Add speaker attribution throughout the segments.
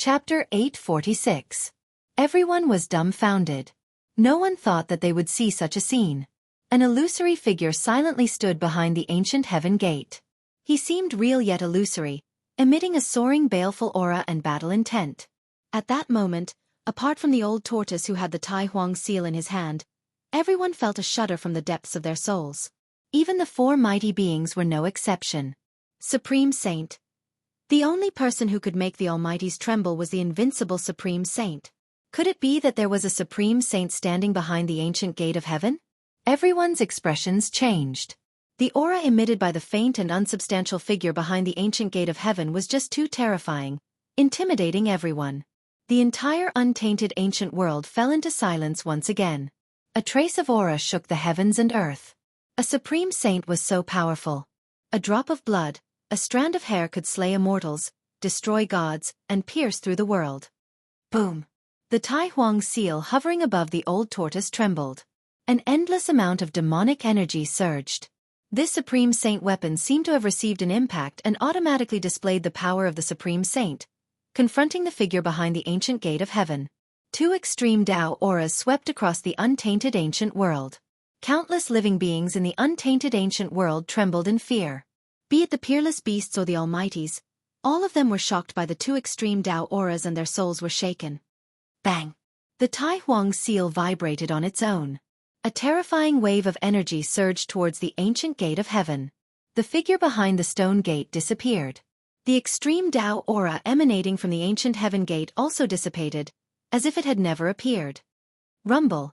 Speaker 1: Chapter 846. Everyone was dumbfounded. No one thought that they would see such a scene. An illusory figure silently stood behind the ancient heaven gate. He seemed real yet illusory, emitting a soaring baleful aura and battle intent. At that moment, apart from the old tortoise who had the Tai Huang seal in his hand, everyone felt a shudder from the depths of their souls. Even the four mighty beings were no exception. Supreme Saint. The only person who could make the Almighties tremble was the invincible Supreme Saint. Could it be that there was a Supreme Saint standing behind the ancient gate of heaven? Everyone's expressions changed. The aura emitted by the faint and unsubstantial figure behind the ancient gate of heaven was just too terrifying, intimidating everyone. The entire untainted ancient world fell into silence once again. A trace of aura shook the heavens and earth. A Supreme Saint was so powerful. A drop of blood, a strand of hair could slay immortals, destroy gods, and pierce through the world. Boom! The Tai Huang seal hovering above the old tortoise trembled. An endless amount of demonic energy surged. This Supreme Saint weapon seemed to have received an impact and automatically displayed the power of the Supreme Saint, confronting the figure behind the ancient gate of heaven. Two extreme Tao auras swept across the untainted ancient world. Countless living beings in the untainted ancient world trembled in fear. Be it the peerless beasts or the Almighties, all of them were shocked by the two extreme Tao auras and their souls were shaken. Bang! The Tai Huang seal vibrated on its own. A terrifying wave of energy surged towards the ancient gate of heaven. The figure behind the stone gate disappeared. The extreme Tao aura emanating from the ancient heaven gate also dissipated, as if it had never appeared. Rumble!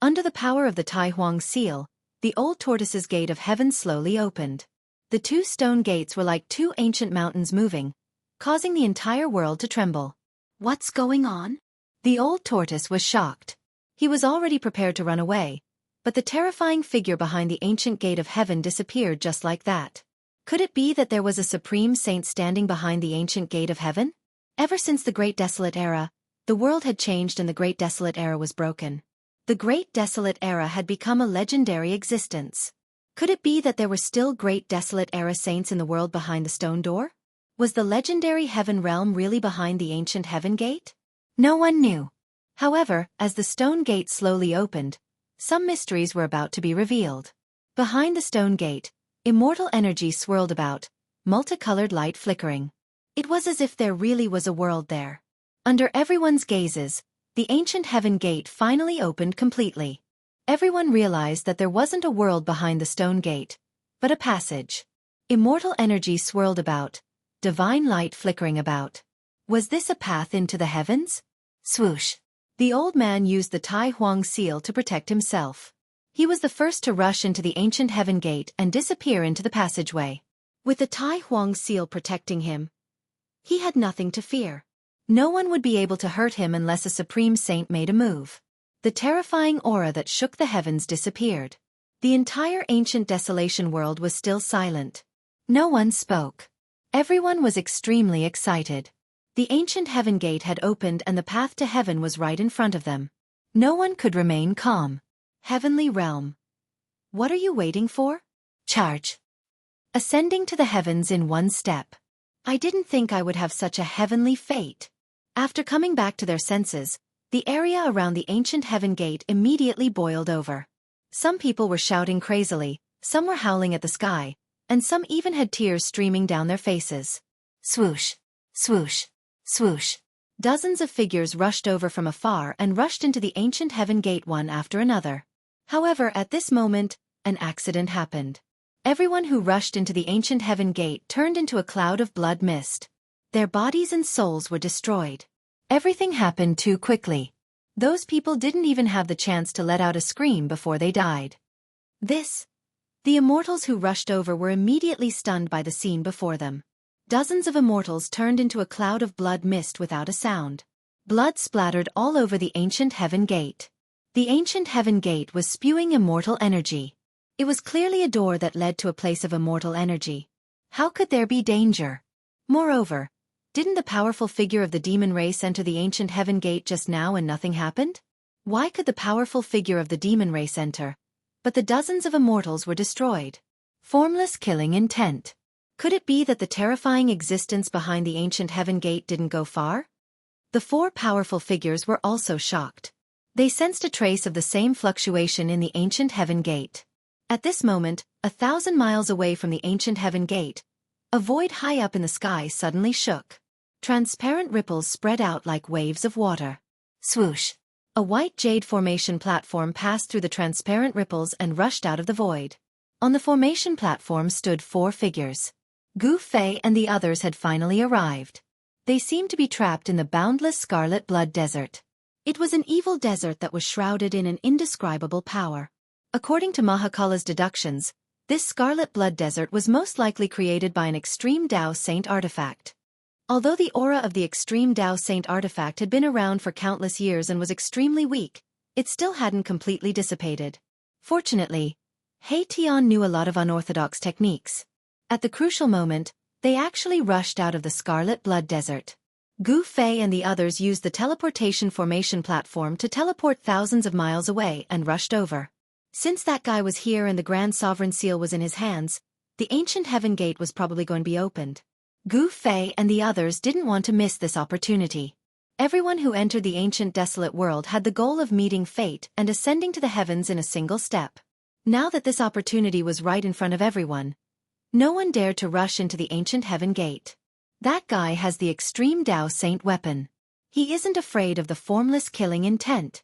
Speaker 1: Under the power of the Tai Huang seal, the old tortoise's gate of heaven slowly opened. The two stone gates were like two ancient mountains moving, causing the entire world to tremble. What's going on? The old tortoise was shocked. He was already prepared to run away, but the terrifying figure behind the ancient gate of heaven disappeared just like that. Could it be that there was a Supreme Saint standing behind the ancient gate of heaven? Ever since the Great Desolate Era, the world had changed and the Great Desolate Era was broken. The Great Desolate Era had become a legendary existence. Could it be that there were still Great Desolate Era saints in the world behind the stone door? Was the legendary heaven realm really behind the ancient heaven gate? No one knew. However, as the stone gate slowly opened, some mysteries were about to be revealed. Behind the stone gate, immortal energy swirled about, multicolored light flickering. It was as if there really was a world there. Under everyone's gazes, the ancient heaven gate finally opened completely. Everyone realized that there wasn't a world behind the stone gate, but a passage. Immortal energy swirled about, divine light flickering about. Was this a path into the heavens? Swoosh! The old man used the Tai Huang seal to protect himself. He was the first to rush into the ancient heaven gate and disappear into the passageway. With the Tai Huang seal protecting him, he had nothing to fear. No one would be able to hurt him unless a Supreme Saint made a move. The terrifying aura that shook the heavens disappeared. The entire ancient desolation world was still silent. No one spoke. Everyone was extremely excited. The ancient heaven gate had opened and the path to heaven was right in front of them. No one could remain calm. Heavenly realm. What are you waiting for? Charge! Ascending to the heavens in one step. I didn't think I would have such a heavenly fate. After coming back to their senses, the area around the ancient heaven gate immediately boiled over. Some people were shouting crazily, some were howling at the sky, and some even had tears streaming down their faces. Swoosh! Swoosh! Swoosh! Dozens of figures rushed over from afar and rushed into the ancient heaven gate one after another. However, at this moment, an accident happened. Everyone who rushed into the ancient heaven gate turned into a cloud of blood mist. Their bodies and souls were destroyed. Everything happened too quickly. Those people didn't even have the chance to let out a scream before they died. The immortals who rushed over were immediately stunned by the scene before them. Dozens of immortals turned into a cloud of blood mist without a sound. Blood splattered all over the ancient heaven gate. The ancient heaven gate was spewing immortal energy. It was clearly a door that led to a place of immortal energy. How could there be danger? Moreover, didn't the powerful figure of the demon race enter the ancient heaven gate just now and nothing happened? Why could the powerful figure of the demon race enter, but the dozens of immortals were destroyed? Formless killing intent. Could it be that the terrifying existence behind the ancient heaven gate didn't go far? The four powerful figures were also shocked. They sensed a trace of the same fluctuation in the ancient heaven gate. At this moment, 1,000 miles away from the ancient heaven gate, a void high up in the sky suddenly shook. Transparent ripples spread out like waves of water. Swoosh! A white jade formation platform passed through the transparent ripples and rushed out of the void. On the formation platform stood four figures. Gu Fei and the others had finally arrived. They seemed to be trapped in the boundless scarlet blood desert. It was an evil desert that was shrouded in an indescribable power. According to Mahakala's deductions, this scarlet blood desert was most likely created by an extreme Dao Saint artifact. Although the aura of the extreme Dao Saint artifact had been around for countless years and was extremely weak, it still hadn't completely dissipated. Fortunately, He Tian knew a lot of unorthodox techniques. At the crucial moment, they actually rushed out of the scarlet blood desert. Gu Fei and the others used the teleportation formation platform to teleport thousands of miles away and rushed over. Since that guy was here and the Grand Sovereign Seal was in his hands, the ancient heaven gate was probably going to be opened. Gu Fei and the others didn't want to miss this opportunity. Everyone who entered the ancient desolate world had the goal of meeting fate and ascending to the heavens in a single step. Now that this opportunity was right in front of everyone, no one dared to rush into the ancient heaven gate. That guy has the extreme Dao Saint weapon. He isn't afraid of the formless killing intent.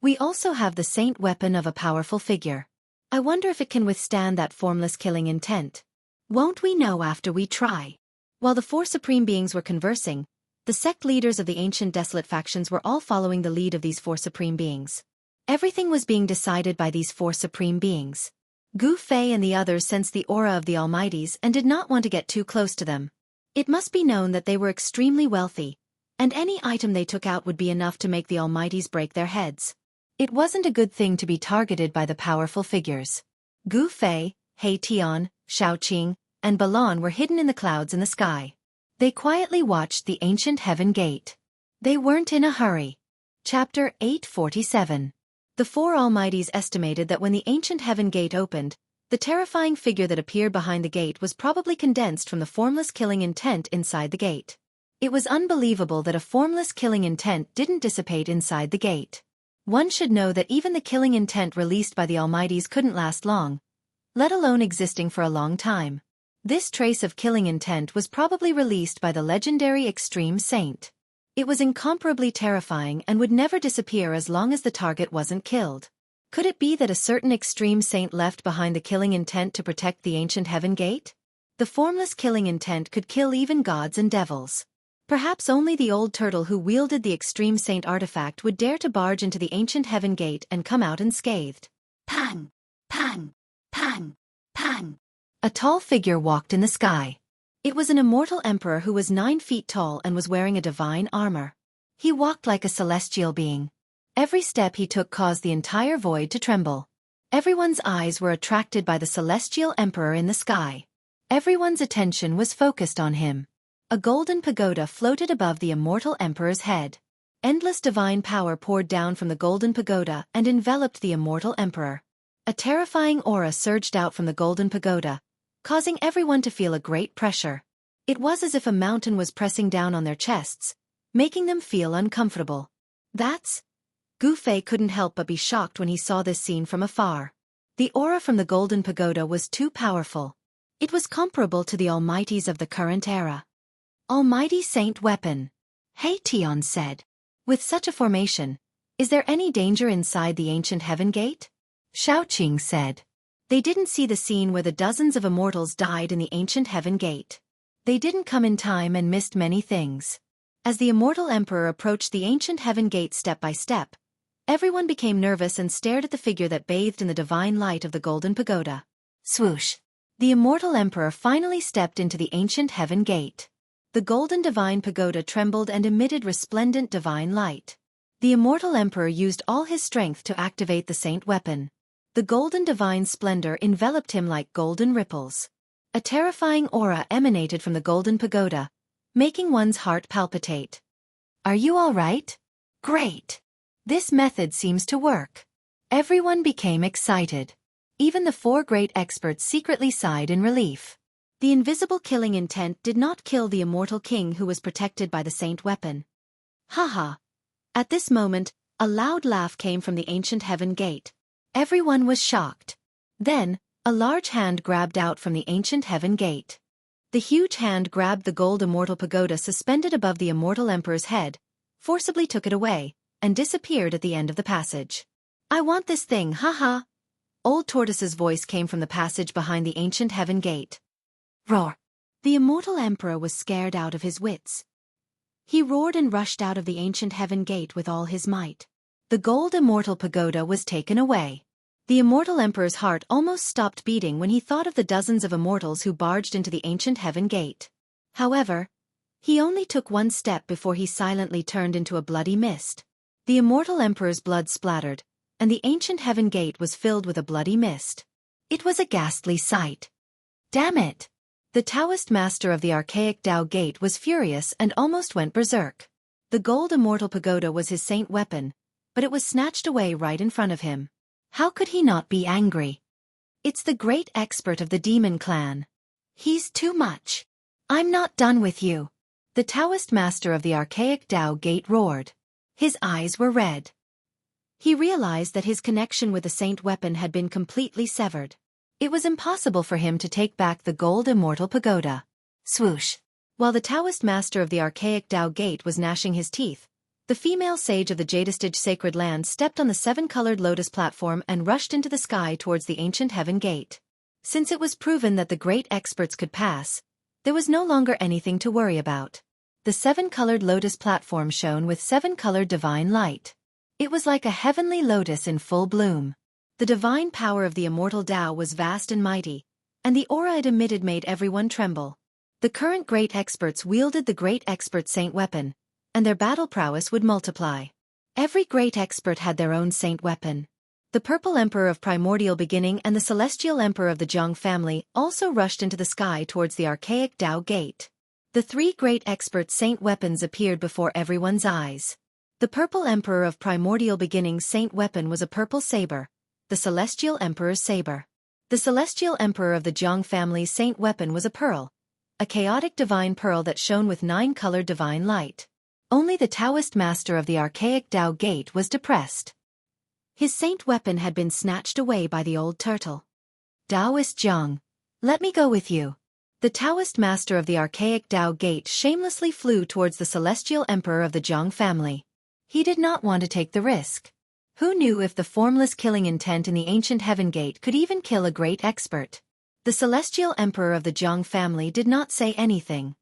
Speaker 1: We also have the saint weapon of a powerful figure. I wonder if it can withstand that formless killing intent. Won't we know after we try? While the four supreme beings were conversing, the sect leaders of the ancient desolate factions were all following the lead of these four supreme beings. Everything was being decided by these four supreme beings. Gu Fei and the others sensed the aura of the Almighties and did not want to get too close to them. It must be known that they were extremely wealthy, and any item they took out would be enough to make the Almighties break their heads. It wasn't a good thing to be targeted by the powerful figures. Gu Fei, He Tian, Shaoqing, and Balan were hidden in the clouds in the sky. They quietly watched the ancient heaven gate. They weren't in a hurry. Chapter 847. The four Almighties estimated that when the ancient heaven gate opened, the terrifying figure that appeared behind the gate was probably condensed from the formless killing intent inside the gate. It was unbelievable that a formless killing intent didn't dissipate inside the gate. One should know that even the killing intent released by the Almighties couldn't last long, let alone existing for a long time. This trace of killing intent was probably released by the legendary Extreme Saint. It was incomparably terrifying and would never disappear as long as the target wasn't killed. Could it be that a certain Extreme Saint left behind the killing intent to protect the ancient heaven gate? The formless killing intent could kill even gods and devils. Perhaps only the old turtle who wielded the Extreme Saint artifact would dare to barge into the ancient heaven gate and come out unscathed. Pang! Pang! Pang! Pang! A tall figure walked in the sky. It was an immortal emperor who was 9 feet tall and was wearing a divine armor. He walked like a celestial being. Every step he took caused the entire void to tremble. Everyone's eyes were attracted by the celestial emperor in the sky. Everyone's attention was focused on him. A golden pagoda floated above the immortal emperor's head. Endless divine power poured down from the golden pagoda and enveloped the immortal emperor. A terrifying aura surged out from the golden pagoda, causing everyone to feel a great pressure. It was as if a mountain was pressing down on their chests, making them feel uncomfortable. Gu Fei couldn't help but be shocked when he saw this scene from afar. The aura from the golden pagoda was too powerful. It was comparable to the Almighties of the current era. Almighty Saint Weapon, He Tian said. With such a formation, is there any danger inside the ancient heaven gate? Shaoqing said. They didn't see the scene where the dozens of immortals died in the ancient heaven gate. They didn't come in time and missed many things. As the immortal emperor approached the ancient heaven gate step by step, everyone became nervous and stared at the figure that bathed in the divine light of the golden pagoda. Swoosh! The immortal emperor finally stepped into the ancient heaven gate. The golden divine pagoda trembled and emitted resplendent divine light. The immortal emperor used all his strength to activate the saint weapon. The golden divine splendor enveloped him like golden ripples. A terrifying aura emanated from the golden pagoda, making one's heart palpitate. Are you all right? Great! This method seems to work. Everyone became excited. Even the 4 great experts secretly sighed in relief. The invisible killing intent did not kill the immortal king who was protected by the saint weapon. Ha. At this moment, a loud laugh came from the ancient heaven gate. Everyone was shocked. Then, a large hand grabbed out from the ancient heaven gate. The huge hand grabbed the gold immortal pagoda suspended above the immortal emperor's head, forcibly took it away, and disappeared at the end of the passage. I want this thing, haha. Old Tortoise's voice came from the passage behind the ancient heaven gate. Roar! The immortal emperor was scared out of his wits. He roared and rushed out of the ancient heaven gate with all his might. The gold immortal pagoda was taken away. The immortal emperor's heart almost stopped beating when he thought of the dozens of immortals who barged into the ancient heaven gate. However, he only took one step before he silently turned into a bloody mist. The immortal emperor's blood splattered, and the ancient heaven gate was filled with a bloody mist. It was a ghastly sight. Damn it! The Taoist master of the archaic Tao gate was furious and almost went berserk. The gold immortal pagoda was his saint weapon, but it was snatched away right in front of him. How could he not be angry? It's the great expert of the demon clan. He's too much. I'm not done with you. The Taoist master of the archaic Tao gate roared. His eyes were red. He realized that his connection with the saint weapon had been completely severed. It was impossible for him to take back the gold immortal pagoda. Swoosh! While the Taoist master of the archaic Tao gate was gnashing his teeth, the female sage of the Jadestige sacred land stepped on the seven-colored lotus platform and rushed into the sky towards the ancient heaven gate. Since it was proven that the great experts could pass, there was no longer anything to worry about. The seven-colored lotus platform shone with seven-colored divine light. It was like a heavenly lotus in full bloom. The divine power of the immortal Tao was vast and mighty, and the aura it emitted made everyone tremble. The current great experts wielded the great expert saint weapon, and their battle prowess would multiply. Every great expert had their own saint weapon. The Purple Emperor of Primordial Beginning and the Celestial Emperor of the Zhang family also rushed into the sky towards the archaic Tao gate. The three great expert saint weapons appeared before everyone's eyes. The Purple Emperor of Primordial Beginning's saint weapon was a purple saber, the Celestial Emperor's saber. The Celestial Emperor of the Zhang family's saint weapon was a pearl, a chaotic divine pearl that shone with 9-colored divine light. Only the Taoist master of the archaic Tao gate was depressed. His saint weapon had been snatched away by the old turtle. Taoist Zhang, let me go with you. The Taoist master of the archaic Tao gate shamelessly flew towards the Celestial Emperor of the Zhang family. He did not want to take the risk. Who knew if the formless killing intent in the ancient heaven gate could even kill a great expert? The Celestial Emperor of the Zhang family did not say anything.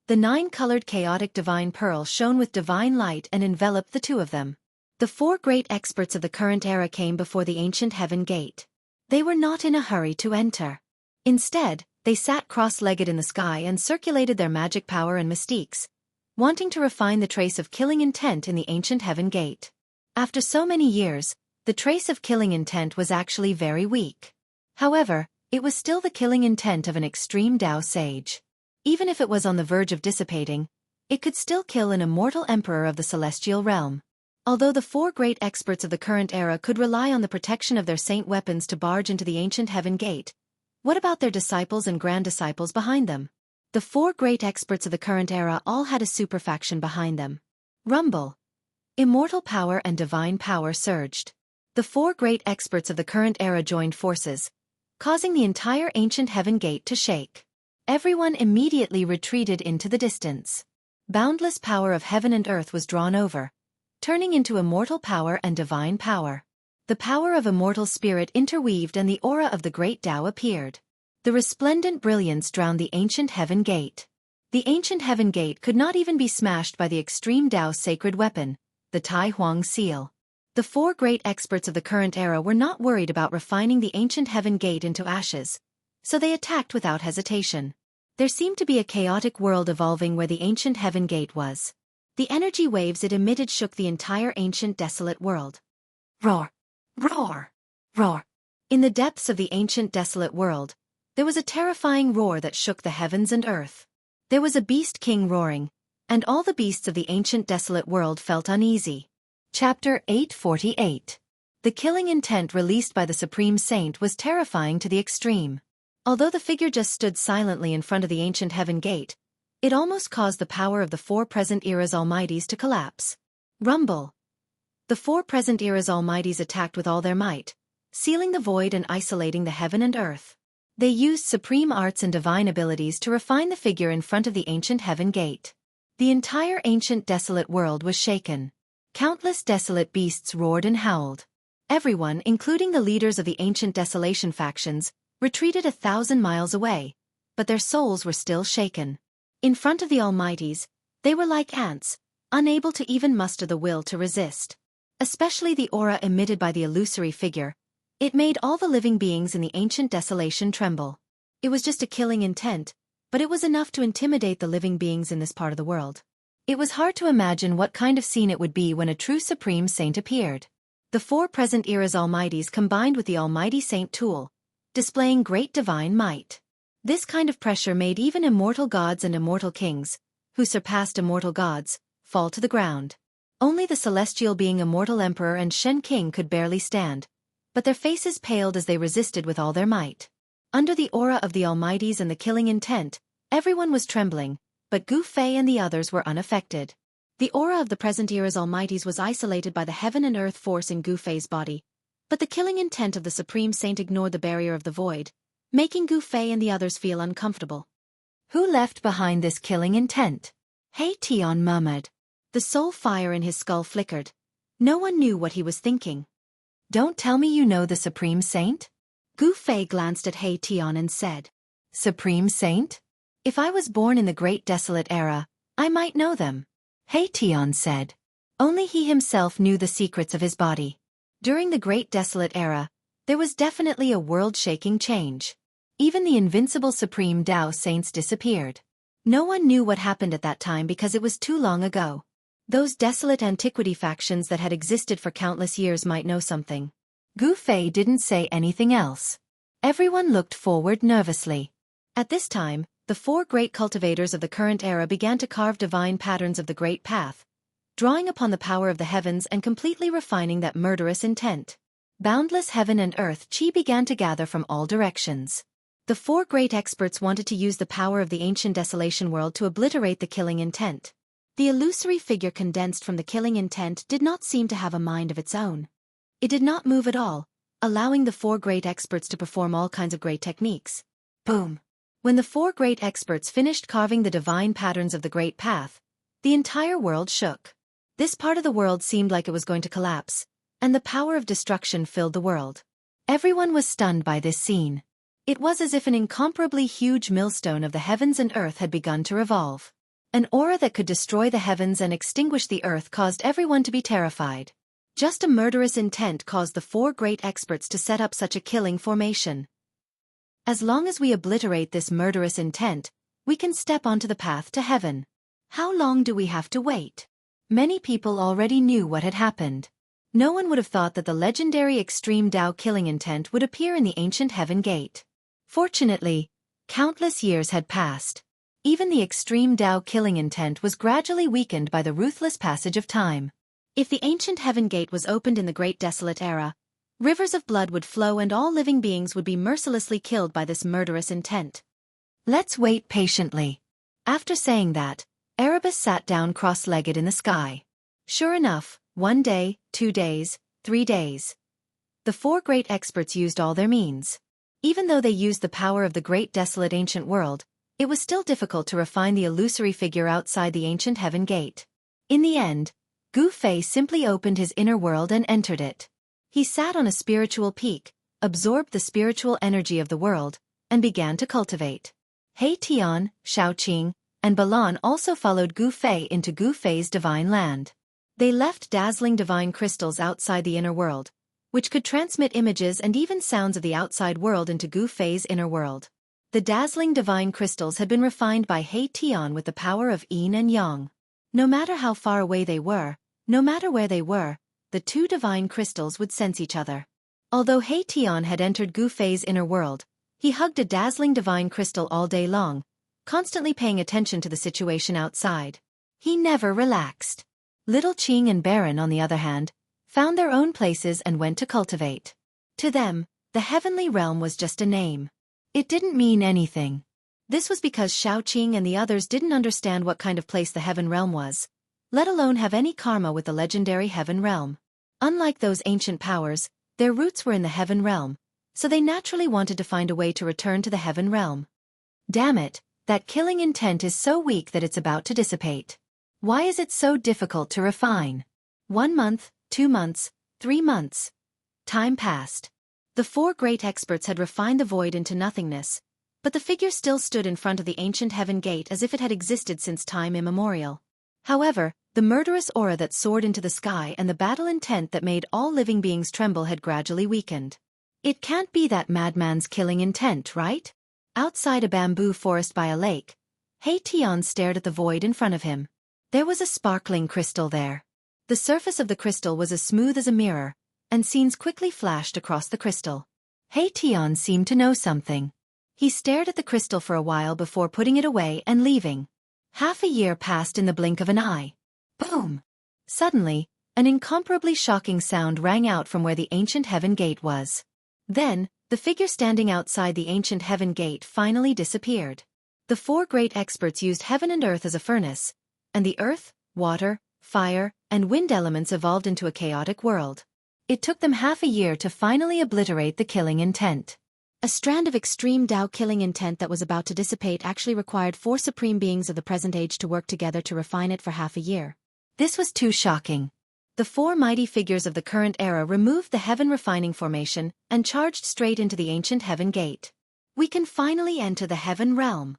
Speaker 1: The 9-colored chaotic divine pearl shone with divine light and enveloped the two of them. The four great experts of the current era came before the ancient heaven gate. They were not in a hurry to enter. Instead, they sat cross-legged in the sky and circulated their magic power and mystiques, wanting to refine the trace of killing intent in the ancient heaven gate. After so many years, the trace of killing intent was actually very weak. However, it was still the killing intent of an extreme Tao sage. Even if it was on the verge of dissipating, it could still kill an immortal emperor of the celestial realm. Although the four great experts of the current era could rely on the protection of their saint weapons to barge into the ancient heaven gate, what about their disciples and grand disciples behind them? The four great experts of the current era all had a superfaction behind them. Rumble. Immortal power and divine power surged. The four great experts of the current era joined forces, causing the entire ancient heaven gate to shake. Everyone immediately retreated into the distance. Boundless power of heaven and earth was drawn over, turning into immortal power and divine power. The power of immortal spirit interweaved and the aura of the great Tao appeared. The resplendent brilliance drowned the ancient heaven gate. The ancient heaven gate could not even be smashed by the extreme Tao sacred weapon, the Tai Huang seal. The four great experts of the current era were not worried about refining the ancient heaven gate into ashes, so they attacked without hesitation. There seemed to be a chaotic world evolving where the ancient heaven gate was. The energy waves it emitted shook the entire ancient desolate world. Roar! Roar! Roar! In the depths of the ancient desolate world, there was a terrifying roar that shook the heavens and earth. There was a beast king roaring, and all the beasts of the ancient desolate world felt uneasy. Chapter 848. The killing intent released by the Supreme Saint was terrifying to the extreme. Although the figure just stood silently in front of the ancient heaven gate, it almost caused the power of the four present era's almighties to collapse. Rumble. The four present era's almighties attacked with all their might, sealing the void and isolating the heaven and earth. They used supreme arts and divine abilities to refine the figure in front of the ancient heaven gate. The entire ancient desolate world was shaken. Countless desolate beasts roared and howled. Everyone, including the leaders of the ancient desolation factions, retreated 1,000 miles away, but their souls were still shaken. In front of the almighties, they were like ants, unable to even muster the will to resist. Especially the aura emitted by the illusory figure. It made all the living beings in the ancient desolation tremble. It was just a killing intent, but it was enough to intimidate the living beings in this part of the world. It was hard to imagine what kind of scene it would be when a true supreme saint appeared. The four present era's almighties combined with the almighty saint tool, displaying great divine might. This kind of pressure made even immortal gods and immortal kings, who surpassed immortal gods, fall to the ground. Only the celestial being Immortal Emperor and Shen King could barely stand, but their faces paled as they resisted with all their might. Under the aura of the almighties and the killing intent, everyone was trembling, but Gu Fei and the others were unaffected. The aura of the present era's almighties was isolated by the heaven and earth force in Gu Fei's body, but the killing intent of the Supreme Saint ignored the barrier of the void, making Gu Fei and the others feel uncomfortable. Who left behind this killing intent? He Tian murmured. The soul fire in his skull flickered. No one knew what he was thinking. Don't tell me you know the Supreme Saint? Gu Fei glanced at He Tian and said, Supreme Saint? If I was born in the Great Desolate Era, I might know them. He Tian said. Only he himself knew the secrets of his body. During the Great Desolate Era, there was definitely a world-shaking change. Even the invincible Supreme Tao Saints disappeared. No one knew what happened at that time because it was too long ago. Those desolate antiquity factions that had existed for countless years might know something. Gu Fei didn't say anything else. Everyone looked forward nervously. At this time, the four great cultivators of the current era began to carve divine patterns of the Great Path, drawing upon the power of the heavens and completely refining that murderous intent. Boundless heaven and earth chi began to gather from all directions. The four great experts wanted to use the power of the ancient desolation world to obliterate the killing intent. The illusory figure condensed from the killing intent did not seem to have a mind of its own. It did not move at all, allowing the four great experts to perform all kinds of great techniques. Boom! When the four great experts finished carving the divine patterns of the Great Path, the entire world shook. This part of the world seemed like it was going to collapse, and the power of destruction filled the world. Everyone was stunned by this scene. It was as if an incomparably huge millstone of the heavens and earth had begun to revolve. An aura that could destroy the heavens and extinguish the earth caused everyone to be terrified. Just a murderous intent caused the four great experts to set up such a killing formation. As long as we obliterate this murderous intent, we can step onto the path to heaven. How long do we have to wait? Many people already knew what had happened. No one would have thought that the legendary extreme Tao killing intent would appear in the ancient heaven gate. Fortunately, countless years had passed. Even the extreme Tao killing intent was gradually weakened by the ruthless passage of time. If the ancient heaven gate was opened in the Great Desolate Era, rivers of blood would flow and all living beings would be mercilessly killed by this murderous intent. Let's wait patiently. After saying that, Erebus sat down cross-legged in the sky. Sure enough, 1 day, 2 days, 3 days. The four great experts used all their means. Even though they used the power of the great desolate ancient world, it was still difficult to refine the illusory figure outside the ancient heaven gate. In the end, Gu Fei simply opened his inner world and entered it. He sat on a spiritual peak, absorbed the spiritual energy of the world, and began to cultivate. He Tian, Shaoqing, and Balan also followed Gu Fei into Gu Fei's divine land. They left dazzling divine crystals outside the inner world, which could transmit images and even sounds of the outside world into Gu Fei's inner world. The dazzling divine crystals had been refined by He Tian with the power of yin and yang. No matter how far away they were, no matter where they were, the two divine crystals would sense each other. Although He Tian had entered Gu Fei's inner world, he hugged a dazzling divine crystal all day long, constantly paying attention to the situation outside. He never relaxed. Little Qing and Baron, on the other hand, found their own places and went to cultivate. To them, the heavenly realm was just a name. It didn't mean anything. This was because Shaoqing and the others didn't understand what kind of place the heaven realm was. let alone have any karma with the legendary Heaven Realm. Unlike those ancient powers, their roots were in the Heaven Realm, so they naturally wanted to find a way to return to the Heaven Realm. Damn it, that killing intent is so weak that it's about to dissipate. Why is it so difficult to refine? 1 month, 2 months, 3 months. Time passed. The 4 great experts had refined the void into nothingness, but the figure still stood in front of the ancient heaven gate as if it had existed since time immemorial. However, the murderous aura that soared into the sky and the battle intent that made all living beings tremble had gradually weakened. It can't be that madman's killing intent, right? Outside a bamboo forest by a lake, Hei-Tian stared at the void in front of him. There was a sparkling crystal there. The surface of the crystal was as smooth as a mirror, and scenes quickly flashed across the crystal. Hei-Tian seemed to know something. He stared at the crystal for a while before putting it away and leaving. Half a year passed in the blink of an eye. Boom! Suddenly, an incomparably shocking sound rang out from where the ancient heaven gate was. Then, the figure standing outside the ancient heaven gate finally disappeared. The 4 great experts used heaven and earth as a furnace, and the earth, water, fire, and wind elements evolved into a chaotic world. It took them half a year to finally obliterate the killing intent. A strand of extreme Tao killing intent that was about to dissipate actually required 4 supreme beings of the present age to work together to refine it for half a year. This was too shocking. The 4 mighty figures of the current era removed the heaven refining formation and charged straight into the ancient heaven gate. We can finally enter the heaven realm.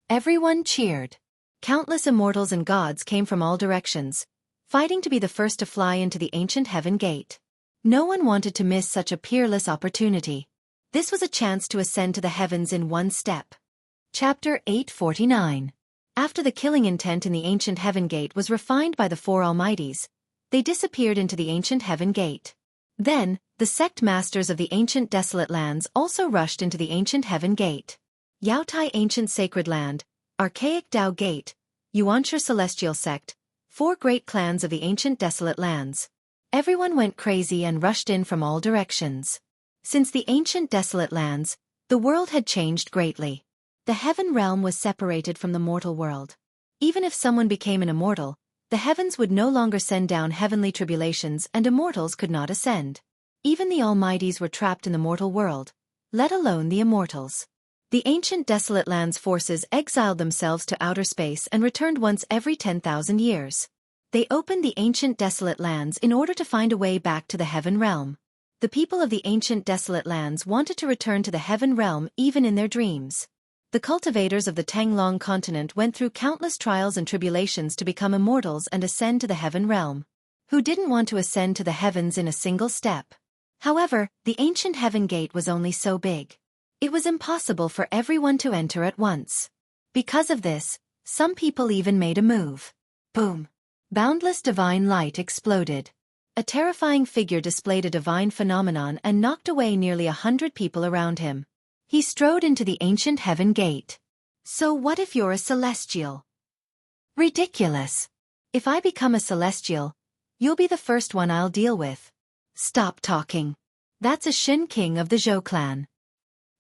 Speaker 1: Everyone cheered. Countless immortals and gods came from all directions, fighting to be the first to fly into the ancient heaven gate. No one wanted to miss such a peerless opportunity. This was a chance to ascend to the heavens in one step. Chapter 849. After the killing intent in the ancient heaven gate was refined by the 4 Almighties, they disappeared into the ancient heaven gate. Then, the sect masters of the ancient desolate lands also rushed into the ancient heaven gate. Yaotai Ancient Sacred Land, Archaic Tao Gate, Yuanshi Celestial Sect, 4 great clans of the ancient desolate lands. Everyone went crazy and rushed in from all directions. Since the ancient desolate lands, the world had changed greatly. The heaven realm was separated from the mortal world. Even if someone became an immortal, the heavens would no longer send down heavenly tribulations and immortals could not ascend. Even the Almighties were trapped in the mortal world, let alone the immortals. The ancient desolate lands forces exiled themselves to outer space and returned once every 10,000 years. They opened the ancient desolate lands in order to find a way back to the heaven realm. The people of the ancient desolate lands wanted to return to the heaven realm even in their dreams. The cultivators of the Tanglong continent went through countless trials and tribulations to become immortals and ascend to the heaven realm. Who didn't want to ascend to the heavens in a single step? However, the ancient heaven gate was only so big. It was impossible for everyone to enter at once. Because of this, some people even made a move. Boom! Boundless divine light exploded. A terrifying figure displayed a divine phenomenon and knocked away nearly 100 people around him. He strode into the ancient heaven gate. So what if you're a celestial? Ridiculous. If I become a celestial, you'll be the first one I'll deal with. Stop talking. That's a Shen King of the Zhou clan.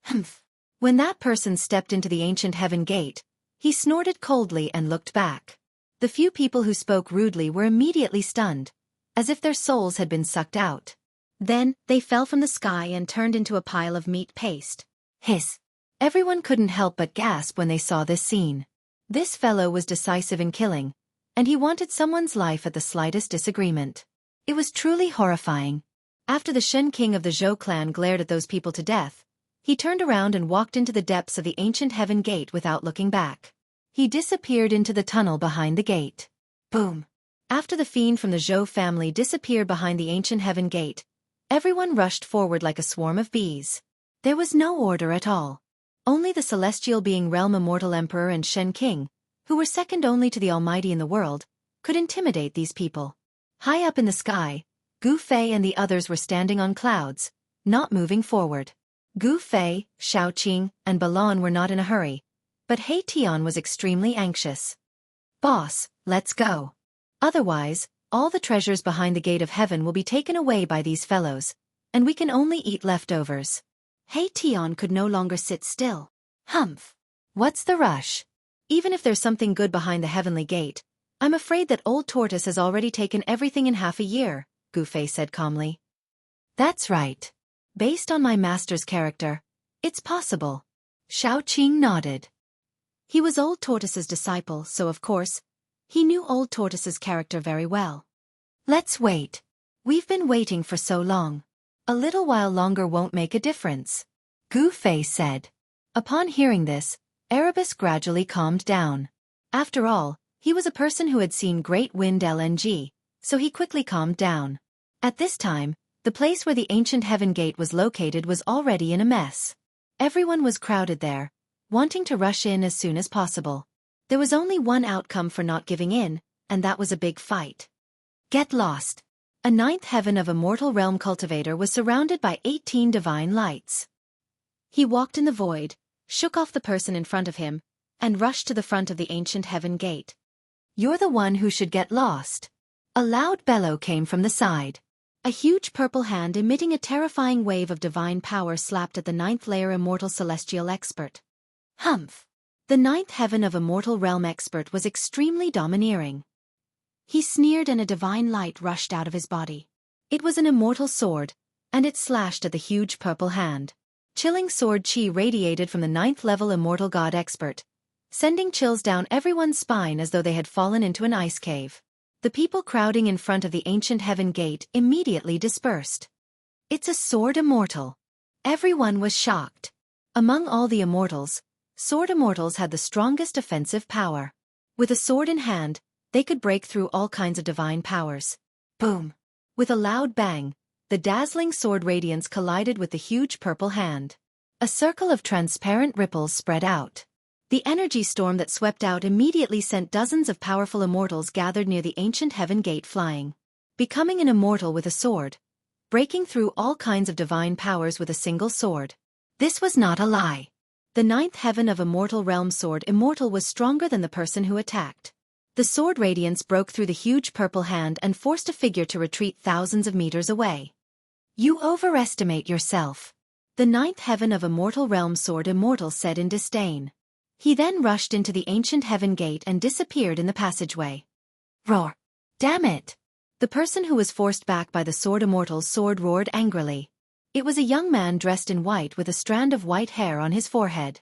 Speaker 1: Humph. When that person stepped into the ancient heaven gate, he snorted coldly and looked back. The few people who spoke rudely were immediately stunned, as if their souls had been sucked out. Then, they fell from the sky and turned into a pile of meat paste. Hiss. Everyone couldn't help but gasp when they saw this scene. This fellow was decisive in killing, and he wanted someone's life at the slightest disagreement. It was truly horrifying. After the Shen King of the Zhou clan glared at those people to death, he turned around and walked into the depths of the ancient heaven gate without looking back. He disappeared into the tunnel behind the gate. Boom. After the fiend from the Zhou family disappeared behind the ancient heaven gate, everyone rushed forward like a swarm of bees. There was no order at all. Only the celestial being Realm Immortal Emperor and Shen King, who were second only to the Almighty in the world, could intimidate these people. High up in the sky, Gu Fei and the others were standing on clouds, not moving forward. Gu Fei, Shaoqing, and Balon were not in a hurry, but Hei-Tian was extremely anxious. Boss, let's go. Otherwise, all the treasures behind the gate of heaven will be taken away by these fellows, and we can only eat leftovers. Hei-Tian could no longer sit still. Humph. What's the rush? Even if there's something good behind the heavenly gate, I'm afraid that old Tortoise has already taken everything in half a year, Goofy said calmly. That's right. Based on my master's character, it's possible. Xiaoqing nodded. He was Old Tortoise's disciple, so of course, he knew Old Tortoise's character very well. Let's wait. We've been waiting for so long. A little while longer won't make a difference, Goofy said. Upon hearing this, Erebus gradually calmed down. After all, he was a person who had seen great wind LNG, so he quickly calmed down. At this time, the place where the ancient heaven gate was located was already in a mess. Everyone was crowded there, wanting to rush in as soon as possible. There was only one outcome for not giving in, and that was a big fight. Get lost. A ninth heaven of immortal realm cultivator was surrounded by 18 divine lights. He walked in the void, shook off the person in front of him, and rushed to the front of the ancient heaven gate. You're the one who should get lost. A loud bellow came from the side. A huge purple hand emitting a terrifying wave of divine power slapped at the ninth layer immortal celestial expert. Humph! The ninth heaven of immortal realm expert was extremely domineering. He sneered and a divine light rushed out of his body. It was an immortal sword, and it slashed at the huge purple hand. Chilling sword chi radiated from the ninth level immortal god expert, sending chills down everyone's spine as though they had fallen into an ice cave. The people crowding in front of the ancient heaven gate immediately dispersed. It's a sword immortal. Everyone was shocked. Among all the immortals, sword immortals had the strongest offensive power. With a sword in hand, they could break through all kinds of divine powers. Boom! With a loud bang, the dazzling sword radiance collided with the huge purple hand. A circle of transparent ripples spread out. The energy storm that swept out immediately sent dozens of powerful immortals gathered near the ancient heaven gate flying. Becoming an immortal with a sword. Breaking through all kinds of divine powers with a single sword. This was not a lie. The ninth heaven of immortal realm sword immortal was stronger than the person who attacked. The sword radiance broke through the huge purple hand and forced a figure to retreat thousands of meters away. You overestimate yourself. The ninth heaven of immortal realm sword immortal said in disdain. He then rushed into the ancient heaven gate and disappeared in the passageway. Roar! Damn it! The person who was forced back by the sword immortal's sword roared angrily. It was a young man dressed in white with a strand of white hair on his forehead.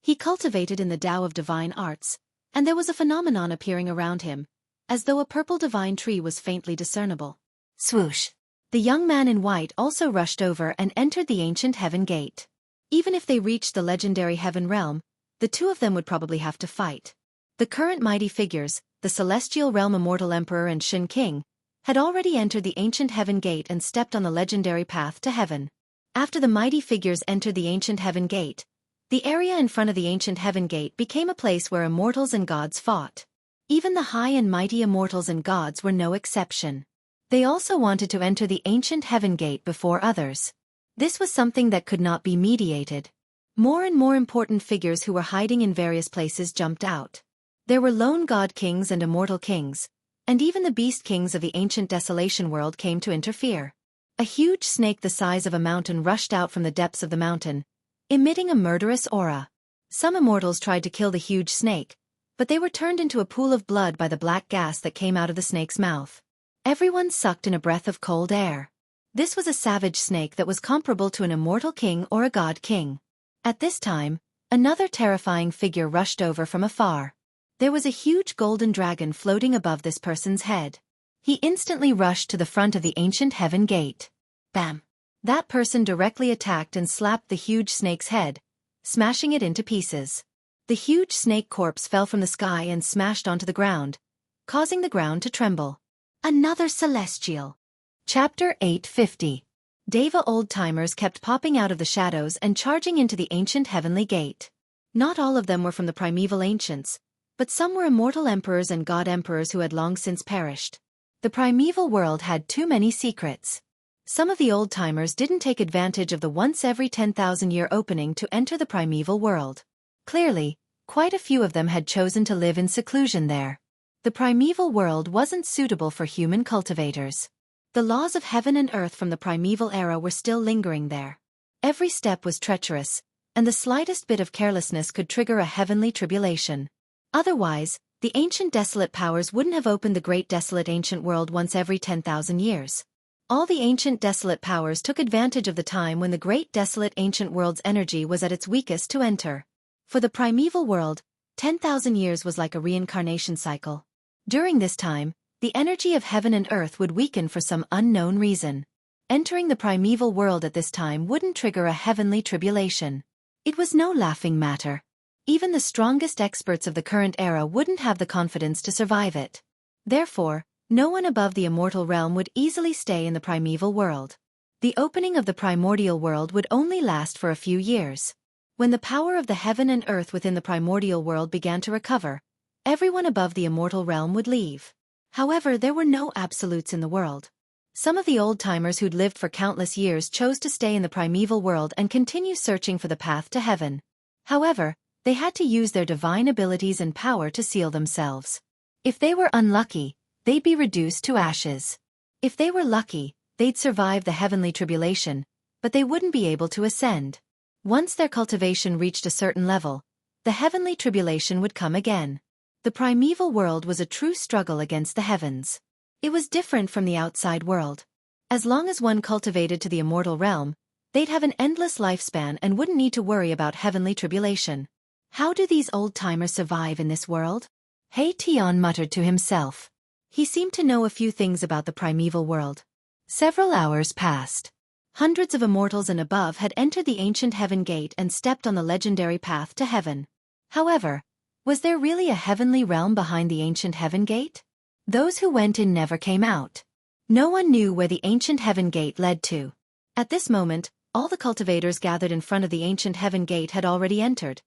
Speaker 1: He cultivated in the Tao of divine arts, and there was a phenomenon appearing around him, as though a purple divine tree was faintly discernible. Swoosh! The young man in white also rushed over and entered the ancient heaven gate. Even if they reached the legendary heaven realm, the two of them would probably have to fight. The current mighty figures, the celestial realm immortal emperor and Shin King, had already entered the ancient heaven gate and stepped on the legendary path to heaven. After the mighty figures entered the ancient heaven gate, the area in front of the ancient heaven gate became a place where immortals and gods fought. Even the high and mighty immortals and gods were no exception. They also wanted to enter the ancient heaven gate before others. This was something that could not be mediated. More and more important figures who were hiding in various places jumped out. There were lone god kings and immortal kings, and even the beast kings of the ancient desolation world came to interfere. A huge snake the size of a mountain rushed out from the depths of the mountain, emitting a murderous aura. Some immortals tried to kill the huge snake, but they were turned into a pool of blood by the black gas that came out of the snake's mouth. Everyone sucked in a breath of cold air. This was a savage snake that was comparable to an immortal king or a god king. At this time, another terrifying figure rushed over from afar. There was a huge golden dragon floating above this person's head. He instantly rushed to the front of the ancient heaven gate. Bam! That person directly attacked and slapped the huge snake's head, smashing it into pieces. The huge snake corpse fell from the sky and smashed onto the ground, causing the ground to tremble. Another celestial. Chapter 850. Deva old-timers kept popping out of the shadows and charging into the ancient heavenly gate. Not all of them were from the primeval ancients, but some were immortal emperors and god emperors who had long since perished. The primeval world had too many secrets. Some of the old-timers didn't take advantage of the once-every-10,000-year opening to enter the primeval world. Clearly, quite a few of them had chosen to live in seclusion there. The primeval world wasn't suitable for human cultivators. The laws of heaven and earth from the primeval era were still lingering there. Every step was treacherous, and the slightest bit of carelessness could trigger a heavenly tribulation. Otherwise, The ancient desolate powers wouldn't have opened the great desolate ancient world once every 10,000 years. All the ancient desolate powers took advantage of the time when the great desolate ancient world's energy was at its weakest to enter. For the primeval world, 10,000 years was like a reincarnation cycle. During this time, the energy of heaven and earth would weaken for some unknown reason. Entering the primeval world at this time wouldn't trigger a heavenly tribulation. It was no laughing matter. Even the strongest experts of the current era wouldn't have the confidence to survive it. Therefore, no one above the immortal realm would easily stay in the primeval world. The opening of the primordial world would only last for a few years. When the power of the heaven and earth within the primordial world began to recover, everyone above the immortal realm would leave. However, there were no absolutes in the world. Some of the old-timers who'd lived for countless years chose to stay in the primeval world and continue searching for the path to heaven. However, they had to use their divine abilities and power to seal themselves. If they were unlucky, they'd be reduced to ashes. If they were lucky, they'd survive the heavenly tribulation, but they wouldn't be able to ascend. Once their cultivation reached a certain level, the heavenly tribulation would come again. The primeval world was a true struggle against the heavens. It was different from the outside world. As long as one cultivated to the immortal realm, they'd have an endless lifespan and wouldn't need to worry about heavenly tribulation. How do these old-timers survive in this world? Tion muttered to himself. He seemed to know a few things about the primeval world. Several hours passed. Hundreds of immortals and above had entered the ancient heaven gate and stepped on the legendary path to heaven. However, was there really a heavenly realm behind the ancient heaven gate? Those who went in never came out. No one knew where the ancient heaven gate led to. At this moment, all the cultivators gathered in front of the ancient heaven gate had already entered,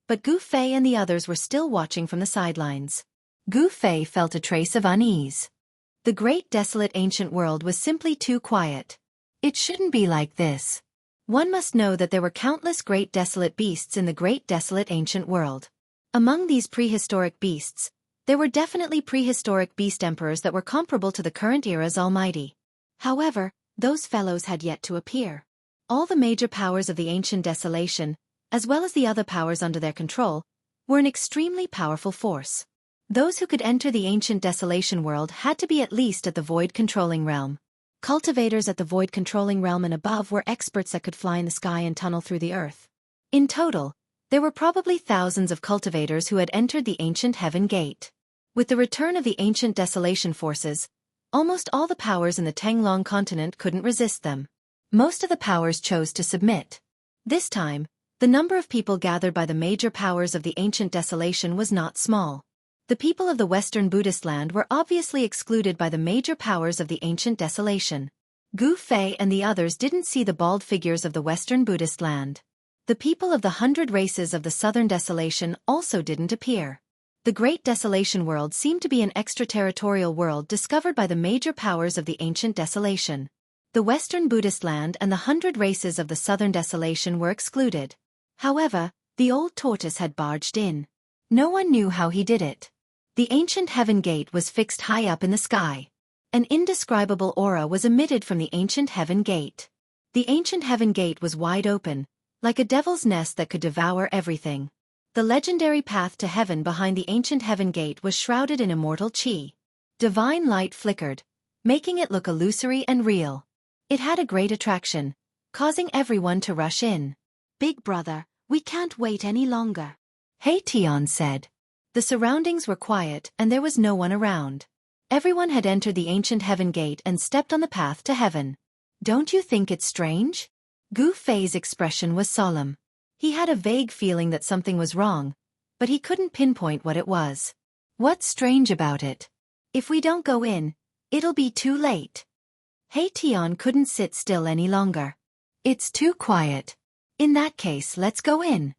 Speaker 1: but Gu Fei and the others were still watching from the sidelines. Gu Fei felt a trace of unease. The great desolate ancient world was simply too quiet. It shouldn't be like this. One must know that there were countless great desolate beasts in the great desolate ancient world. Among these prehistoric beasts, there were definitely prehistoric beast emperors that were comparable to the current era's almighty. However, those fellows had yet to appear. All the major powers of the ancient desolation, as well as the other powers under their control, were an extremely powerful force. Those who could enter the ancient desolation world had to be at least at the void-controlling realm. Cultivators at the void-controlling realm and above were experts that could fly in the sky and tunnel through the earth. In total, there were probably thousands of cultivators who had entered the ancient heaven gate. With the return of the ancient desolation forces, almost all the powers in the Tenglong continent couldn't resist them. Most of the powers chose to submit. This time, the number of people gathered by the major powers of the ancient desolation was not small. The people of the Western Buddhist land were obviously excluded by the major powers of the ancient desolation. Gu Fei and the others didn't see the bald figures of the Western Buddhist land. The people of the 100 races of the Southern Desolation also didn't appear. The Great Desolation world seemed to be an extraterritorial world discovered by the major powers of the ancient desolation. The Western Buddhist land and the 100 races of the Southern Desolation were excluded. However, the old tortoise had barged in. No one knew how he did it. The ancient heaven gate was fixed high up in the sky. An indescribable aura was emitted from the ancient heaven gate. The ancient heaven gate was wide open, like a devil's nest that could devour everything. The legendary path to heaven behind the ancient heaven gate was shrouded in immortal chi. Divine light flickered, making it look illusory and real. It had a great attraction, causing everyone to rush in. "Big brother, we can't wait any longer," Tion said. The surroundings were quiet and there was no one around. Everyone had entered the ancient heaven gate and stepped on the path to heaven. "Don't you think it's strange?" Gu Fei's expression was solemn. He had a vague feeling that something was wrong, but he couldn't pinpoint what it was. "What's strange about it? If we don't go in, it'll be too late." Tion couldn't sit still any longer. "It's too quiet. In that case, let's go in,"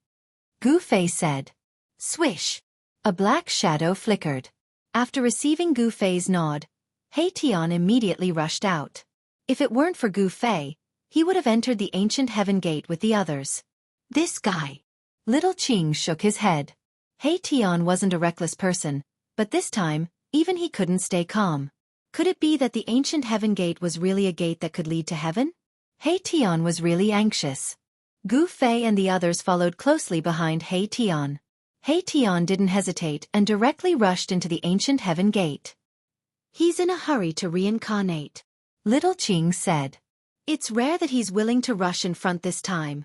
Speaker 1: Gu Fei said. Swish! A black shadow flickered. After receiving Gu Fei's nod, Tion immediately rushed out. If it weren't for Gu Fei, he would have entered the ancient heaven gate with the others. "This guy." Little Qing shook his head. Tion wasn't a reckless person, but this time, even he couldn't stay calm. Could it be that the ancient heaven gate was really a gate that could lead to heaven? Tion was really anxious. Gu Fei and the others followed closely behind Tion. Tian didn't hesitate and directly rushed into the ancient heaven gate.
Speaker 2: He's in a hurry to reincarnate,
Speaker 1: Little Ching said.
Speaker 2: It's rare that he's willing to rush in front this time,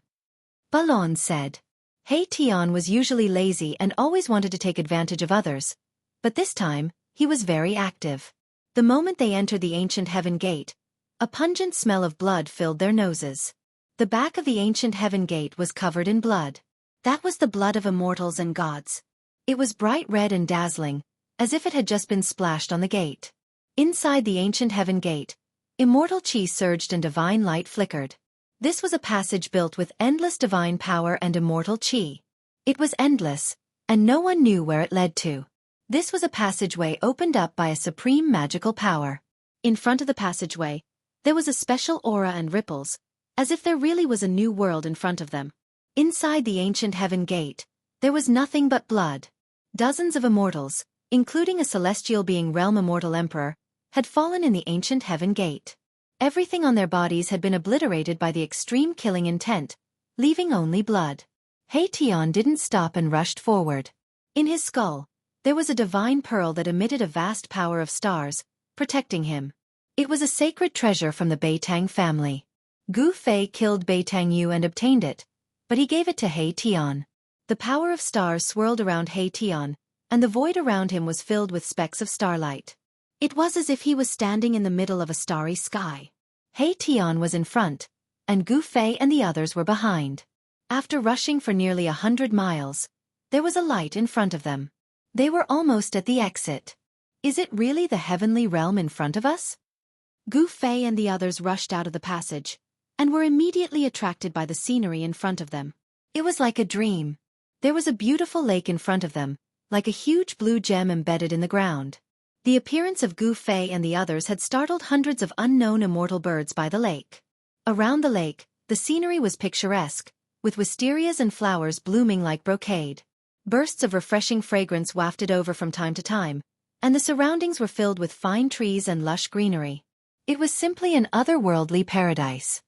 Speaker 1: Balon said. Tian was usually lazy and always wanted to take advantage of others, but this time, he was very active. The moment they entered the ancient heaven gate, a pungent smell of blood filled their noses. The back of the ancient heaven gate was covered in blood.
Speaker 2: That was the blood of immortals and gods.
Speaker 1: It was bright red and dazzling, as if it had just been splashed on the gate. Inside the ancient heaven gate, immortal chi surged and divine light flickered. This was a passage built with endless divine power and immortal chi. It was endless, and no one knew where it led to. This was a passageway opened up by a supreme magical power.
Speaker 2: In front of the passageway, there was a special aura and ripples, as if there really was a new world in front of them.
Speaker 1: Inside the ancient heaven gate, there was nothing but blood. Dozens of immortals, including a celestial being realm immortal emperor, had fallen in the ancient heaven gate. Everything on their bodies had been obliterated by the extreme killing intent, leaving only blood. Tian didn't stop and rushed forward. In his skull, there was a divine pearl that emitted a vast power of stars, protecting him. It was a sacred treasure from the Beitang family. Gu Fei killed Beitang Yu and obtained it, but he gave it to Tian. The power of stars swirled around Tian, and the void around him was filled with specks of starlight.
Speaker 2: It was as if he was standing in the middle of a starry sky.
Speaker 1: Tian was in front, and Gu Fei and the others were behind. After rushing for nearly 100 miles, there was a light in front of them. They were almost at the exit. Is it really the heavenly realm in front of us?
Speaker 2: Gu Fei and the others rushed out of the passage, and were immediately attracted by the scenery in front of them.
Speaker 1: It was like a dream. There was a beautiful lake in front of them, like a huge blue gem embedded in the ground. The appearance of Gu Fei and the others had startled hundreds of unknown immortal birds by the lake. Around the lake, the scenery was picturesque, with wisterias and flowers blooming like brocade. Bursts of refreshing fragrance wafted over from time to time, and the surroundings were filled with fine trees and lush greenery. It was simply an otherworldly paradise.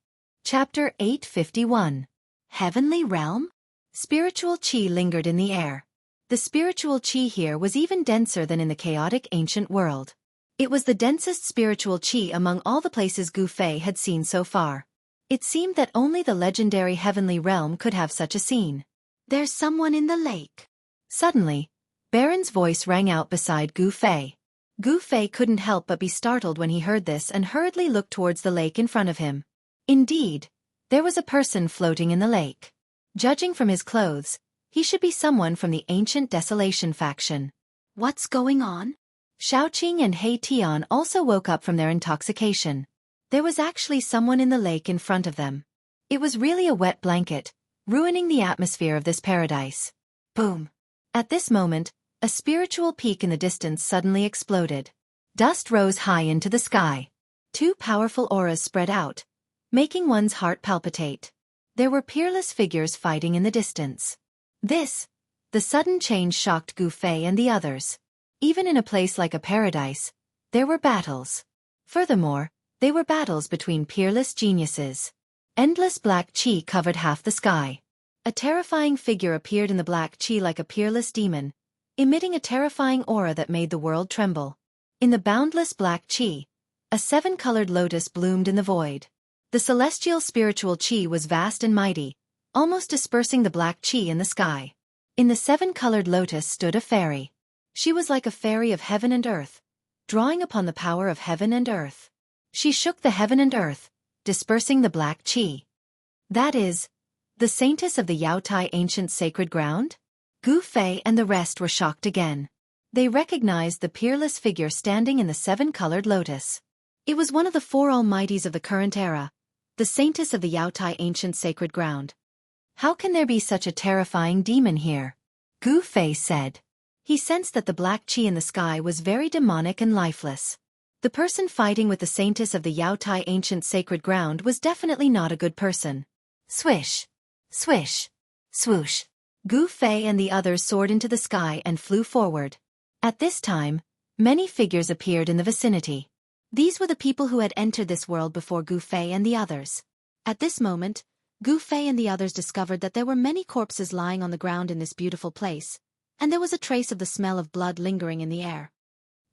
Speaker 1: Chapter 851. Heavenly Realm? Spiritual chi lingered in the air. The spiritual chi here was even denser than in the chaotic ancient world. It was the densest spiritual chi among all the places Gu Fei had seen so far. It seemed that only the legendary heavenly realm could have such a scene.
Speaker 2: There's someone in the lake.
Speaker 1: Suddenly, Baron's voice rang out beside Gu Fei. Gu Fei couldn't help but be startled when he heard this and hurriedly looked towards the lake in front of him. Indeed, there was a person floating in the lake. Judging from his clothes, he should be someone from the ancient Desolation faction.
Speaker 2: What's going on?
Speaker 1: Xiaoqing and Tian also woke up from their intoxication. There was actually someone in the lake in front of them. It was really a wet blanket, ruining the atmosphere of this paradise. Boom! At this moment, a spiritual peak in the distance suddenly exploded. Dust rose high into the sky. Two powerful auras spread out, making one's heart palpitate. There were peerless figures fighting in the distance. The sudden change shocked Gu Fei and the others. Even in a place like a paradise, there were battles. Furthermore, they were battles between peerless geniuses. Endless black chi covered half the sky. A terrifying figure appeared in the black chi like a peerless demon, emitting a terrifying aura that made the world tremble. In the boundless black chi, a seven-colored lotus bloomed in the void. The celestial spiritual chi was vast and mighty, almost dispersing the black chi in the sky. In the seven-colored lotus stood a fairy. She was like a fairy of heaven and earth, drawing upon the power of heaven and earth. She shook the heaven and earth, dispersing the black chi. That is, the saintess of the Yaotai ancient sacred ground? Gu Fei and the rest were shocked again. They recognized the peerless figure standing in the seven-colored lotus. It was one of the four almighties of the current era, the saintess of the Yaotai ancient sacred ground. How can there be such a terrifying demon here? Gu Fei said. He sensed that the black chi in the sky was very demonic and lifeless. The person fighting with the saintess of the Yaotai ancient sacred ground was definitely not a good person. Swish! Swish! Swoosh! Gu Fei and the others soared into the sky and flew forward. At this time, many figures appeared in the vicinity. These were the people who had entered this world before Gu Fei and the others. At this moment, Gu Fei and the others discovered that there were many corpses lying on the ground in this beautiful place,
Speaker 2: and there was a trace of the smell of blood lingering in the air.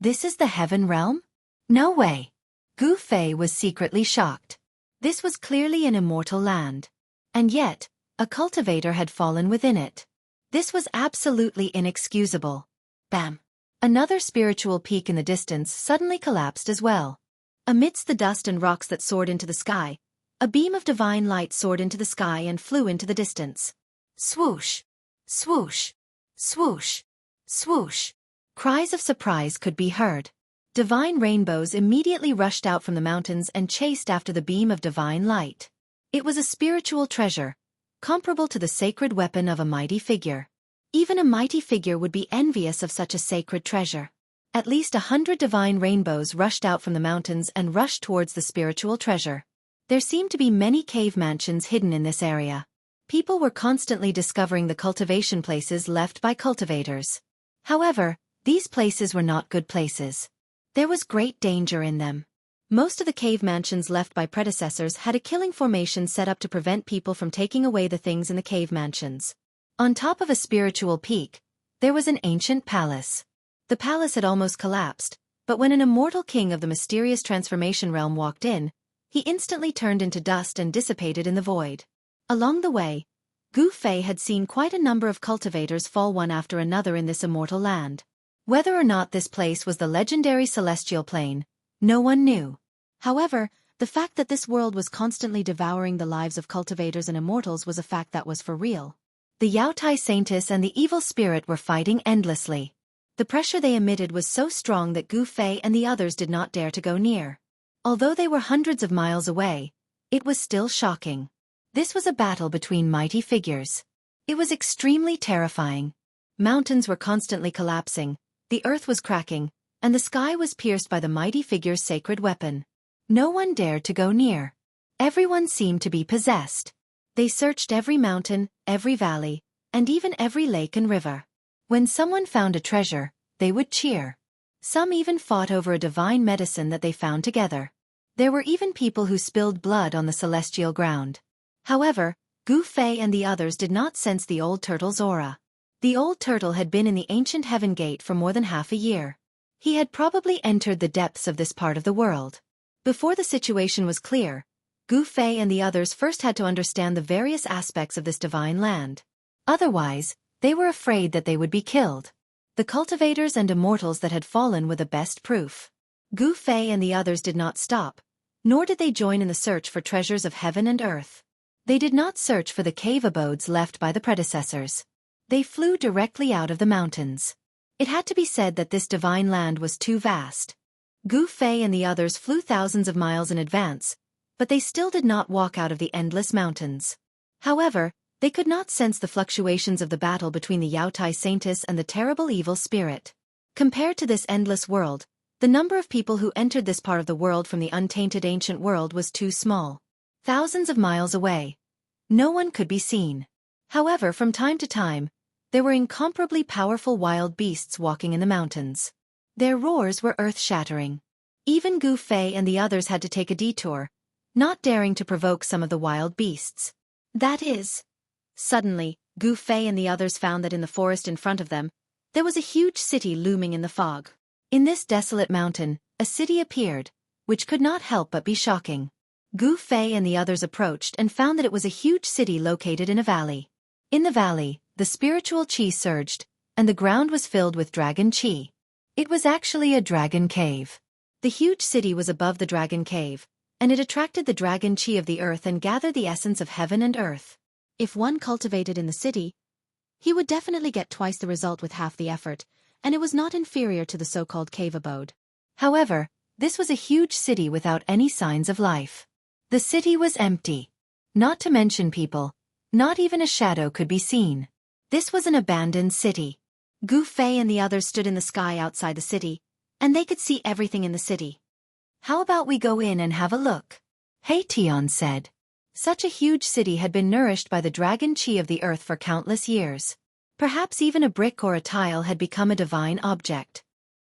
Speaker 1: This is the heaven realm? No way. Gu Fei was secretly shocked. This was clearly an immortal land. And yet, a cultivator had fallen within it. This was absolutely inexcusable. Bam! Another spiritual peak in the distance suddenly collapsed as well. Amidst the dust and rocks that soared into the sky, a beam of divine light soared into the sky and flew into the distance. Swoosh! Swoosh! Swoosh! Swoosh! Cries of surprise could be heard. Divine rainbows immediately rushed out from the mountains and chased after the beam of divine light. It was a spiritual treasure, comparable to the sacred weapon of a mighty figure. Even a mighty figure would be envious of such a sacred treasure. At least 100 divine rainbows rushed out from the mountains and rushed towards the spiritual treasure. There seemed to be many cave mansions hidden in this area. People were constantly discovering the cultivation places left by cultivators. However, these places were not good places. There was great danger in them. Most of the cave mansions left by predecessors had a killing formation set up to prevent people from taking away the things in the cave mansions. On top of a spiritual peak, there was an ancient palace. The palace had almost collapsed, but when an immortal king of the mysterious transformation realm walked in, he instantly turned into dust and dissipated in the void. Along the way, Gu Fei had seen quite a number of cultivators fall one after another in this immortal land. Whether or not this place was the legendary celestial plane, no one knew. However, the fact that this world was constantly devouring the lives of cultivators and immortals was a fact that was for real. The Yaotai Saintess and the evil spirit were fighting endlessly. The pressure they emitted was so strong that Gu Fei and the others did not dare to go near. Although they were hundreds of miles away, it was still shocking. This was a battle between mighty figures. It was extremely terrifying. Mountains were constantly collapsing, the earth was cracking, and the sky was pierced by the mighty figure's sacred weapon. No one dared to go near. Everyone seemed to be possessed. They searched every mountain, every valley, and even every lake and river. When someone found a treasure, they would cheer. Some even fought over a divine medicine that they found together. There were even people who spilled blood on the celestial ground. However, Gu Fei and the others did not sense the old turtle's aura. The old turtle had been in the ancient heaven gate for more than half a year. He had probably entered the depths of this part of the world. Before the situation was clear, Gu Fei and the others first had to understand the various aspects of this divine land. Otherwise, they were afraid that they would be killed. The cultivators and immortals that had fallen were the best proof. Gu Fei and the others did not stop, nor did they join in the search for treasures of heaven and earth. They did not search for the cave abodes left by the predecessors. They flew directly out of the mountains. It had to be said that this divine land was too vast. Gu Fei and the others flew thousands of miles in advance, but they still did not walk out of the endless mountains. However, they could not sense the fluctuations of the battle between the Yaotai Saintess and the terrible evil spirit. Compared to this endless world, the number of people who entered this part of the world from the untainted ancient world was too small. Thousands of miles away, no one could be seen. However, from time to time, there were incomparably powerful wild beasts walking in the mountains. Their roars were earth-shattering. Even Gu Fei and the others had to take a detour, not daring to provoke some of the wild beasts. That is. Suddenly, Gu Fei and the others found that in the forest in front of them, there was a huge city looming in the fog. In this desolate mountain, a city appeared, which could not help but be shocking. Gu Fei and the others approached and found that it was a huge city located in a valley. In the valley, the spiritual chi surged, and the ground was filled with dragon chi. It was actually a dragon cave. The huge city was above the dragon cave, and it attracted the dragon chi of the earth and gathered the essence of heaven and earth. If one cultivated in the city, he would definitely get twice the result with half the effort, and it was not inferior to the so-called cave abode. However, this was a huge city without any signs of life. The city was empty. Not to mention people. Not even a shadow could be seen. This was an abandoned city. Gu Fei and the others stood in the sky outside the city, and they could see everything in the city. How about we go in and have a look? Hey, Tian said. Such a huge city had been nourished by the dragon chi of the earth for countless years. Perhaps even a brick or a tile had become a divine object.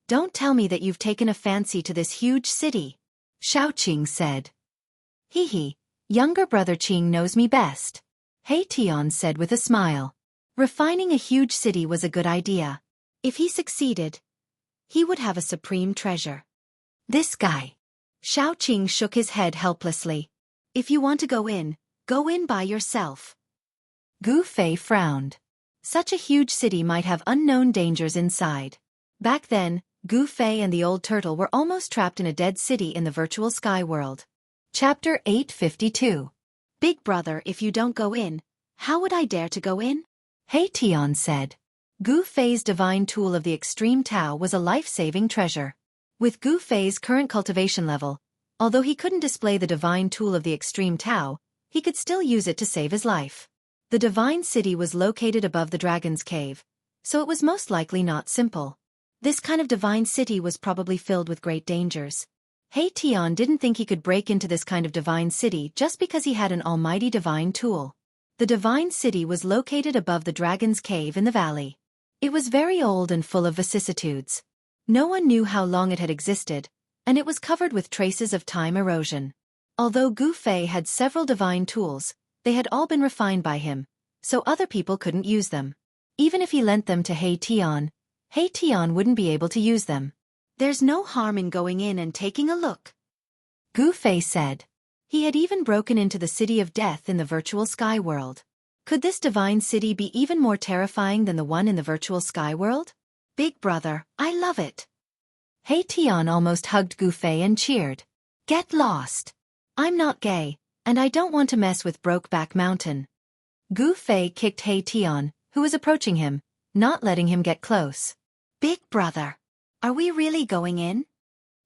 Speaker 1: Don't tell me that you've taken a fancy to this huge city, Xiaoqing said. Hee, younger brother Qing knows me best. Hey, Tian said with a smile. Refining a huge city was a good idea.
Speaker 2: If he succeeded, he would have a supreme treasure.
Speaker 1: This guy.
Speaker 2: Xiaoqing shook his head helplessly. If you want to go in by yourself.
Speaker 1: Gu Fei frowned. Such a huge city might have unknown dangers inside. Back then, Gu Fei and the old turtle were almost trapped in a dead city in the virtual sky world. Chapter 852.
Speaker 2: Big brother, if you don't go in, how would I dare to go in?
Speaker 1: Hey Tian said. Gu Fei's divine tool of the extreme Tao was a life-saving treasure. With Gu Fei's current cultivation level, although he couldn't display the divine tool of the extreme Tao, he could still use it to save his life. The divine city was located above the dragon's cave, so it was most likely not simple. This kind of divine city was probably filled with great dangers. Hey Tian didn't think he could break into this kind of divine city just because he had an almighty divine tool. The divine city was located above the dragon's cave in the valley. It was very old and full of vicissitudes. No one knew how long it had existed, and it was covered with traces of time erosion. Although Gu Fei had several divine tools, they had all been refined by him, so other people couldn't use them. Even if he lent them to Hey Tian wouldn't be able to use them.
Speaker 2: There's no harm in going in and taking a look,
Speaker 1: Gu Fei said. He had even broken into the city of death in the virtual sky world. Could this divine city be even more terrifying than the one in the virtual sky world?
Speaker 2: Big brother, I love it.
Speaker 1: Hey Tian almost hugged Gu Fei and cheered. Get lost. I'm not gay, and I don't want to mess with Brokeback Mountain. Gu Fei kicked Hey Tian, who was approaching him, not letting him get close.
Speaker 2: Big brother, are we really going in?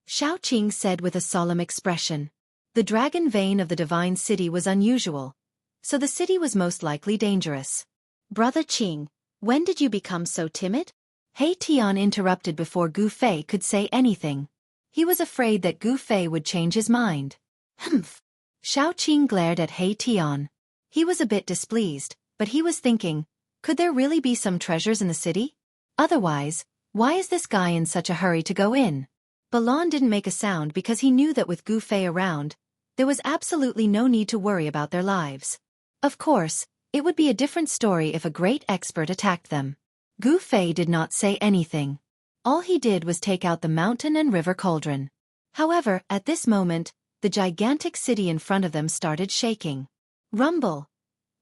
Speaker 1: Xiaoqing said with a solemn expression. The dragon vein of the divine city was unusual, so the city was most likely dangerous.
Speaker 2: Brother Qing, when did you become so timid?
Speaker 1: Hey Tian interrupted before Gu Fei could say anything. He was afraid that Gu Fei would change his mind.
Speaker 2: Humph.
Speaker 1: Xiaoqing glared at Hey Tian. He was a bit displeased, but he was thinking, could there really be some treasures in the city? Otherwise, why is this guy in such a hurry to go in? Balan didn't make a sound because he knew that with Gu Fei around, there was absolutely no need to worry about their lives. Of course, it would be a different story if a great expert attacked them. Gu Fei did not say anything. All he did was take out the mountain and river cauldron. However, at this moment, the gigantic city in front of them started shaking. Rumble!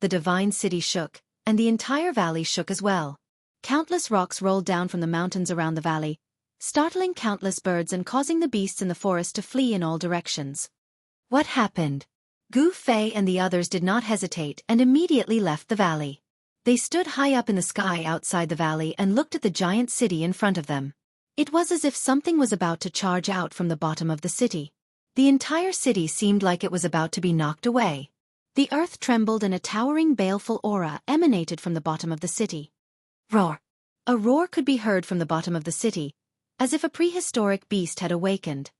Speaker 1: The divine city shook, and the entire valley shook as well. Countless rocks rolled down from the mountains around the valley, startling countless birds and causing the beasts in the forest to flee in all directions. What happened? Gu Fei and the others did not hesitate and immediately left the valley. They stood high up in the sky outside the valley and looked at the giant city in front of them. It was as if something was about to charge out from the bottom of the city. The entire city seemed like it was about to be knocked away. The earth trembled and a towering baleful aura emanated from the bottom of the city. Roar! A roar could be heard from the bottom of the city, as if a prehistoric beast had awakened.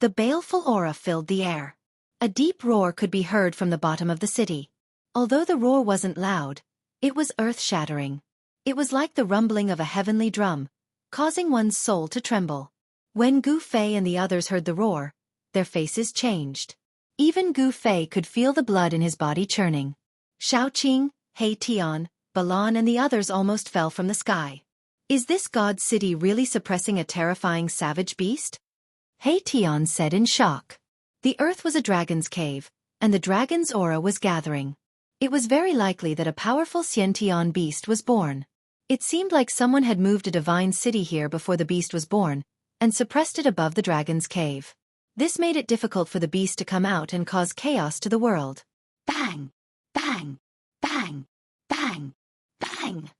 Speaker 1: The baleful aura filled the air. A deep roar could be heard from the bottom of the city. Although the roar wasn't loud, it was earth-shattering. It was like the rumbling of a heavenly drum, causing one's soul to tremble. When Gu Fei and the others heard the roar, their faces changed. Even Gu Fei could feel the blood in his body churning. Xiaoqing, Hey Tian, Balan and the others almost fell from the sky. Is this god city really suppressing a terrifying savage beast? Hey Tian said in shock. The earth was a dragon's cave, and the dragon's aura was gathering. It was very likely that a powerful Xiantian beast was born. It seemed like someone had moved a divine city here before the beast was born, and suppressed it above the dragon's cave. This made it difficult for the beast to come out and cause chaos to the world. Bang! Bang! Bang! Bang! Bang!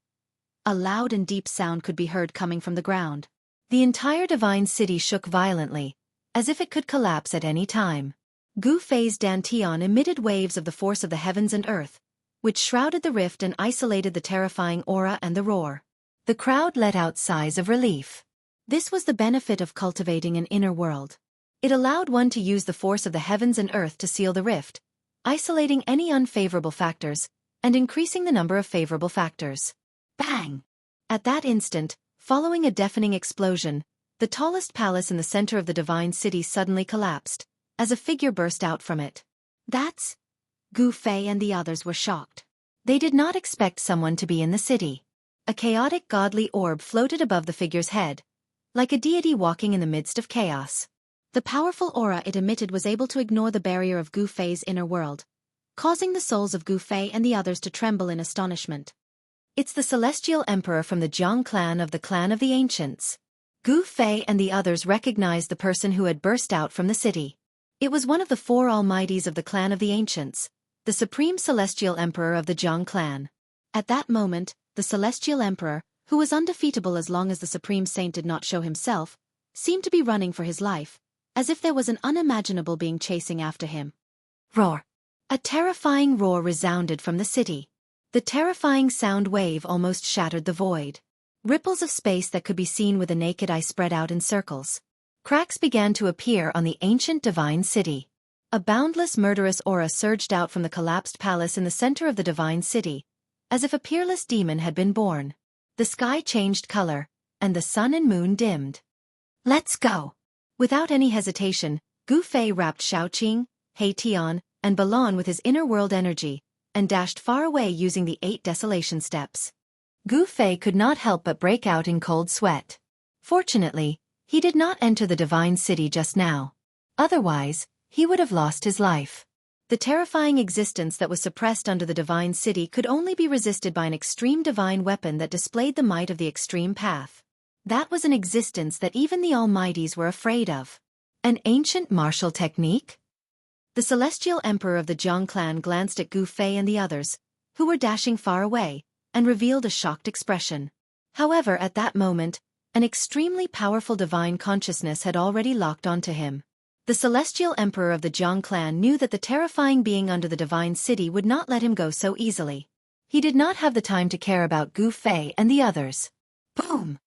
Speaker 1: A loud and deep sound could be heard coming from the ground. The entire divine city shook violently, as if it could collapse at any time. Gu Fei's Dantian emitted waves of the force of the heavens and earth, which shrouded the rift and isolated the terrifying aura and the roar. The crowd let out sighs of relief. This was the benefit of cultivating an inner world. It allowed one to use the force of the heavens and earth to seal the rift, isolating any unfavorable factors, and increasing the number of favorable factors. Bang! At that instant, following a deafening explosion, the tallest palace in the center of the divine city suddenly collapsed, as a figure burst out from it. That's... Gu Fei and the others were shocked. They did not expect someone to be in the city. A chaotic godly orb floated above the figure's head, like a deity walking in the midst of chaos.
Speaker 2: The powerful aura it emitted was able to ignore the barrier of Gu Fei's inner world, causing the souls of Gu Fei and the others to tremble in astonishment.
Speaker 1: It's the Celestial Emperor from the Jiang clan of the Ancients. Gu Fei and the others recognized the person who had burst out from the city. It was one of the four almighties of the clan of the Ancients, the Supreme Celestial Emperor of the Jiang clan.
Speaker 2: At that moment, the Celestial Emperor, who was undefeatable as long as the Supreme Saint did not show himself, seemed to be running for his life, as if there was an unimaginable being chasing after him.
Speaker 1: Roar! A terrifying roar resounded from the city. The terrifying sound wave almost shattered the void. Ripples of space that could be seen with the naked eye spread out in circles. Cracks began to appear on the ancient divine city. A boundless murderous aura surged out from the collapsed palace in the center of the divine city, as if a peerless demon had been born. The sky changed color, and the sun and moon dimmed. Let's go! Without any hesitation, Gu Fei wrapped Shaoqing, He Tian, and Balon with his inner world energy, and dashed far away using the 8 desolation steps. Gu Fei could not help but break out in cold sweat. Fortunately, he did not enter the divine city just now. Otherwise, he would have lost his life. The terrifying existence that was suppressed under the divine city could only be resisted by an extreme divine weapon that displayed the might of the extreme path. That was an existence that even the almighties were afraid of. An ancient martial technique? The Celestial Emperor of the Jiang clan glanced at Gu Fei and the others, who were dashing far away, and revealed a shocked expression. However, at that moment, an extremely powerful divine consciousness had already locked onto him. The Celestial Emperor of the Jiang clan knew that the terrifying being under the divine city would not let him go so easily. He did not have the time to care about Gu Fei and the others. Boom!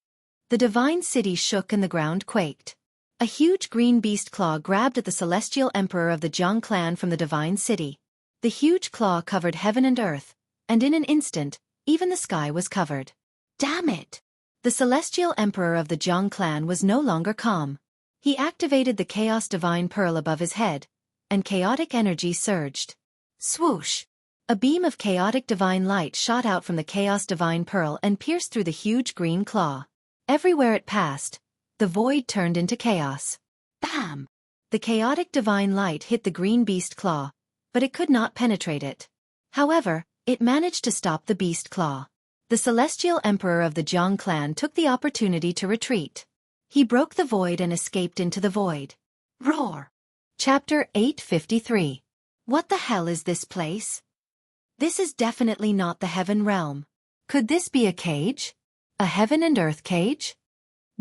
Speaker 1: The divine city shook and the ground quaked. A huge green beast claw grabbed at the Celestial Emperor of the Jiang clan from the divine city. The huge claw covered heaven and earth, and in an instant, even the sky was covered. Damn it! The Celestial Emperor of the Jiang clan was no longer calm. He activated the Chaos Divine Pearl above his head, and chaotic energy surged. Swoosh! A beam of chaotic divine light shot out from the Chaos Divine Pearl and pierced through the huge green claw. Everywhere it passed, the void turned into chaos. Bam! The chaotic divine light hit the green beast claw, but it could not penetrate it. However, it managed to stop the beast claw. The Celestial Emperor of the Jiang clan took the opportunity to retreat. He broke the void and escaped into the void. Roar! Chapter 853. What the hell is this place? This is definitely not the heaven realm. Could this be a cage? A heaven and earth cage?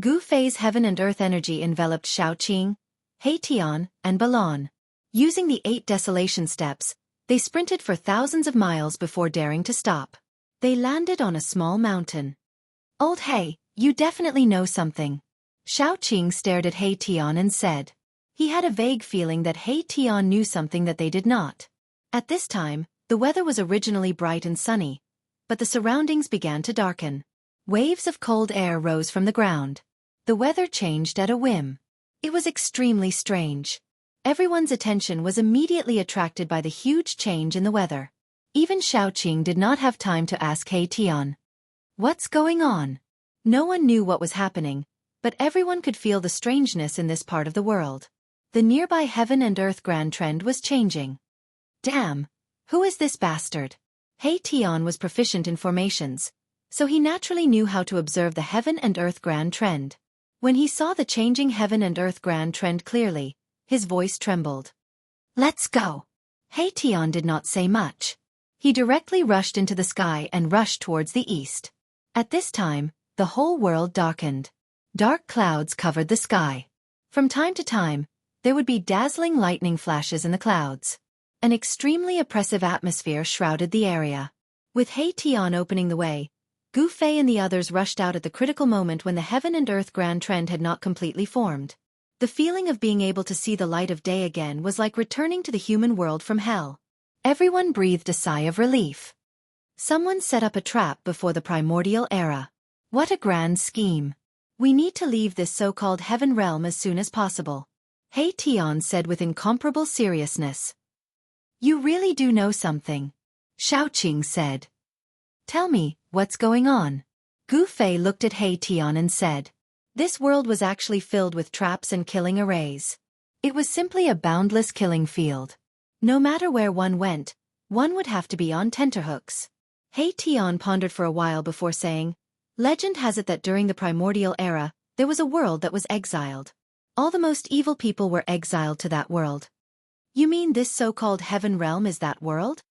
Speaker 1: Gu Fei's heaven and earth energy enveloped Shaoqing, He Tian, and Balon. Using the 8 desolation steps, they sprinted for thousands of miles before daring to stop. They landed on a small mountain. Old He, you definitely know something. Shaoqing stared at He Tian and said. He had a vague feeling that He Tian knew something that they did not. At this time, the weather was originally bright and sunny, but the surroundings began to darken. Waves of cold air rose from the ground. The weather changed at a whim. It was extremely strange. Everyone's attention was immediately attracted by the huge change in the weather. Even Shaoqing did not have time to ask He Tian. What's going on? No one knew what was happening, but everyone could feel the strangeness in this part of the world. The nearby heaven and earth grand trend was changing. Damn! Who is this bastard? He Tian was proficient in formations, so he naturally knew how to observe the heaven and earth grand trend. When he saw the changing heaven and earth grand trend clearly, his voice trembled. Let's go! He Tian did not say much. He directly rushed into the sky and rushed towards the east. At this time, the whole world darkened. Dark clouds covered the sky. From time to time, there would be dazzling lightning flashes in the clouds. An extremely oppressive atmosphere shrouded the area. With He Tian opening the way, Gu Fei and the others rushed out at the critical moment when the heaven and earth grand trend had not completely formed. The feeling of being able to see the light of day again was like returning to the human world from hell. Everyone breathed a sigh of relief. Someone set up a trap before the primordial era. What a grand scheme. We need to leave this so-called heaven realm as soon as possible. He Tian said with incomparable seriousness. You really do know something. Xiaoqing said. Tell me, what's going on? Gu Fei looked at He Tian and said. This world was actually filled with traps and killing arrays. It was simply a boundless killing field. No matter where one went, one would have to be on tenterhooks. He Tian pondered for a while before saying, Legend has it that during the primordial era, there was a world that was exiled. All the most evil people were exiled to that world. You mean this so-called heaven realm is that world?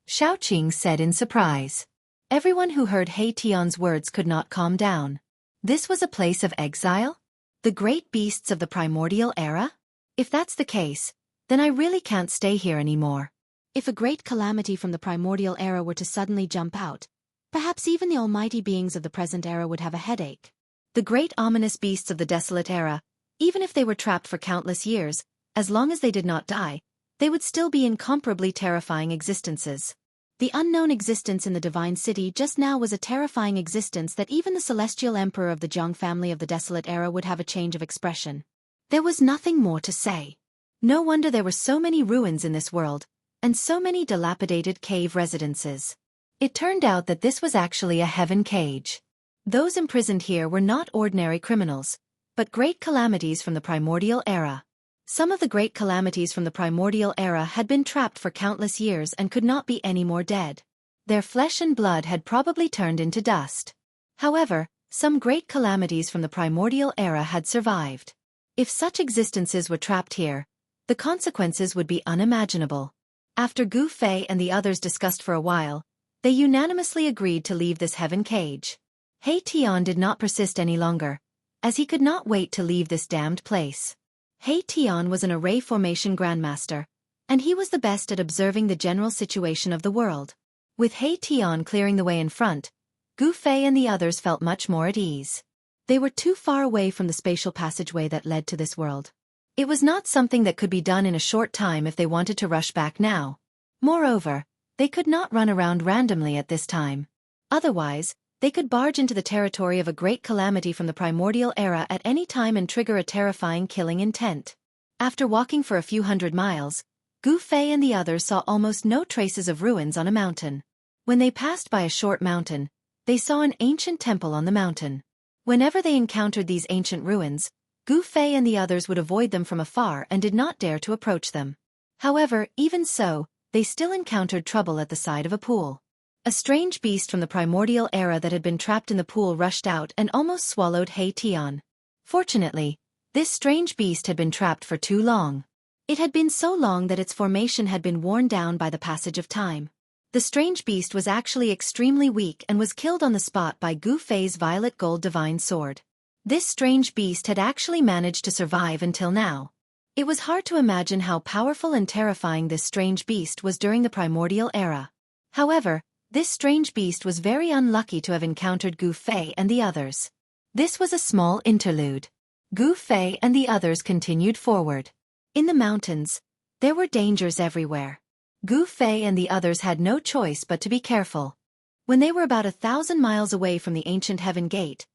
Speaker 1: Xiaoqing said in surprise. Everyone who heard He Tian's words could not calm down. This was a place of exile? The great beasts of the primordial era? If that's the case, then I really can't stay here anymore.
Speaker 2: If a great calamity from the primordial era were to suddenly jump out, perhaps even the almighty beings of the present era would have a headache.
Speaker 1: The great ominous beasts of the desolate era, even if they were trapped for countless years, as long as they did not die, they would still be incomparably terrifying existences.
Speaker 2: The unknown existence in the divine city just now was a terrifying existence that even the celestial emperor of the Zhang family of the desolate era would have a change of expression.
Speaker 1: There was nothing more to say. No wonder there were so many ruins in this world, and so many dilapidated cave residences. It turned out that this was actually a heaven cage. Those imprisoned here were not ordinary criminals, but great calamities from the primordial era. Some of the great calamities from the primordial era had been trapped for countless years and could not be any more dead. Their flesh and blood had probably turned into dust. However, some great calamities from the primordial era had survived. If such existences were trapped here, the consequences would be unimaginable. After Gu Fei and the others discussed for a while, they unanimously agreed to leave this heaven cage. He Tian did not persist any longer, as he could not wait to leave this damned place. He Tian was an array formation grandmaster, and he was the best at observing the general situation of the world. With He Tian clearing the way in front, Gu Fei and the others felt much more at ease. They were too far away from the spatial passageway that led to this world. It was not something that could be done in a short time if they wanted to rush back now. Moreover, they could not run around randomly at this time. Otherwise, they could barge into the territory of a great calamity from the primordial era at any time and trigger a terrifying killing intent. After walking for a few hundred miles, Gu Fei and the others saw almost no traces of ruins on a mountain. When they passed by a short mountain, they saw an ancient temple on the mountain. Whenever they encountered these ancient ruins, Gu Fei and the others would avoid them from afar and did not dare to approach them. However, even so, they still encountered trouble at the side of a pool. A strange beast from the primordial era that had been trapped in the pool rushed out and almost swallowed He Tian. Fortunately, this strange beast had been trapped for too long. It had been so long that its formation had been worn down by the passage of time. The strange beast was actually extremely weak and was killed on the spot by Gu Fei's violet gold divine sword. This strange beast had actually managed to survive until now. It was hard to imagine how powerful and terrifying this strange beast was during the primordial era. However, this strange beast was very unlucky to have encountered Gu Fei and the others. This was a small interlude. Gu Fei and the others continued forward. In the mountains, there were dangers everywhere. Gu Fei and the others had no choice but to be careful. When they were about 1,000 miles away from the ancient heaven gate,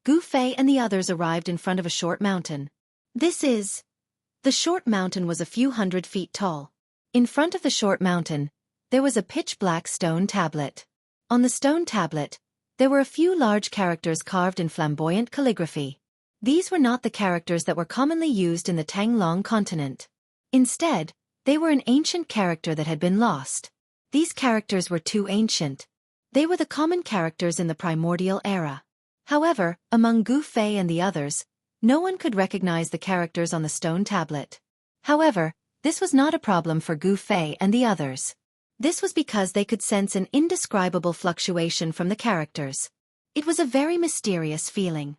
Speaker 1: Gu Fei and the others arrived in front of a short mountain. The short mountain was a few hundred feet tall. In front of the short mountain, there was a pitch-black stone tablet. On the stone tablet, there were a few large characters carved in flamboyant calligraphy. These were not the characters that were commonly used in the Tanglong continent. Instead, they were an ancient character that had been lost. These characters were too ancient. They were the common characters in the primordial era. However, among Gu Fei and the others, no one could recognize the characters on the stone tablet. However, this was not a problem for Gu Fei and the others. This was because they could sense an indescribable fluctuation from the characters. It was a very mysterious feeling.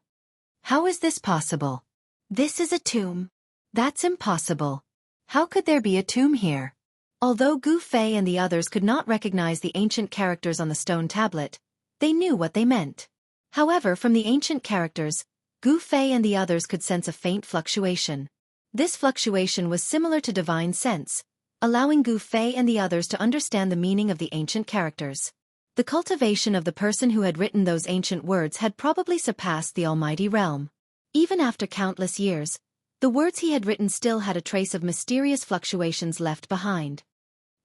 Speaker 1: How is this possible? This is a tomb. That's impossible. How could there be a tomb here? Although Gu Fei and the others could not recognize the ancient characters on the stone tablet, they knew what they meant. However, from the ancient characters, Gu Fei and the others could sense a faint fluctuation. This fluctuation was similar to divine sense, allowing Gu Fei and the others to understand the meaning of the ancient characters. The cultivation of the person who had written those ancient words had probably surpassed the almighty realm. Even after countless years, the words he had written still had a trace of mysterious fluctuations left behind.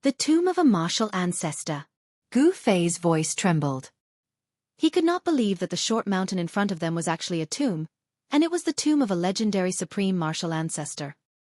Speaker 1: The tomb of a martial ancestor. Gu Fei's voice trembled.
Speaker 2: He could not believe that the short mountain in front of them was actually a tomb, and it was the tomb of a legendary supreme martial ancestor.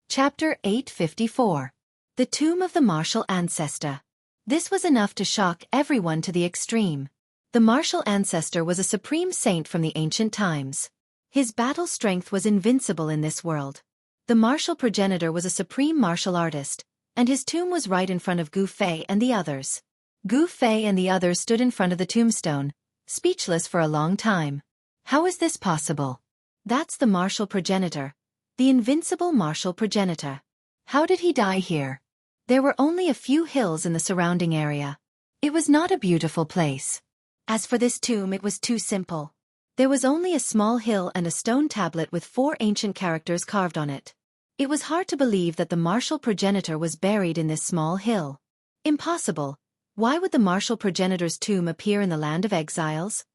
Speaker 1: Chapter 854. The Tomb of the Martial Ancestor. This was enough to shock everyone to the extreme. The martial ancestor was a supreme saint from the ancient times. His battle strength was invincible in this world. The martial progenitor was a supreme martial artist, and his tomb was right in front of Gu Fei and the others. Gu Fei and the others stood in front of the tombstone, speechless for a long time. How is this possible? That's the martial progenitor. The invincible martial progenitor. How did he die here? There were only a few hills in the surrounding area. It was not a beautiful place. As for this tomb, it was too simple. There was only a small hill and a stone tablet with 4 ancient characters carved on it. It was hard to believe that the martial progenitor was buried in this small hill. Impossible. Why would the martial progenitor's tomb appear in the land of exiles?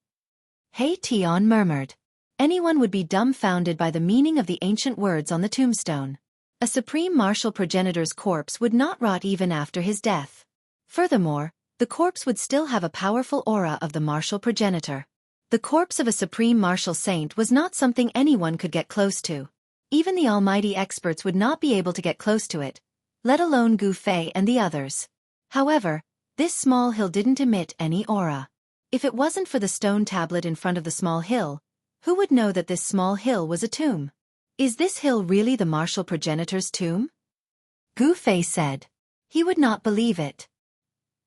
Speaker 1: Hei Tian murmured. Anyone would be dumbfounded by the meaning of the ancient words on the tombstone. A supreme martial progenitor's corpse would not rot even after his death. Furthermore, the corpse would still have a powerful aura of the martial progenitor. The corpse of a supreme martial saint was not something anyone could get close to. Even the almighty experts would not be able to get close to it, let alone Gu Fei and the others. However, this small hill didn't emit any aura. If it wasn't for the stone tablet in front of the small hill, who would know that this small hill was a tomb? Is this hill really the martial progenitor's tomb? Gu Fei said. He would not believe it.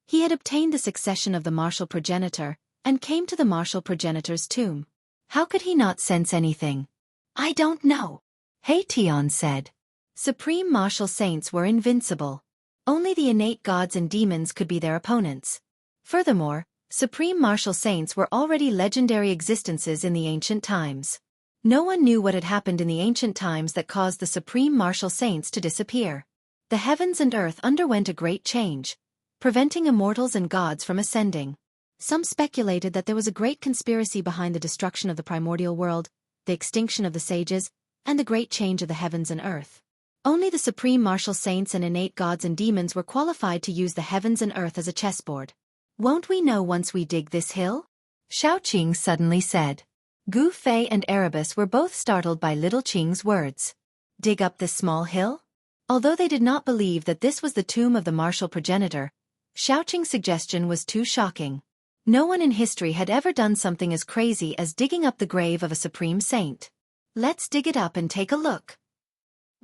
Speaker 1: He had obtained the succession of the martial progenitor, and came to the martial progenitor's tomb. How could he not sense anything? I don't know. Hei Tian said. Supreme martial saints were invincible. Only the innate gods and demons could be their opponents. Furthermore, supreme martial saints were already legendary existences in the ancient times. No one knew what had happened in the ancient times that caused the supreme martial saints to disappear. The heavens and earth underwent a great change, preventing immortals and gods from ascending. Some speculated that there was a great conspiracy behind the destruction of the primordial world, the extinction of the sages, and the great change of the heavens and earth. Only the supreme martial saints and innate gods and demons were qualified to use the heavens and earth as a chessboard. Won't we know once we dig this hill? Xiaoqing suddenly said. Gu Fei and Erebus were both startled by little Qing's words. Dig up this small hill? Although they did not believe that this was the tomb of the martial progenitor, Xiaoqing's suggestion was too shocking. No one in history had ever done something as crazy as digging up the grave of a supreme saint. Let's dig it up and take a look.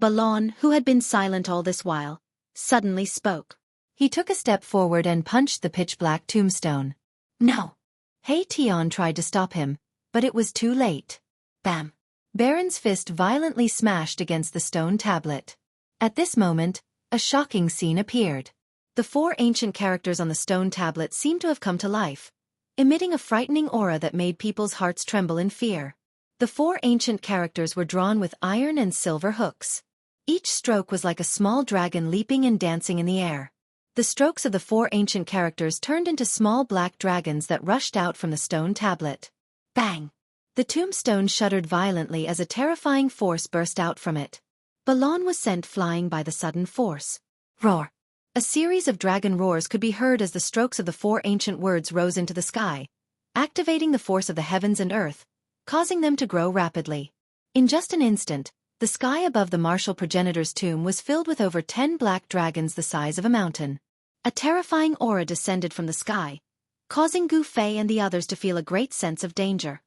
Speaker 1: Balon, who had been silent all this while, suddenly spoke. He took a step forward and punched the pitch-black tombstone. No. Hei Tian tried to stop him, but it was too late. Bam! Baron's fist violently smashed against the stone tablet. At this moment, a shocking scene appeared. The 4 ancient characters on the stone tablet seemed to have come to life, emitting a frightening aura that made people's hearts tremble in fear. The 4 ancient characters were drawn with iron and silver hooks. Each stroke was like a small dragon leaping and dancing in the air. The strokes of the 4 ancient characters turned into small black dragons that rushed out from the stone tablet. Bang! The tombstone shuddered violently as a terrifying force burst out from it. Balon was sent flying by the sudden force. Roar! A series of dragon roars could be heard as the strokes of the 4 ancient words rose into the sky, activating the force of the heavens and earth, causing them to grow rapidly. In just an instant, the sky above the martial progenitor's tomb was filled with over 10 black dragons the size of a mountain. A terrifying aura descended from the sky, causing Gu Fei and the others to feel a great sense of danger.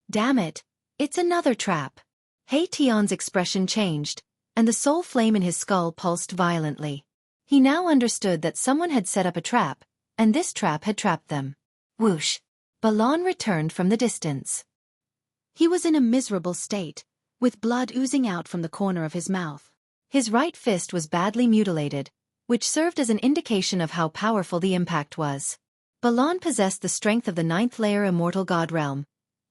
Speaker 1: Damn it! It's another trap! Hei Tian's expression changed, and the soul flame in his skull pulsed violently. He now understood that someone had set up a trap, and this trap had trapped them. Whoosh! Balon returned from the distance. He was in a miserable state, with blood oozing out from the corner of his mouth. His right fist was badly mutilated, which served as an indication of how powerful the impact was. Balon possessed the strength of the 9th layer Immortal God Realm,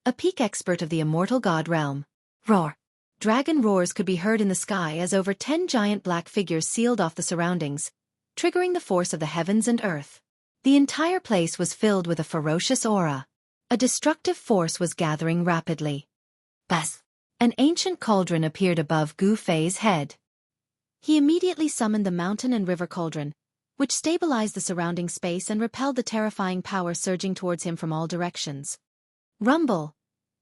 Speaker 1: a peak expert of the Immortal God Realm. Roar! Dragon roars could be heard in the sky as over 10 giant black figures sealed off the surroundings, triggering the force of the heavens and earth. The entire place was filled with a ferocious aura. A destructive force was gathering rapidly. Bas! An ancient cauldron appeared above Gu Fei's head. He immediately summoned the mountain and river cauldron,
Speaker 2: which stabilized the surrounding space and repelled the terrifying power surging towards him from all directions. Rumble!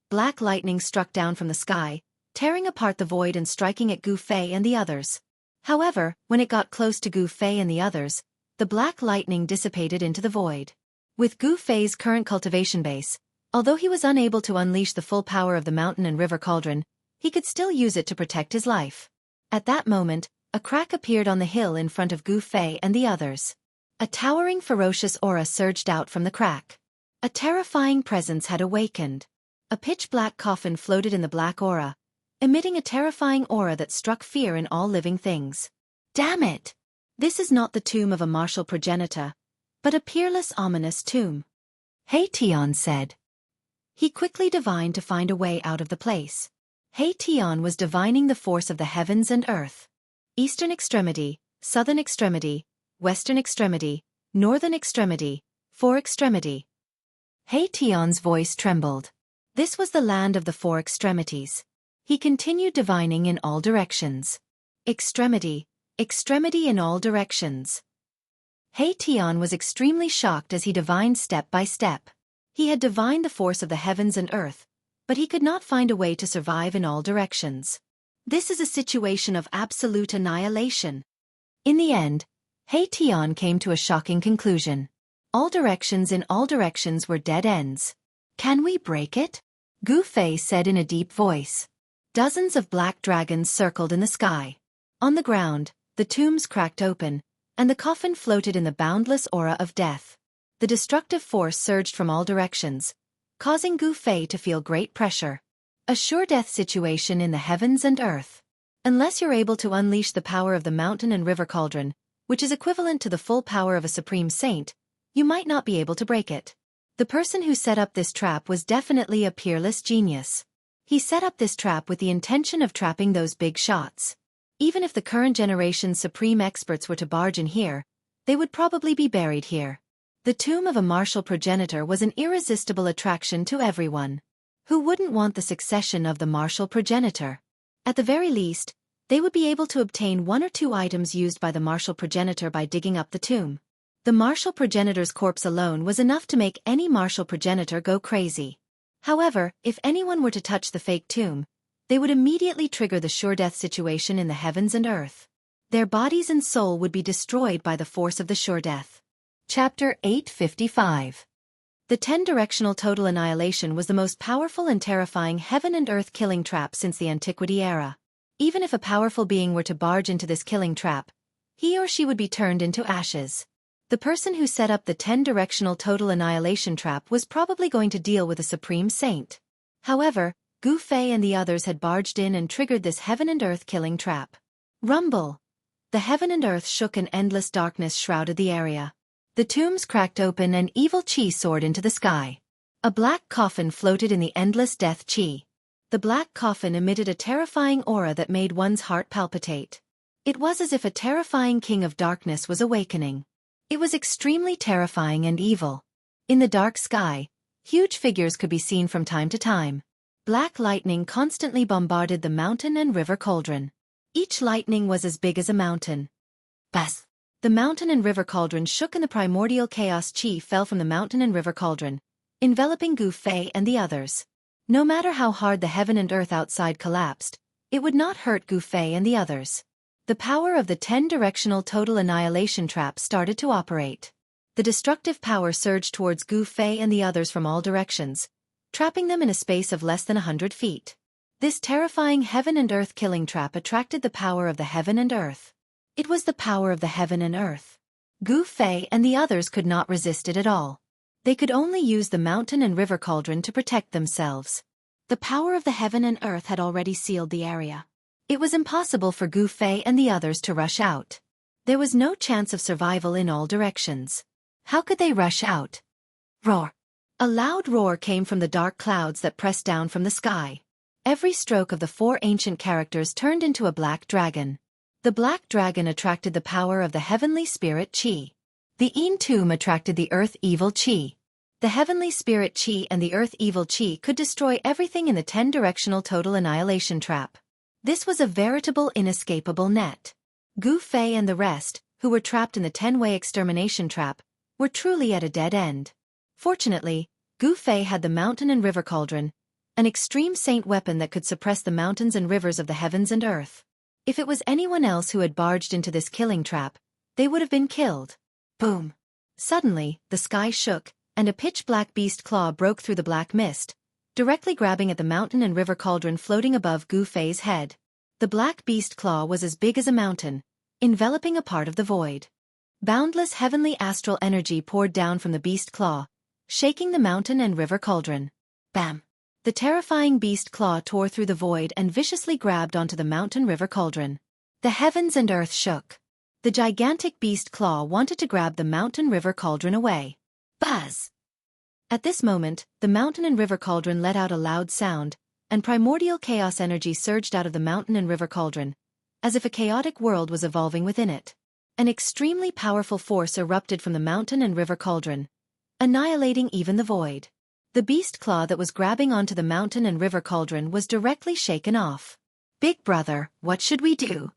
Speaker 2: Black lightning struck down from the sky, tearing apart the void and striking at Gu Fei and the others. However, when it got close to Gu Fei and the others, the black lightning dissipated into the void. With Gu Fei's current cultivation base, although he was unable to unleash the full power of the mountain and river cauldron, he could still use it to protect his life. At that moment, a crack appeared on the hill in front of Gu Fei and the others. A towering ferocious aura surged out from the crack. A terrifying presence had awakened. A pitch-black coffin floated in the black aura, emitting a terrifying aura that struck fear in all living things. Damn it! This is not the tomb of a martial progenitor, but a peerless ominous tomb.
Speaker 1: Hei-Tian said.
Speaker 2: He quickly divined to find a way out of the place. Hei-Tian was divining the force of the heavens and earth. Eastern extremity, southern extremity, western extremity, northern extremity, four extremity.
Speaker 1: Hei-Tian's voice trembled.
Speaker 2: This was the land of the four extremities. He continued divining in all directions. Extremity, extremity in all directions. Hei-Tian was extremely shocked as he divined step by step. He had divined the force of the heavens and earth, but he could not find a way to survive in all directions. This is a situation of absolute annihilation. In the end, Hei-Tian came to a shocking conclusion. All directions in all directions were dead ends.
Speaker 1: Can we break it? Gu Fei said in a deep voice.
Speaker 2: Dozens of black dragons circled in the sky. On the ground, the tombs cracked open, and the coffin floated in the boundless aura of death. The destructive force surged from all directions, causing Gu Fei to feel great pressure. A sure death situation in the heavens and earth. Unless you're able to unleash the power of the mountain and river cauldron, which is equivalent to the full power of a supreme saint, you might not be able to break it. The person who set up this trap was definitely a peerless genius. He set up this trap with the intention of trapping those big shots. Even if the current generation's supreme experts were to barge in here, they would probably be buried here. The tomb of a martial progenitor was an irresistible attraction to everyone. Who wouldn't want the succession of the martial progenitor? At the very least, they would be able to obtain one or two items used by the martial progenitor by digging up the tomb. The martial progenitor's corpse alone was enough to make any martial progenitor go crazy. However, if anyone were to touch the fake tomb, they would immediately trigger the sure death situation in the heavens and earth. Their bodies and soul would be destroyed by the force of the sure death.
Speaker 1: Chapter 855.
Speaker 2: The 10-directional total annihilation was the most powerful and terrifying heaven and earth killing trap since the antiquity era. Even if a powerful being were to barge into this killing trap, he or she would be turned into ashes. The person who set up the 10-directional total annihilation trap was probably going to deal with a supreme saint. However, Gu Fei and the others had barged in and triggered this heaven and earth killing trap. Rumble! The heaven and earth shook and endless darkness shrouded the area. The tombs cracked open and evil chi soared into the sky. A black coffin floated in the endless death chi. The black coffin emitted a terrifying aura that made one's heart palpitate. It was as if a terrifying king of darkness was awakening. It was extremely terrifying and evil. In the dark sky, huge figures could be seen from time to time. Black lightning constantly bombarded the mountain and river cauldron. Each lightning was as big as a mountain. Bas! The mountain and river cauldron shook and the primordial chaos chi fell from the mountain and river cauldron, enveloping Gu Fei and the others. No matter how hard the heaven and earth outside collapsed, it would not hurt Gu Fei and the others. The power of the 10-directional total annihilation trap started to operate. The destructive power surged towards Gu Fei and the others from all directions, trapping them in a space of less than 100 feet. This terrifying heaven and earth killing trap attracted the power of the heaven and earth. It was the power of the heaven and earth. Gu Fei and the others could not resist it at all. They could only use the mountain and river cauldron to protect themselves. The power of the heaven and earth had already sealed the area. It was impossible for Gu Fei and the others to rush out. There was no chance of survival in all directions. How could they rush out? Roar! A loud roar came from the dark clouds that pressed down from the sky. Every stroke of the four ancient characters turned into a black dragon. The black dragon attracted the power of the heavenly spirit chi. The Yin tomb attracted the earth evil chi. The heavenly spirit chi and the earth evil chi could destroy everything in the 10-directional total annihilation trap. This was a veritable inescapable net. Gu Fei and the rest, who were trapped in the 10-way extermination trap, were truly at a dead end. Fortunately, Gu Fei had the mountain and river cauldron, an extreme saint weapon that could suppress the mountains and rivers of the heavens and earth. If it was anyone else who had barged into this killing trap, they would have been killed. Boom! Suddenly, the sky shook, and a pitch-black beast claw broke through the black mist, directly grabbing at the mountain and river cauldron floating above Gu Fei's head. The black beast claw was as big as a mountain, enveloping a part of the void. Boundless heavenly astral energy poured down from the beast claw, shaking the mountain and river cauldron. Bam! The terrifying beast claw tore through the void and viciously grabbed onto the mountain river cauldron. The heavens and earth shook. The gigantic beast claw wanted to grab the mountain river cauldron away. Buzz! At this moment, the mountain and river cauldron let out a loud sound, and primordial chaos energy surged out of the mountain and river cauldron, as if a chaotic world was evolving within it. An extremely powerful force erupted from the mountain and river cauldron, annihilating even the void. The beast claw that was grabbing onto the mountain and river cauldron was directly shaken off. "Big brother, what should we do?"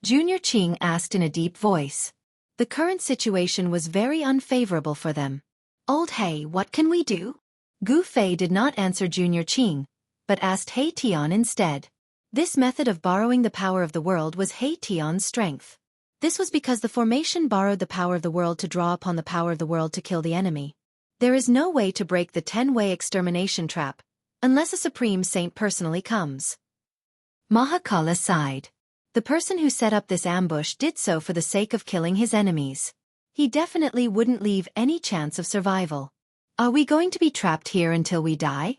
Speaker 2: Junior Qing asked in a deep voice. The current situation was very unfavorable for them. "Old Hei, what can we do?" Gu Fei did not answer Junior Qing, but asked Hei Tian instead. This method of borrowing the power of the world was Hei Tian's strength. This was because the formation borrowed the power of the world to draw upon the power of the world to kill the enemy. There is no way to break the 10-way extermination trap, unless a supreme saint personally comes. Mahakala sighed. The person who set up this ambush did so for the sake of killing his enemies. He definitely wouldn't leave any chance of survival. "Are we going to be trapped here until we die?"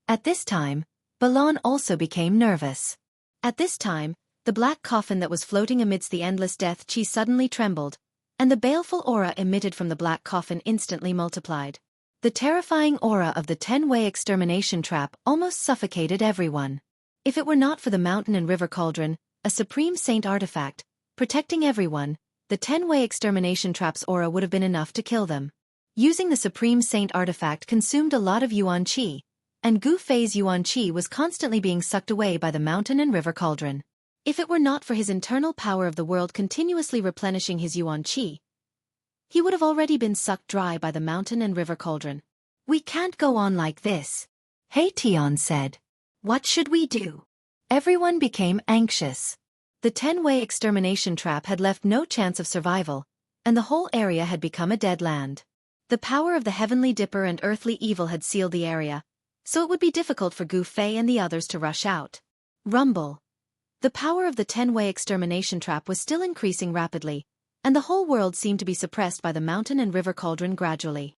Speaker 2: At this time, Balon also became nervous. At this time, the black coffin that was floating amidst the endless death chi suddenly trembled, and the baleful aura emitted from the black coffin instantly multiplied. The terrifying aura of the 10-way extermination trap almost suffocated everyone. If it were not for the mountain and river cauldron, a supreme saint artifact, protecting everyone, the 10-way extermination trap's aura would have been enough to kill them. Using the supreme saint artifact consumed a lot of yuan qi, and Gu Fei's yuan qi was constantly being sucked away by the mountain and river cauldron. If it were not for his internal power of the world continuously replenishing his yuan qi, he would have already been sucked dry by the mountain and river cauldron. "We can't go on like this," Hei Tian said. "What should we do?" Everyone became anxious. The 10-way extermination trap had left no chance of survival, and the whole area had become a dead land. The power of the heavenly dipper and earthly evil had sealed the area, so it would be difficult for Gu Fei and the others to rush out. Rumble. The power of the 10-way extermination trap was still increasing rapidly, and the whole world seemed to be suppressed by the mountain and river cauldron gradually.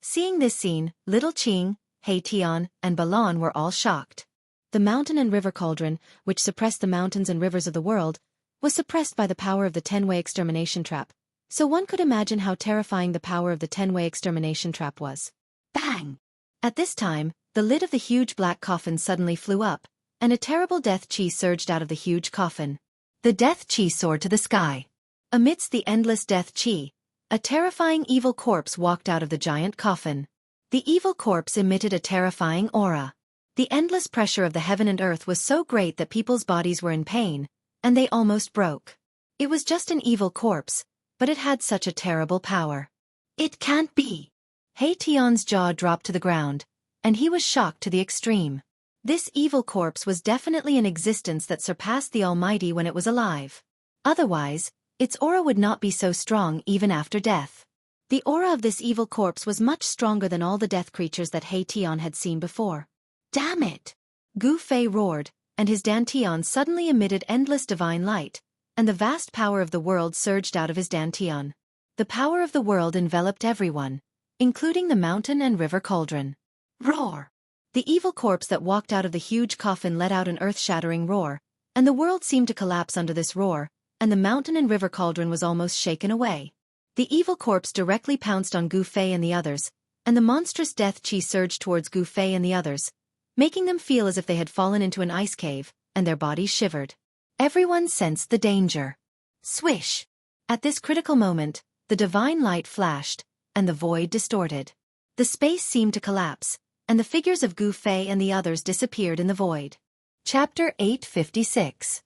Speaker 2: Seeing this scene, Little Qing, Hei Tian, and Balon were all shocked. The mountain and river cauldron, which suppressed the mountains and rivers of the world, was suppressed by the power of the 10-way extermination trap, so one could imagine how terrifying the power of the 10-way extermination trap was. Bang! At this time, the lid of the huge black coffin suddenly flew up, and a terrible death chi surged out of the huge coffin. The death chi soared to the sky. Amidst the endless death chi, a terrifying evil corpse walked out of the giant coffin. The evil corpse emitted a terrifying aura. The endless pressure of the heaven and earth was so great that people's bodies were in pain, and they almost broke. It was just an evil corpse, but it had such a terrible power. "It can't be!" Hei Tian's jaw dropped to the ground, and he was shocked to the extreme. This evil corpse was definitely an existence that surpassed the Almighty when it was alive. Otherwise, its aura would not be so strong even after death. The aura of this evil corpse was much stronger than all the death creatures that Hei Tian had seen before. "Damn it!" Gu Fei roared, and his dantian suddenly emitted endless divine light, and the vast power of the world surged out of his dantian. The power of the world enveloped everyone, including the mountain and river cauldron. Roar! The evil corpse that walked out of the huge coffin let out an earth-shattering roar, and the world seemed to collapse under this roar, and the mountain and river cauldron was almost shaken away. The evil corpse directly pounced on Gu Fei and the others, and the monstrous death chi surged towards Gu Fei and the others, making them feel as if they had fallen into an ice cave, and their bodies shivered. Everyone sensed the danger. Swish! At this critical moment, the divine light flashed, and the void distorted. The space seemed to collapse, and the figures of Gu Fei and the others disappeared in the void. Chapter 856.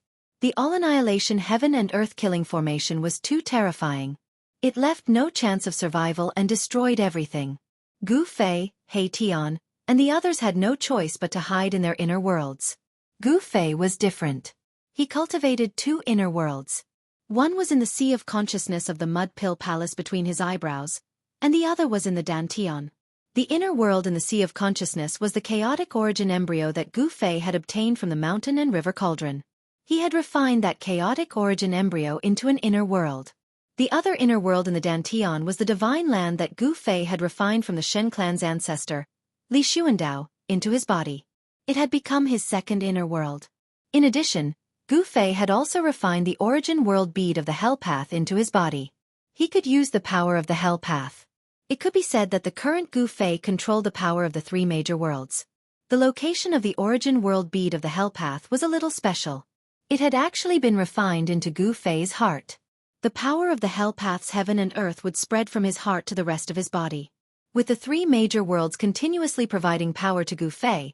Speaker 2: The all-annihilation heaven and earth-killing formation was too terrifying. It left no chance of survival and destroyed everything. Gu Fei, He Tian, and the others had no choice but to hide in their inner worlds. Gu Fei was different. He cultivated two inner worlds. One was in the sea of consciousness of the mud pill palace between his eyebrows, and the other was in the Dantian. The inner world in the sea of consciousness was the chaotic origin embryo that Gu Fei had obtained from the mountain and river cauldron. He had refined that chaotic origin embryo into an inner world. The other inner world in the Dantian was the divine land that Gu Fei had refined from the Shen clan's ancestor, Li Xuandao, into his body. It had become his second inner world. In addition, Gu Fei had also refined the origin world bead of the Hell Path into his body. He could use the power of the Hell Path. It could be said that the current Gu Fei controlled the power of the three major worlds. The location of the origin world bead of the Hell Path was a little special. It had actually been refined into Gu Fei's heart. The power of the Hell Path's heaven and earth would spread from his heart to the rest of his body. With the three major worlds continuously providing power to Gu Fei,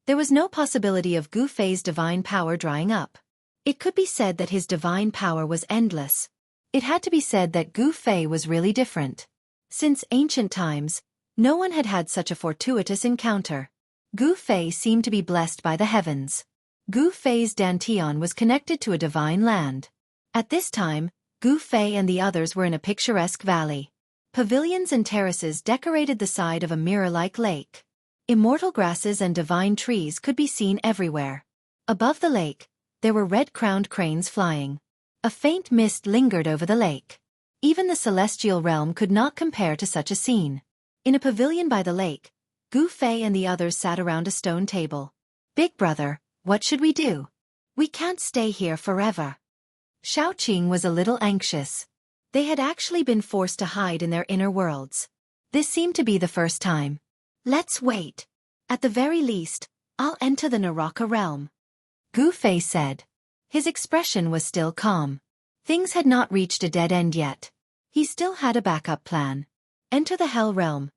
Speaker 2: there was no possibility of Gu Fei's divine power drying up. It could be said that his divine power was endless. It had to be said that Gu Fei was really different. Since ancient times, no one had had such a fortuitous encounter. Gu Fei seemed to be blessed by the heavens. Gu Fei's Dantian was connected to a divine land. At this time, Gu Fei and the others were in a picturesque valley. Pavilions and terraces decorated the side of a mirror-like lake. Immortal grasses and divine trees could be seen everywhere. Above the lake, there were red-crowned cranes flying. A faint mist lingered over the lake. Even the celestial realm could not compare to such a scene. In a pavilion by the lake, Gu Fei and the others sat around a stone table. "Big brother, what should we do? We can't stay here forever." Shaoqing was a little anxious. They had actually been forced to hide in their inner worlds. This seemed to be the first time. "Let's wait. At the very least, I'll enter the Naraka realm," Gu Fei said. His expression was still calm. Things had not reached a dead end yet. He still had a backup plan. Enter the Hell Realm.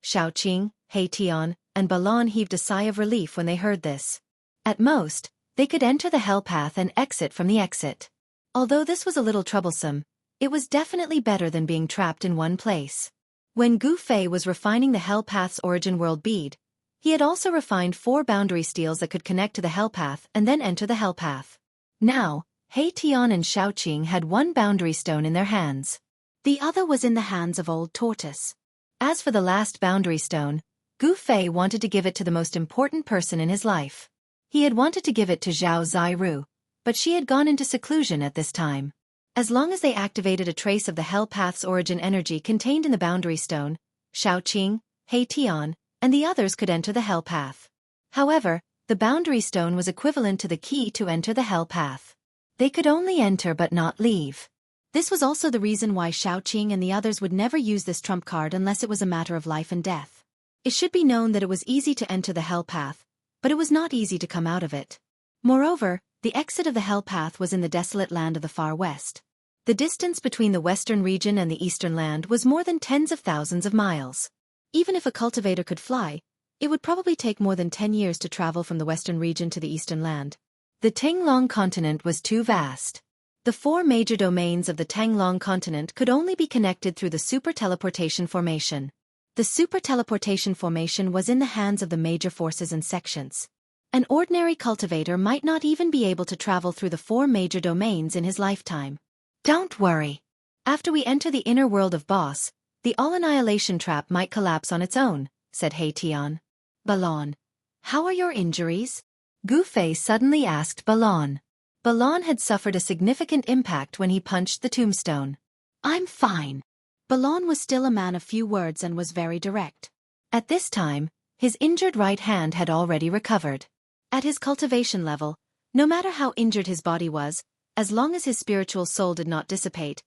Speaker 2: Shaoqing, He Tian, and Balan heaved a sigh of relief when they heard this. At most, they could enter the Hell Path and exit from the exit. Although this was a little troublesome, it was definitely better than being trapped in one place. When Gu Fei was refining the Hell Path's origin world bead, he had also refined 4 boundary steels that could connect to the Hell Path and then enter the Hell Path. Now, He Tian and Shaoqing had 1 boundary stone in their hands. The other was in the hands of Old Tortoise. As for the last boundary stone, Gu Fei wanted to give it to the most important person in his life. He had wanted to give it to Zhao Ziru, but she had gone into seclusion at this time. As long as they activated a trace of the Hell Path's origin energy contained in the boundary stone, Shaoqing, He Tian, and the others could enter the Hell Path. However, the boundary stone was equivalent to the key to enter the Hell Path. They could only enter but not leave. This was also the reason why Shaoqing and the others would never use this trump card unless it was a matter of life and death. It should be known that it was easy to enter the Hell Path, but it was not easy to come out of it. Moreover, the exit of the Hell Path was in the desolate land of the far west. The distance between the western region and the eastern land was more than tens of thousands of miles. Even if a cultivator could fly, it would probably take more than 10 years to travel from the western region to the eastern land. The Tanglong continent was too vast. The 4 major domains of the Tanglong continent could only be connected through the super teleportation formation. The super teleportation formation was in the hands of the major forces and sections. An ordinary cultivator might not even be able to travel through the 4 major domains in his lifetime. "Don't worry. After we enter the inner world of Boss, the all-annihilation trap might collapse on its own," said He Tian. "Balan, how are your injuries?" Gu Fei suddenly asked Balan. Balan had suffered a significant impact when he punched the tombstone. "I'm fine." Balan was still a man of few words and was very direct. At this time, his injured right hand had already recovered. At his cultivation level, no matter how injured his body was, as long as his spiritual soul did not dissipate,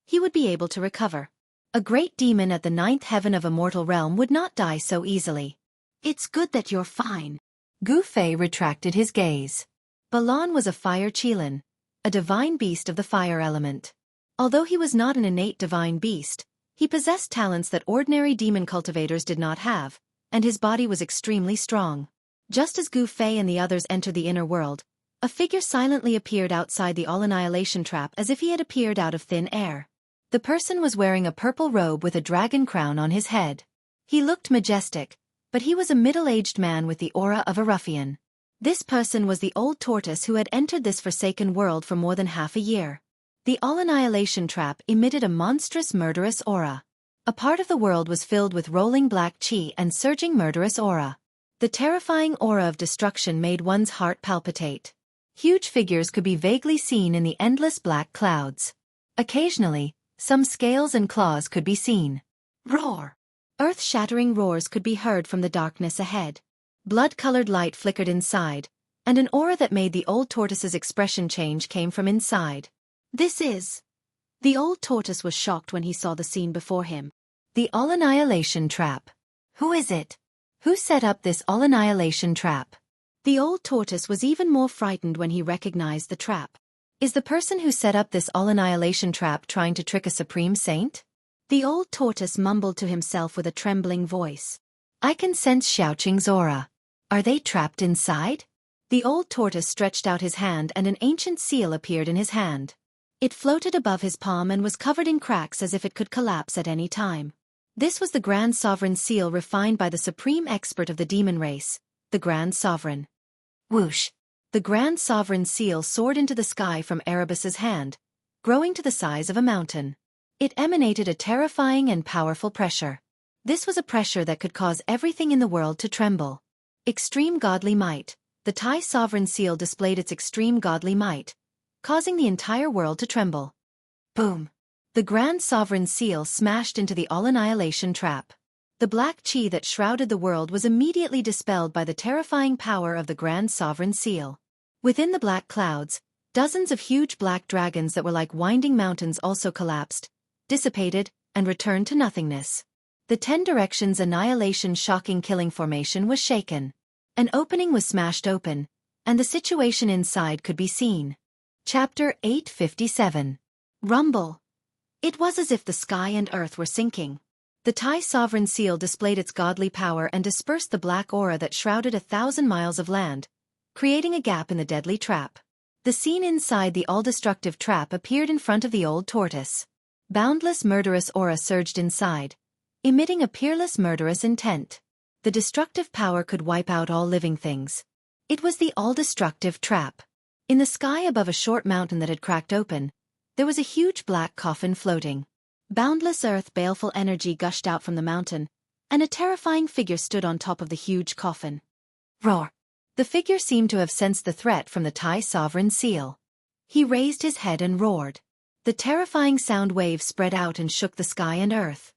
Speaker 2: he would be able to recover. A great demon at the 9th heaven of Immortal Realm would not die so easily. "It's good that you're fine." Gu Fei retracted his gaze. Balan was a fire Qilin, a divine beast of the fire element. Although he was not an innate divine beast, he possessed talents that ordinary demon cultivators did not have, and his body was extremely strong. Just as Gu Fei and the others entered the inner world, A figure silently appeared outside the all-annihilation trap as if he had appeared out of thin air. The person was wearing a purple robe with a dragon crown on his head. He looked majestic, but he was a middle-aged man with the aura of a ruffian. This person was the old tortoise who had entered this forsaken world for more than half a year. The all-annihilation trap emitted a monstrous murderous aura. A part of the world was filled with rolling black chi and surging murderous aura. The terrifying aura of destruction made one's heart palpitate. Huge figures could be vaguely seen in the endless black clouds. Occasionally, some scales and claws could be seen. Roar! Earth-shattering roars could be heard from the darkness ahead. Blood-colored light flickered inside, and an aura that made the old tortoise's expression change came from inside. This is... The old tortoise was shocked when he saw the scene before him.
Speaker 1: The all-annihilation trap. Who is it? Who set up this all-annihilation trap?
Speaker 2: The old tortoise was even more frightened when he recognized the trap.
Speaker 1: Is the person who set up this all-annihilation trap trying to trick a supreme saint?
Speaker 2: The old tortoise mumbled to himself with a trembling voice.
Speaker 1: I can sense Xiaoqing's aura. Are they trapped inside?
Speaker 2: The old tortoise stretched out his hand and an ancient seal appeared in his hand. It floated above his palm and was covered in cracks as if it could collapse at any time. This was the Grand Sovereign Seal refined by the supreme expert of the demon race, the Grand Sovereign.
Speaker 1: Whoosh!
Speaker 2: The Grand Sovereign Seal soared into the sky from Erebus's hand, growing to the size of a mountain. It emanated a terrifying and powerful pressure. This was a pressure that could cause everything in the world to tremble. Extreme godly might. The Thai Sovereign Seal displayed its extreme godly might, causing the entire world to tremble.
Speaker 1: Boom!
Speaker 2: The Grand Sovereign Seal smashed into the all-annihilation trap. The black chi that shrouded the world was immediately dispelled by the terrifying power of the Grand Sovereign Seal. Within the black clouds, dozens of huge black dragons that were like winding mountains also collapsed, dissipated, and returned to nothingness. The 10 Directions Annihilation Shocking Killing Formation was shaken. An opening was smashed open, and the situation inside could be seen.
Speaker 1: Chapter 857.
Speaker 2: Rumble. It was as if the sky and earth were sinking. The Thai Sovereign Seal displayed its godly power and dispersed the black aura that shrouded 1,000 miles of land, creating a gap in the deadly trap. The scene inside the all-destructive trap appeared in front of the old tortoise. Boundless murderous aura surged inside, emitting a peerless murderous intent. The destructive power could wipe out all living things. It was the all-destructive trap. In the sky above a short mountain that had cracked open, there was a huge black coffin floating. Boundless earth baleful energy gushed out from the mountain, and a terrifying figure stood on top of the huge coffin.
Speaker 1: Roar!
Speaker 2: The figure seemed to have sensed the threat from the Thai Sovereign Seal. He raised his head and roared. The terrifying sound waves spread out and shook the sky and earth.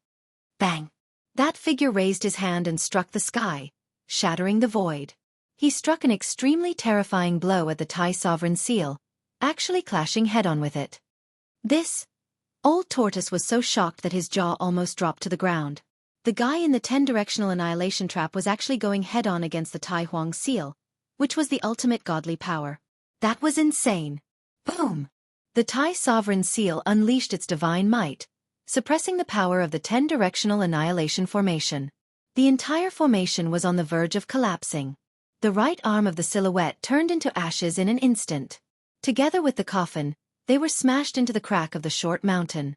Speaker 1: Bang!
Speaker 2: That figure raised his hand and struck the sky, shattering the void. He struck an extremely terrifying blow at the Thai Sovereign Seal, actually clashing head-on with it. This old tortoise was so shocked that his jaw almost dropped to the ground. The guy in the 10-directional annihilation trap was actually going head-on against the Tai Huang Seal, which was the ultimate godly power. That was insane.
Speaker 1: Boom!
Speaker 2: The Thai Sovereign Seal unleashed its divine might, suppressing the power of the 10-directional annihilation formation. The entire formation was on the verge of collapsing. The right arm of the silhouette turned into ashes in an instant. Together with the coffin, they were smashed into the crack of the short mountain.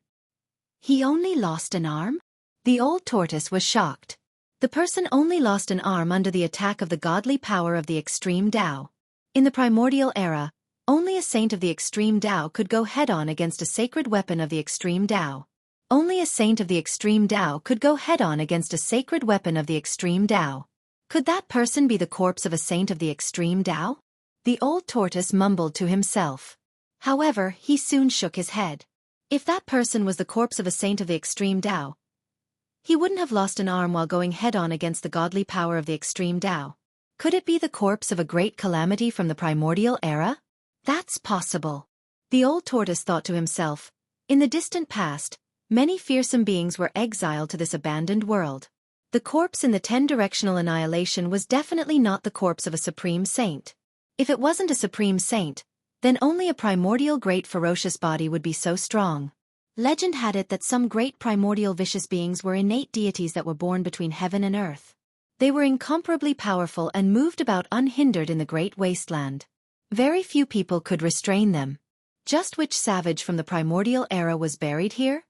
Speaker 2: He only lost an arm? The old tortoise was shocked. The person only lost an arm under the attack of the godly power of the extreme Tao. In the primordial era, only a saint of the extreme Tao could go head-on against a sacred weapon of the extreme Tao. Only a saint of the extreme Tao could go head-on against a sacred weapon of the extreme Tao. Could that person be the corpse of a saint of the extreme Tao? The old tortoise mumbled to himself. However, he soon shook his head. If that person was the corpse of a saint of the extreme Tao, he wouldn't have lost an arm while going head-on against the godly power of the extreme Tao. Could it be the corpse of a great calamity from the primordial era? That's possible. The old tortoise thought to himself. In the distant past, many fearsome beings were exiled to this abandoned world. The corpse in the 10-directional annihilation was definitely not the corpse of a supreme saint. If it wasn't a supreme saint, then only a primordial great ferocious body would be so strong. Legend had it that some great primordial vicious beings were innate deities that were born between heaven and earth. They were incomparably powerful and moved about unhindered in the great wasteland. Very few people could restrain them. Just which savage from the primordial era was buried here?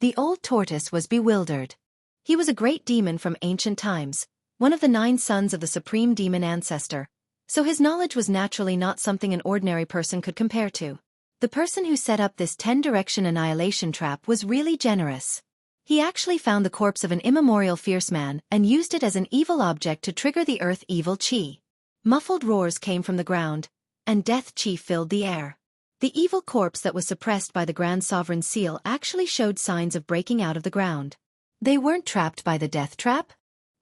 Speaker 2: The old tortoise was bewildered. He was a great demon from ancient times, one of the 9 sons of the supreme demon ancestor, so his knowledge was naturally not something an ordinary person could compare to. The person who set up this 10-direction annihilation trap was really generous. He actually found the corpse of an immemorial fierce man and used it as an evil object to trigger the earth evil chi. Muffled roars came from the ground, and death chi filled the air. The evil corpse that was suppressed by the Grand Sovereign Seal actually showed signs of breaking out of the ground. They weren't trapped by the death trap?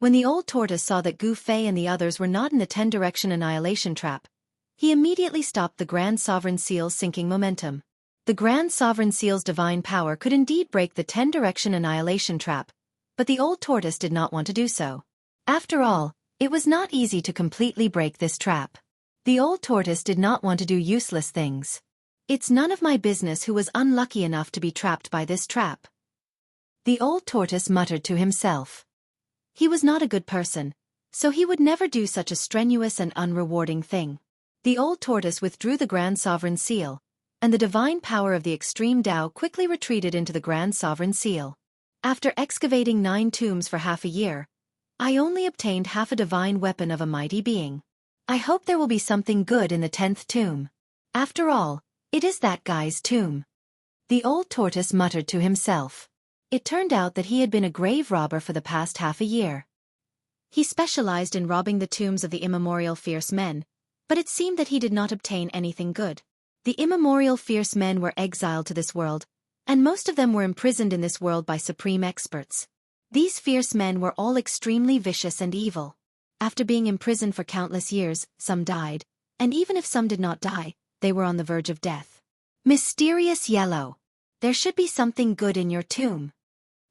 Speaker 2: When the old tortoise saw that Gu Fei and the others were not in the 10-direction annihilation trap, he immediately stopped the Grand Sovereign Seal's sinking momentum. The Grand Sovereign Seal's divine power could indeed break the 10-direction annihilation trap, but the old tortoise did not want to do so. After all, it was not easy to completely break this trap. The old tortoise did not want to do useless things. It's none of my business who was unlucky enough to be trapped by this trap. The old tortoise muttered to himself. He was not a good person, so he would never do such a strenuous and unrewarding thing. The old tortoise withdrew the Grand Sovereign Seal, and the divine power of the extreme Tao quickly retreated into the Grand Sovereign Seal. After excavating 9 tombs for half a year, I only obtained half a divine weapon of a mighty being. I hope there will be something good in the 10th tomb. After all, it is that guy's tomb. The old tortoise muttered to himself. It turned out that he had been a grave robber for the past half a year. He specialized in robbing the tombs of the immemorial fierce men, but it seemed that he did not obtain anything good. The immemorial fierce men were exiled to this world, and most of them were imprisoned in this world by supreme experts. These fierce men were all extremely vicious and evil. After being imprisoned for countless years, some died, and even if some did not die, they were on the verge of death. Mysterious Yellow. There should be something good in your tomb,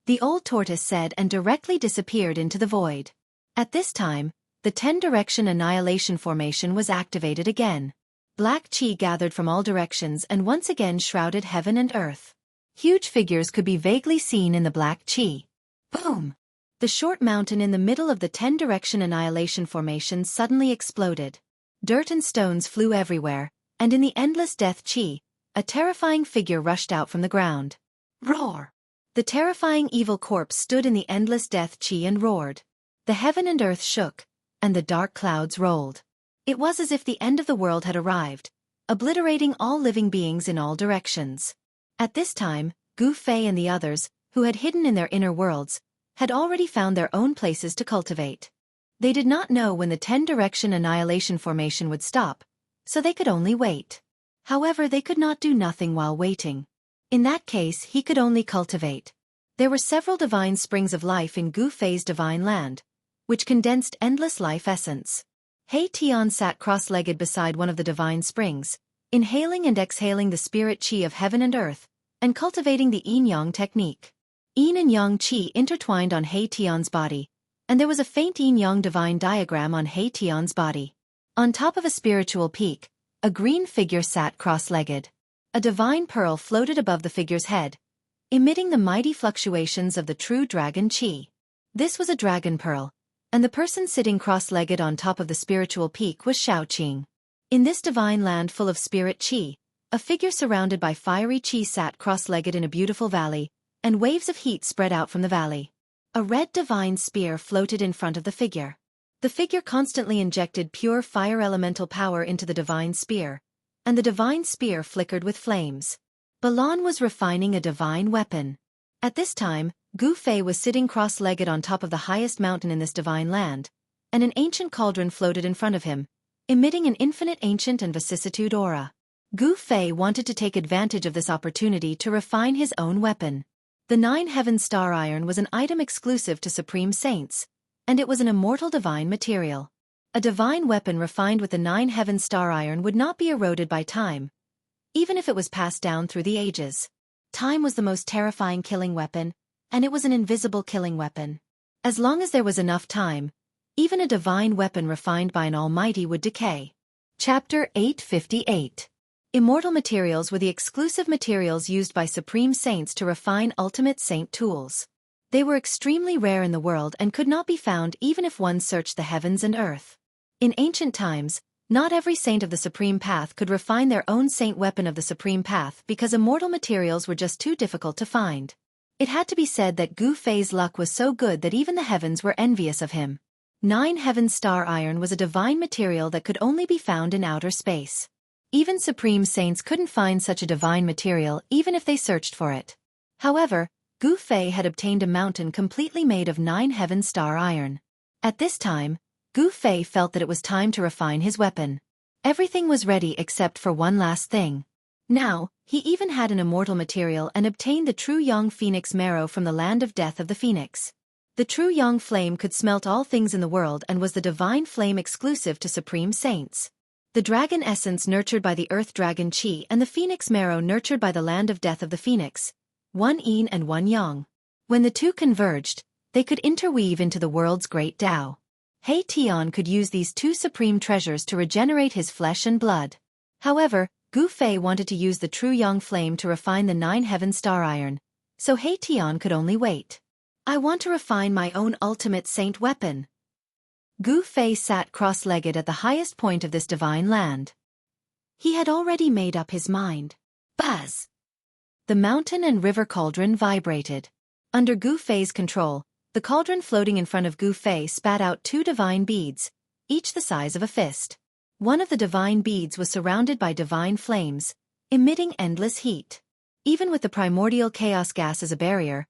Speaker 2: the old tortoise said and directly disappeared into the void. At this time, the 10-direction annihilation formation was activated again. Black chi gathered from all directions and once again shrouded heaven and earth. Huge figures could be vaguely seen in the black chi. Boom! The short mountain in the middle of the 10-direction annihilation formation suddenly exploded. Dirt and stones flew everywhere, and in the endless death chi, a terrifying figure rushed out from the ground. Roar! The terrifying evil corpse stood in the endless death chi and roared. The heaven and earth shook, and the dark clouds rolled. It was as if the end of the world had arrived, obliterating all living beings in all directions. At this time, Gu Fei and the others, who had hidden in their inner worlds, had already found their own places to cultivate. They did not know when the 10-direction annihilation formation would stop, so they could only wait. However, they could not do nothing while waiting. In that case, he could only cultivate. There were several divine springs of life in Gu Fei's divine land, which condensed endless life essence. He Tian sat cross-legged beside one of the divine springs, inhaling and exhaling the spirit chi of heaven and earth, and cultivating the yin-yang technique. Yin and yang chi intertwined on He Tian's body, and there was a faint yin-yang divine diagram on He Tian's body. On top of a spiritual peak, a green figure sat cross-legged. A divine pearl floated above the figure's head, emitting the mighty fluctuations of the true dragon chi. This was a dragon pearl, and the person sitting cross-legged on top of the spiritual peak was Shaoqing. In this divine land full of spirit chi, a figure surrounded by fiery chi sat cross-legged in a beautiful valley, and waves of heat spread out from the valley. A red divine spear floated in front of the figure. The figure constantly injected pure fire elemental power into the divine spear, and the divine spear flickered with flames. Balan was refining a divine weapon. At this time, Gu Fei was sitting cross-legged on top of the highest mountain in this divine land, and an ancient cauldron floated in front of him, emitting an infinite ancient and vicissitude aura. Gu Fei wanted to take advantage of this opportunity to refine his own weapon. The 9 Heaven Star Iron was an item exclusive to Supreme Saints, and it was an immortal divine material. A divine weapon refined with the 9 Heaven Star Iron would not be eroded by time, even if it was passed down through the ages. Time was the most terrifying killing weapon, and it was an invisible killing weapon. As long as there was enough time, even a divine weapon refined by an almighty would decay. Chapter 858. Immortal materials were the exclusive materials used by Supreme Saints to refine ultimate saint tools. They were extremely rare in the world and could not be found even if one searched the heavens and earth. In ancient times, Not every saint of the Supreme Path could refine their own saint weapon of the Supreme Path because immortal materials were just too difficult to find. It had to be said that Gu Fei's luck was so good that even the heavens were envious of him. 9 Heaven Star Iron was a divine material that could only be found in outer space. Even supreme saints couldn't find such a divine material even if they searched for it. However, Gu Fei had obtained a mountain completely made of 9 Heaven Star Iron. At this time, Gu Fei felt that it was time to refine his weapon. Everything was ready except for one last thing. Now, he even had an immortal material and obtained the true young phoenix marrow from the land of death of the phoenix. The true young flame could smelt all things in the world and was the divine flame exclusive to supreme saints. The dragon essence nurtured by the earth dragon Qi and the phoenix marrow nurtured by the land of death of the phoenix, one yin and one yang. When the two converged, they could interweave into the world's great Tao. He Tian could use these two supreme treasures to regenerate his flesh and blood. However, Gu Fei wanted to use the true young flame to refine the 9 Heaven Star Iron, so He Tian could only wait. I want to refine my own ultimate saint weapon. Gu Fei sat cross-legged at the highest point of this divine land. He had already made up his mind. Buzz! The mountain and river cauldron vibrated. Under Gu Fei's control, the cauldron floating in front of Gu Fei spat out 2 divine beads, each the size of a fist. One of the divine beads was surrounded by divine flames, emitting endless heat. Even with the primordial chaos gas as a barrier,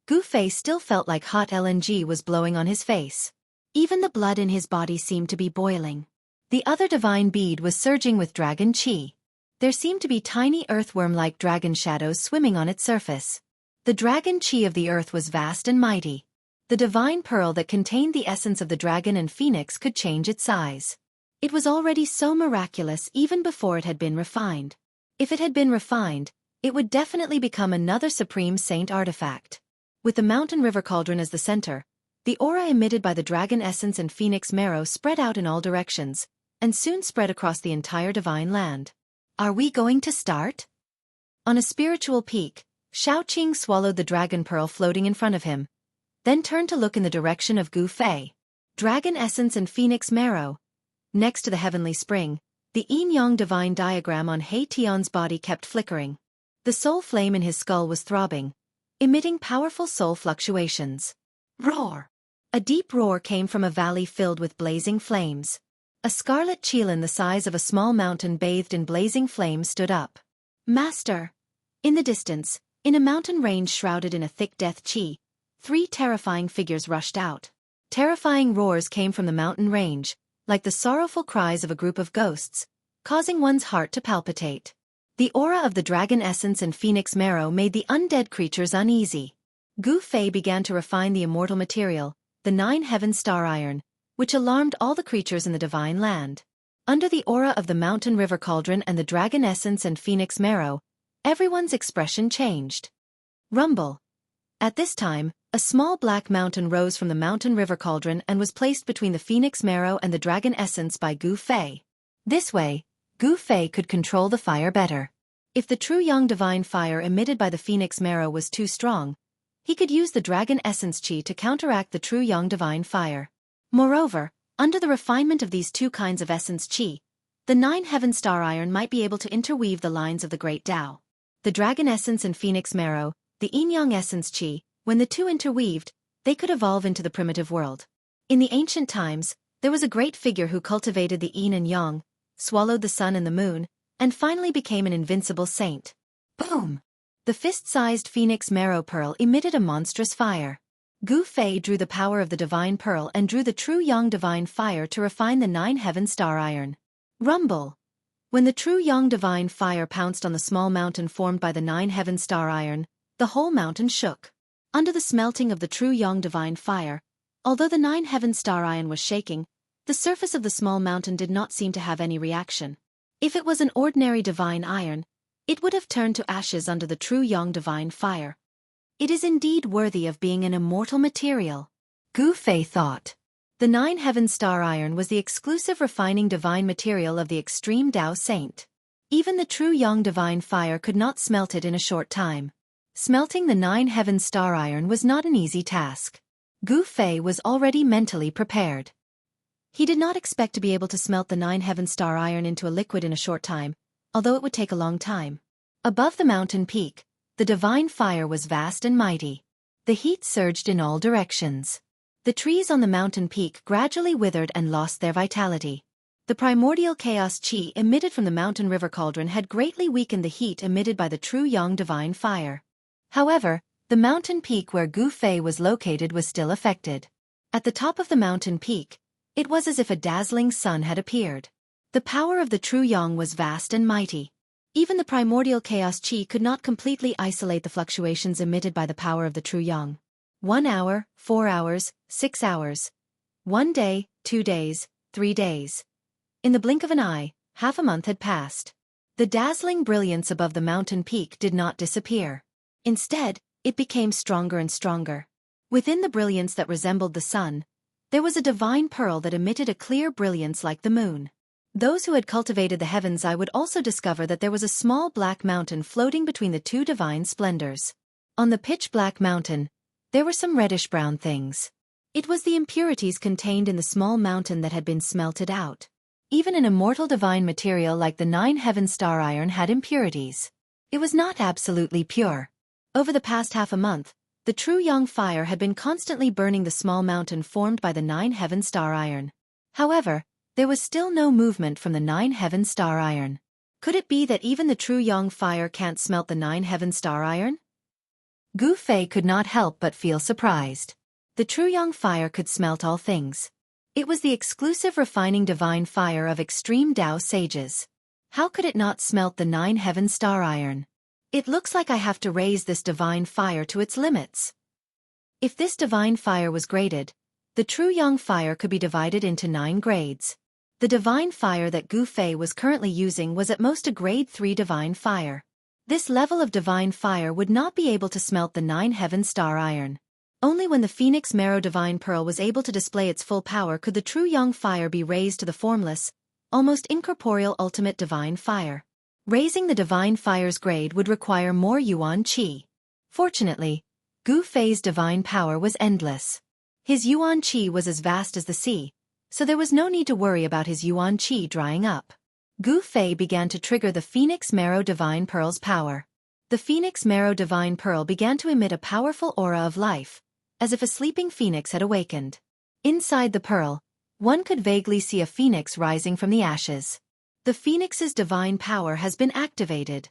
Speaker 2: Gu Fei still felt like hot LNG was blowing on his face. Even the blood in his body seemed to be boiling. The other divine bead was surging with dragon Qi. There seemed to be tiny earthworm-like dragon shadows swimming on its surface. The dragon Qi of the earth was vast and mighty. The divine pearl that contained the essence of the dragon and phoenix could change its size. It was already so miraculous even before it had been refined. If it had been refined, it would definitely become another supreme saint artifact. With the mountain river cauldron as the center, the aura emitted by the dragon essence and phoenix marrow spread out in all directions, and soon spread across the entire divine land. Are we going to start? On a spiritual peak, Shaoqing swallowed the dragon pearl floating in front of him, then turned to look in the direction of Gu Fei. Dragon essence and phoenix marrow. Next to the heavenly spring, the yin-yang divine diagram on He Tian's body kept flickering. The soul flame in his skull was throbbing, emitting powerful soul fluctuations. Roar! A deep roar came from a valley filled with blazing flames. A scarlet qilin the size of a small mountain bathed in blazing flames stood up. Master! In the distance, in a mountain range shrouded in a thick death qi, 3 terrifying figures rushed out. Terrifying roars came from the mountain range, like the sorrowful cries of a group of ghosts, causing one's heart to palpitate. The aura of the dragon essence and phoenix marrow made the undead creatures uneasy. Gu Fei began to refine the immortal material, the 9 Heaven Star Iron, which alarmed all the creatures in the divine land. Under the aura of the mountain river cauldron and the dragon essence and phoenix marrow, everyone's expression changed. Rumble. At this time, a small black mountain rose from the mountain river cauldron and was placed between the phoenix marrow and the dragon essence by Gu Fei. This way, Gu Fei could control the fire better. If the true young divine fire emitted by the phoenix marrow was too strong, he could use the dragon essence qi to counteract the true young divine fire. Moreover, under the refinement of these 2 kinds of essence qi, the 9 Heaven Star Iron might be able to interweave the lines of the great Tao. The dragon essence and phoenix marrow, the yin-yang essence qi, when the 2 interweaved, they could evolve into the primitive world. In the ancient times, there was a great figure who cultivated the yin and yang, swallowed the sun and the moon, and finally became an invincible saint. Boom! The fist-sized phoenix marrow pearl emitted a monstrous fire. Gu Fei drew the power of the divine pearl and drew the true young divine fire to refine the 9 Heaven Star Iron. Rumble! When the true young divine fire pounced on the small mountain formed by the 9 Heaven Star Iron, the whole mountain shook. Under the smelting of the true young divine fire, although the 9 Heaven Star Iron was shaking, the surface of the small mountain did not seem to have any reaction. If it was an ordinary divine iron, it would have turned to ashes under the true young divine fire. It is indeed worthy of being an immortal material, Gu Fei thought. The 9 Heaven Star Iron was the exclusive refining divine material of the extreme Tao saint. Even the true young divine fire could not smelt it in a short time. Smelting the 9 Heaven Star Iron was not an easy task. Gu Fei was already mentally prepared. He did not expect to be able to smelt the 9 heaven star iron into a liquid in a short time, although it would take a long time. Above the mountain peak, the divine fire was vast and mighty. The heat surged in all directions. The trees on the mountain peak gradually withered and lost their vitality. The primordial chaos chi emitted from the mountain river cauldron had greatly weakened the heat emitted by the true yang divine fire. However, the mountain peak where Gu Fei was located was still affected. At the top of the mountain peak, it was as if a dazzling sun had appeared. The power of the true yang was vast and mighty. Even the primordial chaos chi could not completely isolate the fluctuations emitted by the power of the true yang. 1 hour, 4 hours, 6 hours. 1 day, 2 days, 3 days. In the blink of an eye, half a month had passed. The dazzling brilliance above the mountain peak did not disappear. Instead, it became stronger and stronger. Within the brilliance that resembled the sun, there was a divine pearl that emitted a clear brilliance like the moon. Those who had cultivated the heaven's eye would also discover that there was a small black mountain floating between the two divine splendors. On the pitch-black mountain, there were some reddish-brown things. It was the impurities contained in the small mountain that had been smelted out. Even an immortal divine material like the 9 heaven star iron had impurities. It was not absolutely pure. Over the past half a month, the true yang fire had been constantly burning the small mountain formed by the 9 heaven star iron. However, there was still no movement from the 9 heaven star iron. Could it be that even the true yang fire can't smelt the 9 heaven star iron? Gu Fei could not help but feel surprised. The true yang fire could smelt all things. It was the exclusive refining divine fire of extreme Tao sages. How could it not smelt the 9 heaven star iron? It looks like I have to raise this divine fire to its limits. If this divine fire was graded, the true yang fire could be divided into 9 grades. The divine fire that Gu Fei was currently using was at most a grade 3 divine fire. This level of divine fire would not be able to smelt the 9 heaven star iron. Only when the Phoenix Marrow divine pearl was able to display its full power could the true yang fire be raised to the formless, almost incorporeal ultimate divine fire. Raising the divine fire's grade would require more yuan qi. Fortunately, Gu Fei's divine power was endless. His yuan qi was as vast as the sea, so there was no need to worry about his yuan qi drying up. Gu Fei began to trigger the Phoenix Marrow divine pearl's power. The Phoenix Marrow divine pearl began to emit a powerful aura of life, as if a sleeping phoenix had awakened. Inside the pearl, one could vaguely see a phoenix rising from the ashes. The phoenix's divine power has been activated.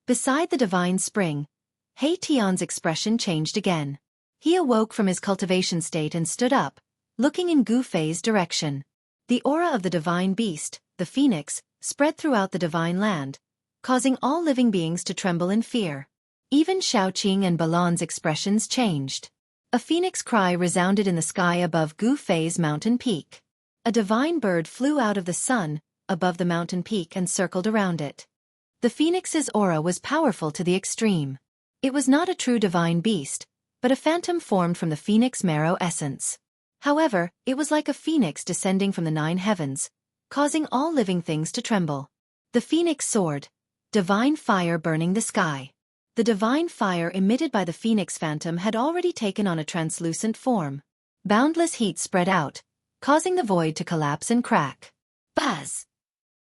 Speaker 2: Beside the divine spring, He Tian's expression changed again. He awoke from his cultivation state and stood up, looking in Gu Fei's direction. The aura of the divine beast, the phoenix, spread throughout the divine land, causing all living beings to tremble in fear. Even Shaoqing and Balan's expressions changed. A phoenix cry resounded in the sky above Gu Fei's mountain peak. A divine bird flew out of the sun, above the mountain peak and circled around it. The phoenix's aura was powerful to the extreme. It was not a true divine beast, but a phantom formed from the Phoenix Marrow essence. However, it was like a phoenix descending from the 9 heavens, causing all living things to tremble. The phoenix soared, divine fire burning the sky. The divine fire emitted by the phoenix phantom had already taken on a translucent form. Boundless heat spread out, causing the void to collapse and crack. Buzz!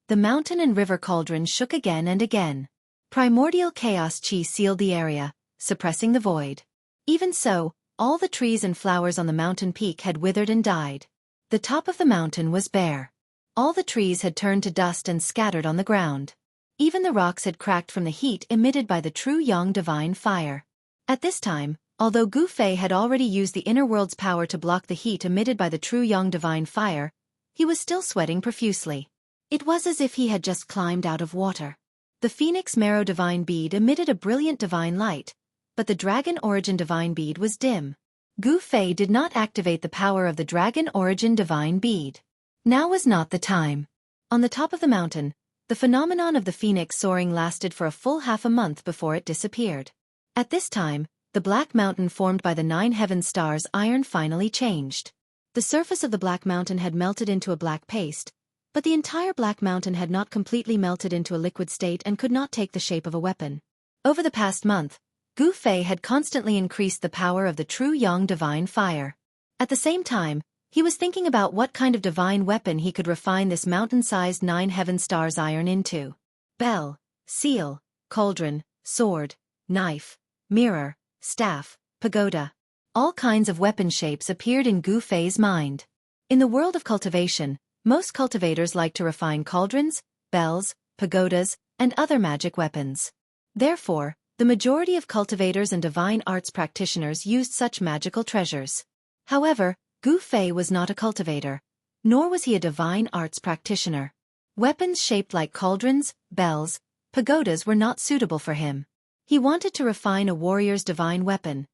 Speaker 2: The mountain and river cauldron shook again and again. Primordial chaos chi sealed the area, suppressing the void. Even so, all the trees and flowers on the mountain peak had withered and died. The top of the mountain was bare. All the trees had turned to dust and scattered on the ground. Even the rocks had cracked from the heat emitted by the true yang divine fire. At this time, although Gu Fei had already used the inner world's power to block the heat emitted by the true yang divine fire, he was still sweating profusely. It was as if he had just climbed out of water. The Phoenix Marrow divine bead emitted a brilliant divine light, but the Dragon Origin divine bead was dim. Gu Fei did not activate the power of the Dragon Origin divine bead. Now was not the time. On the top of the mountain, the phenomenon of the phoenix soaring lasted for a full half a month before it disappeared. At this time, the black mountain formed by the 9 heaven stars iron finally changed. The surface of the black mountain had melted into a black paste, but the entire black mountain had not completely melted into a liquid state and could not take the shape of a weapon. Over the past month, Gu Fei had constantly increased the power of the true yang divine fire. At the same time, He was thinking about what kind of divine weapon he could refine this mountain-sized 9 heaven stars iron into. Bell, seal, cauldron, sword, knife, mirror, staff, pagoda. All kinds of weapon shapes appeared in Gu Fei's mind. In the world of cultivation, most cultivators like to refine cauldrons, bells, pagodas, and other magic weapons. Therefore, the majority of cultivators and divine arts practitioners used such magical treasures. However, Gu Fei was not a cultivator, nor was he a divine arts practitioner. Weapons shaped like cauldrons, bells, pagodas were not suitable for him. He wanted to refine a warrior's divine weapon,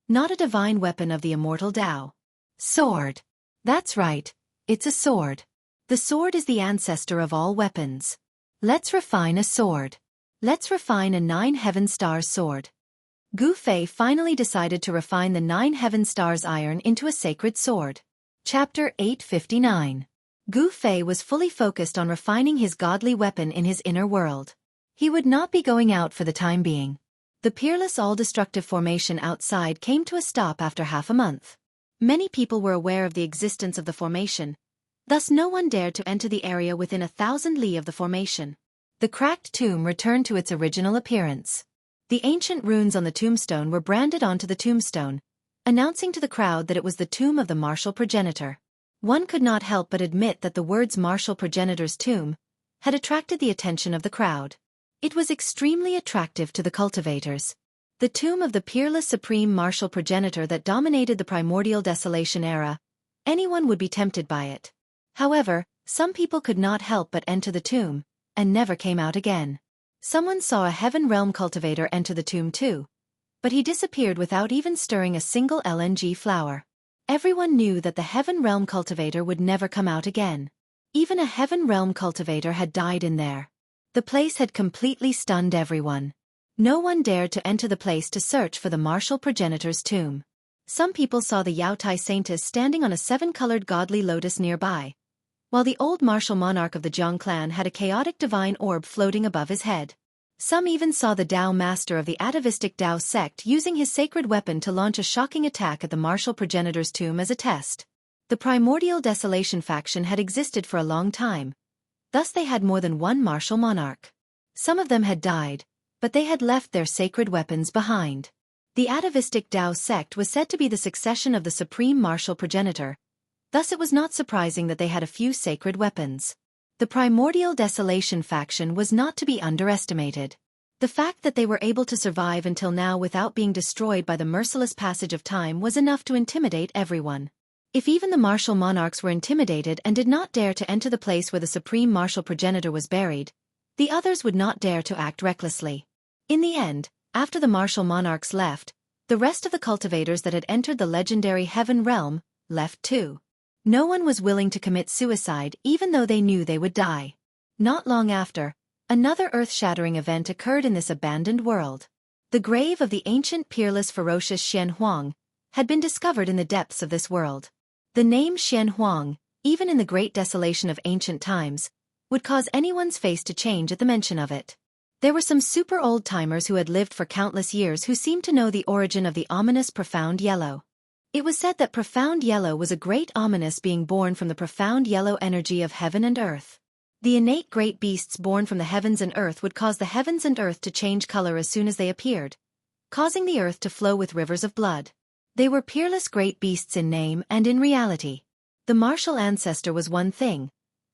Speaker 2: not a divine weapon of the immortal Tao. Sword. That's right, it's a sword. The sword is the ancestor of all weapons. Let's refine a sword. Let's refine a 9 heaven stars sword. Gu Fei finally decided to refine the 9 heaven stars iron into a sacred sword. Chapter 859. Gu Fei was fully focused on refining his godly weapon in his inner world. He would not be going out for the time being. The peerless all-destructive formation outside came to a stop after half a month. Many people were aware of the existence of the formation, thus no one dared to enter the area within 1,000 li of the formation. The cracked tomb returned to its original appearance. The ancient runes on the tombstone were branded onto the tombstone, announcing to the crowd that it was the tomb of the martial progenitor. One could not help but admit that the words martial progenitor's tomb had attracted the attention of the crowd. It was extremely attractive to the cultivators. The tomb of the peerless supreme martial progenitor that dominated the primordial desolation era, anyone would be tempted by it. However, some people could not help but enter the tomb, and never came out again. Someone saw a heaven realm cultivator enter the tomb too, but he disappeared without even stirring a single LNG flower. Everyone knew that the heaven realm cultivator would never come out again. Even a heaven realm cultivator had died in there. The place had completely stunned everyone. No one dared to enter the place to search for the martial progenitor's tomb. Some people saw the Yaotai Saintess standing on a 7-colored godly lotus nearby, while the old martial monarch of the Jiang clan had a chaotic divine orb floating above his head. Some even saw the Tao master of the atavistic Tao sect using his sacred weapon to launch a shocking attack at the martial progenitor's tomb as a test. The primordial desolation faction had existed for a long time, thus they had more than one martial monarch. Some of them had died, but they had left their sacred weapons behind. The atavistic Tao sect was said to be the succession of the supreme martial progenitor, thus it was not surprising that they had a few sacred weapons. The primordial desolation faction was not to be underestimated. The fact that they were able to survive until now without being destroyed by the merciless passage of time was enough to intimidate everyone. If even the martial monarchs were intimidated and did not dare to enter the place where the supreme martial progenitor was buried, the others would not dare to act recklessly. In the end, after the martial monarchs left, the rest of the cultivators that had entered the legendary heaven realm left too. No one was willing to commit suicide even though they knew they would die. Not long after, another earth-shattering event occurred in this abandoned world. The grave of the ancient peerless ferocious Xian Huang had been discovered in the depths of this world. The name Xian Huang, even in the great desolation of ancient times, would cause anyone's face to change at the mention of it. There were some super old-timers who had lived for countless years who seemed to know the origin of the ominous profound yellow. It was said that profound yellow was a great ominous being born from the profound yellow energy of heaven and earth. The innate great beasts born from the heavens and earth would cause the heavens and earth to change color as soon as they appeared, causing the earth to flow with rivers of blood. They were peerless great beasts in name and in reality. The martial ancestor was one thing,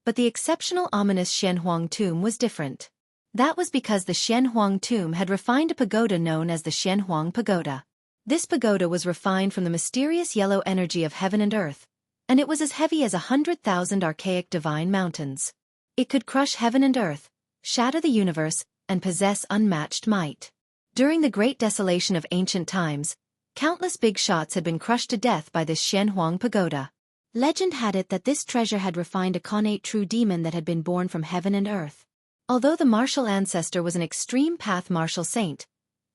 Speaker 2: but the exceptional ominous Xian Huang tomb was different. That was because the Xian Huang tomb had refined a pagoda known as the Xian Huang Pagoda. This pagoda was refined from the mysterious yellow energy of heaven and earth, and it was as heavy as 100,000 archaic divine mountains. It could crush heaven and earth, shatter the universe, and possess unmatched might. During the great desolation of ancient times, countless big shots had been crushed to death by this Xian Huang Pagoda. Legend had it that this treasure had refined a connate true demon that had been born from heaven and earth. Although the martial ancestor was an extreme path martial saint,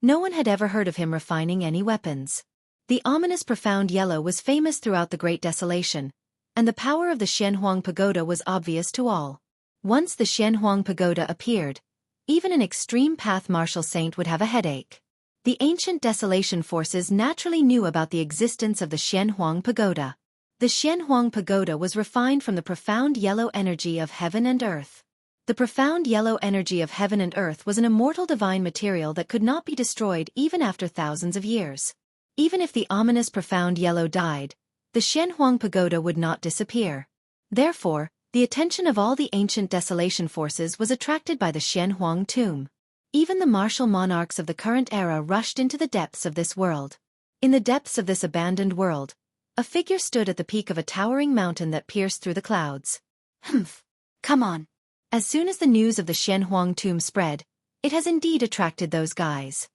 Speaker 2: no one had ever heard of him refining any weapons. The ominous profound yellow was famous throughout the Great Desolation, and the power of the Xian Huang Pagoda was obvious to all. Once the Xian Huang Pagoda appeared, even an extreme path martial saint would have a headache. The ancient desolation forces naturally knew about the existence of the Xian Huang Pagoda. The Xianhuang Pagoda was refined from the profound yellow energy of heaven and earth. The profound yellow energy of heaven and earth was an immortal divine material that could not be destroyed even after thousands of years. Even if the ominous profound yellow died, the Xianhuang Pagoda would not disappear. Therefore, the attention of all the ancient desolation forces was attracted by the Xianhuang tomb. Even the martial monarchs of the current era rushed into the depths of this world. In the depths of this abandoned world, a figure stood at the peak of a towering mountain that pierced through the clouds. Humph! Come on! As soon as the news of the Xianhuang tomb spread, it has indeed attracted those guys.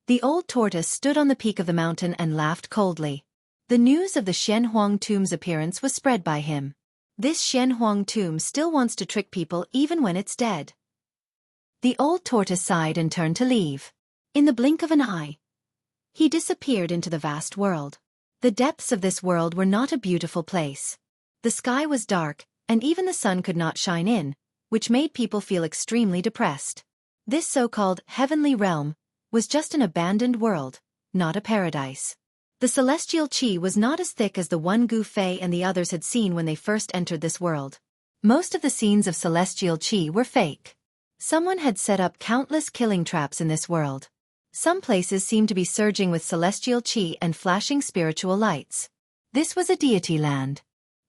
Speaker 2: The old tortoise stood on the peak of the mountain and laughed coldly. The news of the Xianhuang tomb's appearance was spread by him. This Xianhuang tomb still wants to trick people even when it's dead. The old tortoise sighed and turned to leave. In the blink of an eye, he disappeared into the vast world. The depths of this world were not a beautiful place. The sky was dark, and even the sun could not shine in, which made people feel extremely depressed. This so-called heavenly realm was just an abandoned world, not a paradise. The celestial qi was not as thick as the one Gu Fei and the others had seen when they first entered this world. Most of the scenes of celestial qi were fake. Someone had set up countless killing traps in this world. Some places seemed to be surging with celestial qi and flashing spiritual lights. This was a deity land.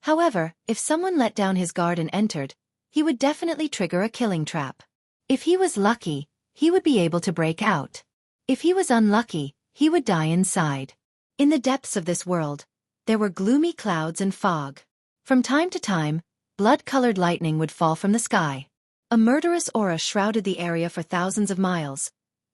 Speaker 2: However, if someone let down his guard and entered, he would definitely trigger a killing trap. If he was lucky, he would be able to break out. If he was unlucky, he would die inside. In the depths of this world, there were gloomy clouds and fog. From time to time, blood-colored lightning would fall from the sky. A murderous aura shrouded the area for thousands of miles,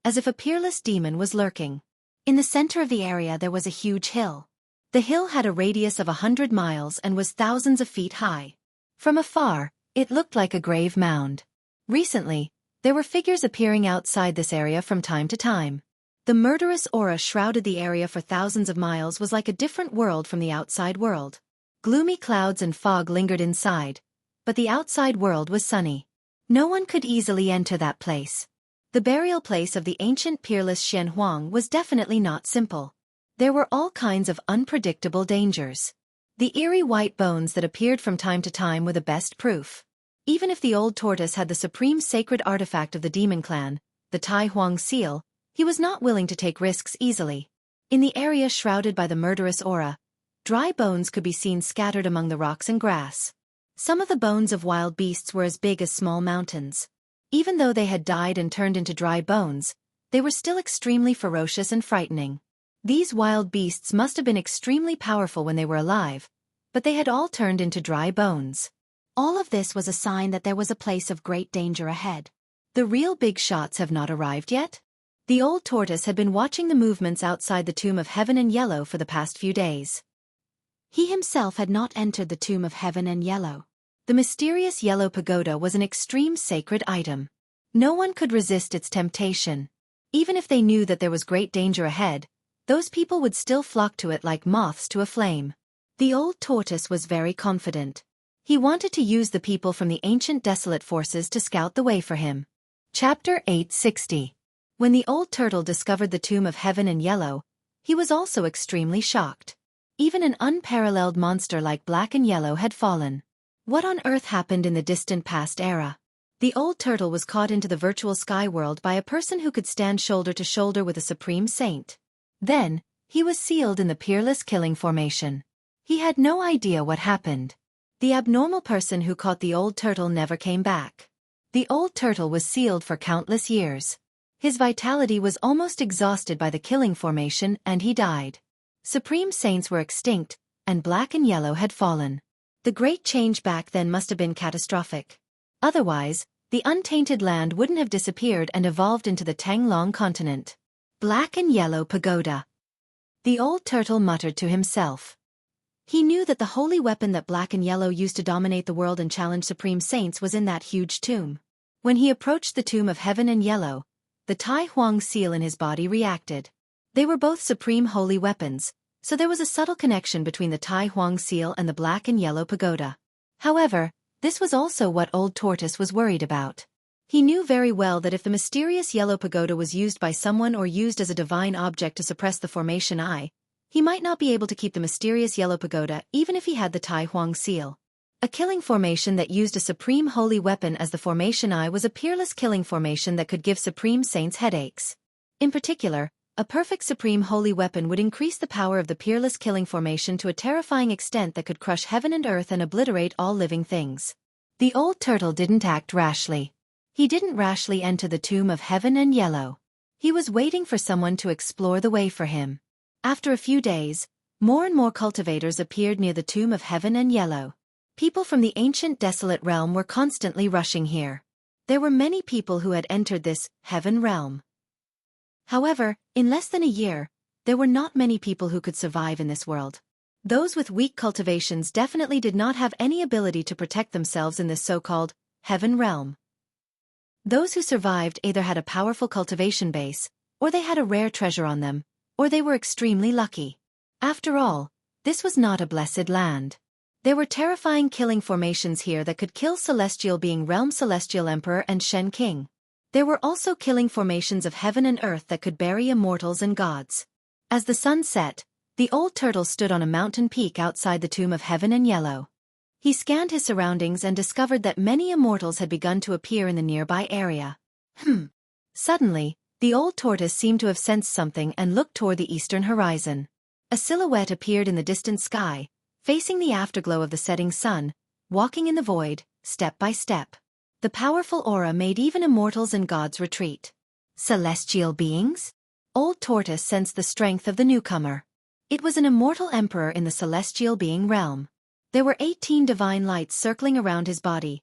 Speaker 2: as if a peerless demon was lurking. In the center of the area there was a huge hill. The hill had a radius of 100 miles and was thousands of feet high. From afar, it looked like a grave mound. Recently, there were figures appearing outside this area from time to time. The murderous aura shrouded the area for thousands of miles was like a different world from the outside world. Gloomy clouds and fog lingered inside, but the outside world was sunny. No one could easily enter that place. The burial place of the ancient peerless Xianhuang was definitely not simple. There were all kinds of unpredictable dangers. The eerie white bones that appeared from time to time were the best proof. Even if the old tortoise had the supreme sacred artifact of the demon clan, the Tai Huang seal, he was not willing to take risks easily. In the area shrouded by the murderous aura, dry bones could be seen scattered among the rocks and grass. Some of the bones of wild beasts were as big as small mountains. Even though they had died and turned into dry bones, they were still extremely ferocious and frightening. These wild beasts must have been extremely powerful when they were alive, but they had all turned into dry bones. All of this was a sign that there was a place of great danger ahead. The real big shots have not arrived yet? The old tortoise had been watching the movements outside the Tomb of Heaven and Yellow for the past few days. He himself had not entered the Tomb of Heaven and Yellow. The mysterious yellow pagoda was an extreme sacred item. No one could resist its temptation. Even if they knew that there was great danger ahead, those people would still flock to it like moths to a flame. The old tortoise was very confident. He wanted to use the people from the ancient desolate forces to scout the way for him. Chapter 860. When the old turtle discovered the Tomb of Heaven and Yellow, he was also extremely shocked. Even an unparalleled monster like Black and Yellow had fallen. What on earth happened in the distant past era? The old turtle was caught into the virtual sky world by a person who could stand shoulder to shoulder with a supreme saint. Then, he was sealed in the peerless killing formation. He had no idea what happened. The abnormal person who caught the old turtle never came back. The old turtle was sealed for countless years. His vitality was almost exhausted by the killing formation and he died. Supreme saints were extinct, and Black and Yellow had fallen. The great change back then must have been catastrophic. Otherwise, the untainted land wouldn't have disappeared and evolved into the Tanglong continent. Black and Yellow Pagoda. The old turtle muttered to himself. He knew that the holy weapon that Black and Yellow used to dominate the world and challenge supreme saints was in that huge tomb. When he approached the Tomb of Heaven and Yellow, the Tai Huang seal in his body reacted. They were both supreme holy weapons, so there was a subtle connection between the Tai Huang seal and the Black and Yellow Pagoda. However, this was also what Old Tortoise was worried about. He knew very well that if the mysterious Yellow Pagoda was used by someone or used as a divine object to suppress the formation eye, He might not be able to keep the mysterious yellow pagoda even if he had the Tai Huang seal. A killing formation that used a supreme holy weapon as the formation eye was a peerless killing formation that could give supreme saints headaches. In particular, a perfect supreme holy weapon would increase the power of the peerless killing formation to a terrifying extent that could crush heaven and earth and obliterate all living things.
Speaker 1: The old turtle didn't act rashly. He didn't rashly enter the tomb of heaven and yellow. He was waiting for someone to explore the way for him.
Speaker 2: After a few days, more and more cultivators appeared near the tomb of heaven and yellow. People from the ancient desolate realm were constantly rushing here. There were many people who had entered this heaven realm. However, in less than a year, there were not many people who could survive in this world. Those with weak cultivations definitely did not have any ability to protect themselves in this so-called heaven realm. Those who survived either had a powerful cultivation base, or they had a rare treasure on them, or they were extremely lucky. After all, this was not a blessed land. There were terrifying killing formations here that could kill Celestial Being Realm Celestial Emperor and Shen King. There were also killing formations of heaven and earth that could bury immortals and gods. As the sun set, the old turtle stood on a mountain peak outside the tomb of heaven and yellow. He scanned his surroundings and discovered that many immortals had begun to appear in the nearby area. Suddenly, the old tortoise seemed to have sensed something and looked toward the eastern horizon. A silhouette appeared in the distant sky, facing the afterglow of the setting sun, walking in the void, step by step. The powerful aura made even immortals and gods retreat.
Speaker 1: Celestial beings?
Speaker 2: Old Tortoise sensed the strength of the newcomer. It was an immortal emperor in the celestial being realm. There were 18 divine lights circling around his body,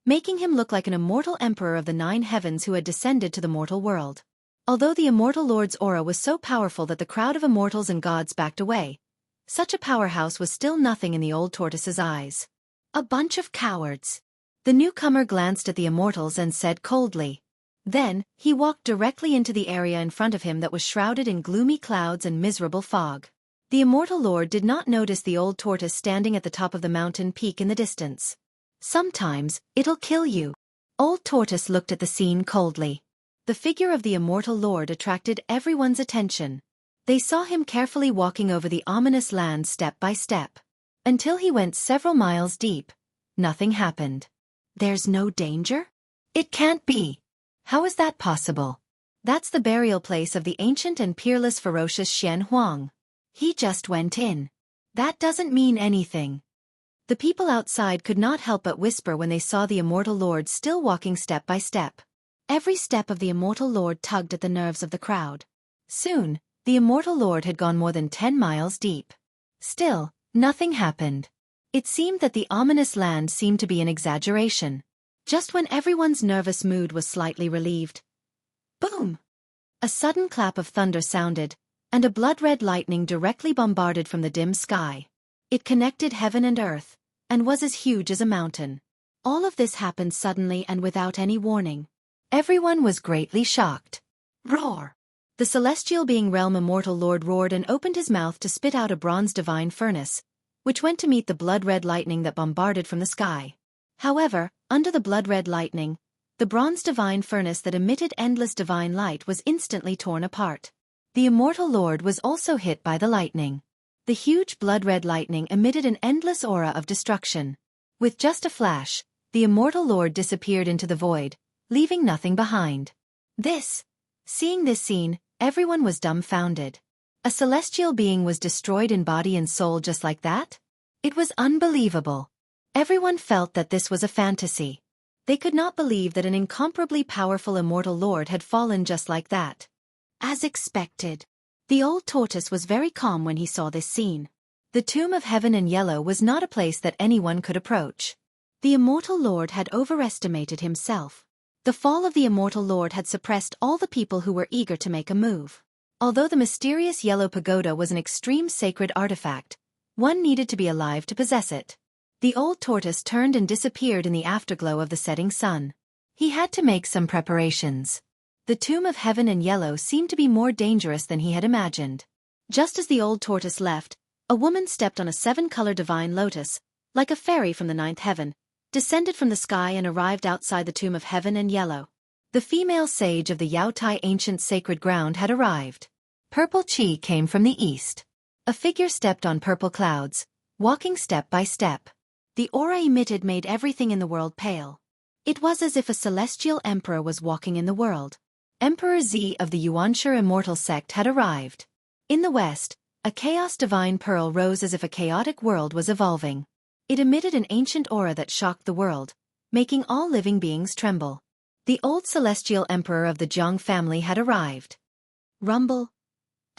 Speaker 2: making him look like an immortal emperor of the 9 heavens who had descended to the mortal world. Although the immortal lord's aura was so powerful that the crowd of immortals and gods backed away, such a powerhouse was still nothing in the old tortoise's eyes.
Speaker 1: A bunch of cowards.
Speaker 2: The newcomer glanced at the immortals and said coldly. Then, he walked directly into the area in front of him that was shrouded in gloomy clouds and miserable fog. The immortal lord did not notice the old tortoise standing at the top of the mountain peak in the distance.
Speaker 1: Sometimes, it'll kill you. Old Tortoise looked at the scene coldly.
Speaker 2: The figure of the immortal lord attracted everyone's attention. They saw him carefully walking over the ominous land step by step. Until he went several miles deep. Nothing happened.
Speaker 1: There's no danger? It can't be. How is that possible?
Speaker 2: That's the burial place of the ancient and peerless ferocious Xian Huang.
Speaker 1: He just went in.
Speaker 2: That doesn't mean anything. The people outside could not help but whisper when they saw the immortal lord still walking step by step. Every step of the immortal lord tugged at the nerves of the crowd. Soon, the immortal lord had gone more than 10 miles deep. Still, nothing happened. It seemed that the ominous land seemed to be an exaggeration. Just when everyone's nervous mood was slightly relieved. Boom! A sudden clap of thunder sounded, and a blood-red lightning directly bombarded from the dim sky. It connected heaven and earth, and was as huge as a mountain. All of this happened suddenly and without any warning. Everyone was greatly shocked.
Speaker 1: Roar!
Speaker 2: The celestial being realm immortal lord roared and opened his mouth to spit out a bronze divine furnace, which went to meet the blood-red lightning that bombarded from the sky. However, under the blood-red lightning, the bronze divine furnace that emitted endless divine light was instantly torn apart. The immortal lord was also hit by the lightning. The huge blood-red lightning emitted an endless aura of destruction. With just a flash, the immortal lord disappeared into the void, leaving nothing behind. Seeing this scene, everyone was dumbfounded. A celestial being was destroyed in body and soul just like that? It was unbelievable. Everyone felt that this was a fantasy. They could not believe that an incomparably powerful immortal lord had fallen just like that.
Speaker 1: As expected.
Speaker 2: The old tortoise was very calm when he saw this scene. The tomb of heaven and yellow was not a place that anyone could approach. The immortal lord had overestimated himself. The fall of the immortal lord had suppressed all the people who were eager to make a move. Although the mysterious yellow pagoda was an extreme sacred artifact, one needed to be alive to possess it. The old tortoise turned and disappeared in the afterglow of the setting sun. He had to make some preparations. The tomb of heaven and yellow seemed to be more dangerous than he had imagined. Just as the old tortoise left, a woman stepped on a 7-color divine lotus, like a fairy from the 9th heaven, descended from the sky and arrived outside the tomb of heaven and yellow. The female sage of the Yao Tai ancient sacred ground had arrived. Purple chi came from the east.
Speaker 1: A figure stepped on purple clouds, walking step by step.
Speaker 2: The aura emitted made everything in the world pale. It was as if a celestial emperor was walking in the world.
Speaker 1: Emperor Z of the Yuanshi immortal sect had arrived. In the west, a chaos divine pearl rose as if a chaotic world was evolving. It emitted an ancient aura that shocked the world, making all living beings tremble. The old celestial emperor of the Jiang family had arrived.
Speaker 2: Rumble.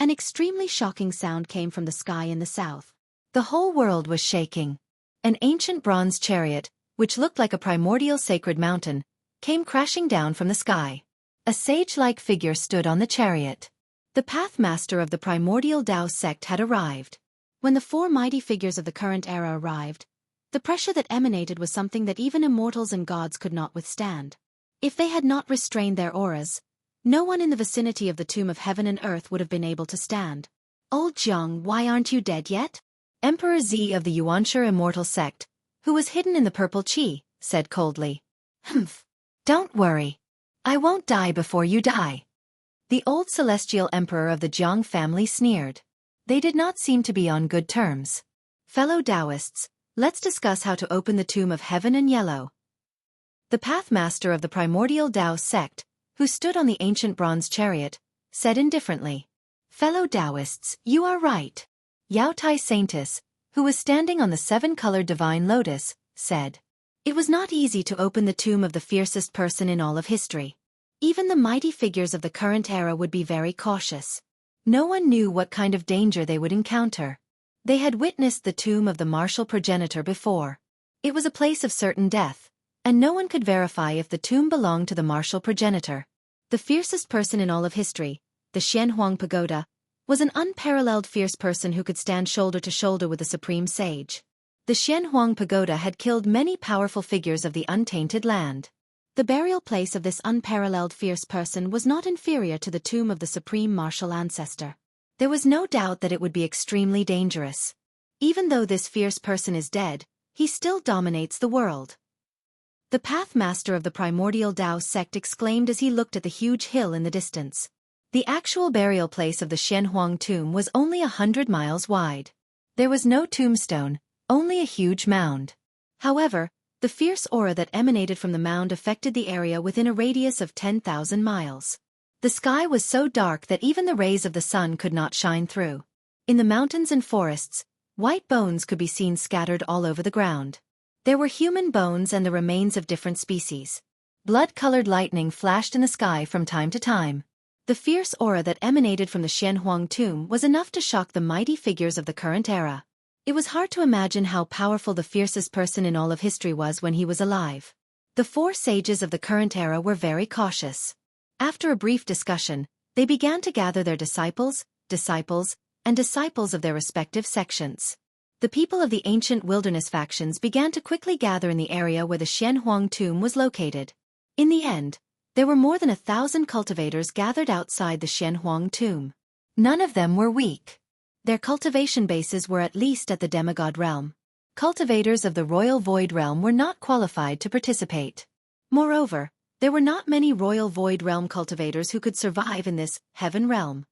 Speaker 2: An extremely shocking sound came from the sky in the south.
Speaker 1: The whole world was shaking. An ancient bronze chariot, which looked like a primordial sacred mountain, came crashing down from the sky. A sage-like figure stood on the chariot.
Speaker 2: The pathmaster of the primordial Tao sect had arrived. When the four mighty figures of the current era arrived, the pressure that emanated was something that even immortals and gods could not withstand. If they had not restrained their auras, no one in the vicinity of the tomb of heaven and earth would have been able to stand.
Speaker 1: Old Jiang, why aren't you dead yet? Emperor Z of the Yuanshi immortal sect, who was hidden in the purple chi, said coldly.
Speaker 2: Humph.
Speaker 1: Don't worry. I won't die before you die. The old celestial emperor of the Jiang family sneered. They did not seem to be on good terms. Fellow Taoists, let's discuss how to open the tomb of heaven and yellow. The pathmaster of the primordial Tao sect, who stood on the ancient bronze chariot, said indifferently. Fellow Taoists, you are right. Yao Tai Saintess, who was standing on the seven-colored divine lotus, said. It was not easy to open the tomb of the fiercest person in all of history. Even the mighty figures of the current era would be very cautious. No one knew what kind of danger they would encounter. They had witnessed the tomb of the martial progenitor before. It was a place of certain death, and no one could verify if the tomb belonged to the martial progenitor. The fiercest person in all of history, the Xianhuang Pagoda, was an unparalleled fierce person who could stand shoulder to shoulder with the supreme sage. The Xianhuang Pagoda had killed many powerful figures of the untainted land.
Speaker 2: The burial place of this unparalleled fierce person was not inferior to the tomb of the supreme martial ancestor.
Speaker 1: There was no doubt that it would be extremely dangerous. Even though this fierce person is dead, he still dominates the world. The pathmaster of the primordial Tao sect exclaimed as he looked at the huge hill in the distance. The actual burial place of the Xianhuang tomb was only 100 miles wide. There was no tombstone, only a huge mound. However, the fierce aura that emanated from the mound affected the area within a radius of 10,000 miles. The sky was so dark that even the rays of the sun could not shine through. In the mountains and forests, white bones could be seen scattered all over the ground. There were human bones and the remains of different species. Blood-colored lightning flashed in the sky from time to time. The fierce aura that emanated from the Xianhuang tomb was enough to shock the mighty figures of the current era. It was hard to imagine how powerful the fiercest person in all of history was when he was alive. The four sages of the current era were very cautious. After a brief discussion, they began to gather their disciples, and disciples of their respective sections. The people of the ancient wilderness factions began to quickly gather in the area where the Xianhuang tomb was located. In the end, there were more than 1,000 cultivators gathered outside the Xianhuang tomb. None of them were weak. Their cultivation bases were at least at the demigod realm. Cultivators of the royal void realm were not qualified to participate. Moreover, there were not many royal void realm cultivators who could survive in this heaven realm.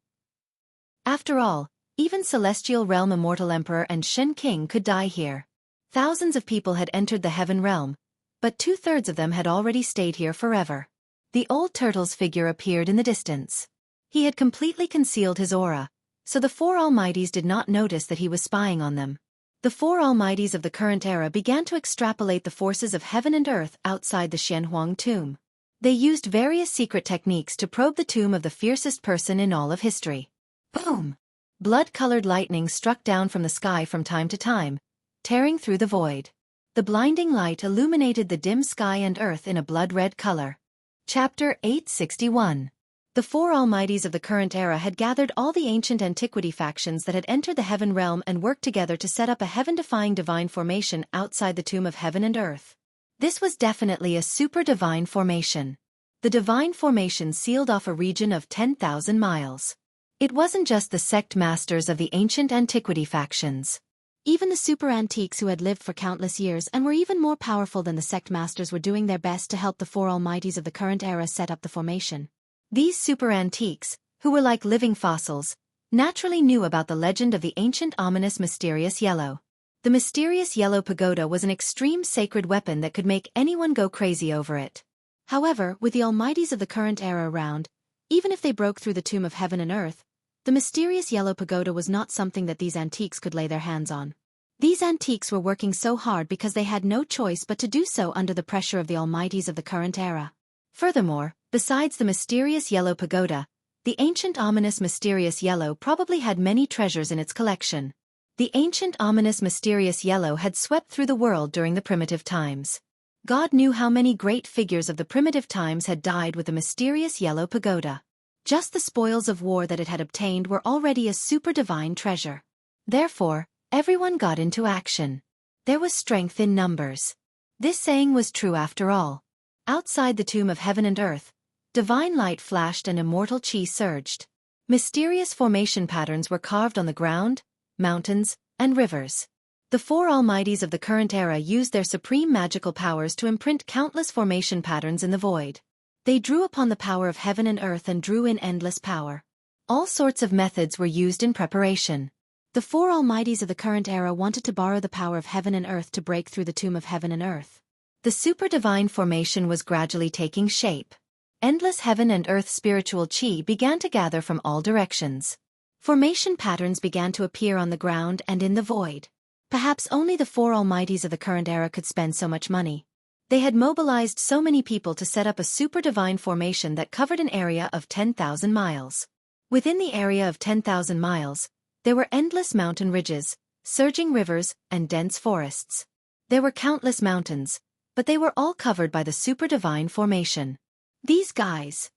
Speaker 1: After all, even celestial realm immortal emperor and Shen King could die here. Thousands of people had entered the heaven realm, but 2/3 of them had already stayed here forever. The old turtle's figure appeared in the distance. He had completely concealed his aura, so the four almighties did not notice that he was spying on them. The four almighties of the current era began to extrapolate the forces of heaven and earth outside the Xianhuang tomb. They used various secret techniques to probe the tomb of the fiercest person in all of history. Boom! Blood-colored lightning struck down from the sky from time to time, tearing through the void. The blinding light illuminated the dim sky and earth in a blood-red color. Chapter 861. The four almighties of the current era had gathered all the ancient antiquity factions that had entered the heaven realm and worked together to set up a heaven-defying divine formation outside the tomb of heaven and earth. This was definitely a super-divine formation. The divine formation sealed off a region of 10,000 miles. It wasn't just the sect masters of the ancient antiquity factions.
Speaker 2: Even the super antiques who had lived for countless years and were even more powerful than the sect masters were doing their best to help the four almighties of the current era set up the formation.
Speaker 1: These super antiques, who were like living fossils,
Speaker 2: naturally knew about the legend of the ancient ominous mysterious yellow. The mysterious yellow pagoda was an extreme sacred weapon that could make anyone go crazy over it. However, with the almighties of the current era around, even if they broke through the tomb of heaven and earth, the mysterious yellow pagoda was not something that these antiques could lay their hands on. These antiques were working so hard because they had no choice but to do so under the pressure of the almighties of the current era. Furthermore, besides the mysterious yellow pagoda, the ancient ominous mysterious yellow probably had many treasures in its collection. The ancient ominous mysterious yellow had swept through the world during the primitive times. God knew how many great figures of the primitive times had died with the mysterious yellow pagoda. Just the spoils of war that it had obtained were already a super divine treasure. Therefore, everyone got into action. There was strength in numbers. This saying was true after all. Outside the tomb of heaven and earth, divine light flashed and immortal chi surged. Mysterious formation patterns were carved on the ground, mountains, and rivers. The four almighties of the current era used their supreme magical powers to imprint countless formation patterns in the void. They drew upon the power of heaven and earth and drew in endless power. All sorts of methods were used in preparation. The four almighties of the current era wanted to borrow the power of heaven and earth to break through the tomb of heaven and earth. The super divine formation was gradually taking shape. Endless heaven and earth spiritual chi began to gather from all directions. Formation patterns began to appear on the ground and in the void. Perhaps only the four almighties of the current era could spend so much money. They had mobilized so many people to set up a super divine formation that covered an area of 10,000 miles. Within the area of 10,000 miles, there were endless mountain ridges, surging rivers, and dense forests. There were countless mountains, but they were all covered by the super divine formation. These guys.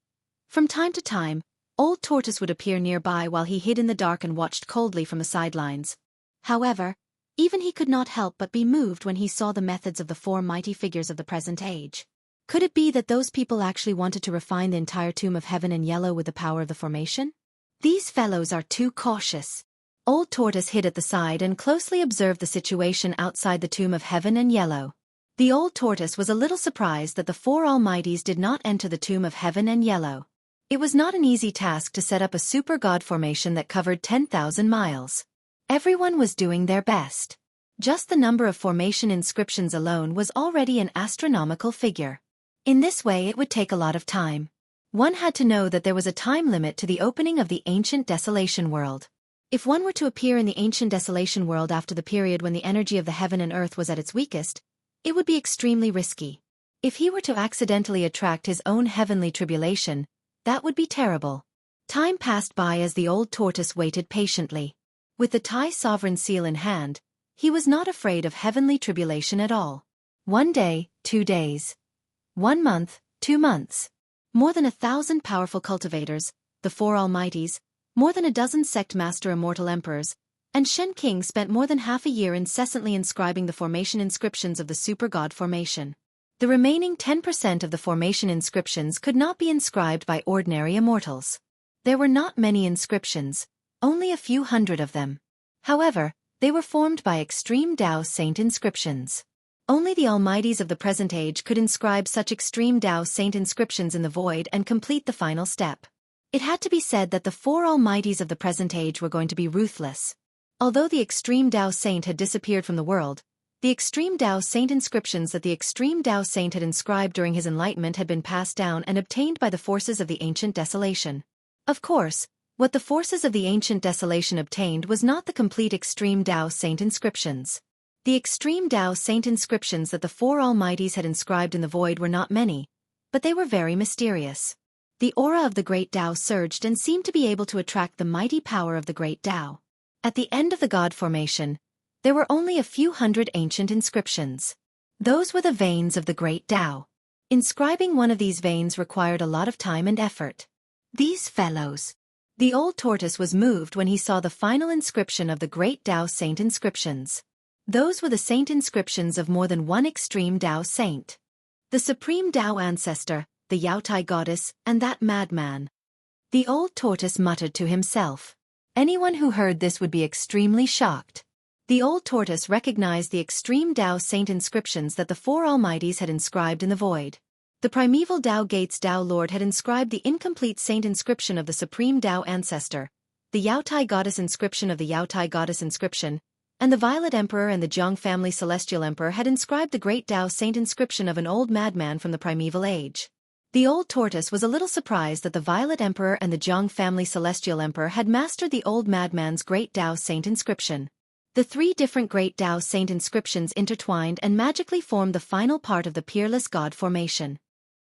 Speaker 2: From time to time, Old Tortoise would appear nearby while he hid in the dark and watched coldly from the sidelines. However, even he could not help but be moved when he saw the methods of the four mighty figures of the present age. Could it be that those people actually wanted to refine the entire tomb of heaven and yellow with the power of the formation? These fellows are too cautious. Old Tortoise hid at the side and closely observed the situation outside the tomb of heaven and yellow. The Old Tortoise was a little surprised that the four almighties did not enter the tomb of heaven and yellow. It was not an easy task to set up a super god formation that covered 10,000 miles. Everyone was doing their best. Just the number of formation inscriptions alone was already an astronomical figure. In this way it would take a lot of time. One had to know that there was a time limit to the opening of the ancient desolation world. If one were to appear in the ancient desolation world after the period when the energy of the heaven and earth was at its weakest, it would be extremely risky. If he were to accidentally attract his own heavenly tribulation, that would be terrible. Time passed by as the Old Tortoise waited patiently. With the Thai sovereign seal in hand, he was not afraid of heavenly tribulation at all. 1 day, 2 days. 1 month, 2 months. More than 1,000 powerful cultivators, the four almighties, more than a dozen sect master immortal emperors, and Shen King spent more than half a year incessantly inscribing the formation inscriptions of the super god formation. The remaining 10% of the formation inscriptions could not be inscribed by ordinary immortals. There were not many inscriptions, only a few hundred of them. However, they were formed by extreme Tao saint inscriptions. Only the almighties of the present age could inscribe such extreme Tao saint inscriptions in the void and complete the final step. It had to be said that the four almighties of the present age were going to be ruthless. Although the extreme Tao saint had disappeared from the world, the extreme Tao saint inscriptions that the extreme Tao saint had inscribed during his enlightenment had been passed down and obtained by the forces of the ancient desolation. Of course, what the forces of the ancient desolation obtained was not the complete extreme Tao saint inscriptions. The extreme Tao saint inscriptions that the four almighties had inscribed in the void were not many, but they were very mysterious. The aura of the great Tao surged and seemed to be able to attract the mighty power of the great Tao. At the end of the god formation, there were only a few hundred ancient inscriptions. Those were the veins of the great Tao. Inscribing one of these veins required a lot of time and effort. These fellows. The Old Tortoise was moved when he saw the final inscription of the great Tao saint inscriptions. Those were the saint inscriptions of more than one extreme Tao saint. The supreme Tao ancestor, the Yaotai goddess, and that madman. The Old Tortoise muttered to himself. Anyone who heard this would be extremely shocked. The Old Tortoise recognized the extreme Tao saint inscriptions that the four almighties had inscribed in the void. The primeval Tao Gates Tao Lord had inscribed the incomplete saint inscription of the supreme Tao ancestor, the Yaotai Goddess inscription of the Yaotai Goddess inscription, and the Violet Emperor and the Jiang family Celestial Emperor had inscribed the Great Tao Saint inscription of an old madman from the primeval age. The old tortoise was a little surprised that the Violet Emperor and the Jiang family Celestial Emperor had mastered the old madman's Great Tao Saint inscription. The three different Great Tao Saint inscriptions intertwined and magically formed the final part of the Peerless God formation.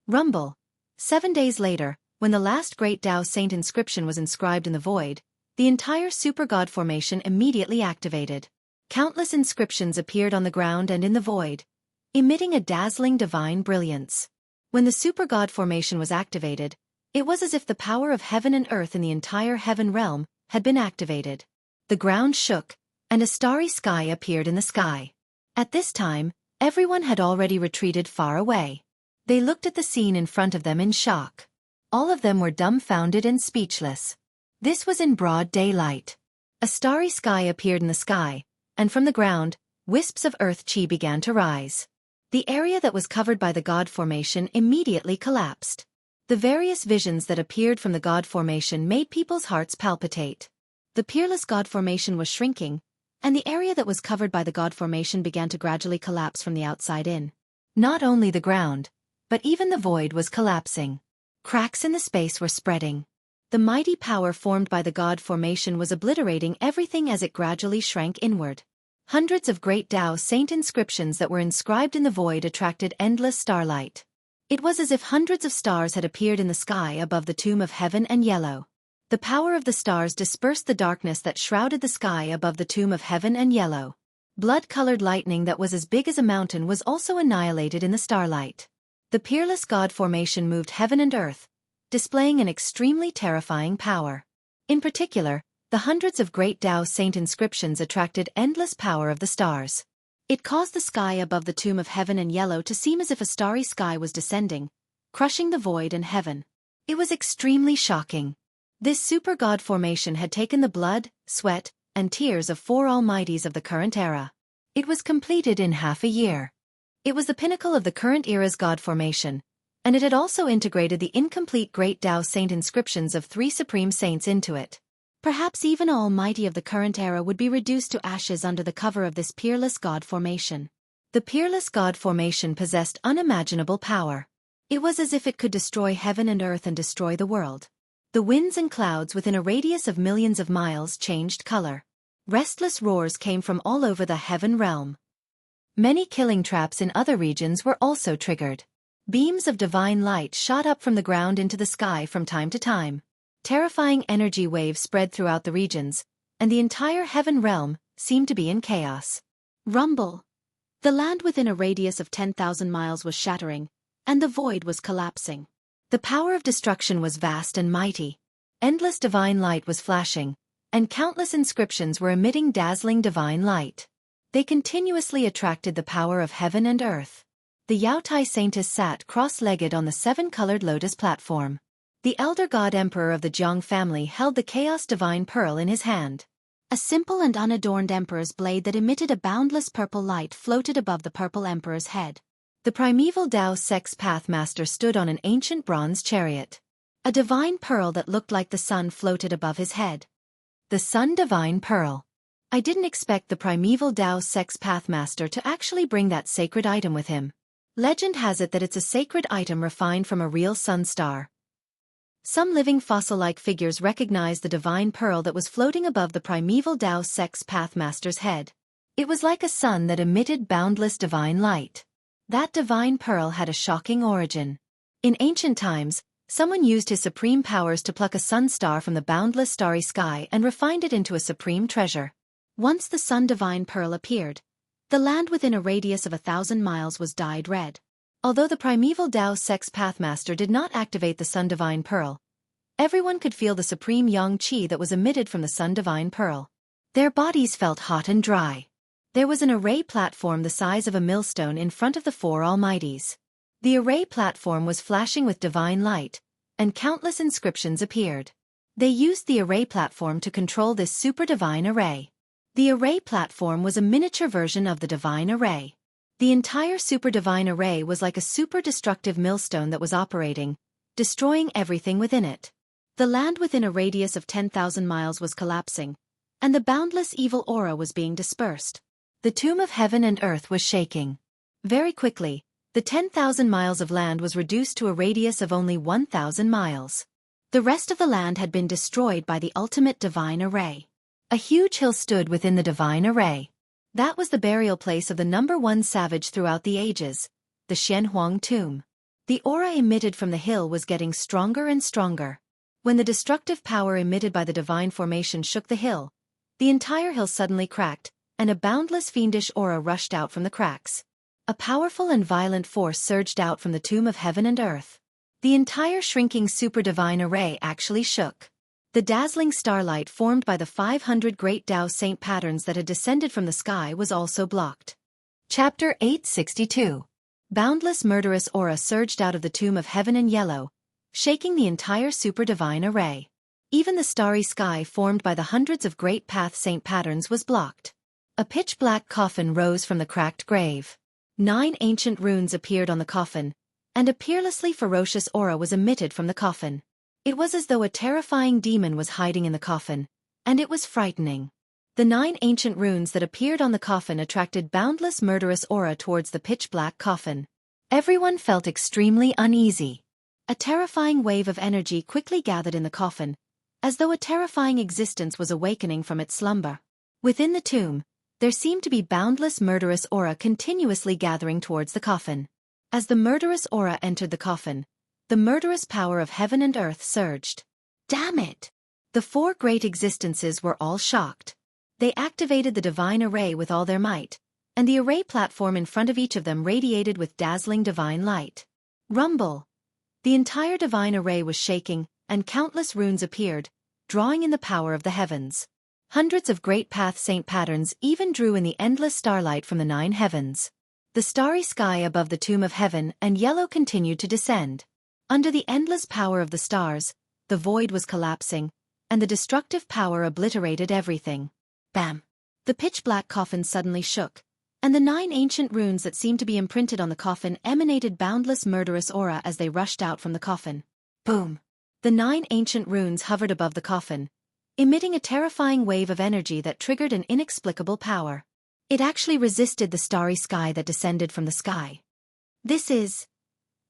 Speaker 2: Rumble. 7 days later, when the last Great Tao Saint inscription was inscribed in the void, the entire Super God formation immediately activated. Countless inscriptions appeared on the ground and in the void, emitting a dazzling divine brilliance. When the Super God formation was activated, it was as if the power of heaven and earth in the entire heaven realm had been activated. The ground shook, and a starry sky appeared in the sky. At this time, everyone had already retreated far away. They looked at the scene in front of them in shock. All of them were dumbfounded and speechless. This was in broad daylight. A starry sky appeared in the sky, and from the ground, wisps of earth chi began to rise. The area that was covered by the God formation immediately collapsed. The various visions that appeared from the God formation made people's hearts palpitate. The Peerless God formation was shrinking, and the area that was covered by the God formation began to gradually collapse from the outside in. Not only the ground, but even the void was collapsing. Cracks in the space were spreading. The mighty power formed by the God formation was obliterating everything as it gradually shrank inward. Hundreds of Great Tao Saint inscriptions that were inscribed in the void attracted endless starlight. It was as if hundreds of stars had appeared in the sky above the tomb of heaven and yellow. The power of the stars dispersed the darkness that shrouded the sky above the tomb of heaven and yellow. Blood-colored lightning that was as big as a mountain was also annihilated in the starlight. The Peerless God formation moved heaven and earth, displaying an extremely terrifying power. In particular, the hundreds of Great Tao Saint inscriptions attracted endless power of the stars. It caused the sky above the tomb of heaven and yellow to seem as if a starry sky was descending, crushing the void and heaven. It was extremely shocking. This super God formation had taken the blood, sweat, and tears of 4 almighties of the current era. It was completed in half a year. It was the pinnacle of the current era's God formation, and it had also integrated the incomplete Great Tao Saint inscriptions of 3 supreme saints into it. Perhaps even almighty of the current era would be reduced to ashes under the cover of this Peerless God formation. The Peerless God formation possessed unimaginable power. It was as if it could destroy heaven and earth and destroy the world. The winds and clouds within a radius of millions of miles changed color. Restless roars came from all over the heaven realm. Many killing traps in other regions were also triggered. Beams of divine light shot up from the ground into the sky from time to time. Terrifying energy waves spread throughout the regions, and the entire heaven realm seemed to be in chaos. Rumble. The land within a radius of 10,000 miles was shattering, and the void was collapsing. The power of destruction was vast and mighty. Endless divine light was flashing, and countless inscriptions were emitting dazzling divine light. They continuously attracted the power of heaven and earth. The Yaotai Saintess sat cross-legged on the 7-colored lotus platform. The elder god emperor of the Jiang family held the Chaos Divine Pearl in his hand. A simple and unadorned emperor's blade that emitted a boundless purple light floated above the purple emperor's head. The primeval Tao Sex Pathmaster stood on an ancient bronze chariot. A divine pearl that looked like the sun floated above his head. The Sun Divine Pearl. I didn't expect the primeval Tao Sex Pathmaster to actually bring that sacred item with him. Legend has it that it's a sacred item refined from a real sun star. Some living fossil-like figures recognized the divine pearl that was floating above the primeval Tao Sex Pathmaster's head. It was like a sun that emitted boundless divine light. That divine pearl had a shocking origin. In ancient times, someone used his supreme powers to pluck a sun star from the boundless starry sky and refined it into a supreme treasure. Once the Sun Divine Pearl appeared, the land within a radius of 1,000 miles was dyed red. Although the primeval Tao Sex Pathmaster did not activate the Sun Divine Pearl, everyone could feel the supreme yang qi that was emitted from the Sun Divine Pearl. Their bodies felt hot and dry. There was an array platform the size of a millstone in front of the 4 almighties. The array platform was flashing with divine light, and countless inscriptions appeared. They used the array platform to control this super divine array. The array platform was a miniature version of the divine array. The entire super divine array was like a super destructive millstone that was operating, destroying everything within it. The land within a radius of 10,000 miles was collapsing, and the boundless evil aura was being dispersed.
Speaker 1: The tomb of heaven and earth was shaking.
Speaker 2: Very quickly, the 10,000 miles of land was reduced to a radius of only 1,000 miles. The rest of the land had been destroyed by the ultimate divine array.
Speaker 1: A huge hill stood within the divine array.
Speaker 2: That was the burial place of the #1 savage throughout the ages, the Xianhuang tomb. The aura emitted from the hill was getting stronger and stronger. When the destructive power emitted by the divine formation shook the hill, the entire hill suddenly cracked, and a boundless fiendish aura rushed out from the cracks. A powerful and violent force surged out from the tomb of heaven and earth. The entire shrinking super-divine array actually shook. The dazzling starlight formed by the 500 great Tao saint patterns that had descended from the sky was also blocked.
Speaker 1: Chapter 862.
Speaker 2: Boundless murderous aura surged out of the tomb of heaven in yellow, shaking the entire super-divine array. Even the starry sky formed by the hundreds of great path saint patterns was blocked. A pitch-black coffin rose from the cracked grave. 9 ancient runes appeared on the coffin, and a peerlessly ferocious aura was emitted from the coffin. It was as though a terrifying demon was hiding in the coffin, and it was frightening. The 9 ancient runes that appeared on the coffin attracted boundless murderous aura towards the pitch-black coffin.
Speaker 1: Everyone felt extremely uneasy.
Speaker 2: A terrifying wave of energy quickly gathered in the coffin, as though a terrifying existence was awakening from its slumber. Within the tomb, there seemed to be boundless murderous aura continuously gathering towards the coffin. As the murderous aura entered the coffin, the murderous power of heaven and earth surged.
Speaker 1: Damn it!
Speaker 2: The 4 great existences were all shocked. They activated the divine array with all their might, and the array platform in front of each of them radiated with dazzling divine light. Rumble! The entire divine array was shaking, and countless runes appeared, drawing in the power of the heavens. Hundreds of great path saint patterns even drew in the endless starlight from the 9 heavens. The starry sky above the tomb of heaven and yellow continued to descend. Under the endless power of the stars, the void was collapsing, and the destructive power obliterated everything. Bam! The pitch-black coffin suddenly shook, and the 9 ancient runes that seemed to be imprinted on the coffin emanated boundless murderous aura as they rushed out from the coffin. Boom! The 9 ancient runes hovered above the coffin, emitting a terrifying wave of energy that triggered an inexplicable power. It actually resisted the starry sky that descended from the sky. This is...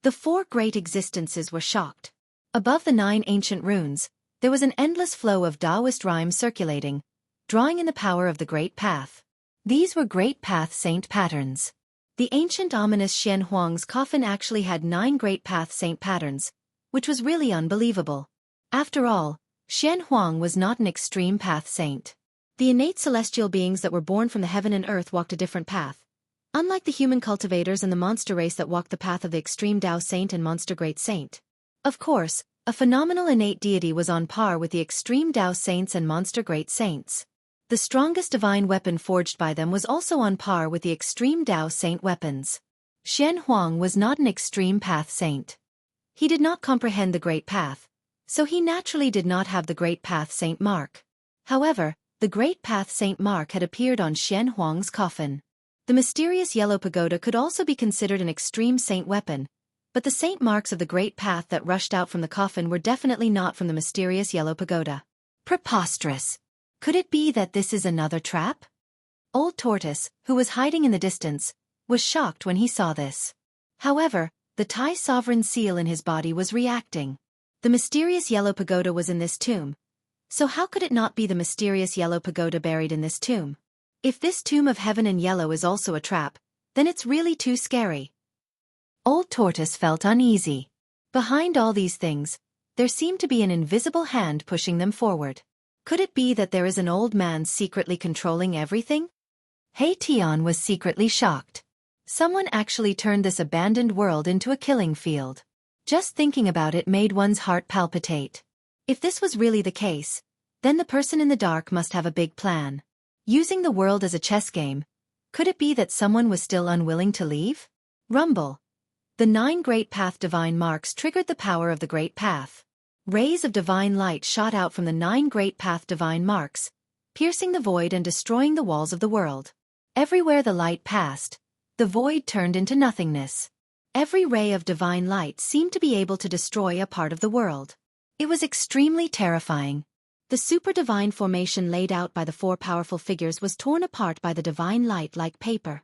Speaker 2: The 4 great existences were shocked. Above the 9 ancient runes, there was an endless flow of Taoist rhymes circulating, drawing in the power of the Great Path.
Speaker 1: These were Great Path saint patterns.
Speaker 2: The ancient ominous Xianhuang's coffin actually had 9 Great Path saint patterns, which was really unbelievable. After all, Xianhuang was not an extreme path saint. The innate celestial beings that were born from the heaven and earth walked a different path. Unlike the human cultivators and the monster race that walked the path of the extreme Tao saint and monster great saint. Of course, a phenomenal innate deity was on par with the extreme Tao saints and monster great saints. The strongest divine weapon forged by them was also on par with the extreme Tao saint weapons.
Speaker 1: Xianhuang was not an extreme path saint.
Speaker 2: He did not comprehend the Great Path, so he naturally did not have the Great Path saint mark. However, the Great Path saint mark had appeared on Xianhuang's coffin. The mysterious yellow pagoda could also be considered an extreme saint weapon, but the saint marks of the Great Path that rushed out from the coffin were definitely not from the mysterious yellow pagoda.
Speaker 1: Preposterous! Could it be that this is another trap?
Speaker 2: Old Tortoise, who was hiding in the distance, was shocked when he saw this. However, the Thai sovereign seal in his body was reacting. The mysterious yellow pagoda was in this tomb. So how could it not be the mysterious yellow pagoda buried in this tomb? If this tomb of heaven in yellow is also a trap, then it's really too scary.
Speaker 1: Old Tortoise felt uneasy.
Speaker 2: Behind all these things, there seemed to be an invisible hand pushing them forward. Could it be that there is an old man secretly controlling everything?
Speaker 1: Hei Tian was secretly shocked.
Speaker 2: Someone actually turned this abandoned world into a killing field. Just thinking about it made one's heart palpitate. If this was really the case, then the person in the dark must have a big plan. Using the world as a chess game, could it be that someone was still unwilling to leave? Rumble. The 9 Great Path divine marks triggered the power of the Great Path. Rays of divine light shot out from the 9 Great Path divine marks, piercing the void and destroying the walls of the world. Everywhere the light passed, the void turned into nothingness. Every ray of divine light seemed to be able to destroy a part of the world. It was extremely terrifying. The super-divine formation laid out by the four powerful figures was torn apart by the divine light like paper.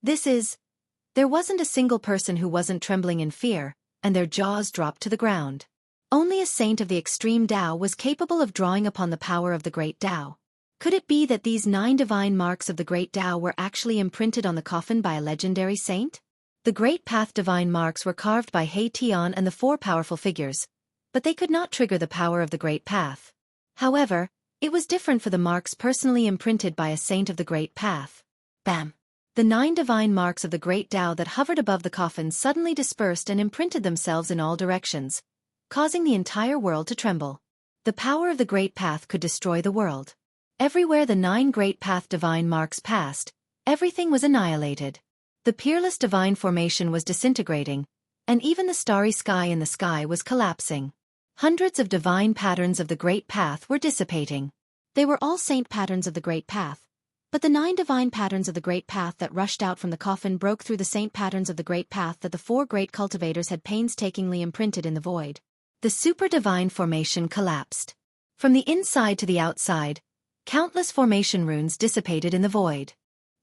Speaker 2: There wasn't a single person who wasn't trembling in fear, and their jaws dropped to the ground. Only a saint of the extreme Tao was capable of drawing upon the power of the great Tao. Could it be that these 9 divine marks of the great Tao were actually imprinted on the coffin by a legendary saint? The Great Path divine marks were carved by He Tian and the four powerful figures, but they could not trigger the power of the Great Path. However, it was different for the marks personally imprinted by a saint of the Great Path. Bam! The 9 divine marks of the Great Tao that hovered above the coffin suddenly dispersed and imprinted themselves in all directions, causing the entire world to tremble. The power of the Great Path could destroy the world. Everywhere the 9 Great Path divine marks passed, everything was annihilated. The peerless divine formation was disintegrating, and even the starry sky in the sky was collapsing. Hundreds of divine patterns of the Great Path were dissipating. They were all saint patterns of the Great Path, but the 9 divine patterns of the Great Path that rushed out from the coffin broke through the saint patterns of the Great Path that the 4 great cultivators had painstakingly imprinted in the void. The super-divine formation collapsed. From the inside to the outside, countless formation runes dissipated in the void.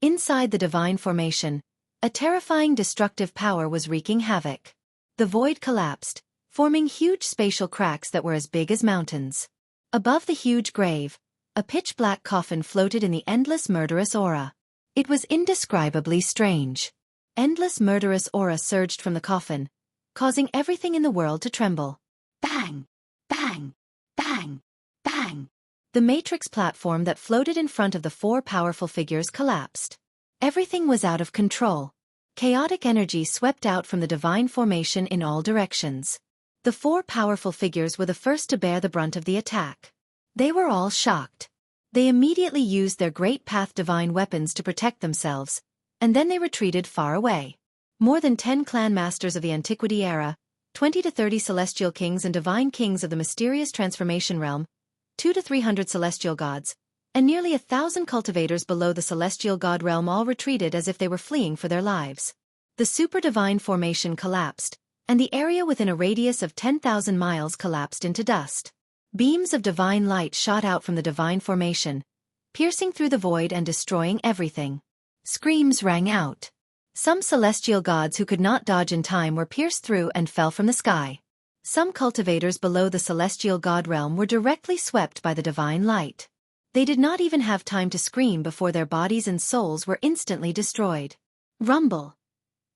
Speaker 2: Inside the divine formation, a terrifying destructive power was wreaking havoc. The void collapsed, forming huge spatial cracks that were as big as mountains. Above the huge grave, a pitch-black coffin floated in the endless murderous aura. It was indescribably strange. Endless murderous aura surged from the coffin, causing everything in the world to tremble. Bang! Bang! Bang! Bang! The matrix platform that floated in front of the 4 powerful figures collapsed. Everything was out of control. Chaotic energy swept out from the divine formation in all directions. The 4 powerful figures were the first to bear the brunt of the attack. They were all shocked. They immediately used their Great Path divine weapons to protect themselves, and then they retreated far away. More than 10 clan masters of the Antiquity era, 20 to 30 celestial kings and divine kings of the mysterious transformation realm, 200 to 300 celestial gods, and nearly 1,000 cultivators below the celestial god realm all retreated as if they were fleeing for their lives. The super-divine formation collapsed, and the area within a radius of 10,000 miles collapsed into dust. Beams of divine light shot out from the divine formation, piercing through the void and destroying everything. Screams rang out. Some celestial gods who could not dodge in time were pierced through and fell from the sky. Some cultivators below the celestial god realm were directly swept by the divine light. They did not even have time to scream before their bodies and souls were instantly destroyed. Rumble.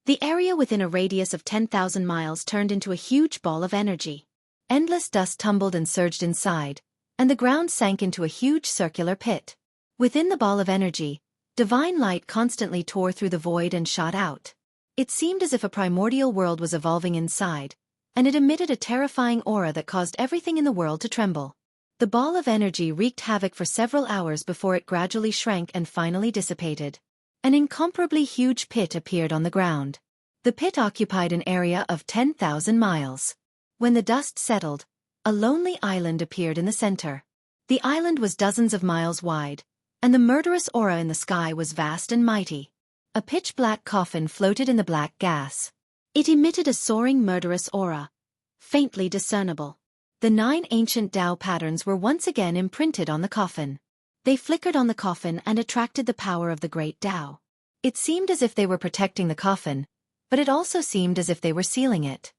Speaker 2: The area within a radius of 10,000 miles turned into a huge ball of energy. Endless dust tumbled and surged inside, and the ground sank into a huge circular pit. Within the ball of energy, divine light constantly tore through the void and shot out. It seemed as if a primordial world was evolving inside, and it emitted a terrifying aura that caused everything in the world to tremble. The ball of energy wreaked havoc for several hours before it gradually shrank and finally dissipated. An incomparably huge pit appeared on the ground. The pit occupied an area of 10,000 miles. When the dust settled, a lonely island appeared in the center. The island was dozens of miles wide, and the murderous aura in the sky was vast and mighty. A pitch-black coffin floated in the black gas. It emitted a soaring murderous aura, faintly discernible. The 9 ancient Tao patterns were once again imprinted on the coffin. They flickered on the coffin and attracted the power of the great Tao. It seemed as if they were protecting the coffin, but it also seemed as if they were sealing it.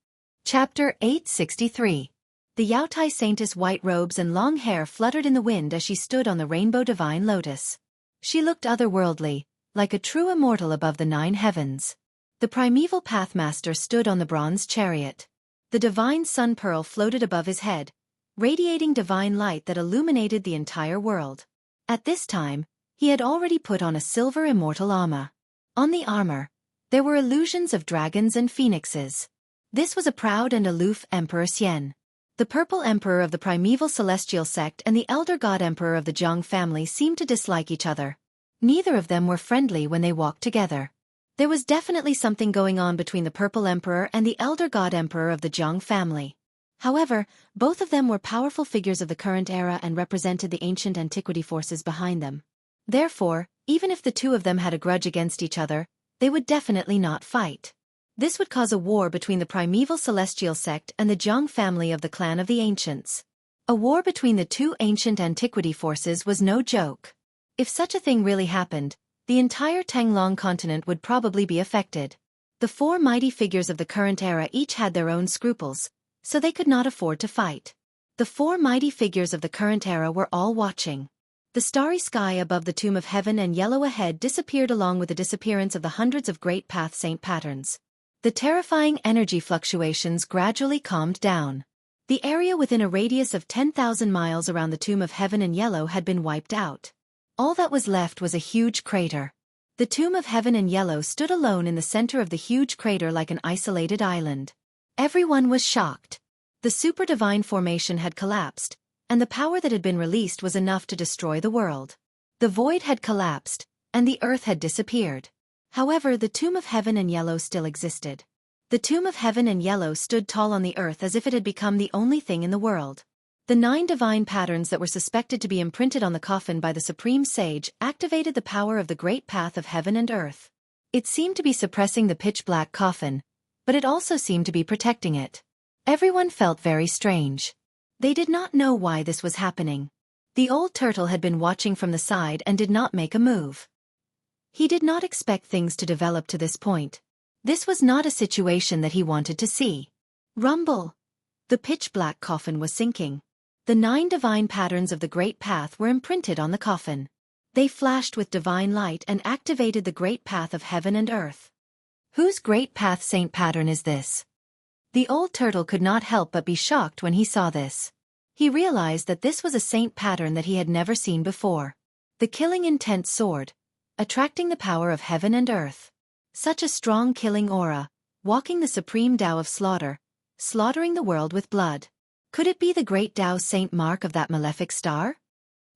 Speaker 2: Chapter 863. The Yaotai Saintess' white robes and long hair fluttered in the wind as she stood on the rainbow divine lotus. She looked otherworldly, like a true immortal above the 9 heavens. The primeval Pathmaster stood on the bronze chariot. The divine sun pearl floated above his head, radiating divine light that illuminated the entire world. At this time, he had already put on a silver immortal armor. On the armor, there were illusions of dragons and phoenixes. This was a proud and aloof Emperor Xian. The Purple Emperor of the primeval celestial sect and the Elder God Emperor of the Zhang family seemed to dislike each other. Neither of them were friendly when they walked together. There was definitely something going on between the Purple Emperor and the Elder God Emperor of the Zhang family. However, both of them were powerful figures of the current era and represented the ancient antiquity forces behind them. Therefore, even if the two of them had a grudge against each other, they would definitely not fight. This would cause a war between the primeval celestial sect and the Jiang family of the clan of the ancients. A war between the two ancient antiquity forces was no joke. If such a thing really happened, the entire Tanglong continent would probably be affected. The four mighty figures of the current era each had their own scruples, so they could not afford to fight. The four mighty figures of the current era were all watching. The starry sky above the tomb of heaven and yellow ahead disappeared along with the disappearance of the hundreds of great path saint patterns. The terrifying energy fluctuations gradually calmed down. The area within a radius of 10,000 miles around the tomb of heaven and yellow had been wiped out. All that was left was a huge crater. The tomb of heaven and yellow stood alone in the center of the huge crater like an isolated island. Everyone was shocked. The super divine formation had collapsed, and the power that had been released was enough to destroy the world. The void had collapsed, and the earth had disappeared. However, the tomb of heaven and yellow still existed. The tomb of heaven and yellow stood tall on the earth as if it had become the only thing in the world. The 9 divine patterns that were suspected to be imprinted on the coffin by the Supreme Sage activated the power of the great path of heaven and earth. It seemed to be suppressing the pitch-black coffin, but it also seemed to be protecting it. Everyone felt very strange. They did not know why this was happening. The old turtle had been watching from the side and did not make a move. He did not expect things to develop to this point. This was not a situation that he wanted to see. Rumble! The pitch-black coffin was sinking. The 9 divine patterns of the Great Path were imprinted on the coffin. They flashed with divine light and activated the Great Path of heaven and earth. Whose Great Path saint pattern is this? The old turtle could not help but be shocked when he saw this. He realized that this was a saint pattern that he had never seen before. The killing intent sword, attracting the power of heaven and earth. Such a strong killing aura, walking the supreme Tao of slaughter, slaughtering the world with blood. Could it be the great Tao saint mark of that malefic star?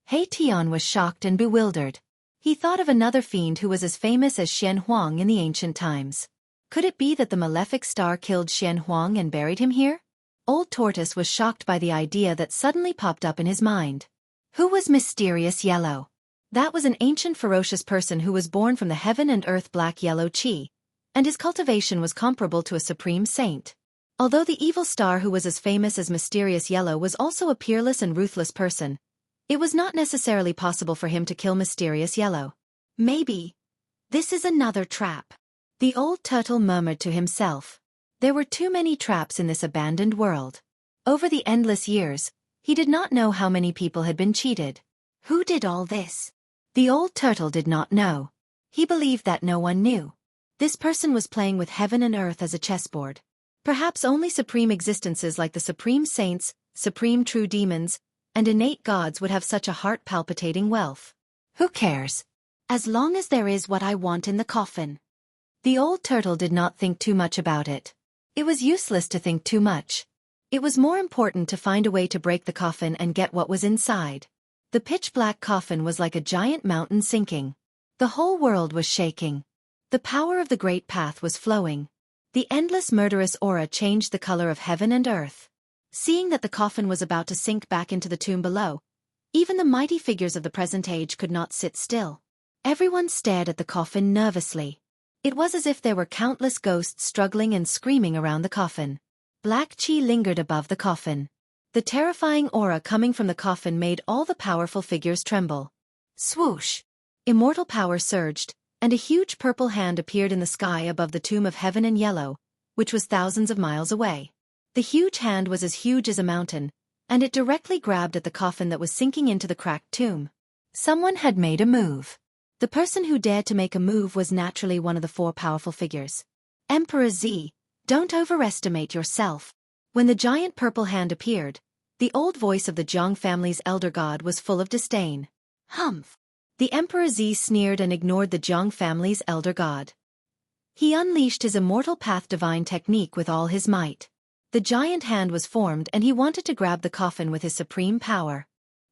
Speaker 2: He Tian was shocked and bewildered. He thought of another fiend who was as famous as Xian Huang in the ancient times. Could it be that the malefic star killed Xian Huang and buried him here? Old Tortoise was shocked by the idea that suddenly popped up in his mind. Who was Mysterious Yellow? That was an ancient ferocious person who was born from the heaven and earth black yellow chi, and his cultivation was comparable to a supreme saint. Although the evil star who was as famous as Mysterious Yellow was also a peerless and ruthless person, it was not necessarily possible for him to kill Mysterious Yellow. Maybe this is another trap. The old turtle murmured to himself. There were too many traps in this abandoned world. Over the endless years, he did not know how many people had been cheated. Who did all this? The old turtle did not know. He believed that no one knew. This person was playing with heaven and earth as a chessboard. Perhaps only supreme existences like the supreme saints, supreme true demons, and innate gods would have such a heart-palpitating wealth. Who cares? As long as there is what I want in the coffin. The old turtle did not think too much about it. It was useless to think too much. It was more important to find a way to break the coffin and get what was inside. The pitch-black coffin was like a giant mountain sinking. The whole world was shaking. The power of the great path was flowing. The endless murderous aura changed the color of heaven and earth. Seeing that the coffin was about to sink back into the tomb below, even the mighty figures of the present age could not sit still. Everyone stared at the coffin nervously. It was as if there were countless ghosts struggling and screaming around the coffin. Black chi lingered above the coffin. The terrifying aura coming from the coffin made all the powerful figures tremble. Swoosh! Immortal power surged, and a huge purple hand appeared in the sky above the tomb of heaven and yellow, which was thousands of miles away. The huge hand was as huge as a mountain, and it directly grabbed at the coffin that was sinking into the cracked tomb. Someone had made a move. The person who dared to make a move was naturally one of the 4 powerful figures. Emperor Z, don't overestimate yourself. When the giant purple hand appeared, the old voice of the Jiang family's elder god was full of disdain. Humph! The Emperor Z sneered and ignored the Jiang family's elder god. He unleashed his immortal path divine technique with all his might. The giant hand was formed and he wanted to grab the coffin with his supreme power.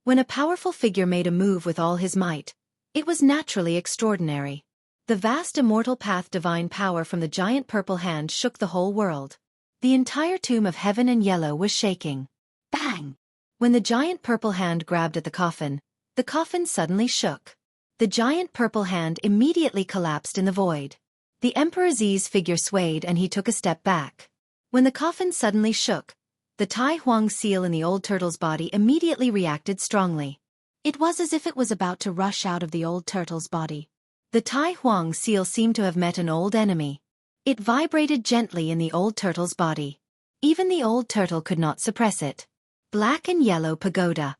Speaker 2: When a powerful figure made a move with all his might, it was naturally extraordinary. The vast immortal path divine power from the giant purple hand shook the whole world. The entire tomb of heaven and yellow was shaking. Bang! When the giant purple hand grabbed at the coffin suddenly shook. The giant purple hand immediately collapsed in the void. The Emperor Z's figure swayed and he took a step back. When the coffin suddenly shook, the Tai Huang seal in the old turtle's body immediately reacted strongly. It was as if it was about to rush out of the old turtle's body. The Tai Huang seal seemed to have met an old enemy. It vibrated gently in the old turtle's body. Even the old turtle could not suppress it. Black and yellow pagoda.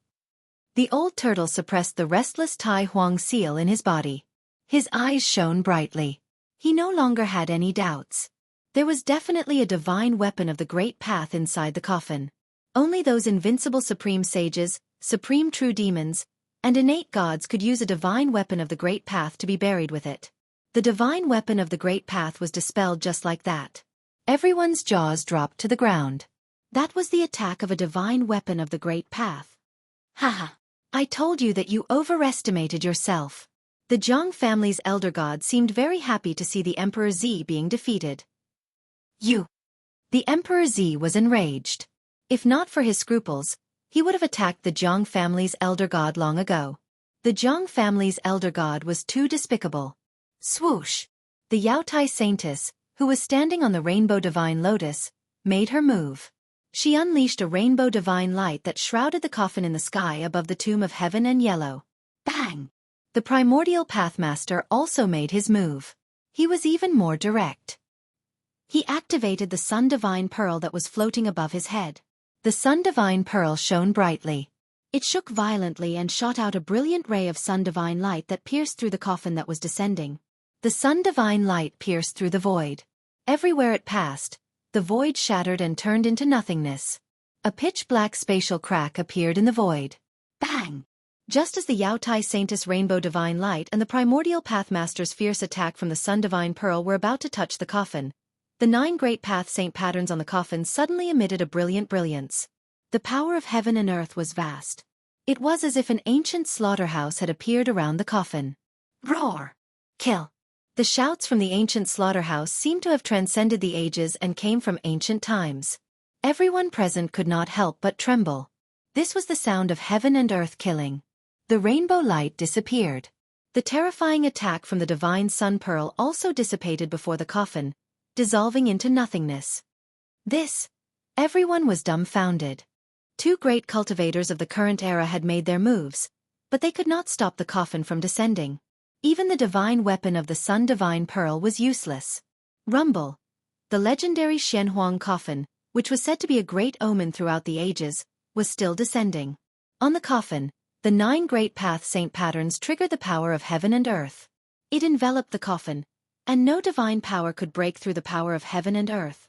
Speaker 2: The old turtle suppressed the restless Tai Huang seal in his body. His eyes shone brightly. He no longer had any doubts. There was definitely a divine weapon of the great path inside the coffin. Only those invincible supreme sages, supreme true demons, and innate gods could use a divine weapon of the great path to be buried with it. The divine weapon of the great path was dispelled just like that. Everyone's jaws dropped to the ground. That was the attack of a divine weapon of the great path. Haha. I told you that you overestimated yourself. The Zhang family's elder god seemed very happy to see the Emperor Z being defeated. You! The Emperor Z was enraged. If not for his scruples, he would have attacked the Zhang family's elder god long ago. The Zhang family's elder god was too despicable. Swoosh! The Yaotai Saintess, who was standing on the rainbow divine lotus, made her move. She unleashed a rainbow divine light that shrouded the coffin in the sky above the tomb of heaven and yellow. Bang! The primordial pathmaster also made his move. He was even more direct. He activated the Sun Divine Pearl that was floating above his head. The Sun Divine Pearl shone brightly. It shook violently and shot out a brilliant ray of Sun Divine light that pierced through the coffin that was descending. The Sun Divine light pierced through the void. Everywhere it passed, the void shattered and turned into nothingness. A pitch-black spatial crack appeared in the void. Bang! Just as the Yaotai Saintess Rainbow Divine Light and the Primordial Pathmaster's fierce attack from the Sun Divine Pearl were about to touch the coffin, the 9 Great Path Saint patterns on the coffin suddenly emitted a brilliant brilliance. The power of heaven and earth was vast. It was as if an ancient slaughterhouse had appeared around the coffin. Roar! Kill! The shouts from the ancient slaughterhouse seemed to have transcended the ages and came from ancient times. Everyone present could not help but tremble. This was the sound of heaven and earth killing. The rainbow light disappeared. The terrifying attack from the divine sun pearl also dissipated before the coffin, dissolving into nothingness. Everyone was dumbfounded. 2 great cultivators of the current era had made their moves, but they could not stop the coffin from descending. Even the divine weapon of the Sun Divine Pearl was useless. Rumble. The legendary Xianhuang coffin, which was said to be a great omen throughout the ages, was still descending. On the coffin, the 9 Great Path Saint patterns triggered the power of heaven and earth. It enveloped the coffin, and no divine power could break through the power of heaven and earth.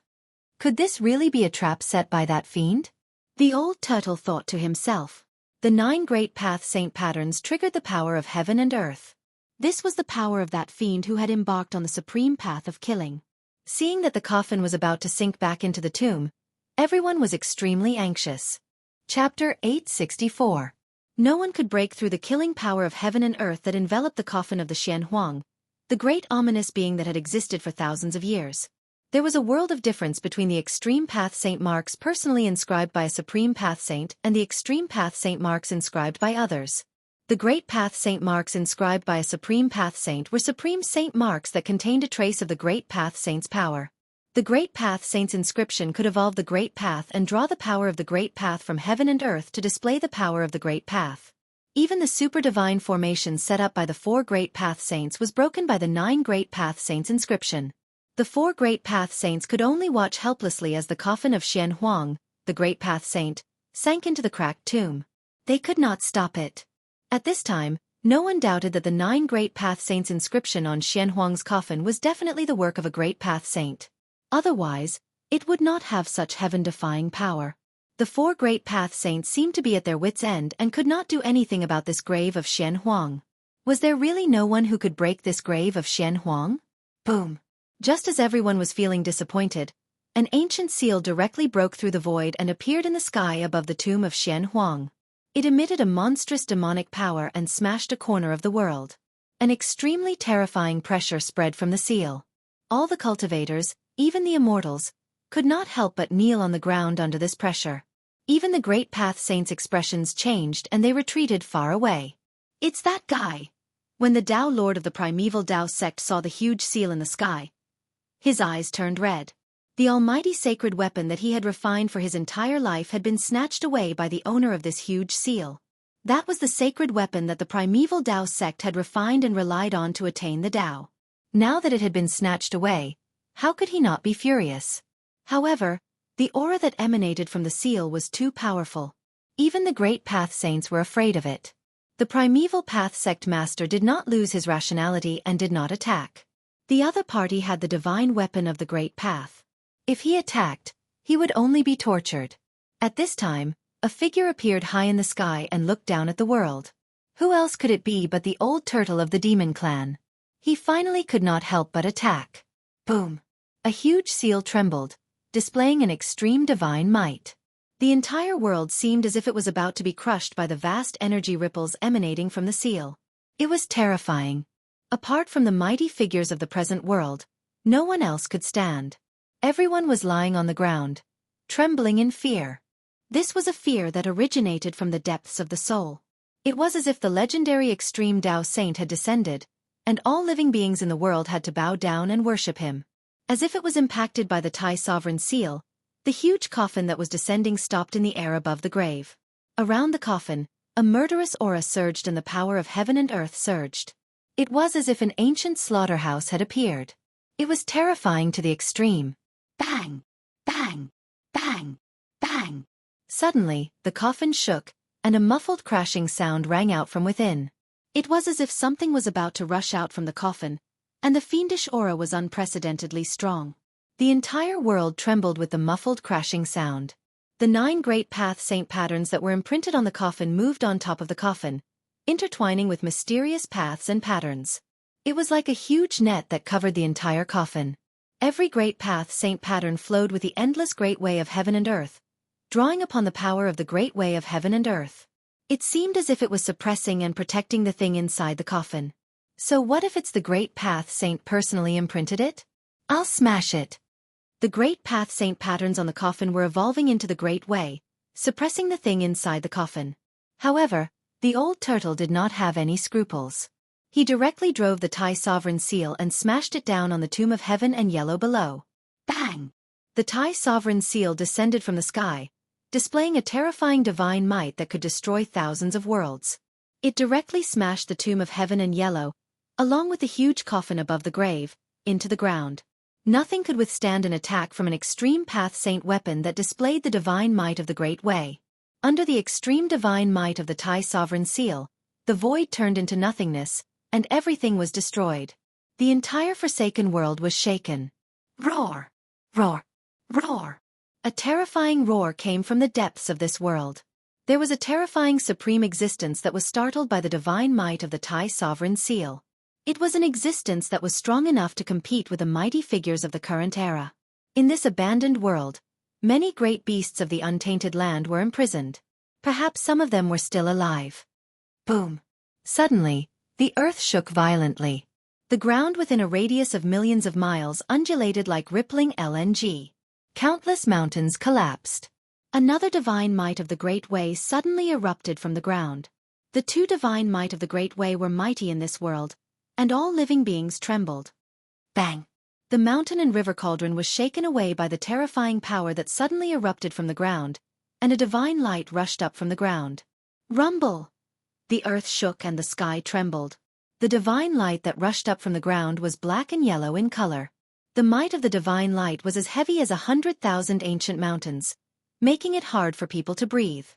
Speaker 2: Could this really be a trap set by that fiend? The old turtle thought to himself. The 9 Great Path Saint patterns triggered the power of heaven and earth. This was the power of that fiend who had embarked on the supreme path of killing. Seeing that the coffin was about to sink back into the tomb, everyone was extremely anxious. Chapter 864. No one could break through the killing power of heaven and earth that enveloped the coffin of the Xianhuang, the great ominous being that had existed for thousands of years. There was a world of difference between the extreme path saint marks personally inscribed by a supreme path saint and the extreme path saint marks inscribed by others. The great path saint marks inscribed by a supreme path saint were supreme saint marks that contained a trace of the great path saint's power. The great path saint's inscription could evolve the great path and draw the power of the great path from heaven and earth to display the power of the great path. Even the super divine formation set up by the 4 great path saints was broken by the 9 great path saints inscription. The 4 great path saints could only watch helplessly as the coffin of Xianhuang, the great path saint, sank into the cracked tomb. They could not stop it. At this time, no one doubted that the 9 great path saints inscription on Xianhuang's coffin was definitely the work of a great path saint. Otherwise, it would not have such heaven-defying power. The 4 great path saints seemed to be at their wits' end and could not do anything about this grave of Xianhuang. Was there really no one who could break this grave of Xianhuang? Boom! Just as everyone was feeling disappointed, an ancient seal directly broke through the void and appeared in the sky above the tomb of Xianhuang. It emitted a monstrous demonic power and smashed a corner of the world. An extremely terrifying pressure spread from the seal. All the cultivators, even the immortals, could not help but kneel on the ground under this pressure. Even the great path saints' expressions changed and they retreated far away. It's that guy! When the Tao Lord of the primeval Tao sect saw the huge seal in the sky, His eyes turned red. The almighty sacred weapon that he had refined for his entire life had been snatched away by the owner of this huge seal. That was the sacred weapon that the primeval Tao sect had refined and relied on to attain the Tao.
Speaker 1: Now that it had been snatched away, how could he not be furious?
Speaker 2: However, the aura that emanated from the seal was too powerful.
Speaker 1: Even the great Path Saints were afraid of it.
Speaker 2: The primeval Path Sect Master did not lose his rationality and did not attack. The other party had the divine weapon of the Great Path.
Speaker 1: If he attacked, he would only be tortured. At this time, a figure appeared high in the sky and looked down at the world. Who else could it be but the old turtle of the demon clan? He finally could not help but attack. Boom! A huge seal trembled, displaying an extreme divine might.
Speaker 2: The entire world seemed as if it was about to be crushed by the vast energy ripples emanating from the seal.
Speaker 1: It was terrifying.
Speaker 2: Apart from the mighty figures of the present world, no one else could stand.
Speaker 1: Everyone was lying on the ground, trembling in fear.
Speaker 2: This was a fear that originated from the depths of the soul. It was as if the legendary extreme Tao saint had descended, and all living beings in the world had to bow down and worship him. As if it was impacted by the Tai sovereign seal, the huge coffin that was descending stopped in the air above the grave. Around the coffin, a murderous aura surged and the power of heaven and earth surged.
Speaker 1: It was as if an ancient slaughterhouse had appeared. It was terrifying to the extreme.
Speaker 2: Bang! Bang! Bang! Bang!
Speaker 1: Suddenly, the coffin shook, and a muffled crashing sound rang out from within.
Speaker 2: It was as if something was about to rush out from the coffin, and the fiendish aura was unprecedentedly strong.
Speaker 1: The entire world trembled with the muffled crashing sound.
Speaker 2: The 9 great path saint patterns that were imprinted on the coffin moved on top of the coffin, intertwining with mysterious paths and patterns.
Speaker 1: It was like a huge net that covered the entire coffin.
Speaker 2: Every great path saint pattern flowed with the endless great way of heaven and earth, drawing upon the power of the great way of heaven and earth. It seemed as if it was suppressing and protecting the thing inside the coffin.
Speaker 1: So what if it's the great path saint personally imprinted it? I'll smash it.
Speaker 2: The great path saint patterns on the coffin were evolving into the great way, suppressing the thing inside the coffin.
Speaker 1: However, the old turtle did not have any scruples.
Speaker 2: He directly drove the Tai sovereign seal and smashed it down on the tomb of heaven and yellow below.
Speaker 1: Bang!
Speaker 2: The Tai sovereign seal descended from the sky, displaying a terrifying divine might that could destroy thousands of worlds. It directly smashed the tomb of heaven and yellow, along with the huge coffin above the grave, into the ground. Nothing could withstand an attack from an extreme path saint weapon that displayed the divine might of the great way. Under the extreme divine might of the Tai sovereign seal, the void turned into nothingness, and everything was destroyed. The entire forsaken world was shaken.
Speaker 1: Roar! Roar! Roar!
Speaker 2: A terrifying roar came from the depths of this world. There was a terrifying supreme existence that was startled by the divine might of the Tai sovereign seal. It was an existence that was strong enough to compete with the mighty figures of the current era. In this abandoned world, many great beasts of the untainted land were imprisoned. Perhaps some of them were still alive.
Speaker 1: Boom! Suddenly, the earth shook violently.
Speaker 2: The ground within a radius of millions of miles undulated like rippling LNG.
Speaker 1: Countless mountains collapsed.
Speaker 2: Another divine might of the Great Way suddenly erupted from the ground. The 2 divine might of the Great Way were mighty in this world, and all living beings trembled.
Speaker 1: Bang!
Speaker 2: The mountain and river cauldron was shaken away by the terrifying power that suddenly erupted from the ground, and a divine light rushed up from the ground. Rumble! The earth shook and the sky trembled. The divine light that rushed up from the ground was black and yellow in color. The might of the divine light was as heavy as 100,000 ancient mountains, making it hard for people to breathe.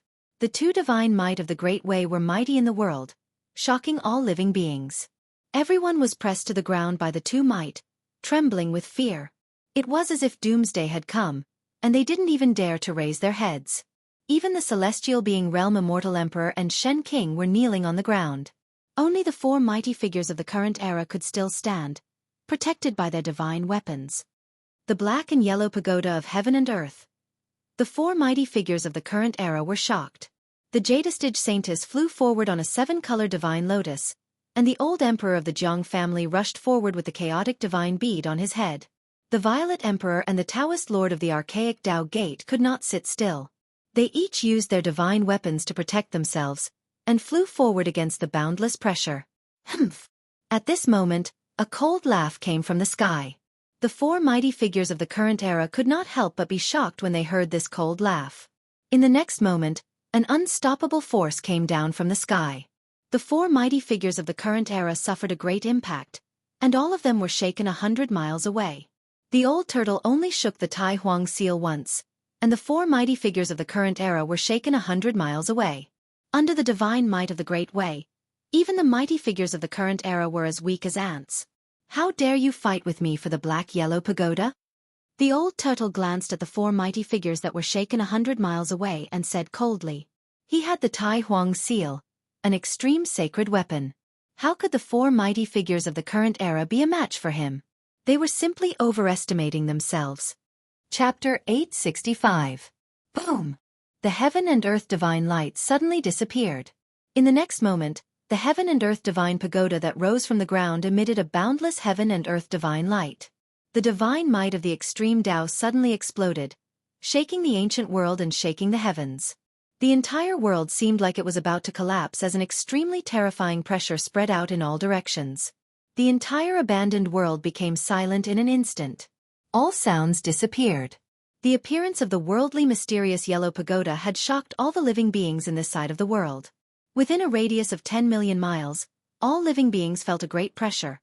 Speaker 2: The 2 divine might of the Great Way were mighty in the world, shocking all living beings. Everyone was pressed to the ground by the 2 might, trembling with fear. It was as if doomsday had come, and they didn't even dare to raise their heads. Even the celestial being Realm Immortal Emperor and Shen King were kneeling on the ground. Only the 4 mighty figures of the current era could still stand, protected by their divine weapons. The black and yellow pagoda of heaven and earth. The 4 mighty figures of the current era were shocked. The Jadestige Saintess flew forward on a 7-color divine lotus, and the old emperor of the Jiang family rushed forward with the chaotic divine bead on his head. The Violet Emperor and the Taoist Lord of the archaic Tao Gate could not sit still. They each used their divine weapons to protect themselves, and flew forward against the boundless pressure.
Speaker 1: Humph!
Speaker 2: At this moment, a cold laugh came from the sky. The four mighty figures of the current era could not help but be shocked when they heard this cold laugh. In the next moment, an unstoppable force came down from the sky. The four mighty figures of the current era suffered a great impact, and all of them were shaken 100 miles away. The old turtle only shook the Tai Huang seal once, and the four mighty figures of the current era were shaken 100 miles away. Under the divine might of the Great Way, even the mighty figures of the current era were as weak as ants. How dare you fight with me for the black-yellow pagoda? The old turtle glanced at the four mighty figures that were shaken 100 miles away and said coldly. He had the Tai Huang seal, an extreme sacred weapon. How could the four mighty figures of the current era be a match for him? They were simply overestimating themselves.
Speaker 1: Chapter 865. Boom! The heaven and earth divine light suddenly disappeared.
Speaker 2: In the next moment, the heaven and earth divine pagoda that rose from the ground emitted a boundless heaven and earth divine light. The divine might of the extreme Tao suddenly exploded, shaking the ancient world and shaking the heavens. The entire world seemed like it was about to collapse as an extremely terrifying pressure spread out in all directions. The entire abandoned world became silent in an instant.
Speaker 1: All sounds disappeared.
Speaker 2: The appearance of the worldly mysterious yellow pagoda had shocked all the living beings in this side of the world. Within a radius of 10 million miles, all living beings felt a great pressure,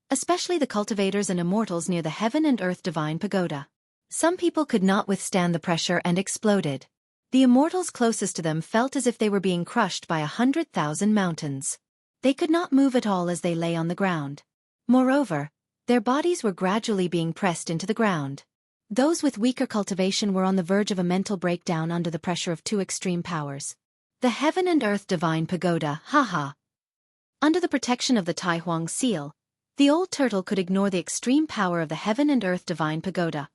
Speaker 2: especially the cultivators and immortals near the heaven and earth divine pagoda. Some people could not withstand the pressure and exploded. The immortals closest to them felt as if they were being crushed by 100,000 mountains. They could not move at all as they lay on the ground. Moreover, their bodies were gradually being pressed into the ground. Those with weaker cultivation were on the verge of a mental breakdown under the pressure of two extreme powers. The heaven and earth divine pagoda, haha. Under the protection of the Tai Huang seal, the old turtle could ignore the extreme power of the heaven and earth divine pagoda.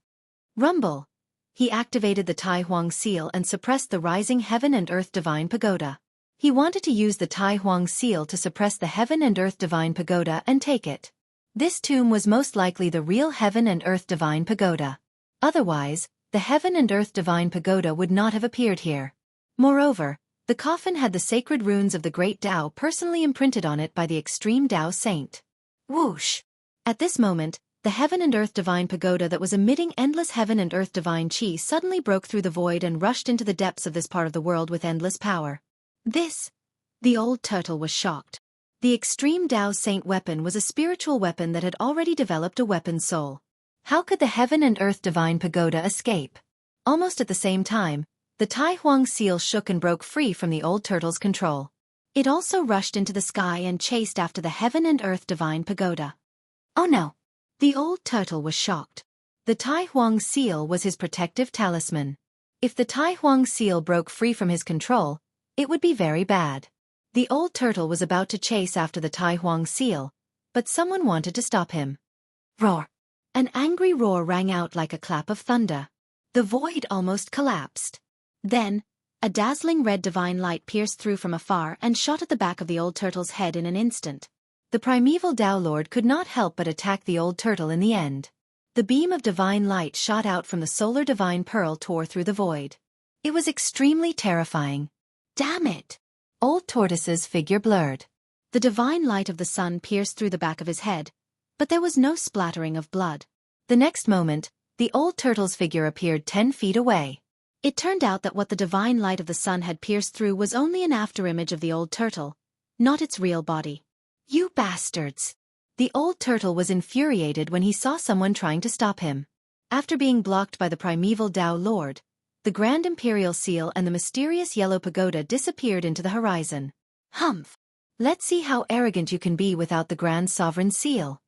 Speaker 2: Rumble! He activated the Tai Huang seal and suppressed the rising heaven and earth divine pagoda. He wanted to use the Tai Huang seal to suppress the heaven and earth divine pagoda and take it. This tomb was most likely the real heaven and earth divine pagoda. Otherwise, the heaven and earth divine pagoda would not have appeared here. Moreover, the coffin had the sacred runes of the great Tao personally imprinted on it by the extreme Tao saint. Whoosh! At this moment, the heaven and earth divine pagoda that was emitting endless heaven and earth divine chi suddenly broke through the void and rushed into the depths of this part of the world with endless power. The old turtle was shocked. The extreme Tao saint weapon was a spiritual weapon that had already developed a weapon soul. How could the heaven and earth divine pagoda escape? Almost at the same time, the Tai Huang seal shook and broke free from the old turtle's control. It also rushed into the sky and chased after the heaven and earth divine pagoda. Oh no! The old turtle was shocked. The Tai Huang seal was his protective talisman. If the Tai Huang seal broke free from his control, it would be very bad. The old turtle was about to chase after the Tai Huang seal, but someone wanted to stop him. Roar! An angry roar rang out like a clap of thunder. The void almost collapsed. Then, a dazzling red divine light pierced through from afar and shot at the back of the old turtle's head in an instant. The primeval Tao Lord could not help but attack the old turtle in the end. The beam of divine light shot out from the solar divine pearl tore through the void. It was extremely terrifying. Damn it! Old tortoise's figure blurred. The divine light of the sun pierced through the back of his head, but there was no splattering of blood. The next moment, the old turtle's figure appeared 10 feet away. It turned out that what the divine light of the sun had pierced through was only an afterimage of the old turtle, not its real body. You bastards! The old turtle was infuriated when he saw someone trying to stop him. After being blocked by the primeval Tao Lord, the Grand Imperial Seal and the mysterious yellow pagoda disappeared into the horizon. Humph! Let's see how arrogant you can be without the Grand Sovereign Seal.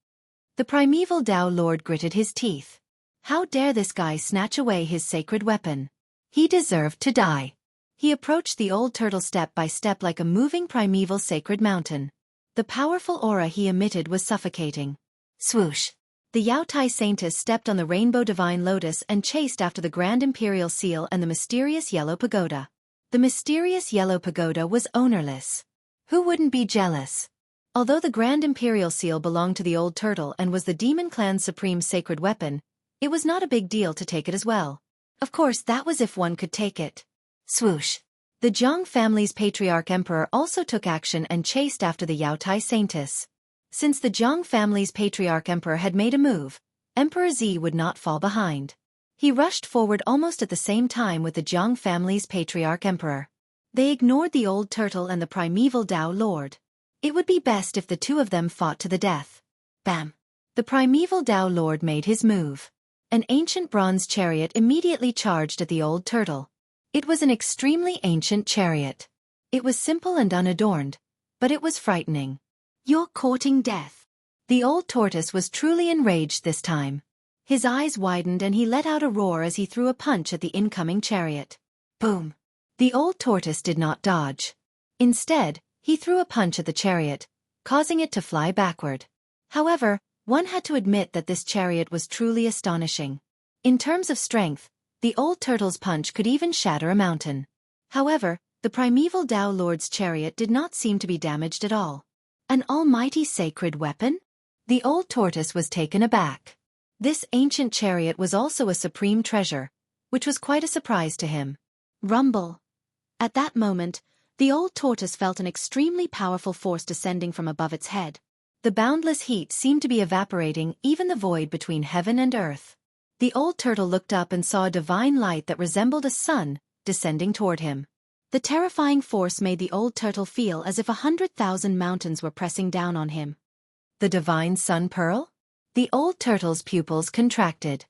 Speaker 2: The primeval Tao Lord gritted his teeth. How dare this guy snatch away his sacred weapon? He deserved to die. He approached the old turtle step by step like a moving primeval sacred mountain. The powerful aura he emitted was suffocating. Swoosh! The Yao Tai Saintess stepped on the rainbow divine lotus and chased after the Grand Imperial Seal and the mysterious yellow pagoda. The mysterious yellow pagoda was ownerless. Who wouldn't be jealous? Although the Grand Imperial Seal belonged to the old turtle and was the demon clan's supreme sacred weapon, it was not a big deal to take it as well. Of course, that was if one could take it. Swoosh! The Zhang family's patriarch emperor also took action and chased after the Yao Tai Saintess. Since the Zhang family's patriarch emperor had made a move, Emperor Z would not fall behind. He rushed forward almost at the same time with the Jiang family's patriarch emperor. They ignored the old turtle and the primeval Tao Lord. It would be best if the two of them fought to the death. Bam! The primeval Tao Lord made his move. An ancient bronze chariot immediately charged at the old turtle. It was an extremely ancient chariot. It was simple and unadorned, but it was frightening. You're courting death. The old tortoise was truly enraged this time. His eyes widened and he let out a roar as he threw a punch at the incoming chariot. Boom! The old tortoise did not dodge. Instead, he threw a punch at the chariot, causing it to fly backward. However, one had to admit that this chariot was truly astonishing. In terms of strength, the old turtle's punch could even shatter a mountain. However, the primeval Tao Lord's chariot did not seem to be damaged at all. An almighty sacred weapon? The old tortoise was taken aback. This ancient chariot was also a supreme treasure, which was quite a surprise to him. Rumble. At that moment, the old tortoise felt an extremely powerful force descending from above its head. The boundless heat seemed to be evaporating even the void between heaven and earth. The old turtle looked up and saw a divine light that resembled a sun, descending toward him. The terrifying force made the old turtle feel as if 100,000 mountains were pressing down on him. The divine sun pearl? The old turtle's pupils contracted.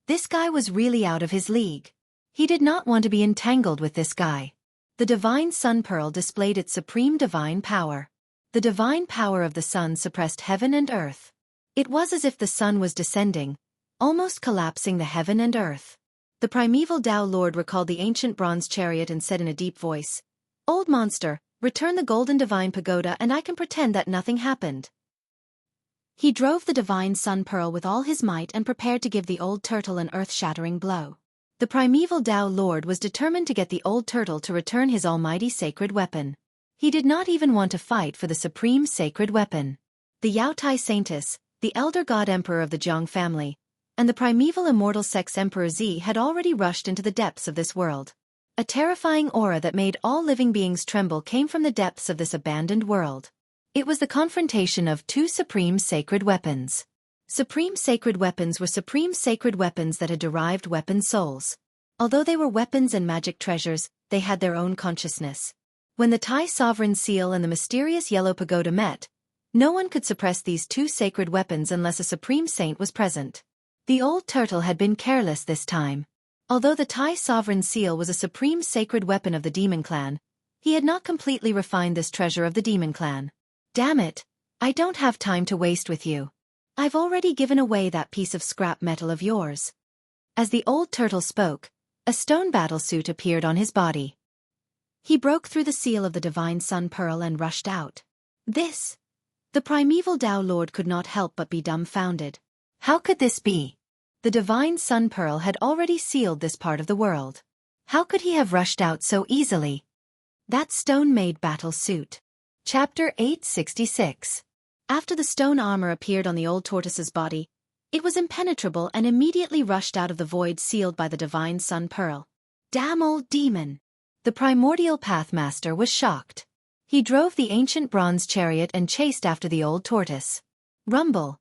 Speaker 2: This guy was really out of his league. He did not want to be entangled with this guy. The divine sun pearl displayed its supreme divine power. The divine power of the sun suppressed heaven and earth. It was as if the sun was descending, almost collapsing the heaven and earth. The primeval Tao Lord recalled the ancient bronze chariot and said in a deep voice, "Old monster, return the golden divine pagoda and I can pretend that nothing happened." He drove the divine sun pearl with all his might and prepared to give the old turtle an earth-shattering blow. The primeval Tao Lord was determined to get the old turtle to return his almighty sacred weapon. He did not even want to fight for the supreme sacred weapon. The Yaotai Saintess, the elder god emperor of the Jiang family, and the primeval immortal sex emperor Z had already rushed into the depths of this world. A terrifying aura that made all living beings tremble came from the depths of this abandoned world. It was the confrontation of two supreme sacred weapons. Supreme sacred weapons were supreme sacred weapons that had derived weapon souls. Although they were weapons and magic treasures, they had their own consciousness. When the Thai sovereign seal and the mysterious yellow pagoda met, no one could suppress these two sacred weapons unless a supreme saint was present. The old turtle had been careless this time. Although the Thai sovereign seal was a supreme sacred weapon of the demon clan, he had not completely refined this treasure of the demon clan. Damn it, I don't have time to waste with you. I've already given away that piece of scrap metal of yours. As the old turtle spoke, a stone battlesuit appeared on his body. He broke through the seal of the divine sun pearl and rushed out. This! The primeval Tao Lord could not help but be dumbfounded. How could this be? The divine sun pearl had already sealed this part of the world. How could he have rushed out so easily? That stone-made battle suit. Chapter 866. After the stone armor appeared on the old tortoise's body, it was impenetrable and immediately rushed out of the void sealed by the divine sun pearl. Damn old demon! The primordial pathmaster was shocked. He drove the ancient bronze chariot and chased after the old tortoise. Rumble!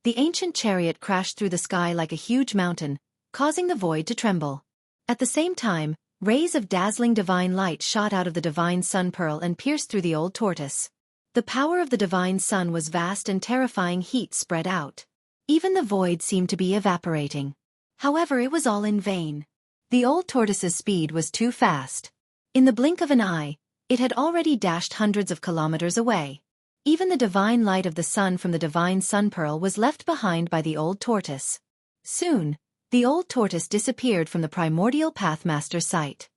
Speaker 2: The ancient chariot crashed through the sky like a huge mountain, causing the void to tremble. At the same time, rays of dazzling divine light shot out of the divine sun pearl and pierced through the old tortoise. The power of the divine sun was vast and terrifying heat spread out. Even the void seemed to be evaporating. However, it was all in vain. The old tortoise's speed was too fast. In the blink of an eye, it had already dashed hundreds of kilometers away. Even the divine light of the sun from the divine sun pearl was left behind by the old tortoise. Soon, the old tortoise disappeared from the primordial pathmaster's sight.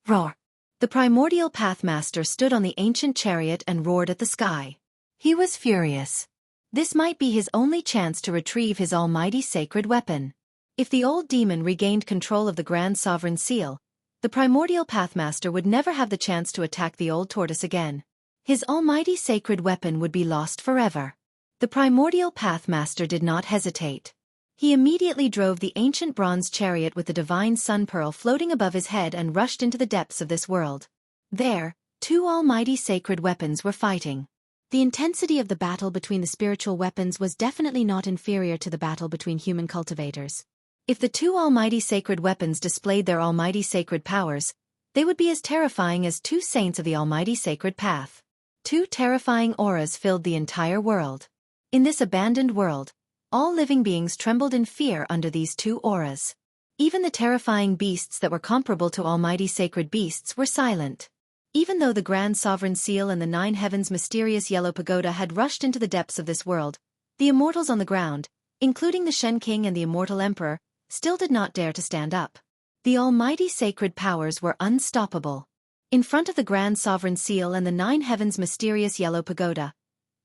Speaker 2: Roar! The primordial pathmaster stood on the ancient chariot and roared at the sky. He was furious. This might be his only chance to retrieve his almighty sacred weapon. If the old demon regained control of the Grand Sovereign Seal, the primordial pathmaster would never have the chance to attack the old tortoise again. His almighty sacred weapon would be lost forever. The primordial pathmaster did not hesitate. He immediately drove the ancient bronze chariot with the divine sun pearl floating above his head and rushed into the depths of this world. There, two almighty sacred weapons were fighting. The intensity of the battle between the spiritual weapons was definitely not inferior to the battle between human cultivators. If the two almighty sacred weapons displayed their almighty sacred powers, they would be as terrifying as two saints of the almighty sacred path. Two terrifying auras filled the entire world. In this abandoned world, all living beings trembled in fear under these two auras. Even the terrifying beasts that were comparable to almighty sacred beasts were silent. Even though the Grand Sovereign Seal and the Nine Heavens' mysterious yellow pagoda had rushed into the depths of this world, the immortals on the ground, including the Shen King and the Immortal Emperor, still did not dare to stand up. The almighty sacred powers were unstoppable. In front of the Grand Sovereign Seal and the Nine Heavens' mysterious yellow pagoda,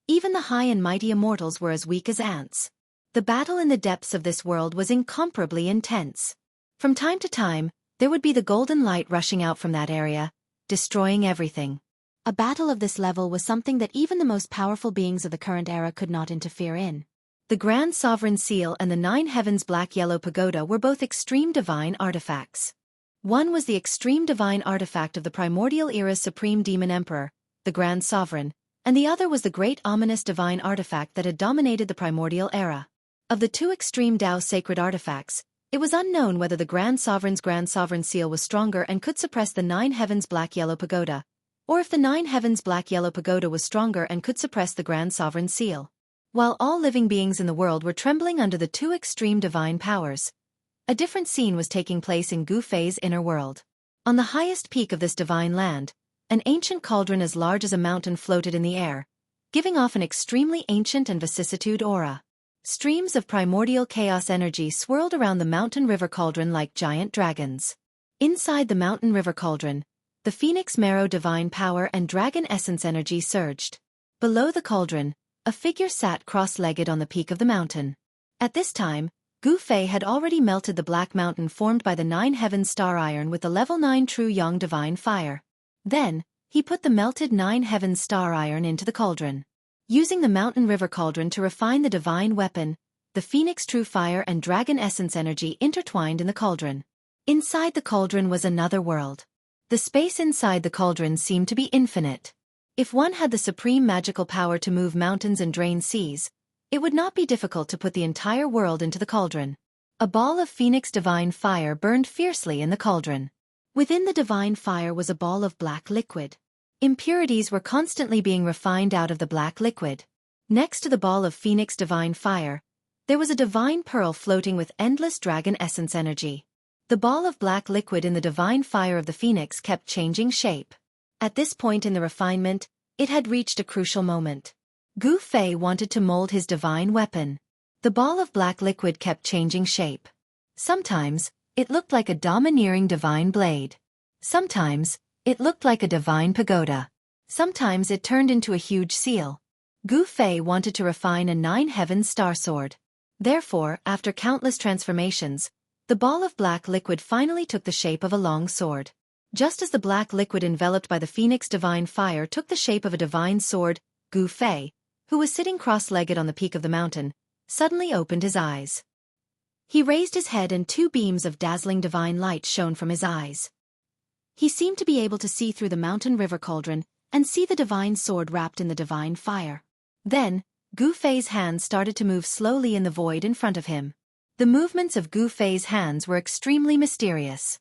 Speaker 2: even the high and mighty immortals were as weak as ants. The battle in the depths of this world was incomparably intense. From time to time, there would be the golden light rushing out from that area, destroying everything. A battle of this level was something that even the most powerful beings of the current era could not interfere in. The Grand Sovereign Seal and the Nine Heavens' black-yellow pagoda were both extreme divine artifacts. One was the extreme divine artifact of the primordial era's supreme demon emperor, the Grand Sovereign, and the other was the great ominous divine artifact that had dominated the primordial era. Of the two extreme Tao sacred artifacts, it was unknown whether the Grand Sovereign Seal was stronger and could suppress the Nine Heavens' black-yellow pagoda, or if the Nine Heavens' black-yellow pagoda was stronger and could suppress the Grand Sovereign Seal. While all living beings in the world were trembling under the two extreme divine powers, a different scene was taking place in Gu Fei's inner world. On the highest peak of this divine land, an ancient cauldron as large as a mountain floated in the air, giving off an extremely ancient and vicissitude aura. Streams of primordial chaos energy swirled around the mountain river cauldron like giant dragons. Inside the mountain river cauldron, the phoenix marrow divine power and dragon essence energy surged. Below the cauldron, a figure sat cross-legged on the peak of the mountain. At this time, Gu Fei had already melted the black mountain formed by the Nine Heavens star iron with the level 9 true yang divine fire. Then, he put the melted Nine Heavens star iron into the cauldron. Using the mountain river cauldron to refine the divine weapon, the phoenix true fire and dragon essence energy intertwined in the cauldron. Inside the cauldron was another world. The space inside the cauldron seemed to be infinite. If one had the supreme magical power to move mountains and drain seas, it would not be difficult to put the entire world into the cauldron. A ball of phoenix divine fire burned fiercely in the cauldron. Within the divine fire was a ball of black liquid. Impurities were constantly being refined out of the black liquid. Next to the ball of phoenix divine fire, there was a divine pearl floating with endless dragon essence energy. The ball of black liquid in the divine fire of the phoenix kept changing shape. At this point in the refinement, it had reached a crucial moment. Gu Fei wanted to mold his divine weapon. The ball of black liquid kept changing shape. Sometimes, it looked like a domineering divine blade. Sometimes, it looked like a divine pagoda. Sometimes it turned into a huge seal. Gu Fei wanted to refine a Nine Heavens star sword. Therefore, after countless transformations, the ball of black liquid finally took the shape of a long sword. Just as the black liquid enveloped by the phoenix divine fire took the shape of a divine sword, Gu Fei, who was sitting cross-legged on the peak of the mountain, suddenly opened his eyes. He raised his head and two beams of dazzling divine light shone from his eyes. He seemed to be able to see through the mountain river cauldron and see the divine sword wrapped in the divine fire. Then, Gu Fei's hands started to move slowly in the void in front of him. The movements of Gu Fei's hands were extremely mysterious.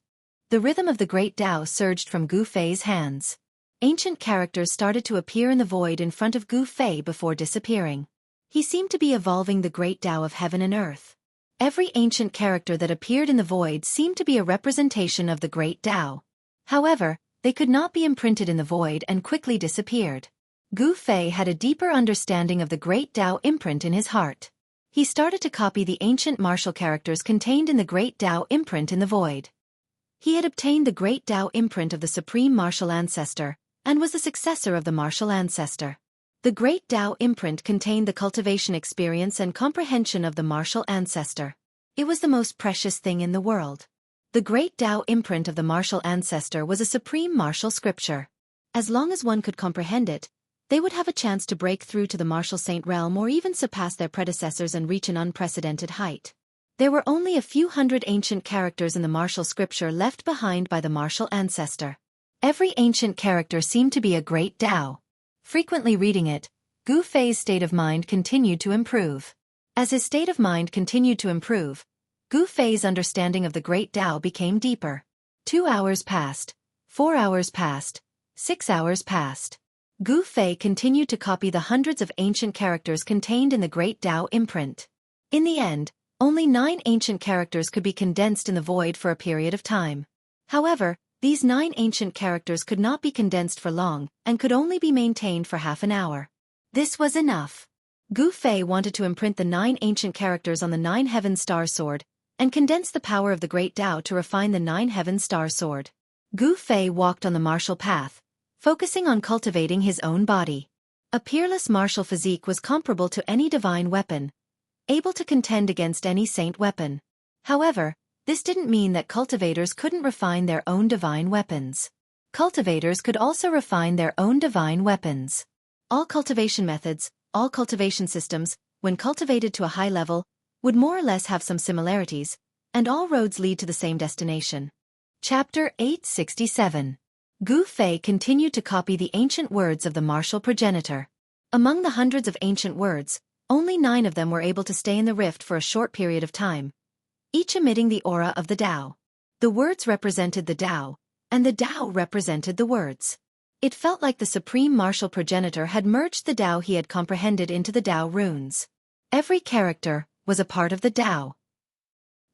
Speaker 2: The rhythm of the great Tao surged from Gu Fei's hands. Ancient characters started to appear in the void in front of Gu Fei before disappearing. He seemed to be evolving the great Tao of heaven and earth. Every ancient character that appeared in the void seemed to be a representation of the great Tao. However, they could not be imprinted in the void and quickly disappeared. Gu Fei had a deeper understanding of the great Tao imprint in his heart. He started to copy the ancient martial characters contained in the great Tao imprint in the void. He had obtained the great Tao imprint of the supreme martial ancestor, and was the successor of the martial ancestor. The great Tao imprint contained the cultivation experience and comprehension of the martial ancestor. It was the most precious thing in the world. The great Tao imprint of the martial ancestor was a supreme martial scripture. As long as one could comprehend it, they would have a chance to break through to the martial saint realm or even surpass their predecessors and reach an unprecedented height. There were only a few hundred ancient characters in the martial scripture left behind by the martial ancestor. Every ancient character seemed to be a great Tao. Frequently reading it, Gu Fei's state of mind continued to improve. As his state of mind continued to improve, Gu Fei's understanding of the Great Tao became deeper. 2 hours passed, 4 hours passed, 6 hours passed. Gu Fei continued to copy the hundreds of ancient characters contained in the Great Tao imprint. In the end, only 9 ancient characters could be condensed in the void for a period of time. However, these 9 ancient characters could not be condensed for long and could only be maintained for half an hour. This was enough. Gu Fei wanted to imprint the 9 ancient characters on the 9 Heaven Star Sword and condense the power of the Great Tao to refine the 9 Heaven Star Sword. Gu Fei walked on the martial path, focusing on cultivating his own body. A peerless martial physique was comparable to any divine weapon, able to contend against any saint weapon. However, this didn't mean that cultivators couldn't refine their own divine weapons. Cultivators could also refine their own divine weapons. All cultivation methods, all cultivation systems, when cultivated to a high level, would more or less have some similarities, and all roads lead to the same destination. Chapter 867. Gu Fei continued to copy the ancient words of the martial progenitor. Among the hundreds of ancient words, only 9 of them were able to stay in the rift for a short period of time, each emitting the aura of the Tao. The words represented the Tao, and the Tao represented the words. It felt like the supreme martial progenitor had merged the Tao he had comprehended into the Tao runes. Every character was a part of the Tao.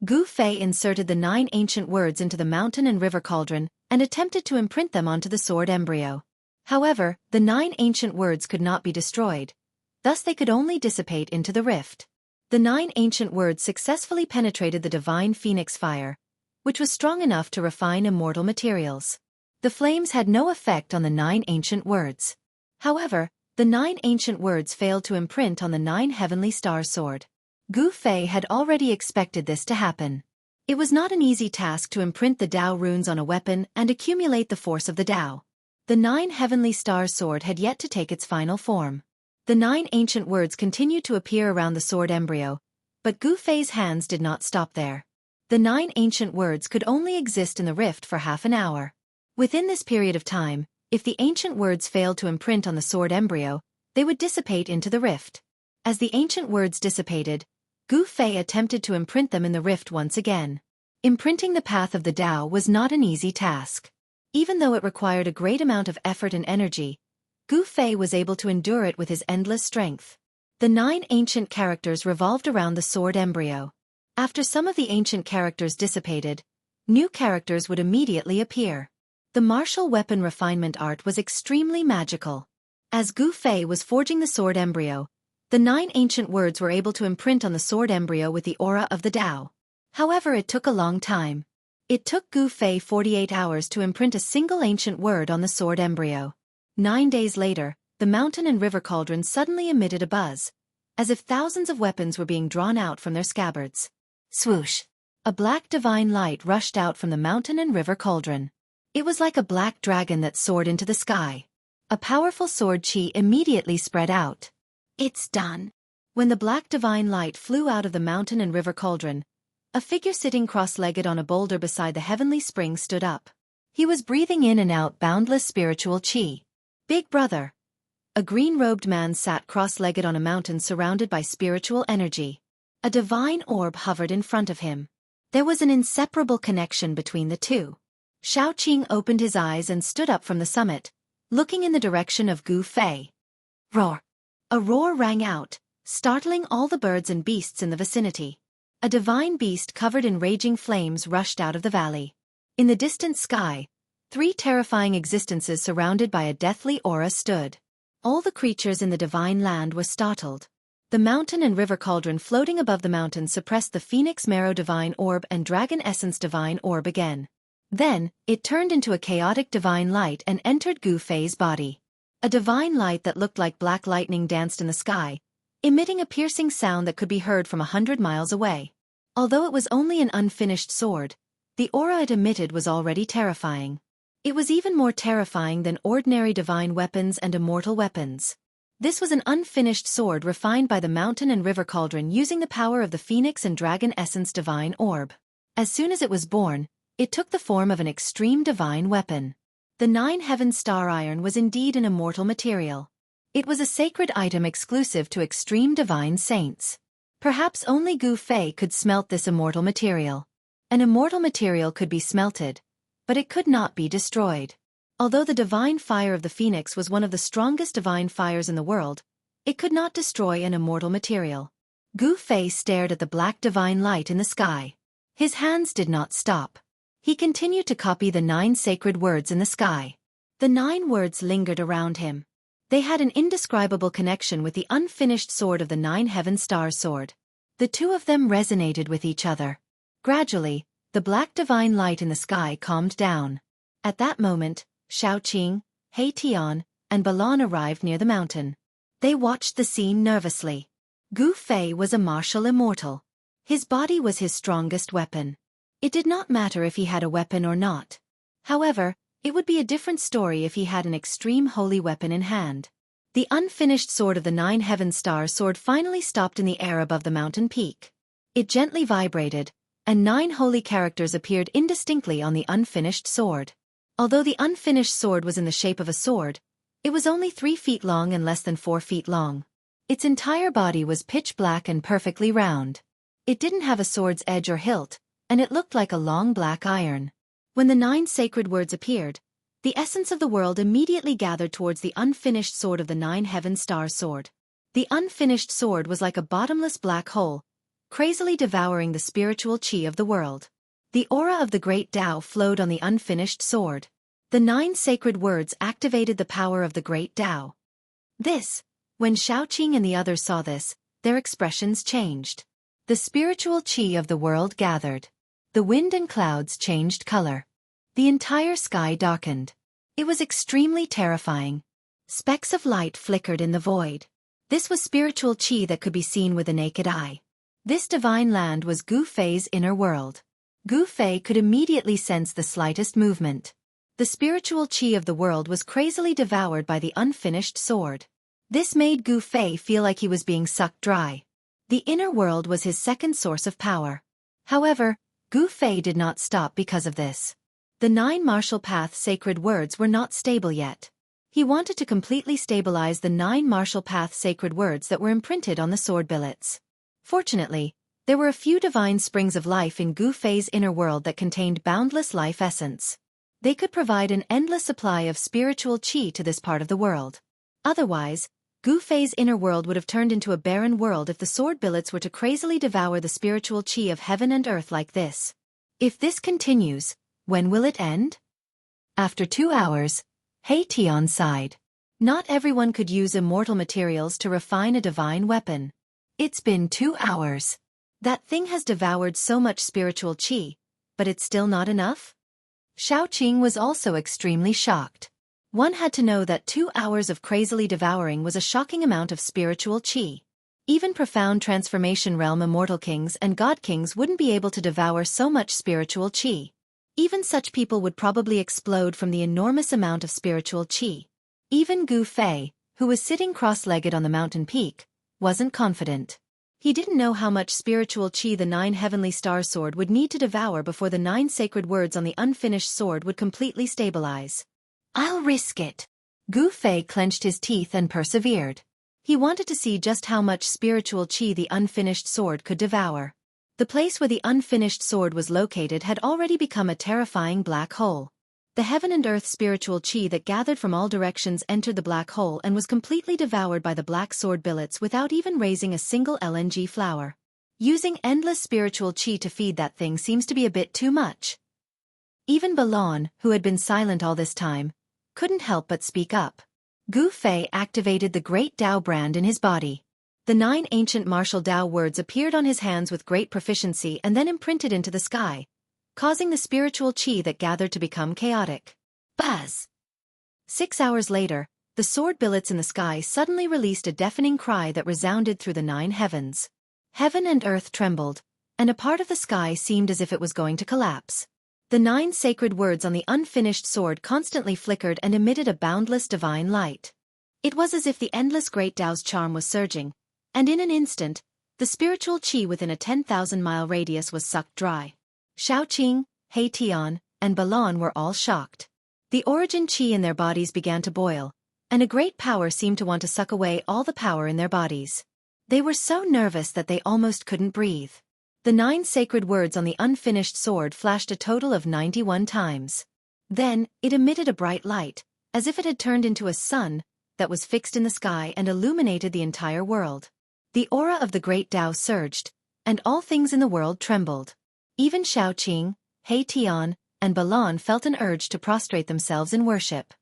Speaker 2: Gu Fei inserted the 9 ancient words into the mountain and river cauldron and attempted to imprint them onto the sword embryo. However, the 9 ancient words could not be destroyed. Thus they could only dissipate into the rift. The 9 ancient words successfully penetrated the divine phoenix fire, which was strong enough to refine immortal materials. The flames had no effect on the 9 ancient words. However, the 9 ancient words failed to imprint on the 9 heavenly star sword. Gu Fei had already expected this to happen. It was not an easy task to imprint the Tao runes on a weapon and accumulate the force of the Tao. The 9 heavenly star sword had yet to take its final form. The 9 ancient words continued to appear around the sword embryo, but Gu Fei's hands did not stop there. The 9 ancient words could only exist in the rift for half an hour. Within this period of time, if the ancient words failed to imprint on the sword embryo, they would dissipate into the rift. As the ancient words dissipated, Gu Fei attempted to imprint them in the rift once again. Imprinting the path of the Tao was not an easy task. Even though it required a great amount of effort and energy, Gu Fei was able to endure it with his endless strength. The 9 ancient characters revolved around the sword embryo. After some of the ancient characters dissipated, new characters would immediately appear. The martial weapon refinement art was extremely magical. As Gu Fei was forging the sword embryo, the 9 ancient words were able to imprint on the sword embryo with the aura of the Tao. However, it took a long time. It took Gu Fei 48 hours to imprint a single ancient word on the sword embryo. 9 days later, the mountain and river cauldron suddenly emitted a buzz, as if thousands of weapons were being drawn out from their scabbards. Swoosh! A black divine light rushed out from the mountain and river cauldron. It was like a black dragon that soared into the sky. A powerful sword chi immediately spread out. It's done. When the black divine light flew out of the mountain and river cauldron, a figure sitting cross-legged on a boulder beside the heavenly spring stood up. He was breathing in and out boundless spiritual chi. Big brother. A green-robed man sat cross-legged on a mountain surrounded by spiritual energy. A divine orb hovered in front of him. There was an inseparable connection between the two. Shao Qing opened his eyes and stood up from the summit, looking in the direction of Gu Fei. Roar! A roar rang out, startling all the birds and beasts in the vicinity. A divine beast covered in raging flames rushed out of the valley. In the distant sky, 3 terrifying existences surrounded by a deathly aura stood. All the creatures in the divine land were startled. The mountain and river cauldron floating above the mountain suppressed the Phoenix Marrow Divine Orb and Dragon Essence Divine Orb again. Then, it turned into a chaotic divine light and entered Gu Fei's body. A divine light that looked like black lightning danced in the sky, emitting a piercing sound that could be heard from 100 miles away. Although it was only an unfinished sword, the aura it emitted was already terrifying. It was even more terrifying than ordinary divine weapons and immortal weapons. This was an unfinished sword refined by the mountain and river cauldron using the power of the Phoenix and Dragon Essence Divine Orb. As soon as it was born, it took the form of an extreme divine weapon. The 9 Heaven Star Iron was indeed an immortal material.
Speaker 1: It was a sacred item exclusive to extreme divine saints. Perhaps only Gu Fei could smelt this immortal material. An immortal material could be smelted, but it could not be destroyed. Although the divine fire of the phoenix was one of the strongest divine fires in the world, it could not destroy an immortal material. Gu Fei stared at the black divine light in the sky. His hands did not stop. He continued to copy the 9 sacred words in the sky. The 9 words lingered around him. They had an indescribable connection with the unfinished sword of the 9 heaven star sword. The two of them resonated with each other. Gradually, the black divine light in the sky calmed down. At that moment, Shaoqing, He Tian, and Balan arrived near the mountain. They watched the scene nervously. Gu Fei was a martial immortal. His body was his strongest weapon. It did not matter if he had a weapon or not. However, it would be a different story if he had an extreme holy weapon in hand. The unfinished sword of the 9 heaven star sword finally stopped in the air above the mountain peak. It gently vibrated, and 9 holy characters appeared indistinctly on the unfinished sword. Although the unfinished sword was in the shape of a sword, it was only 3 feet long and less than 4 feet long. Its entire body was pitch black and perfectly round. It didn't have a sword's edge or hilt, and it looked like a long black iron. When the 9 sacred words appeared, the essence of the world immediately gathered towards the unfinished sword of the 9 heaven star sword. The unfinished sword was like a bottomless black hole, crazily devouring the spiritual qi of the world. The aura of the great Tao flowed on the unfinished sword. The 9 sacred words activated the power of the great Tao. When Shaoqing and the others saw this, their expressions changed. The spiritual qi of the world gathered. The wind and clouds changed color. The entire sky darkened. It was extremely terrifying. Specks of light flickered in the void. This was spiritual qi that could be seen with the naked eye. This divine land was Gu Fei's inner world. Gu Fei could immediately sense the slightest movement. The spiritual qi of the world was crazily devoured by the unfinished sword. This made Gu Fei feel like he was being sucked dry. The inner world was his second source of power. However, Gu Fei did not stop because of this. The 9 martial path sacred words were not stable yet. He wanted to completely stabilize the 9 martial path sacred words that were imprinted on the sword billets. Fortunately, there were a few divine springs of life in Gu Fei's inner world that contained boundless life essence. They could provide an endless supply of spiritual qi to this part of the world. Otherwise, Gu Fei's inner world would have turned into a barren world if the sword billets were to crazily devour the spiritual qi of heaven and earth like this. If this continues, when will it end? After 2 hours, He Tian sighed. Not everyone could use immortal materials to refine a divine weapon. It's been 2 hours. That thing has devoured so much spiritual qi, but it's still not enough? Shaoqing was also extremely shocked. One had to know that 2 hours of crazily devouring was a shocking amount of spiritual qi. Even profound transformation realm immortal kings and god kings wouldn't be able to devour so much spiritual qi. Even such people would probably explode from the enormous amount of spiritual qi. Even Gu Fei, who was sitting cross-legged on the mountain peak, wasn't confident. He didn't know how much spiritual qi the 9 heavenly star sword would need to devour before the 9 sacred words on the unfinished sword would completely stabilize. I'll risk it. Gu Fei clenched his teeth and persevered. He wanted to see just how much spiritual qi the unfinished sword could devour. The place where the unfinished sword was located had already become a terrifying black hole. The heaven and earth spiritual qi that gathered from all directions entered the black hole and was completely devoured by the black sword billets without even raising a single LNG flower. Using endless spiritual qi to feed that thing seems to be a bit too much. Even Balan, who had been silent all this time, couldn't help but speak up. Gu Fei activated the great Tao brand in his body. The 9 ancient martial Tao words appeared on his hands with great proficiency and then imprinted into the sky, causing the spiritual qi that gathered to become chaotic. Buzz! 6 hours later, the sword billets in the sky suddenly released a deafening cry that resounded through the 9 heavens. Heaven and earth trembled, and a part of the sky seemed as if it was going to collapse. The 9 sacred words on the unfinished sword constantly flickered and emitted a boundless divine light. It was as if the endless great Tao's charm was surging, and in an instant, the spiritual qi within a 10,000-mile radius was sucked dry. Shaoqing, He Tian, and Balan were all shocked. The origin qi in their bodies began to boil,
Speaker 2: and a great power seemed to want to suck away all the power in their bodies. They were so nervous that they almost couldn't breathe. The 9 sacred words on the unfinished sword flashed a total of 91 times. Then, it emitted a bright light, as if it had turned into a sun that was fixed in the sky and illuminated the entire world. The aura of the great Tao surged, and all things in the world trembled. Even Shaoqing, He Tian, and Balan felt an urge to prostrate themselves in worship.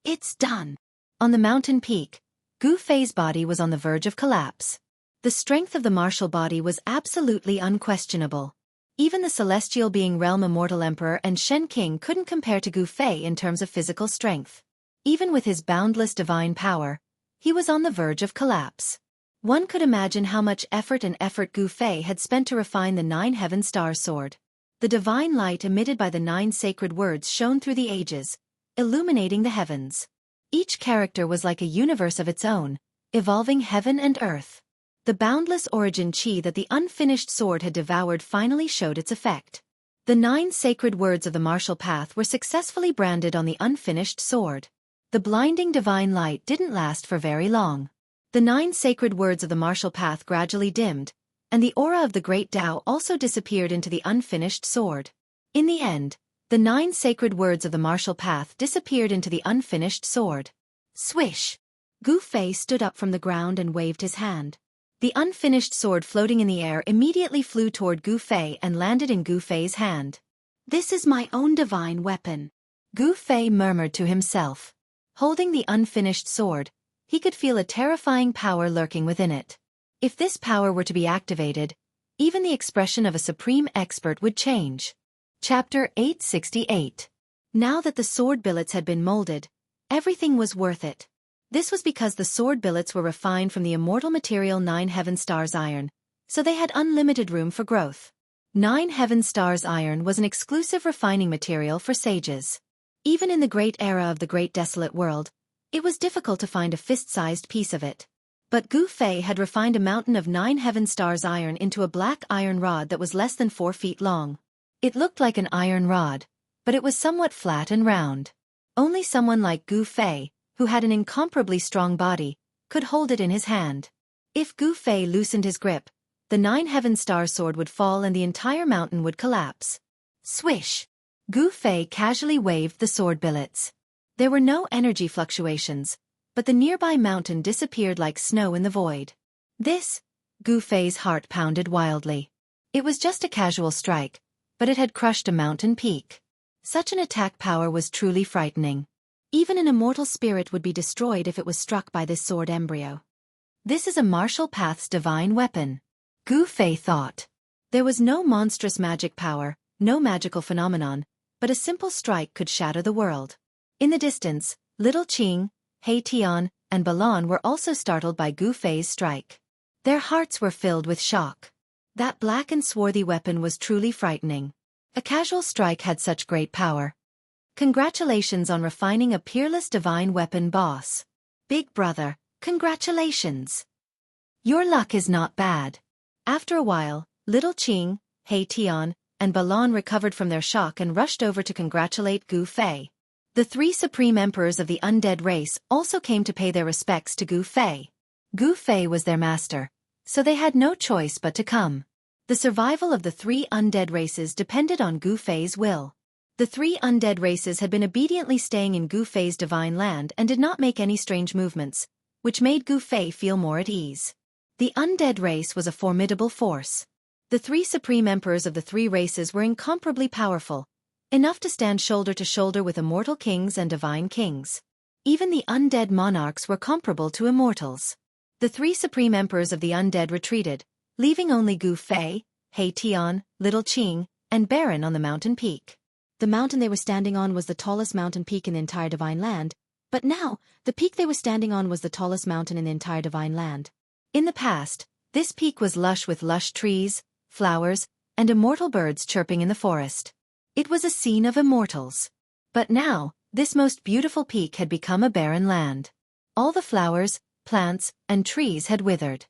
Speaker 2: It's done! On the mountain peak, Gu Fei's body was on the verge of collapse. The strength of the martial body was absolutely unquestionable. Even the celestial being Realm Immortal Emperor and Shen King couldn't compare to Gu Fei in terms of physical strength. Even with his boundless divine power, he was on the verge of collapse. One could imagine how much effort Gu Fei had spent to refine the 9 heaven star sword. The divine light emitted by the 9 sacred words shone through the ages, illuminating the heavens. Each character was like a universe of its own, evolving heaven and earth. The boundless origin chi that the unfinished sword had devoured finally showed its effect. The 9 sacred words of the martial path were successfully branded on the unfinished sword. The blinding divine light didn't last for very long. The 9 sacred words of the martial path gradually dimmed, and the aura of the great Tao also disappeared into the unfinished sword. In the end, the 9 sacred words of the martial path disappeared into the unfinished sword. Swish! Gu Fei stood up from the ground and waved his hand. The unfinished sword floating in the air immediately flew toward Gu Fei and landed in Gu Fei's hand. This is my own divine weapon, Gu Fei murmured to himself. Holding the unfinished sword, he could feel a terrifying power lurking within it. If this power were to be activated, even the expression of a supreme expert would change. Chapter 868. Now that the sword billets had been molded, everything was worth it. This was because the sword billets were refined from the immortal material 9 heaven stars iron, so they had unlimited room for growth. 9 heaven stars iron was an exclusive refining material for sages. Even in the great era of the great desolate world, it was difficult to find a fist-sized piece of it. But Gu Fei had refined a mountain of 9 heaven stars iron into a black iron rod that was less than 4 feet long. It looked like an iron rod, but it was somewhat flat and round. Only someone like Gu Fei, who had an incomparably strong body, could hold it in his hand. If Gu Fei loosened his grip, the 9 heaven star sword would fall and the entire mountain would collapse. Swish! Gu Fei casually waved the sword billets. There were no energy fluctuations, but the nearby mountain disappeared like snow in the void. This, Gu Fei's heart pounded wildly. It was just a casual strike, but it had crushed a mountain peak. Such an attack power was truly frightening. Even an immortal spirit would be destroyed if it was struck by this sword embryo. This is a martial path's divine weapon, Gu Fei thought. There was no monstrous magic power, no magical phenomenon, but a simple strike could shatter the world. In the distance, Little Qing, He Tian, and Balan were also startled by Gu Fei's strike. Their hearts were filled with shock. That black and swarthy weapon was truly frightening. A casual strike had such great power. Congratulations on refining a peerless divine weapon, boss. Big brother, congratulations. Your luck is not bad. After a while, Little Qing, He Tian, and Balan recovered from their shock and rushed over to congratulate Gu Fei. The 3 supreme emperors of the undead race also came to pay their respects to Gu Fei. Gu Fei was their master, so they had no choice but to come. The survival of the 3 undead races depended on Gu Fei's will. The 3 undead races had been obediently staying in Gu Fei's divine land and did not make any strange movements, which made Gu Fei feel more at ease. The undead race was a formidable force. The 3 supreme emperors of the 3 races were incomparably powerful, enough to stand shoulder to shoulder with immortal kings and divine kings. Even the undead monarchs were comparable to immortals. The 3 supreme emperors of the undead retreated, leaving only Gu Fei, He Tian, Little Qing, and Baron on the mountain peak. The mountain they were standing on was the tallest mountain peak in the entire divine land, but now, the peak they were standing on was the tallest mountain in the entire divine land. In the past, this peak was lush with lush trees, flowers, and immortal birds chirping in the forest. It was a scene of immortals. But now, this most beautiful peak had become a barren land. All the flowers, plants, and trees had withered.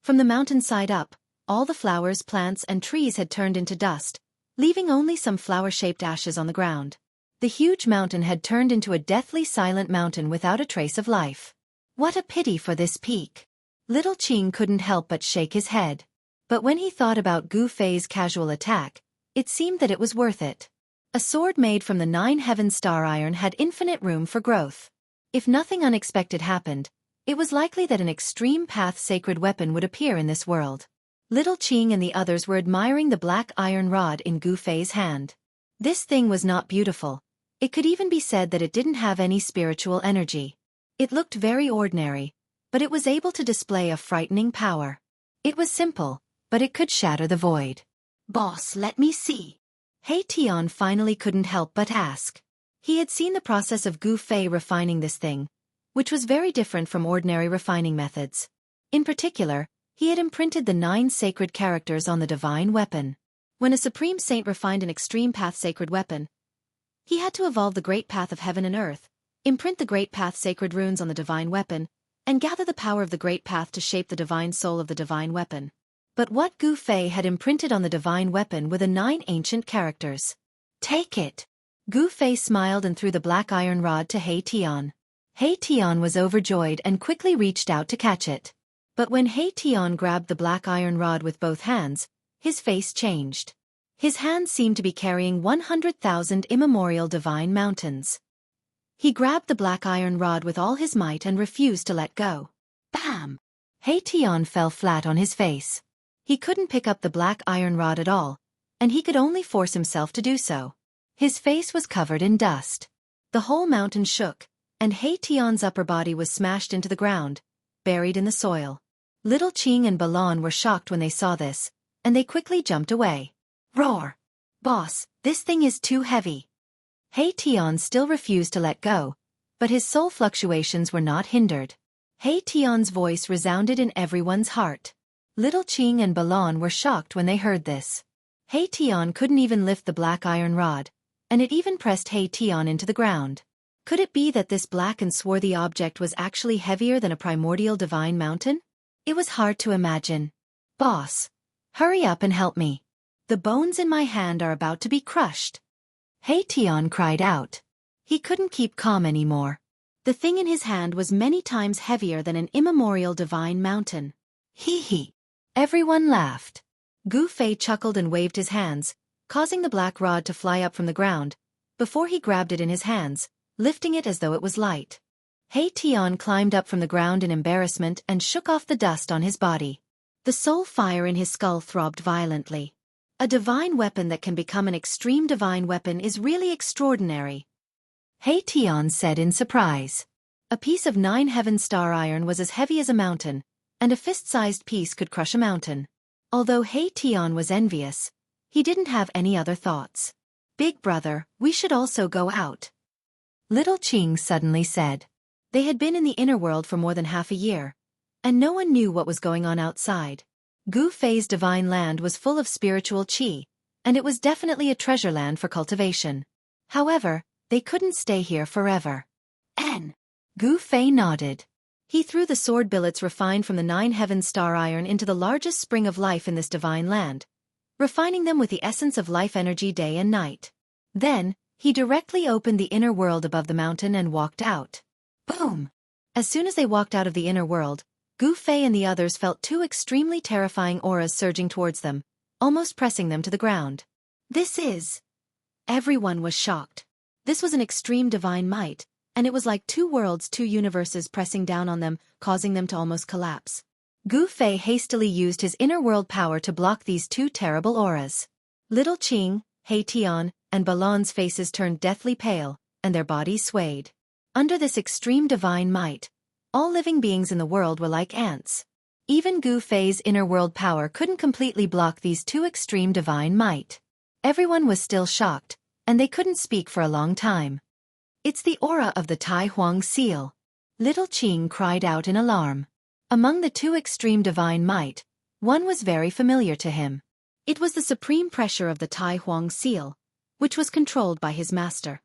Speaker 2: From the mountainside up, all the flowers, plants, and trees had turned into dust, leaving only some flower-shaped ashes on the ground. The huge mountain had turned into a deathly silent mountain without a trace of life. What a pity for this peak. Little Qing couldn't help but shake his head. But when he thought about Gu Fei's casual attack, it seemed that it was worth it. A sword made from the 9 heaven star iron had infinite room for growth. If nothing unexpected happened, it was likely that an extreme path sacred weapon would appear in this world. Little Qing and the others were admiring the black iron rod in Gu Fei's hand. This thing was not beautiful. It could even be said that it didn't have any spiritual energy. It looked very ordinary, but it was able to display a frightening power. It was simple, but it could shatter the void. "Boss, let me see." He Tian finally couldn't help but ask. He had seen the process of Gu Fei refining this thing, which was very different from ordinary refining methods. In particular, he had imprinted the 9 sacred characters on the divine weapon. When a supreme saint refined an extreme path sacred weapon, he had to evolve the great path of heaven and earth, imprint the great path sacred runes on the divine weapon, and gather the power of the great path to shape the divine soul of the divine weapon. But what Gu Fei had imprinted on the divine weapon were the 9 ancient characters. "Take it." Gu Fei smiled and threw the black iron rod to He Tian. He Tian was overjoyed and quickly reached out to catch it. But when He Tian grabbed the black iron rod with both hands, his face changed. His hands seemed to be carrying 100,000 immemorial divine mountains. He grabbed the black iron rod with all his might and refused to let go. Bam! He Tian fell flat on his face. He couldn't pick up the black iron rod at all, and he could only force himself to do so. His face was covered in dust. The whole mountain shook, and He Tian's upper body was smashed into the ground, buried in the soil. Little Qing and Balan were shocked when they saw this, and they quickly jumped away. "Roar! Boss, this thing is too heavy." He Tian still refused to let go, but his soul fluctuations were not hindered. He Tian's voice resounded in everyone's heart. Little Qing and Balan were shocked when they heard this. He Tian couldn't even lift the black iron rod, and it even pressed He Tian into the ground. Could it be that this black and swarthy object was actually heavier than a primordial divine mountain? It was hard to imagine. "Boss, hurry up and help me. The bones in my hand are about to be crushed." He Tian cried out. He couldn't keep calm anymore. The thing in his hand was many times heavier than an immemorial divine mountain. Hee hee. Everyone laughed. Gu Fei chuckled and waved his hands, causing the black rod to fly up from the ground, before he grabbed it in his hands, lifting it as though it was light. He Tian climbed up from the ground in embarrassment and shook off the dust on his body. The soul fire in his skull throbbed violently. A divine weapon that can become an extreme divine weapon is really extraordinary, He Tian said in surprise. A piece of 9 heaven star iron was as heavy as a mountain, and a fist-sized piece could crush a mountain. Although He Tian was envious, he didn't have any other thoughts. "Big brother, we should also go out," Little Qing suddenly said. They had been in the inner world for more than half a year, and no one knew what was going on outside. Gu Fei's divine land was full of spiritual qi, and it was definitely a treasure land for cultivation. However, they couldn't stay here forever. Gu Fei nodded. He threw the sword billets refined from the 9 heaven star iron into the largest spring of life in this divine land, refining them with the essence of life energy day and night. Then, he directly opened the inner world above the mountain and walked out. Boom! As soon as they walked out of the inner world, Gu Fei and the others felt 2 extremely terrifying auras surging towards them, almost pressing them to the ground. This is... Everyone was shocked. This was an extreme divine might, and it was like 2 worlds, 2 universes pressing down on them, causing them to almost collapse. Gu Fei hastily used his inner world power to block these 2 terrible auras. Little Qing, He Tian, and Balan's faces turned deathly pale, and their bodies swayed. Under this extreme divine might, all living beings in the world were like ants. Even Gu Fei's inner world power couldn't completely block these 2 extreme divine might. Everyone was still shocked, and they couldn't speak for a long time. "It's the aura of the Tai Huang seal," Little Qing cried out in alarm. Among the 2 extreme divine might, one was very familiar to him. It was the supreme pressure of the Tai Huang seal, which was controlled by his master.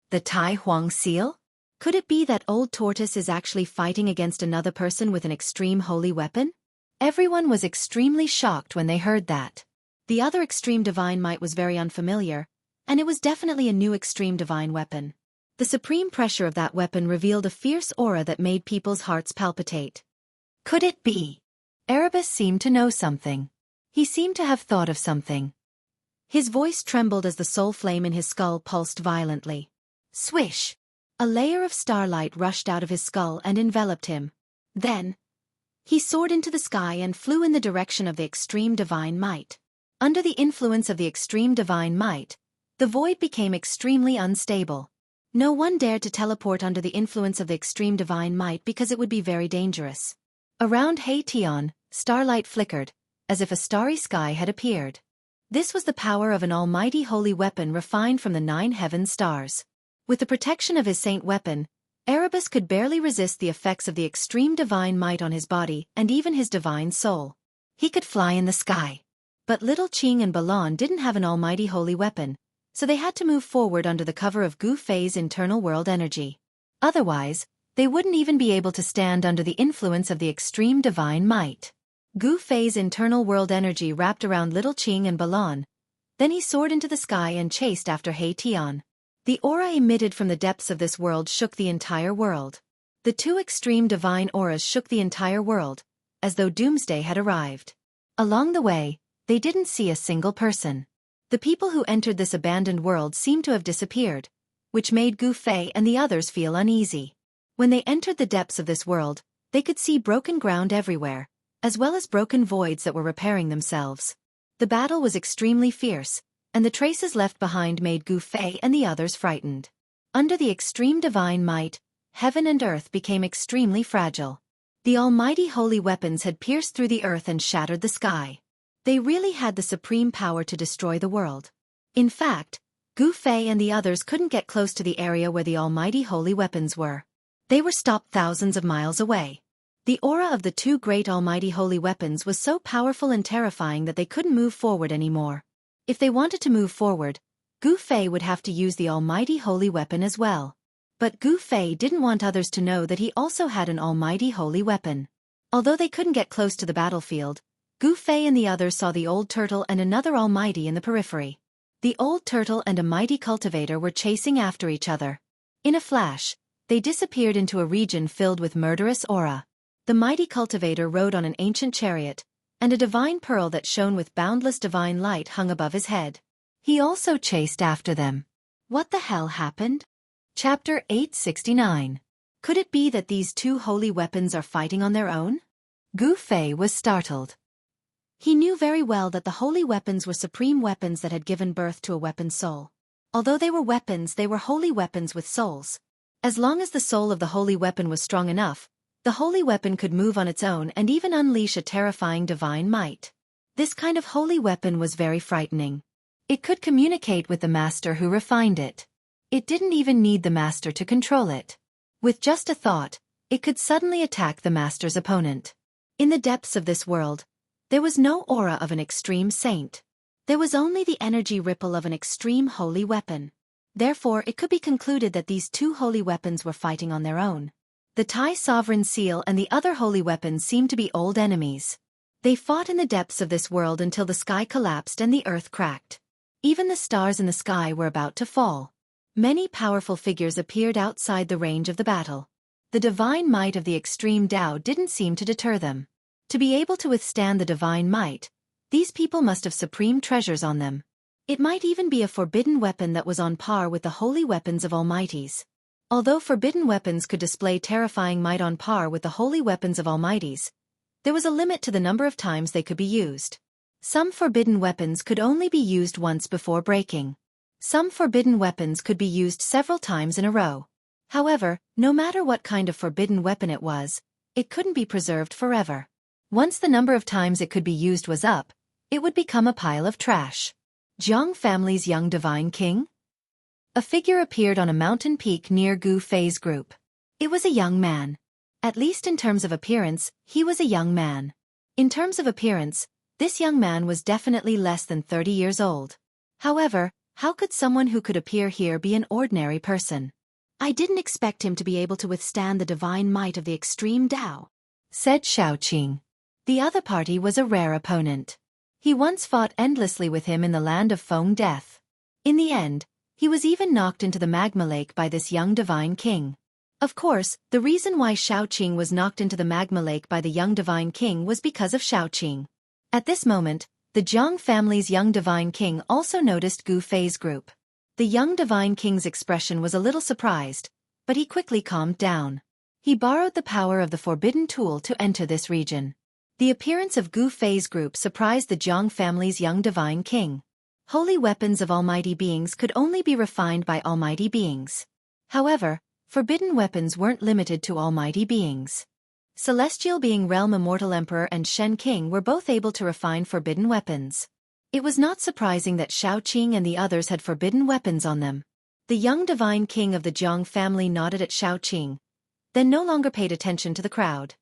Speaker 2: The Tai Huang seal? Could it be that old tortoise is actually fighting against another person with an extreme holy weapon? Everyone was extremely shocked when they heard that. The other extreme divine might was very unfamiliar, And it was definitely a new extreme divine weapon. The supreme pressure of that weapon revealed a fierce aura that made people's hearts palpitate.
Speaker 1: Could it be? Erebus seemed to know something. He seemed to have thought of something.
Speaker 2: His voice trembled as the soul flame in his skull pulsed violently. Swish! A layer of starlight rushed out of his skull and enveloped him. Then, he soared into the sky and flew in the direction of the extreme divine might. Under the influence of the extreme divine might, the void became extremely unstable. No one dared to teleport under the influence of the extreme divine might because it would be very dangerous. Around Heition, starlight flickered, as if a starry sky had appeared. This was the power of an almighty holy weapon refined from the 9 heaven stars. With the protection of his saint weapon, Erebus could barely resist the effects of the extreme divine might on his body and even his divine soul. He could fly in the sky. But little Qing and Balan didn't have an almighty holy weapon, so they had to move forward under the cover of Gu Fei's internal world energy. Otherwise, they wouldn't even be able to stand under the influence of the extreme divine might. Gu Fei's internal world energy wrapped around little Qing and Balan. Then he soared into the sky and chased after Heition. The aura emitted from the depths of this world shook the entire world. The 2 extreme divine auras shook the entire world, as though doomsday had arrived. Along the way, they didn't see a single person. The people who entered this abandoned world seemed to have disappeared, which made Gu Fei and the others feel uneasy. When they entered the depths of this world, they could see broken ground everywhere, as well as broken voids that were repairing themselves. The battle was extremely fierce, and the traces left behind made Gu Fei and the others frightened. Under the extreme divine might, heaven and earth became extremely fragile. The almighty holy weapons had pierced through the earth and shattered the sky. They really had the supreme power to destroy the world. In fact, Gu Fei and the others couldn't get close to the area where the almighty holy weapons were. They were stopped thousands of miles away. The aura of the 2 great almighty holy weapons was so powerful and terrifying that they couldn't move forward anymore. If they wanted to move forward, Gu Fei would have to use the almighty holy weapon as well. But Gu Fei didn't want others to know that he also had an almighty holy weapon. Although they couldn't get close to the battlefield, Gu Fei and the others saw the old turtle and another almighty in the periphery. The old turtle and a mighty cultivator were chasing after each other. In a flash, they disappeared into a region filled with murderous aura. The mighty cultivator rode on an ancient chariot, and a divine pearl that shone with boundless divine light hung above his head. He also chased after them. What the hell happened? Chapter 869. Could it be that these 2 holy weapons are fighting on their own? Gu Fei was startled. He knew very well that the holy weapons were supreme weapons that had given birth to a weapon soul. Although they were weapons, they were holy weapons with souls. As long as the soul of the holy weapon was strong enough, the holy weapon could move on its own and even unleash a terrifying divine might. This kind of holy weapon was very frightening. It could communicate with the master who refined it. It didn't even need the master to control it. With just a thought, it could suddenly attack the master's opponent. In the depths of this world, there was no aura of an extreme saint. There was only the energy ripple of an extreme holy weapon. Therefore, it could be concluded that these 2 holy weapons were fighting on their own. The Tai Sovereign Seal and the other holy weapons seemed to be old enemies. They fought in the depths of this world until the sky collapsed and the earth cracked. Even the stars in the sky were about to fall. Many powerful figures appeared outside the range of the battle. The divine might of the extreme Tao didn't seem to deter them. To be able to withstand the divine might, these people must have supreme treasures on them. It might even be a forbidden weapon that was on par with the holy weapons of almighties. Although forbidden weapons could display terrifying might on par with the holy weapons of almighties, there was a limit to the number of times they could be used. Some forbidden weapons could only be used once before breaking. Some forbidden weapons could be used several times in a row. However, no matter what kind of forbidden weapon it was, it couldn't be preserved forever. Once the number of times it could be used was up, it would become a pile of trash. Jiang family's young divine king? A figure appeared on a mountain peak near Gu Fei's group. It was a young man. At least in terms of appearance, he was a young man. In terms of appearance, this young man was definitely less than 30 years old. However, how could someone who could appear here be an ordinary person? I didn't expect him to be able to withstand the divine might of the extreme Tao, said Shaoqing. The other party was a rare opponent. He once fought endlessly with him in the land of Feng Death. In the end, he was even knocked into the magma lake by this young divine king. Of course, the reason why Shaoqing was knocked into the magma lake by the young divine king was because of Shaoqing. At this moment, the Jiang family's young divine king also noticed Gu Fei's group. The young divine king's expression was a little surprised, but he quickly calmed down. He borrowed the power of the forbidden tool to enter this region. The appearance of Gu Fei's group surprised the Jiang family's young divine king. Holy weapons of almighty beings could only be refined by almighty beings. However, forbidden weapons weren't limited to almighty beings. Celestial Being Realm Immortal Emperor and Shen King were both able to refine forbidden weapons. It was not surprising that Shaoqing and the others had forbidden weapons on them. The young divine king of the Jiang family nodded at Shaoqing, then no longer paid attention to the crowd.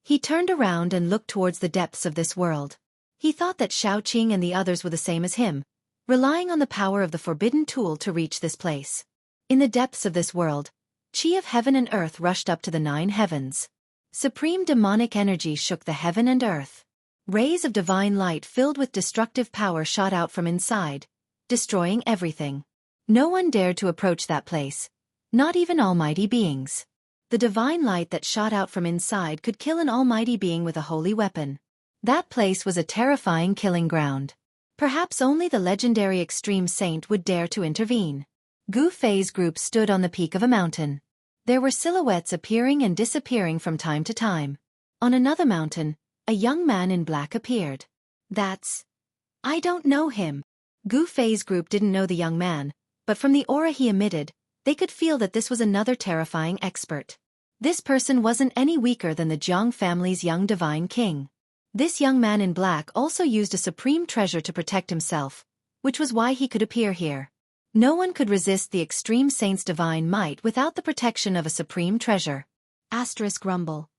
Speaker 2: He turned around and looked towards the depths of this world. He thought that Shaoqing and the others were the same as him, relying on the power of the forbidden tool to reach this place. In the depths of this world, Qi of heaven and earth rushed up to the 9 heavens. Supreme demonic energy shook the heaven and earth. Rays of divine light filled with destructive power shot out from inside, destroying everything. No one dared to approach that place, not even almighty beings. The divine light that shot out from inside could kill an almighty being with a holy weapon. That place was a terrifying killing ground. Perhaps only the legendary extreme saint would dare to intervene. Gu Fei's group stood on the peak of a mountain. There were silhouettes appearing and disappearing from time to time. On another mountain, a young man in black appeared. I don't know him. Gu Fei's group didn't know the young man, but from the aura he emitted, they could feel that this was another terrifying expert. This person wasn't any weaker than the Jiang family's young divine king. This young man in black also used a supreme treasure to protect himself, which was why he could appear here. No one could resist the extreme saint's divine might without the protection of a supreme treasure.
Speaker 1: Rumble.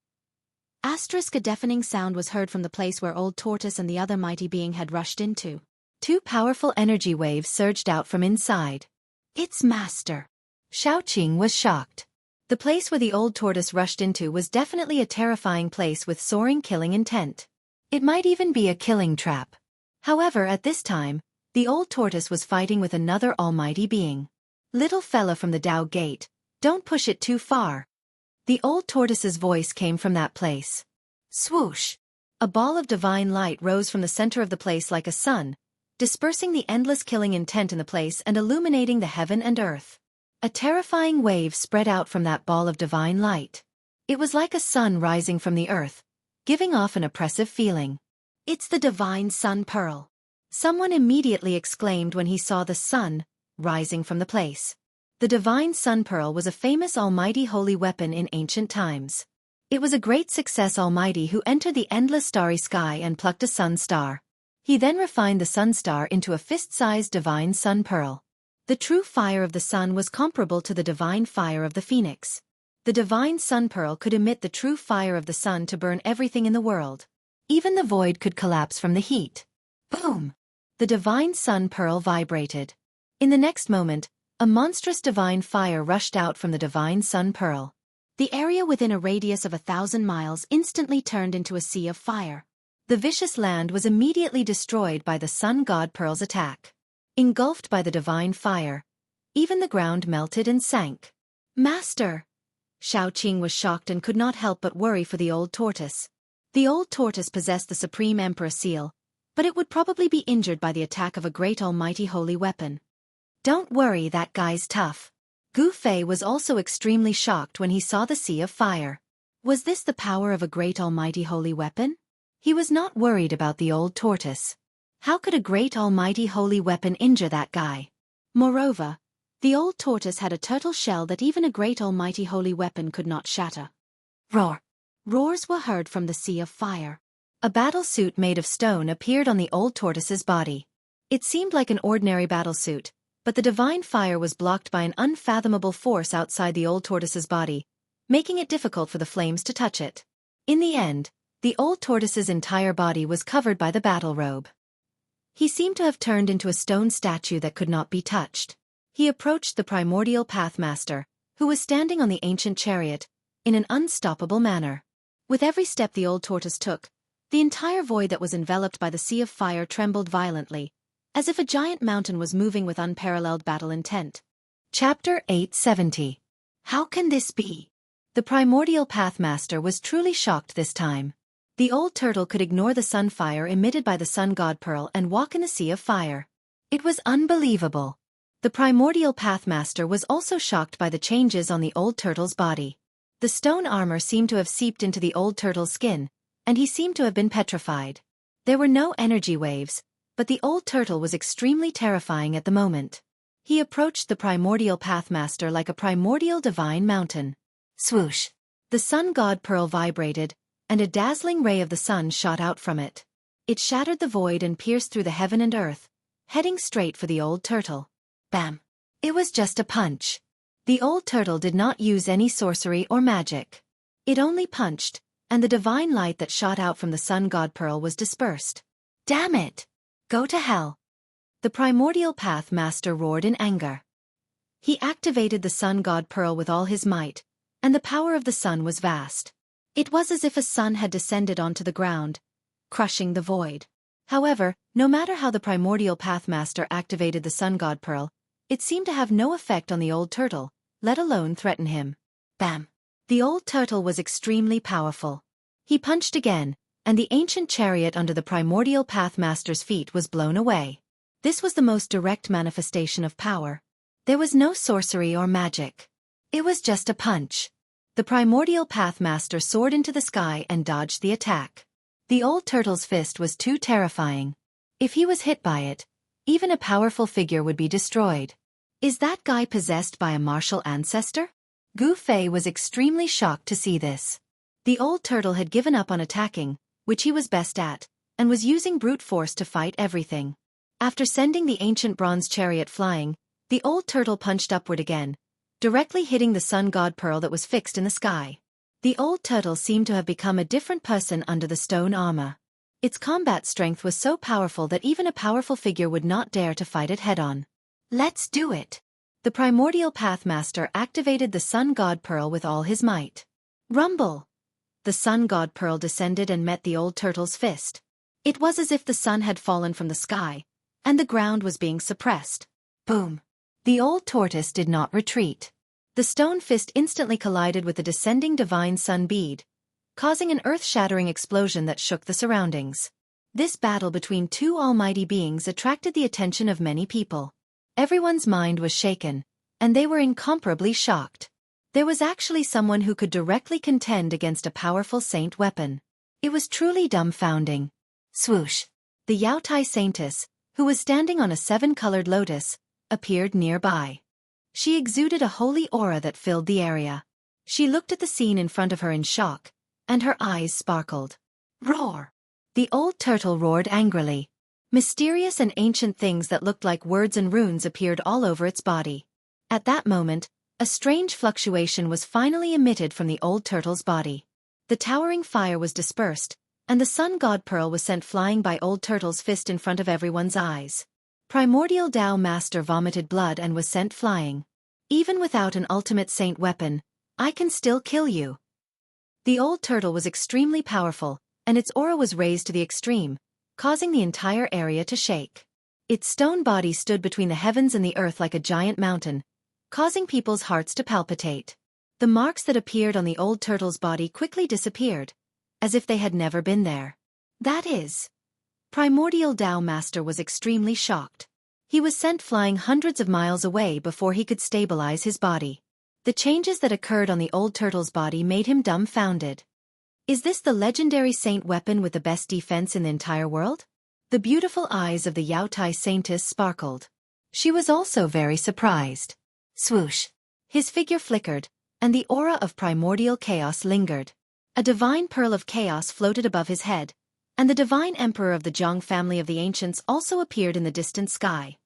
Speaker 1: A deafening sound was heard from the place where Old Tortoise and the other mighty being had rushed into.
Speaker 2: 2 powerful energy waves surged out from inside.
Speaker 1: It's Master.
Speaker 2: Shaoqing was shocked. The place where the Old Tortoise rushed into was definitely a terrifying place with soaring killing intent. It might even be a killing trap. However, at this time, the Old Tortoise was fighting with another almighty being. Little fella from the Dao Gate, don't push it too far. The Old Tortoise's voice came from that place. Swoosh! A ball of divine light rose from the center of the place like a sun, dispersing the endless killing intent in the place and illuminating the heaven and earth. A terrifying wave spread out from that ball of divine light. It was like a sun rising from the earth, giving off an oppressive feeling.
Speaker 1: It's the divine sun pearl.
Speaker 2: Someone immediately exclaimed when he saw the sun rising from the place. The divine sun pearl was a famous almighty holy weapon in ancient times. It was a great success almighty who entered the endless starry sky and plucked a sun star. He then refined the sun star into a fist-sized divine sun pearl. The true fire of the sun was comparable to the divine fire of the phoenix. The divine sun pearl could emit the true fire of the sun to burn everything in the world. Even the void could collapse from the heat. Boom! The divine sun pearl vibrated. In the next moment, a monstrous divine fire rushed out from the divine sun pearl.
Speaker 1: The area within a radius of 1,000 miles instantly turned into a sea of fire.
Speaker 2: The vicious land was immediately destroyed by the sun god pearl's attack. Engulfed by the divine fire, even the ground melted and sank.
Speaker 1: Master!
Speaker 2: Shaoqing was shocked and could not help but worry for the Old Tortoise. The Old Tortoise possessed the Supreme Emperor seal, but it would probably be injured by the attack of a great almighty holy weapon. Don't worry, that guy's tough. Gu Fei was also extremely shocked when he saw the sea of fire. Was this the power of a great almighty holy weapon? He was not worried about the Old Tortoise. How could a great almighty holy weapon injure that guy? Moreover, the Old Tortoise had a turtle shell that even a great almighty holy weapon could not shatter. Roar! Roars were heard from the sea of fire. A battle suit made of stone appeared on the Old Tortoise's body. It seemed like an ordinary battle suit, but the divine fire was blocked by an unfathomable force outside the Old Tortoise's body, making it difficult for the flames to touch it. In the end, the Old Tortoise's entire body was covered by the battle robe. He seemed to have turned into a stone statue that could not be touched. He approached the primordial Pathmaster, who was standing on the ancient chariot, in an unstoppable manner. With every step the Old Tortoise took, the entire void that was enveloped by the sea of fire trembled violently, as if a giant mountain was moving with unparalleled battle intent.
Speaker 1: Chapter 870. How can this be? The primordial Pathmaster was truly shocked this time. The old turtle could ignore the sun fire emitted by the sun god pearl and walk in a sea of fire. It was unbelievable. The primordial Pathmaster was also shocked by the changes on the old turtle's body. The stone armor seemed to have seeped into the old turtle's skin, and he seemed to have been petrified. There were no energy waves, but the old turtle was extremely terrifying at the moment. He approached the primordial Pathmaster like a primordial divine mountain. Swoosh! The sun god pearl vibrated, and a dazzling ray of the sun shot out from it. It shattered the void and pierced through the heaven and earth, heading straight for the old turtle. Bam! It was just a punch. The old turtle did not use any sorcery or magic. It only punched, and the divine light that shot out from the sun god pearl was dispersed. Damn it! Go to hell! The primordial Pathmaster roared in anger. He activated the sun god pearl with all his might, and the power of the sun was vast. It was as if a sun had descended onto the ground, crushing the void. However, no matter how the primordial Pathmaster activated the sun god pearl, it seemed to have no effect on the old turtle, let alone threaten him. Bam! The old turtle was extremely powerful. He punched again, and the ancient chariot under the primordial Pathmaster's feet was blown away. This was the most direct manifestation of power. There was no sorcery or magic. It was just a punch. The primordial Pathmaster soared into the sky and dodged the attack. The old turtle's fist was too terrifying. If he was hit by it, even a powerful figure would be destroyed. Is that guy possessed by a martial ancestor? Gu Fei was extremely shocked to see this. The old turtle had given up on attacking, which he was best at, and was using brute force to fight everything. After sending the ancient bronze chariot flying, the old turtle punched upward again, directly hitting the sun god pearl that was fixed in the sky. The old turtle seemed to have become a different person under the stone armor. Its combat strength was so powerful that even a powerful figure would not dare to fight it head-on. Let's do it! The primordial Pathmaster activated the sun god pearl with all his might. Rumble! The sun god pearl descended and met the old turtle's fist. It was as if the sun had fallen from the sky, and the ground was being suppressed. Boom! The old tortoise did not retreat. The stone fist instantly collided with the descending divine sun bead, causing an earth-shattering explosion that shook the surroundings. This battle between two almighty beings attracted the attention of many people. Everyone's mind was shaken, and they were incomparably shocked. There was actually someone who could directly contend against a powerful saint weapon. It was truly dumbfounding. Swoosh! The Yaotai Saintess, who was standing on a 7-colored lotus, appeared nearby. She exuded a holy aura that filled the area. She looked at the scene in front of her in shock, and her eyes sparkled. Roar! The old turtle roared angrily. Mysterious and ancient things that looked like words and runes appeared all over its body. At that moment, a strange fluctuation was finally emitted from the old turtle's body. The towering fire was dispersed, and the sun god pearl was sent flying by old turtle's fist in front of everyone's eyes. Primordial Tao Master vomited blood and was sent flying. Even without an ultimate saint weapon, I can still kill you. The old turtle was extremely powerful, and its aura was raised to the extreme, causing the entire area to shake. Its stone body stood between the heavens and the earth like a giant mountain, causing people's hearts to palpitate. The marks that appeared on the old turtle's body quickly disappeared, as if they had never been there. That is. Primordial Tao Master was extremely shocked. He was sent flying hundreds of miles away before he could stabilize his body. The changes that occurred on the old turtle's body made him dumbfounded. Is this the legendary saint weapon with the best defense in the entire world? The beautiful eyes of the Yaotai Saintess sparkled. She was also very surprised. Swoosh! His figure flickered, and the aura of primordial chaos lingered. A divine pearl of chaos floated above his head, and the divine emperor of the Zhang family of the ancients also appeared in the distant sky.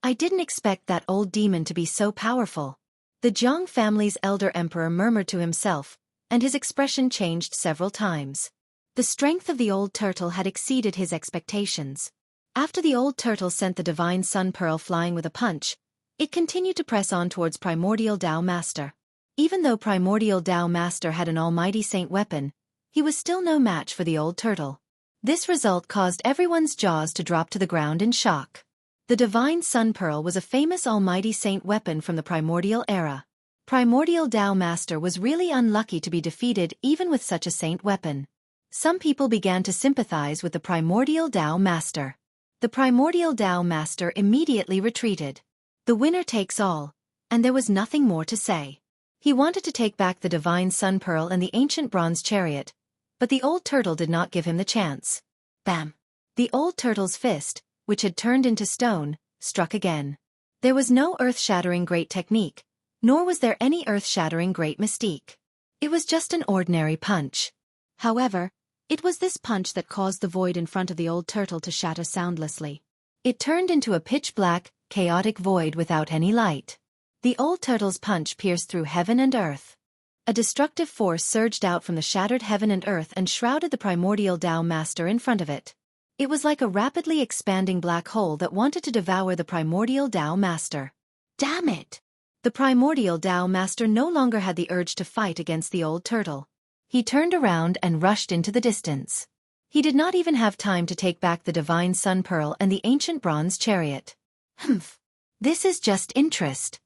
Speaker 1: I didn't expect that old demon to be so powerful. The Zhang family's elder emperor murmured to himself, and his expression changed several times. The strength of the old turtle had exceeded his expectations. After the old turtle sent the divine sun pearl flying with a punch, it continued to press on towards Primordial Tao Master. Even though Primordial Tao Master had an almighty saint weapon, he was still no match for the old turtle. This result caused everyone's jaws to drop to the ground in shock.
Speaker 2: The divine sun pearl was a famous almighty saint weapon from the primordial era. Primordial Tao Master was really unlucky to be defeated even with such a saint weapon. Some people began to sympathize with the primordial Tao Master. The primordial Tao Master immediately retreated. The winner takes all, and there was nothing more to say. He wanted to take back the divine sun pearl and the ancient bronze chariot, but the old turtle did not give him the chance. Bam! The old turtle's fist, which had turned into stone, struck again. There was no earth-shattering great technique, nor was there any earth-shattering great mystique. It was just an ordinary punch. However, it was this punch that caused the void in front of the old turtle to shatter soundlessly. It turned into a pitch-black, chaotic void without any light. The old turtle's punch pierced through heaven and earth. A destructive force surged out from the shattered heaven and earth and shrouded the primordial Tao Master in front of it. It was like a rapidly expanding black hole that wanted to devour the primordial Tao Master. Damn it! The primordial Tao Master no longer had the urge to fight against the old turtle. He turned around and rushed into the distance. He did not even have time to take back the divine sun pearl and the ancient bronze chariot. Humph! This is just interest,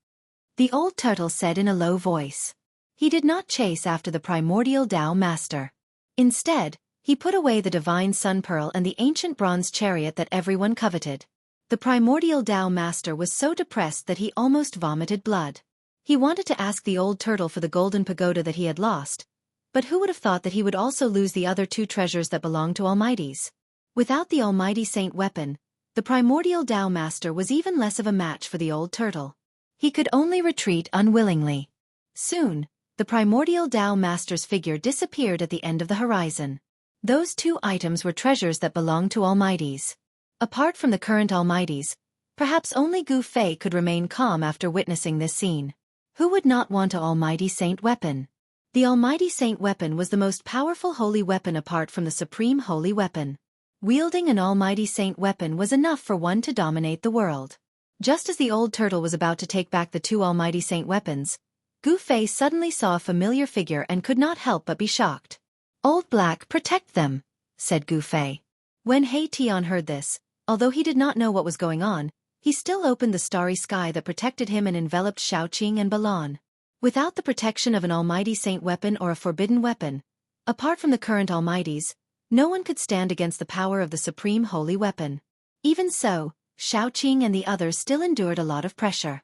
Speaker 2: the old turtle said in a low voice. He did not chase after the primordial Tao Master. Instead, he put away the divine sun pearl and the ancient bronze chariot that everyone coveted. The primordial Tao Master was so depressed that he almost vomited blood. He wanted to ask the old turtle for the golden pagoda that he had lost, but who would have thought that he would also lose the other two treasures that belonged to Almighties? Without the almighty saint weapon, the primordial Tao Master was even less of a match for the old turtle. He could only retreat unwillingly. Soon, the primordial Tao Master's figure disappeared at the end of the horizon. Those two items were treasures that belonged to Almighties. Apart from the current Almighties, perhaps only Gu Fei could remain calm after witnessing this scene. Who would not want an almighty saint weapon? The almighty saint weapon was the most powerful holy weapon apart from the supreme holy weapon. Wielding an almighty saint weapon was enough for one to dominate the world. Just as the old turtle was about to take back the two almighty saint weapons, Gu Fei suddenly saw a familiar figure and could not help but be shocked. "Old Black, protect them," said Gu Fei. When He Tian heard this, although he did not know what was going on, he still opened the starry sky that protected him and enveloped Shaoqing and Balan. Without the protection of an almighty saint weapon or a forbidden weapon, apart from the current Almighties, no one could stand against the power of the supreme holy weapon. Even so, Shaoqing and the others still endured a lot of pressure.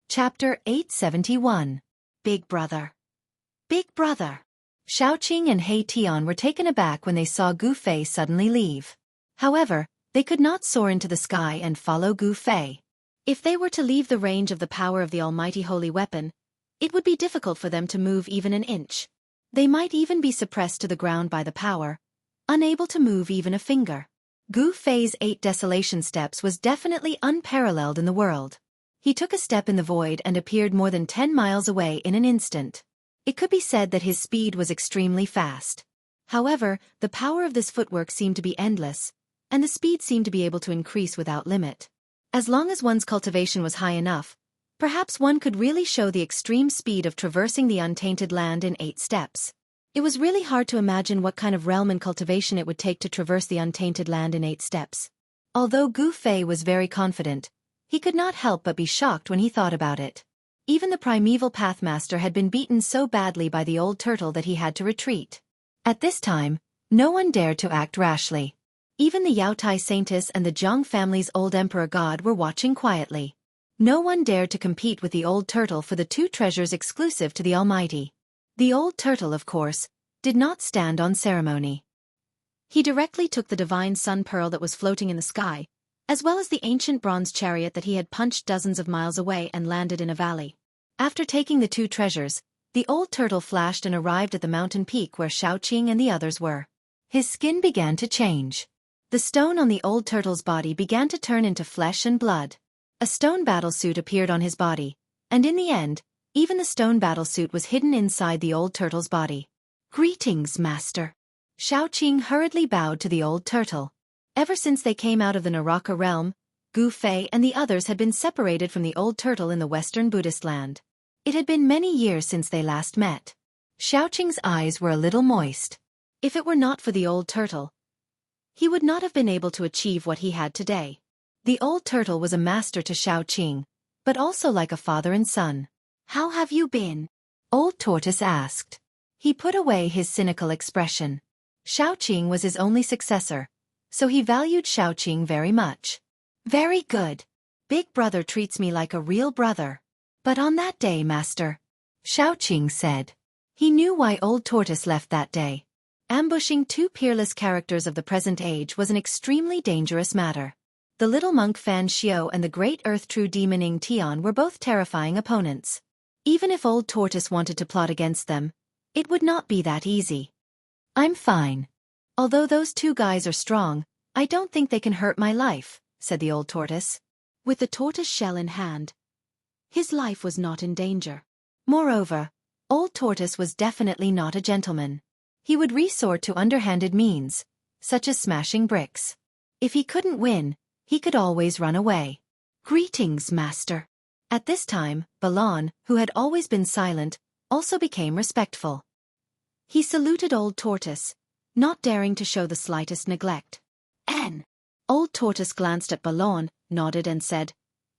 Speaker 2: Chapter 871. Big Brother. Big Brother. Shaoqing and He Tian were taken aback when they saw Gu Fei suddenly leave. However, they could not soar into the sky and follow Gu Fei. If they were to leave the range of the power of the almighty holy weapon, it would be difficult for them to move even an inch. They might even be suppressed to the ground by the power, unable to move even a finger. Gu Fei's 8 desolation steps was definitely unparalleled in the world. He took a step in the void and appeared more than 10 miles away in an instant. It could be said that his speed was extremely fast. However, the power of this footwork seemed to be endless, and the speed seemed to be able to increase without limit. As long as one's cultivation was high enough, perhaps one could really show the extreme speed of traversing the untainted land in 8 steps. It was really hard to imagine what kind of realm and cultivation it would take to traverse the untainted land in 8 steps. Although Gu Fei was very confident, he could not help but be shocked when he thought about it. Even the primeval Pathmaster had been beaten so badly by the old turtle that he had to retreat. At this time, no one dared to act rashly. Even the Yaotai Saintess and the Zhang family's old emperor god were watching quietly. No one dared to compete with the old turtle for the 2 treasures exclusive to the Almighty. The old turtle, of course, did not stand on ceremony. He directly took the divine sun pearl that was floating in the sky, as well as the ancient bronze chariot that he had punched dozens of miles away and landed in a valley. After taking the 2 treasures, the old turtle flashed and arrived at the mountain peak where Shaoqing and the others were. His skin began to change. The stone on the old turtle's body began to turn into flesh and blood. A stone battlesuit appeared on his body, and in the end, even the stone battlesuit was hidden inside the old turtle's body. "Greetings, Master." Shaoqing hurriedly bowed to the old turtle. Ever since they came out of the Naraka realm, Gu Fei and the others had been separated from the old turtle in the western Buddhist land. It had been many years since they last met. Shaoqing's eyes were a little moist. If it were not for the old turtle, he would not have been able to achieve what he had today. The old turtle was a master to Xiaoqing, but also like a father and son.
Speaker 1: "How have you been?"
Speaker 2: Old Tortoise asked. He put away his cynical expression. Xiaoqing was his only successor, so he valued Xiaoqing very much.
Speaker 1: "Very good.
Speaker 2: Big brother treats me like a real brother. But on that day, master," Xiaoqing said. He knew why Old Tortoise left that day. Ambushing two peerless characters of the present age was an extremely dangerous matter. The little monk Fan Xiao and the great earth-true demon Ing Tian were both terrifying opponents. Even if Old Tortoise wanted to plot against them, it would not be that easy.
Speaker 1: "I'm fine.
Speaker 2: Although those two guys are strong, I don't think they can hurt my life," said the Old Tortoise. With the tortoise shell in hand, his life was not in danger. Moreover, Old Tortoise was definitely not a gentleman. He would resort to underhanded means, such as smashing bricks. If he couldn't win, he could always run away.
Speaker 1: "Greetings, master."
Speaker 2: At this time, Balon, who had always been silent, also became respectful. He saluted Old Tortoise, not daring to show the slightest neglect.
Speaker 1: Old Tortoise glanced at Balon, nodded and said,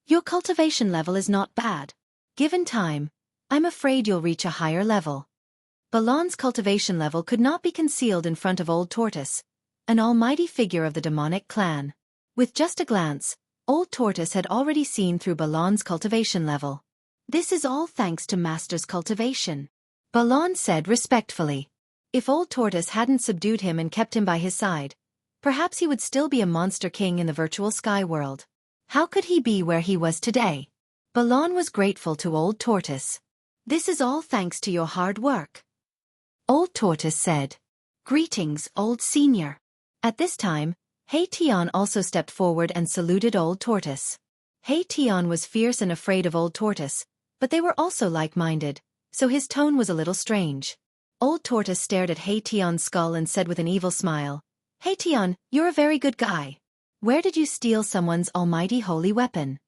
Speaker 2: "Your cultivation level is not bad. Given time, I'm afraid you'll reach a higher level." Balon's cultivation level could not be concealed in front of Old Tortoise, an almighty figure of the demonic clan. With just a glance, Old Tortoise had already seen through Balon's cultivation level.
Speaker 1: "This is all thanks to master's cultivation,"
Speaker 2: Balon said respectfully. If Old Tortoise hadn't subdued him and kept him by his side, perhaps he would still be a monster king in the virtual sky world. How could he be where he was today? Balon was grateful to Old Tortoise.
Speaker 1: "This is all thanks to your hard work,"
Speaker 2: Old Tortoise said.
Speaker 1: "Greetings, Old Senior."
Speaker 2: At this time, Hei Tian also stepped forward and saluted Old Tortoise. Hei Tian was fierce and afraid of Old Tortoise, but they were also like-minded, so his tone was a little strange. Old Tortoise stared at Hei Tian's skull and said with an evil smile, "Hei Tian, you're a very good guy. Where did you steal someone's almighty holy weapon?"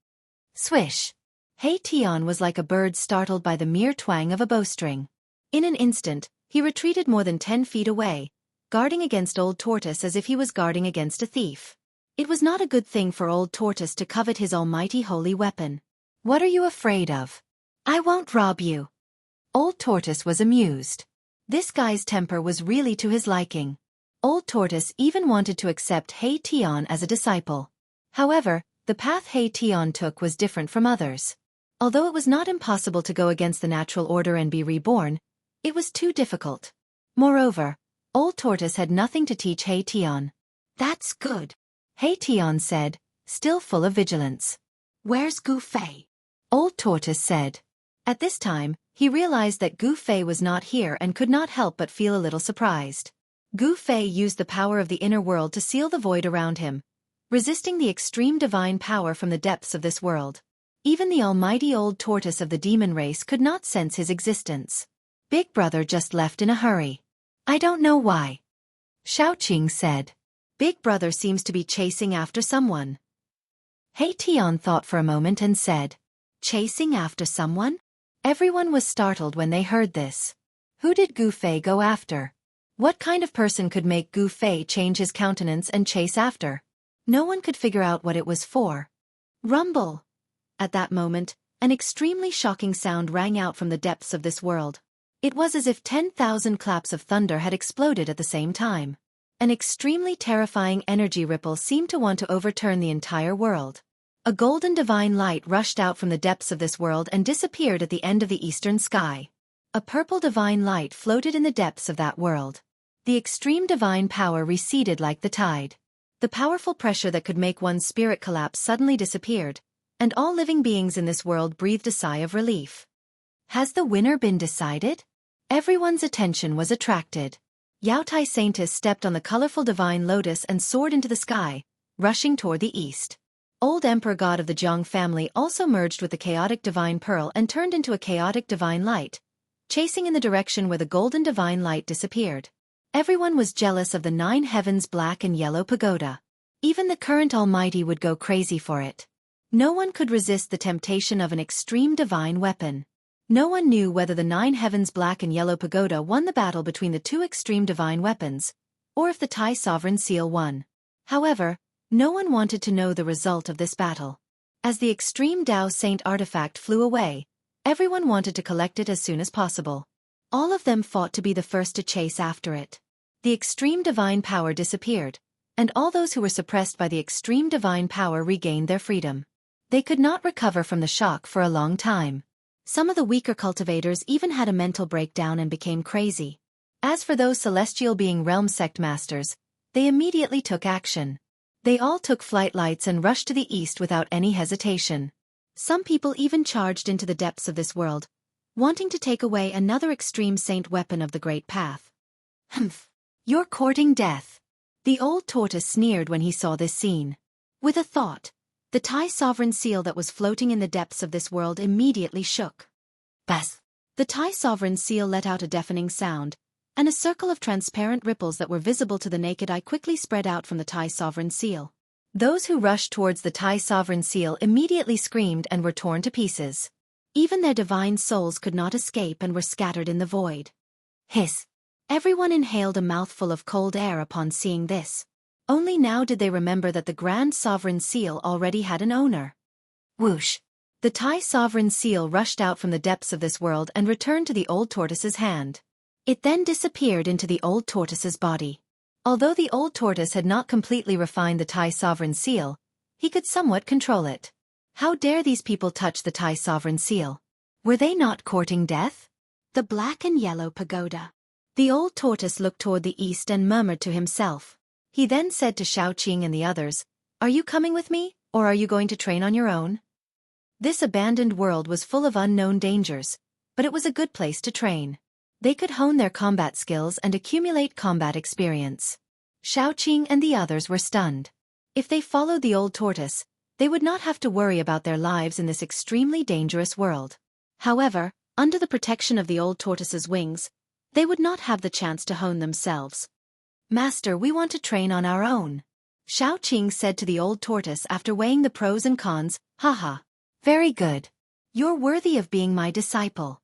Speaker 2: Swish! Hei Tian was like a bird startled by the mere twang of a bowstring. In an instant, he retreated more than 10 feet away, guarding against Old Tortoise as if he was guarding against a thief. It was not a good thing for Old Tortoise to covet his almighty holy weapon.
Speaker 1: "What are you afraid of? I won't rob you."
Speaker 2: Old Tortoise was amused. This guy's temper was really to his liking. Old Tortoise even wanted to accept Hei Tian as a disciple. However, the path Hei Tian took was different from others. Although it was not impossible to go against the natural order and be reborn, it was too difficult. Moreover, Old Tortoise had nothing to teach Hei Tian.
Speaker 1: "That's good,"
Speaker 2: Hei Tian said, still full of vigilance.
Speaker 1: "Where's Gu Fei?"
Speaker 2: Old Tortoise said. At this time, he realized that Gu Fei was not here and could not help but feel a little surprised. Gu Fei used the power of the inner world to seal the void around him, resisting the extreme divine power from the depths of this world. Even the almighty Old Tortoise of the demon race could not sense his existence. Big Brother just left in a hurry.
Speaker 1: "I don't know why,"
Speaker 2: Xiaoqing said. Big Brother seems to be chasing after someone. Hei Tian thought for a moment and said,
Speaker 1: "Chasing after someone?"
Speaker 2: Everyone was startled when they heard this. Who did Gu Fei go after? What kind of person could make Gu Fei change his countenance and chase after? No one could figure out what it was for. Rumble! At that moment, an extremely shocking sound rang out from the depths of this world. It was as if 10,000 claps of thunder had exploded at the same time. An extremely terrifying energy ripple seemed to want to overturn the entire world. A golden divine light rushed out from the depths of this world and disappeared at the end of the eastern sky. A purple divine light floated in the depths of that world. The extreme divine power receded like the tide. The powerful pressure that could make one's spirit collapse suddenly disappeared, and all living beings in this world breathed a sigh of relief. Has the winner been decided? Everyone's attention was attracted. Yaotai Saintess stepped on the colorful divine lotus and soared into the sky, rushing toward the east. Old Emperor God of the Jiang family also merged with the chaotic divine pearl and turned into a chaotic divine light, chasing in the direction where the golden divine light disappeared. Everyone was jealous of the 9 heavens black and yellow pagoda. Even the current Almighty would go crazy for it. No one could resist the temptation of an extreme divine weapon. No one knew whether the 9 heavens black and yellow pagoda won the battle between the two extreme divine weapons, or if the Tai sovereign seal won. However, No one wanted to know the result of this battle. As the Extreme Dao Saint artifact flew away, everyone wanted to collect it as soon as possible. All of them fought to be the first to chase after it. The extreme divine power disappeared, and all those who were suppressed by the extreme divine power regained their freedom. They could not recover from the shock for a long time. Some of the weaker cultivators even had a mental breakdown and became crazy. As for those celestial being realm sect masters, they immediately took action. They all took flight lights and rushed to the east without any hesitation. Some people even charged into the depths of this world, wanting to take away another extreme saint weapon of the Great Path.
Speaker 1: Humph! You're courting death. The old tortoise sneered when he saw this scene.
Speaker 2: With a thought, the Tai Sovereign seal that was floating in the depths of this world immediately shook.
Speaker 1: Bas!
Speaker 2: The Tai Sovereign seal let out a deafening sound, and a circle of transparent ripples that were visible to the naked eye quickly spread out from the Tai Sovereign seal.
Speaker 1: Those who rushed towards the Tai Sovereign seal immediately screamed and were torn to pieces.
Speaker 2: Even their divine souls could not escape and were scattered in the void.
Speaker 1: Hiss!
Speaker 2: Everyone inhaled a mouthful of cold air upon seeing this. Only now did they remember that the Grand Sovereign seal already had an owner.
Speaker 1: Whoosh! The Tai Sovereign seal rushed out from the depths of this world and returned to the old tortoise's hand.
Speaker 2: It then disappeared into the old tortoise's body.
Speaker 1: Although the old tortoise had not completely refined the Tai Sovereign seal, he could somewhat control it. How dare these people touch the Tai Sovereign seal? Were they not courting death?
Speaker 2: The black and yellow pagoda. The old tortoise looked toward the east and murmured to himself.
Speaker 1: He then said to Xiaoqing and the others, "Are you coming with me, or are you going to train on your own?" This abandoned world was full of unknown dangers, but it was a good place to train. They could hone their combat skills and accumulate combat experience. Xiaoqing and the others were stunned. If they followed the old tortoise, they would not have to worry about their lives in this extremely dangerous world.
Speaker 2: However, under the protection of the old tortoise's wings, they would not have the chance to hone themselves.
Speaker 1: "Master, we want to train on our own," Xiaoqing said to the old tortoise after weighing the pros and cons. "Haha. Very good. You're worthy of being my disciple."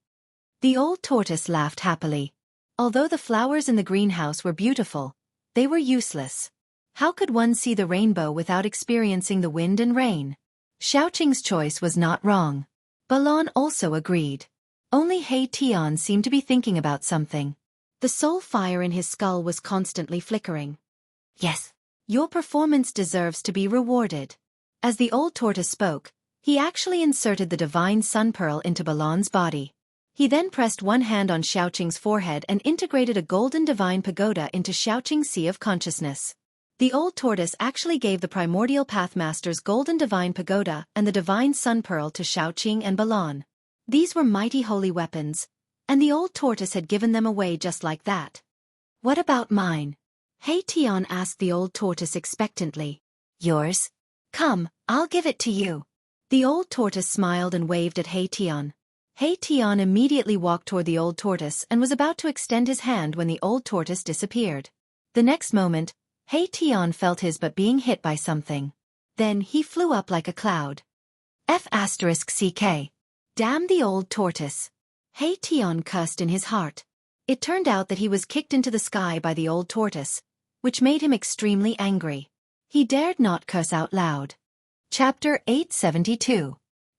Speaker 1: The old tortoise laughed happily. Although the flowers in the greenhouse were beautiful, they were useless. How could one see the rainbow without experiencing the wind and rain? Xiaoqing's choice was not wrong. Balon also agreed. Only He Tian seemed to be thinking about something.
Speaker 2: The soul fire in his skull was constantly flickering.
Speaker 1: "Yes, your performance deserves to be rewarded." As the old tortoise spoke, he actually inserted the divine sun pearl into Balon's body. He then pressed one hand on Xiaoqing's forehead and integrated a golden divine pagoda into Xiaoqing's sea of consciousness. The old tortoise actually gave the primordial pathmaster's golden divine pagoda and the divine sun pearl to Xiaoqing and Balon. These were mighty holy weapons, and the old tortoise had given them away just like that. "What about mine?"
Speaker 2: He Tian asked the old tortoise expectantly.
Speaker 1: "Yours? Come, I'll give it to you." The old tortoise smiled and waved at He Tian. He Tian immediately walked toward the old tortoise and was about to extend his hand when the old tortoise disappeared. The next moment, He Tian felt his butt being hit by something. Then he flew up like a cloud. F***CK. Damn the old tortoise. He Tian cursed in his heart. It turned out that he was kicked into the sky by the old tortoise, which made him extremely angry. He dared not curse out loud. Chapter 872.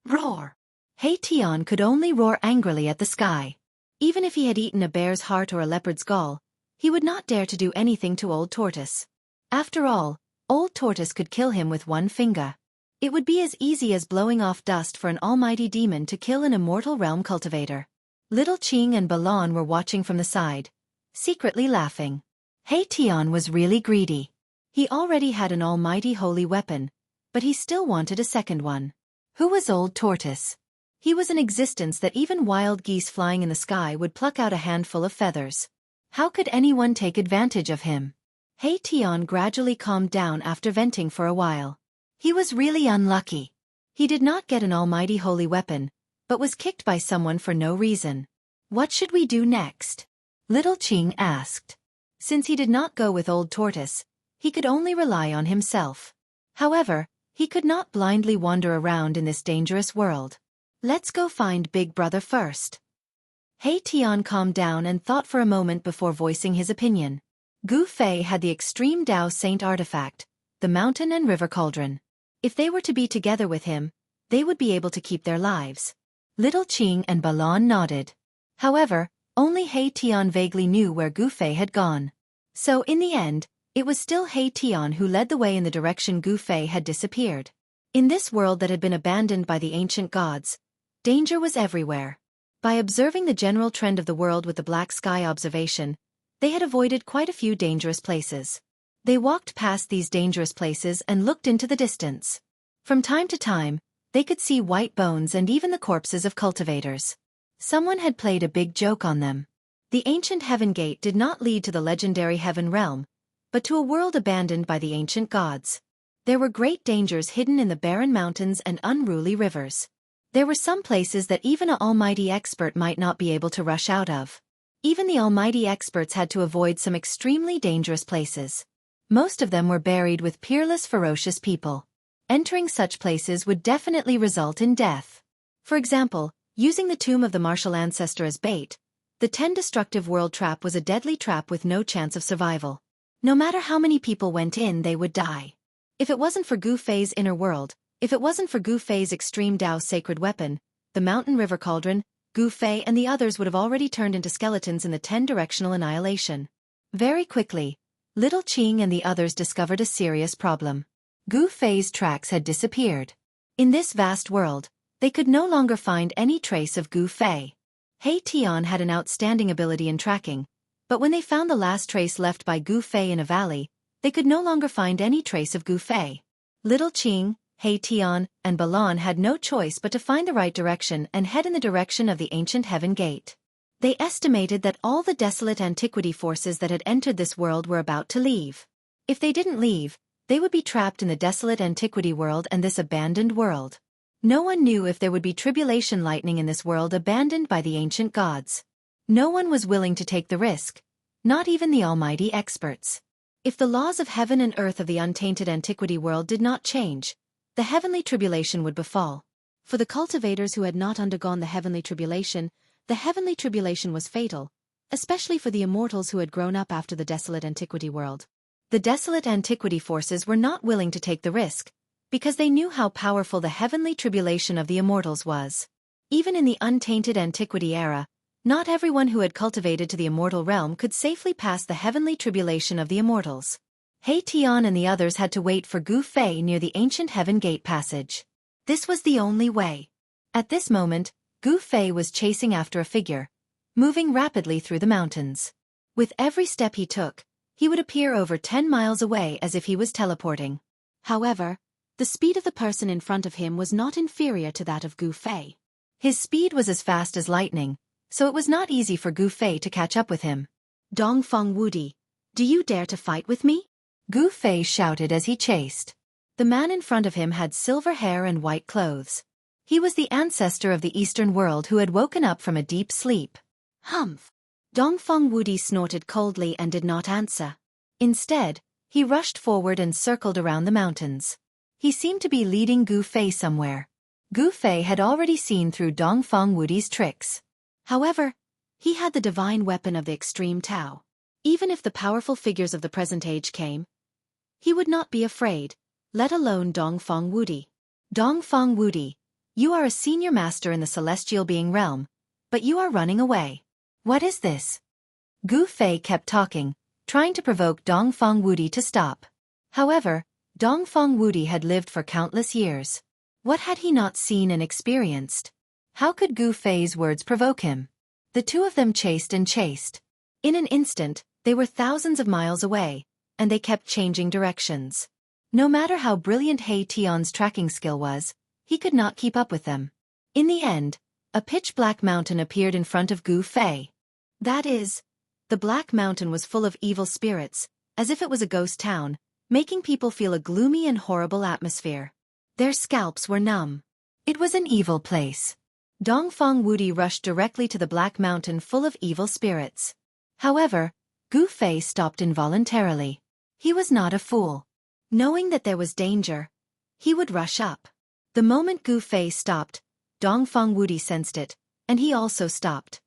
Speaker 1: Roar. He Tian could only roar angrily at the sky. Even if he had eaten a bear's heart or a leopard's gall, he would not dare to do anything to Old Tortoise. After all, Old Tortoise could kill him with one finger. It would be as easy as blowing off dust for an almighty demon to kill an immortal realm cultivator. Little Qing and Balon were watching from the side, secretly laughing. He Tian was really greedy. He already had an almighty holy weapon, but he still wanted a second one. Who was Old Tortoise? He was an existence that even wild geese flying in the sky would pluck out a handful of feathers. How could anyone take advantage of him? He Tian gradually calmed down after venting for a while. He was really unlucky. He did not get an almighty holy weapon, but was kicked by someone for no reason. "What should we do next?" Little Qing asked. Since he did not go with Old Tortoise, he could only rely on himself. However, he could not blindly wander around in this dangerous world. "Let's go find Big Brother first." He Tian calmed down and thought for a moment before voicing his opinion. Gu Fei had the Extreme Dao Saint artifact,
Speaker 2: the mountain and river cauldron. If they were to be together with him, they would be able to keep their lives.
Speaker 1: Little Qing and Balon nodded. However, only He Tian vaguely knew where Gu Fei had gone.
Speaker 2: So in the end, it was still He Tian who led the way in the direction Gu Fei had disappeared. In this world that had been abandoned by the ancient gods, danger was everywhere. By observing the general trend of the world with the black sky observation, they had avoided quite a few dangerous places. They walked past these dangerous places and looked into the distance. From time to time, they could see white bones and even the corpses of cultivators. Someone had played a big joke on them. The ancient heaven gate did not lead to the legendary heaven realm, but to a world abandoned by the ancient gods. There were great dangers hidden in the barren mountains and unruly rivers. There were some places that even an almighty expert might not be able to rush out of. Even the almighty experts had to avoid some extremely dangerous places. Most of them were buried with peerless, ferocious people. Entering such places would definitely result in death. For example, using the tomb of the martial ancestor as bait, the 10 destructive world trap was a deadly trap with no chance of survival. No matter how many people went in, they would die. If it wasn't for Gu Fei's inner world, if it wasn't for Gu Fei's extreme Dao sacred weapon, the mountain river cauldron, Gu Fei and the others would have already turned into skeletons in the 10-directional annihilation. Very quickly, Little Qing and the others discovered a serious problem.
Speaker 1: Gu Fei's tracks had disappeared.
Speaker 2: In this vast world, they could no longer find any trace of Gu Fei. He Tian had an outstanding ability in tracking, but when they found the last trace left by Gu Fei in a valley, they could no longer find any trace of Gu Fei. Little Qing, He Tian, and Balon had no choice but to find the right direction and head in the direction of the ancient heaven gate. They estimated that all the desolate antiquity forces that had entered this world were about to leave. If they didn't leave, they would be trapped in the desolate antiquity world and this abandoned world. No one knew if there would be tribulation lightning in this world abandoned by the ancient gods. No one was willing to take the risk, not even the almighty experts. If the laws of heaven and earth of the untainted antiquity world did not change, the heavenly tribulation would befall. For the cultivators who had not undergone the heavenly tribulation was fatal, especially for the immortals who had grown up after the desolate antiquity world. The desolate antiquity forces were not willing to take the risk, because they knew how powerful the heavenly tribulation of the immortals was. Even in the untainted antiquity era, not everyone who had cultivated to the immortal realm could safely pass the heavenly tribulation of the immortals. He Tian and the others had to wait for Gu Fei near the ancient heaven gate passage. This was the only way. At this moment, Gu Fei was chasing after a figure, moving rapidly through the mountains. With every step he took, he would appear over 10 miles away as if he was teleporting. However, the speed of the person in front of him was not inferior to that of Gu Fei. His speed was as fast as lightning, so it was not easy for Gu Fei to catch up with him. Dongfeng Wudi, do you dare to fight with me?
Speaker 1: Gu Fei shouted as he chased.
Speaker 2: The man in front of him had silver hair and white clothes. He was the ancestor of the Eastern world who had woken up from a deep sleep. Humph! Dongfeng Wudi snorted coldly and did not answer. Instead, he rushed forward and circled around the mountains. He seemed to be leading Gu Fei somewhere. Gu Fei had already seen through Dongfeng Wudi's tricks. However, he had the divine weapon of the extreme Tao. Even if the powerful figures of the present age came, he would not be afraid, let alone Dongfeng Wudi. Dongfeng Wudi, you are a senior master in the celestial being realm, but you are running away.
Speaker 1: What is this? Gu Fei kept talking, trying to provoke Dongfeng Wudi to stop. However, Dongfeng Wudi had lived for countless years. What had he not seen and experienced? How could Gu Fei's words provoke him? The two of them chased and chased. In an instant, they were thousands of miles away, and they kept changing directions. No matter how brilliant He Tian's tracking skill was, he could not keep up with them. In the end, a pitch-black mountain appeared in front of Gu Fei. That is, the black mountain was full of evil spirits, as if it was a ghost town, making people feel a gloomy and horrible atmosphere. Their scalps were numb. It was an evil place. Dongfeng Wudi rushed directly to the black mountain full of evil spirits. However, Gu Fei stopped involuntarily. He was not a fool. Knowing that there was danger, he would rush up. The moment Gu Fei stopped, Dongfeng Wudi sensed it, and he also stopped.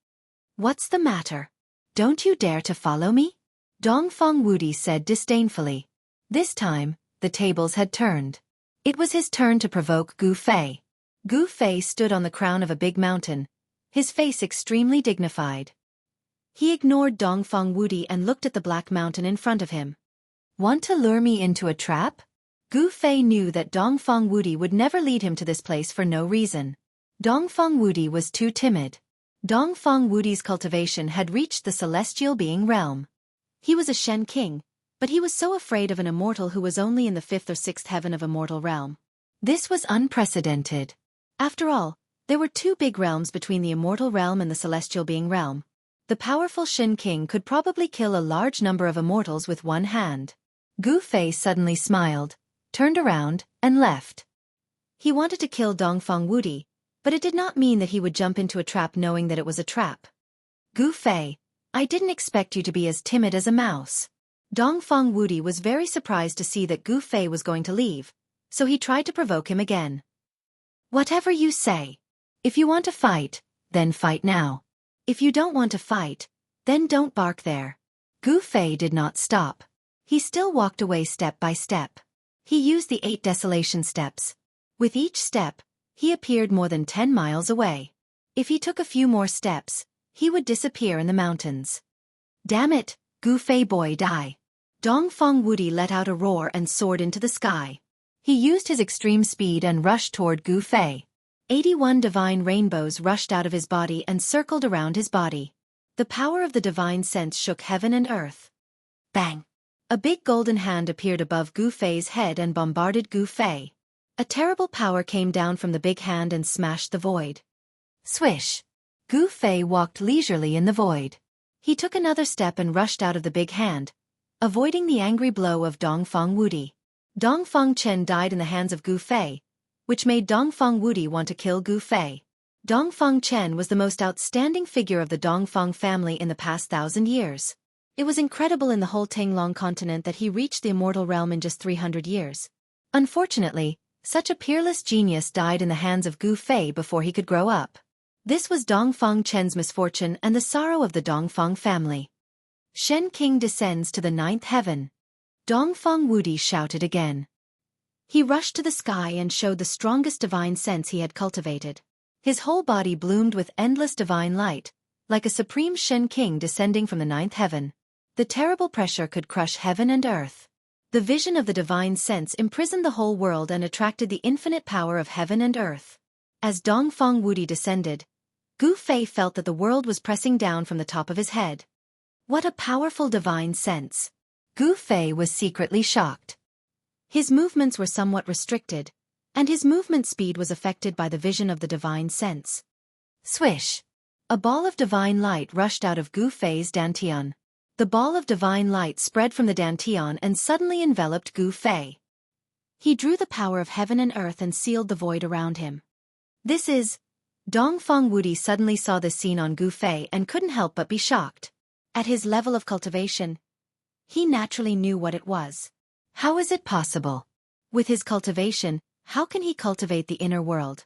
Speaker 1: What's the matter? Don't you dare to follow me? Dongfeng Wudi said disdainfully. This time, the tables had turned. It was his turn to provoke Gu Fei. Gu Fei stood on the crown of a big mountain, his face extremely dignified. He ignored Dongfang Wudi and looked at the black mountain in front of him. Want to lure me into a trap? Gu Fei knew that Dongfang Wudi would never lead him to this place for no reason. Dongfang Wudi was too timid. Dongfang Wudi's cultivation had reached the celestial being realm. He was a Shen king, but he was so afraid of an immortal who was only in the 5th or 6th heaven of a mortal realm. This was unprecedented. After all, there were two big realms between the immortal realm and the celestial being realm. The powerful Shen king could probably kill a large number of immortals with one hand. Gu Fei suddenly smiled, turned around, and left. He wanted to kill Dongfang Wudi, but it did not mean that he would jump into a trap knowing that it was a trap. Gu Fei, I didn't expect you to be as timid as a mouse. Dongfang Wudi was very surprised to see that Gu Fei was going to leave, so he tried to provoke him again. Whatever you say. If you want to fight, then fight now. If you don't want to fight, then don't bark there. Gu Fei did not stop. He still walked away step by step. He used the 8 desolation steps. With each step, he appeared more than 10 miles away. If he took a few more steps, he would disappear in the mountains. Damn it, Gu Fei boy die. Dongfang Wudi let out a roar and soared into the sky. He used his extreme speed and rushed toward Gu Fei. 81 divine rainbows rushed out of his body and circled around his body. The power of the divine sense shook heaven and earth. Bang! A big golden hand appeared above Gu Fei's head and bombarded Gu Fei. A terrible power came down from the big hand and smashed the void. Swish! Gu Fei walked leisurely in the void. He took another step and rushed out of the big hand, avoiding the angry blow of Dongfang Wudi. Dongfang Chen died in the hands of Gu Fei, which made Dongfang Wudi want to kill Gu Fei. Dongfang Chen was the most outstanding figure of the Dongfang family in the past 1,000 years. It was incredible in the whole Tinglong continent that he reached the immortal realm in just 300 years. Unfortunately, such a peerless genius died in the hands of Gu Fei before he could grow up. This was Dongfang Chen's misfortune and the sorrow of the Dongfang family. Shen King descends to the 9th heaven. Dongfang Wudi shouted again. He rushed to the sky and showed the strongest divine sense he had cultivated. His whole body bloomed with endless divine light, like a supreme Shen King descending from the 9th heaven. The terrible pressure could crush heaven and earth. The vision of the divine sense imprisoned the whole world and attracted the infinite power of heaven and earth. As Dongfang Wudi descended, Gu Fei felt that the world was pressing down from the top of his head. What a powerful divine sense! Gu Fei was secretly shocked. His movements were somewhat restricted, and his movement speed was affected by the vision of the divine sense. Swish! A ball of divine light rushed out of Gu Fei's dantian. The ball of divine light spread from the dantian and suddenly enveloped Gu Fei. He drew the power of heaven and earth and sealed the void around him. This is... Dongfang Wudi suddenly saw this scene on Gu Fei and couldn't help but be shocked. At his level of cultivation, he naturally knew what it was. How is it possible? With his cultivation, how can he cultivate the inner world?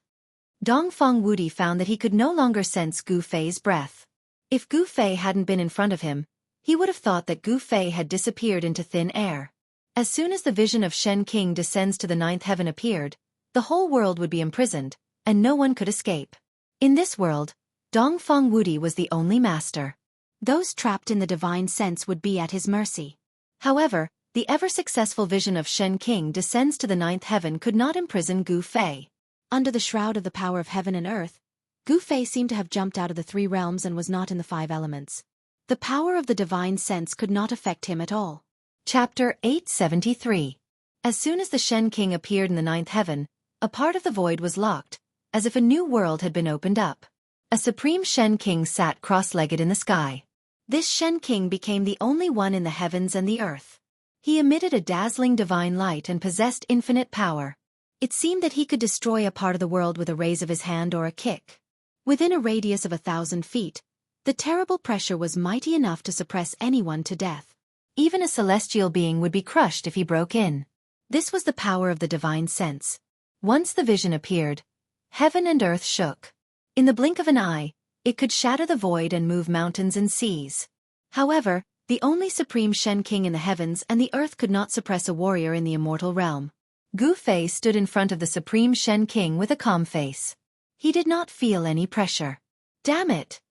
Speaker 1: Dongfang Wudi found that he could no longer sense Gu Fei's breath. If Gu Fei hadn't been in front of him, he would have thought that Gu Fei had disappeared into thin air. As soon as the vision of Shen King descends to the 9th heaven appeared, the whole world would be imprisoned, and no one could escape. In this world, Dongfang Wudi was the only master. Those trapped in the divine sense would be at his mercy. However, the ever-successful vision of Shen King descends to the 9th heaven could not imprison Gu Fei. Under the shroud of the power of heaven and earth, Gu Fei seemed to have jumped out of the 3 realms and was not in the 5 elements. The power of the divine sense could not affect him at all. Chapter 873. As soon as the Shen King appeared in the 9th heaven, a part of the void was locked, as if a new world had been opened up. A supreme Shen King sat cross-legged in the sky. This Shen King became the only one in the heavens and the earth. He emitted a dazzling divine light and possessed infinite power. It seemed that he could destroy a part of the world with a raise of his hand or a kick. Within a radius of 1,000 feet, the terrible pressure was mighty enough to suppress anyone to death. Even a celestial being would be crushed if he broke in. This was the power of the divine sense. Once the vision appeared, heaven and earth shook. In the blink of an eye, it could shatter the void and move mountains and seas. However,
Speaker 2: The only supreme Shen King in the heavens and the earth could not suppress a warrior in the immortal realm.
Speaker 1: Gu Fei stood in front of the supreme Shen King with a calm face. He did not feel any pressure.
Speaker 2: Damn it!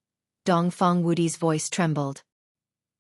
Speaker 2: Dongfeng Wudi's voice trembled.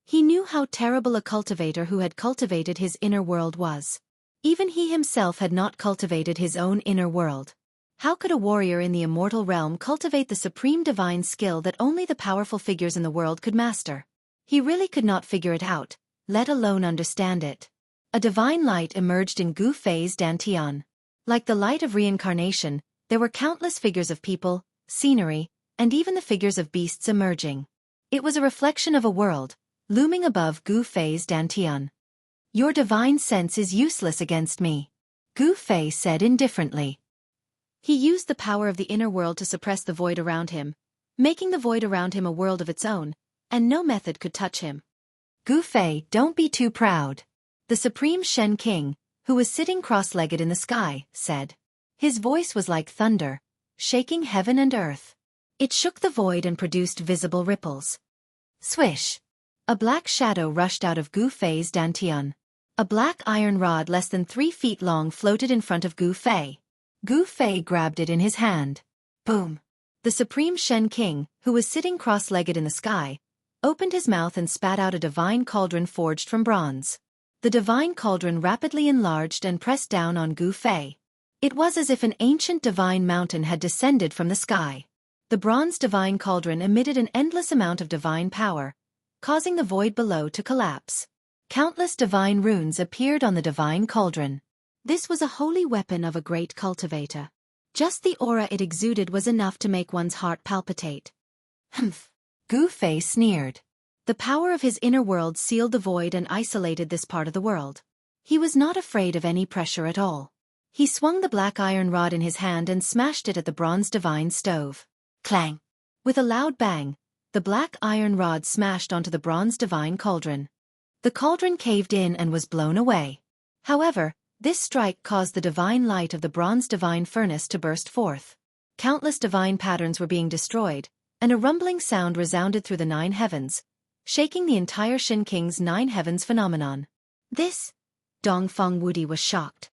Speaker 2: He knew how terrible a cultivator who had cultivated his inner world was. Even he himself had not cultivated his own inner world. How could a warrior in the immortal realm cultivate the supreme divine skill that only the powerful figures in the world could master? He really could not figure it out, let alone understand it. A divine light emerged in Gu Fei's dantian. Like the light of reincarnation, there were countless figures of people, scenery, and even the figures of beasts emerging. It was a reflection of a world, looming above Gu Fei's dantian.
Speaker 1: Your divine sense is useless against me, Gu Fei said indifferently.
Speaker 2: He used the power of the inner world to suppress the void around him, making the void around him a world of its own, and no method could touch him.
Speaker 1: Gu Fei, don't be too proud. The supreme Shen King, who was sitting cross-legged in the sky, said. His voice was like thunder, shaking heaven and earth. It shook the void and produced visible ripples. Swish! A black shadow rushed out of Gu Fei's dantian. A black iron rod less than 3 feet long floated in front of Gu Fei. Gu Fei grabbed it in his hand. Boom! The supreme Shen King, who was sitting cross-legged in the sky, opened his mouth and spat out a divine cauldron forged from bronze. The divine cauldron rapidly enlarged and pressed down on Gu Fei. It was as if an ancient divine mountain had descended from the sky. The bronze divine cauldron emitted an endless amount of divine power, causing the void below to collapse. Countless divine runes appeared on the divine cauldron.
Speaker 2: This was a holy weapon of a great cultivator. Just the aura it exuded was enough to make one's heart palpitate.
Speaker 1: Humph! Gu Fei sneered.
Speaker 2: The power of his inner world sealed the void and isolated this part of the world. He was not afraid of any pressure at all. He swung the black iron rod in his hand and smashed it at the bronze divine stove.
Speaker 1: Clang!
Speaker 2: With a loud bang, the black iron rod smashed onto the bronze divine cauldron.
Speaker 1: The cauldron caved in and was blown away.
Speaker 2: However, this strike caused the divine light of the bronze divine furnace to burst forth. Countless divine patterns were being destroyed, and a rumbling sound resounded through the 9 heavens, shaking the entire Shen King's 9 heavens phenomenon.
Speaker 1: This?
Speaker 2: Dongfeng Wudi was shocked.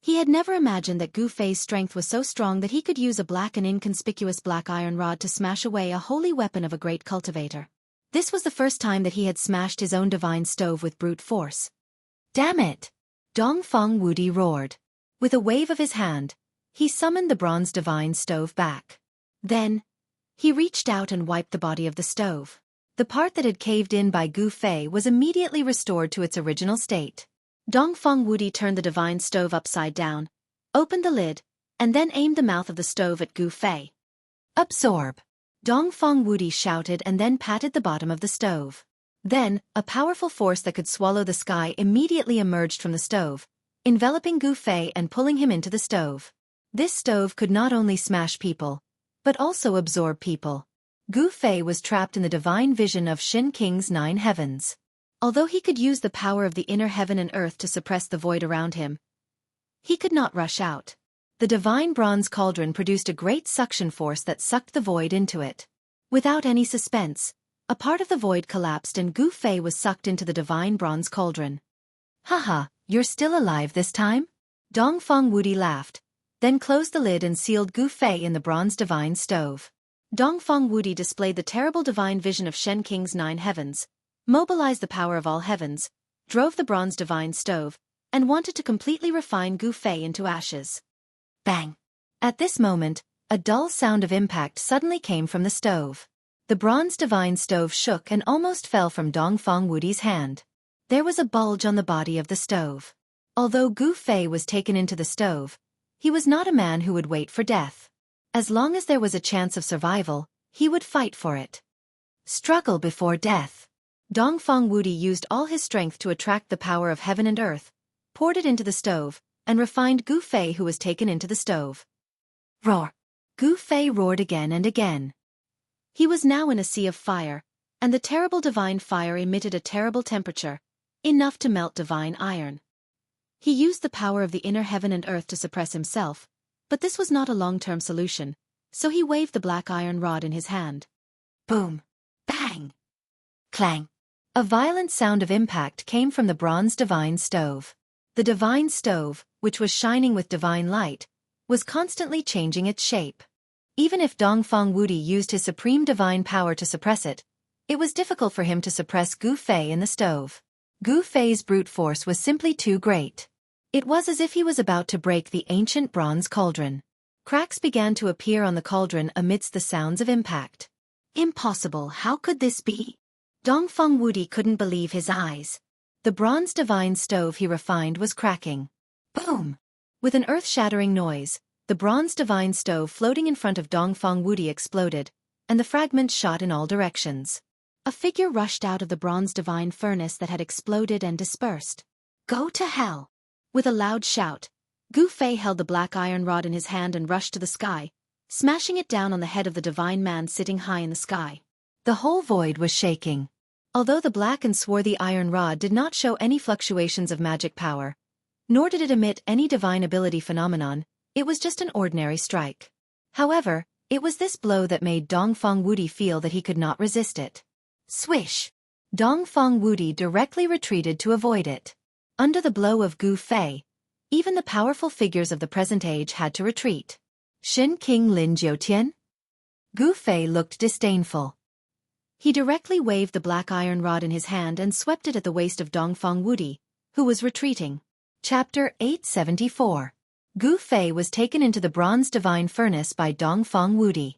Speaker 2: He had never imagined that Gu Fei's strength was so strong that he could use a black and inconspicuous black iron rod to smash away a holy weapon of a great cultivator. This was the first time that he had smashed his own divine stove with brute force.
Speaker 1: Damn it!
Speaker 2: Dongfeng Wudi roared. With a wave of his hand, he summoned the bronze divine stove back. Then, he reached out and wiped the body of the stove. The part that had caved in by Gu Fei was immediately restored to its original state. Dongfeng Wudi turned the divine stove upside down, opened the lid, and then aimed the mouth of the stove at Gu Fei.
Speaker 1: Absorb!
Speaker 2: Dongfeng Wudi shouted and then patted the bottom of the stove. Then, a powerful force that could swallow the sky immediately emerged from the stove, enveloping Gu Fei and pulling him into the stove. This stove could not only smash people, but also absorb people. Gu Fei was trapped in the divine vision of Shen King's 9 heavens. Although he could use the power of the inner heaven and earth to suppress the void around him, he could not rush out. The divine bronze cauldron produced a great suction force that sucked the void into it. Without any suspense, a part of the void collapsed and Gu Fei was sucked into the divine bronze cauldron.
Speaker 1: Haha, you're still alive this time?
Speaker 2: Dongfeng Wudi laughed, then closed the lid and sealed Gu Fei in the bronze divine stove. Dongfeng Wudi displayed the terrible divine vision of Shen King's 9 heavens, mobilized the power of all heavens, drove the bronze divine stove, and wanted to completely refine Gu Fei into ashes.
Speaker 1: Bang!
Speaker 2: At this moment, a dull sound of impact suddenly came from the stove. The bronze divine stove shook and almost fell from Dongfeng Wudi's hand. There was a bulge on the body of the stove. Although Gu Fei was taken into the stove, he was not a man who would wait for death. As long as there was a chance of survival, he would fight for it.
Speaker 1: Struggle before death.
Speaker 2: Dongfeng Wudi used all his strength to attract the power of heaven and earth, poured it into the stove, and refined Gu Fei who was taken into the stove.
Speaker 1: Roar!
Speaker 2: Gu Fei roared again and again. He was now in a sea of fire, and the terrible divine fire emitted a terrible temperature, enough to melt divine iron. He used the power of the inner heaven and earth to suppress himself, but this was not a long-term solution, so he waved the black iron rod in his hand.
Speaker 1: Boom! Bang! Clang! A violent sound of impact came from the bronze divine stove. The divine stove, which was shining with divine light, was constantly changing its shape. Even if Dongfang Wudi used his supreme divine power to suppress it, it was difficult for him to suppress Gu Fei in the stove. Gu Fei's brute force was simply too great. It was as if he was about to break the ancient bronze cauldron. Cracks began to appear on the cauldron amidst the sounds of impact. Impossible, how could this be? Dongfang Wudi couldn't believe his eyes. The bronze divine stove he refined was cracking. Boom! With an earth-shattering noise, the bronze divine stove floating in front of Dongfang Wudi exploded, and the fragments shot in all directions. A figure rushed out of the bronze divine furnace that had exploded and dispersed. Go to hell! With a loud shout, Gu Fei held the black iron rod in his hand and rushed to the sky, smashing it down on the head of the divine man sitting high in the sky. The whole void was shaking. Although the black and swarthy iron rod did not show any fluctuations of magic power, nor did it emit any divine ability phenomenon, it was just an ordinary strike. However, it was this blow that made Dongfang Wudi feel that he could not resist it. Swish! Dongfang Wudi directly retreated to avoid it. Under the blow of Gu Fei, even the powerful figures of the present age had to retreat. Shen King Lin Jiutian? Gu Fei looked disdainful. He directly waved the black iron rod in his hand and swept it at the waist of Dongfang Wudi, who was retreating. Chapter 874. Gu Fei was taken into the bronze divine furnace by Dongfang Wudi.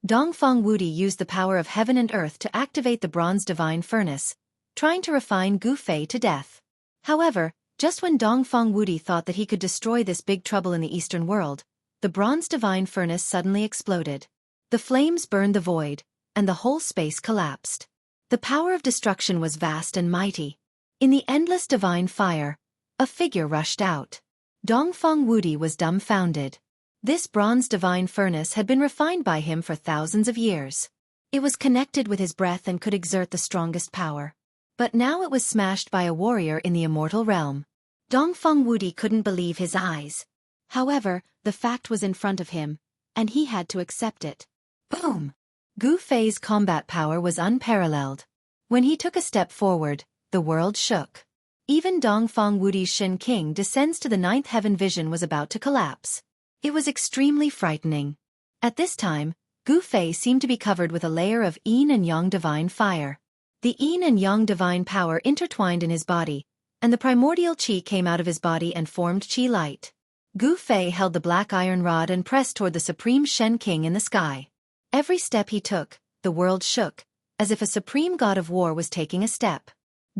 Speaker 1: Dongfang Wudi used the power of heaven and earth to activate the bronze divine furnace, trying to refine Gu Fei to death. However, just when Dongfang Wudi thought that he could destroy this big trouble in the eastern world, the bronze divine furnace suddenly exploded. The flames burned the void, and the whole space collapsed. The power of destruction was vast and mighty. In the endless divine fire, a figure rushed out. Dongfang Wudi was dumbfounded. This bronze divine furnace had been refined by him for thousands of years. It was connected with his breath and could exert the strongest power. But now it was smashed by a warrior in the immortal realm. Dongfang Wudi couldn't believe his eyes. However, the fact was in front of him, and he had to accept it. Boom! Gu Fei's combat power was unparalleled. When he took a step forward, the world shook. Even Dongfang Wudi's Shen King descends to the ninth heaven vision was about to collapse. It was extremely frightening. At this time, Gu Fei seemed to be covered with a layer of yin and yang divine fire. The yin and yang divine power intertwined in his body, and the primordial qi came out of his body and formed qi light. Gu Fei held the black iron rod and pressed toward the supreme Shen King in the sky. Every step he took, the world shook, as if a supreme god of war was taking a step.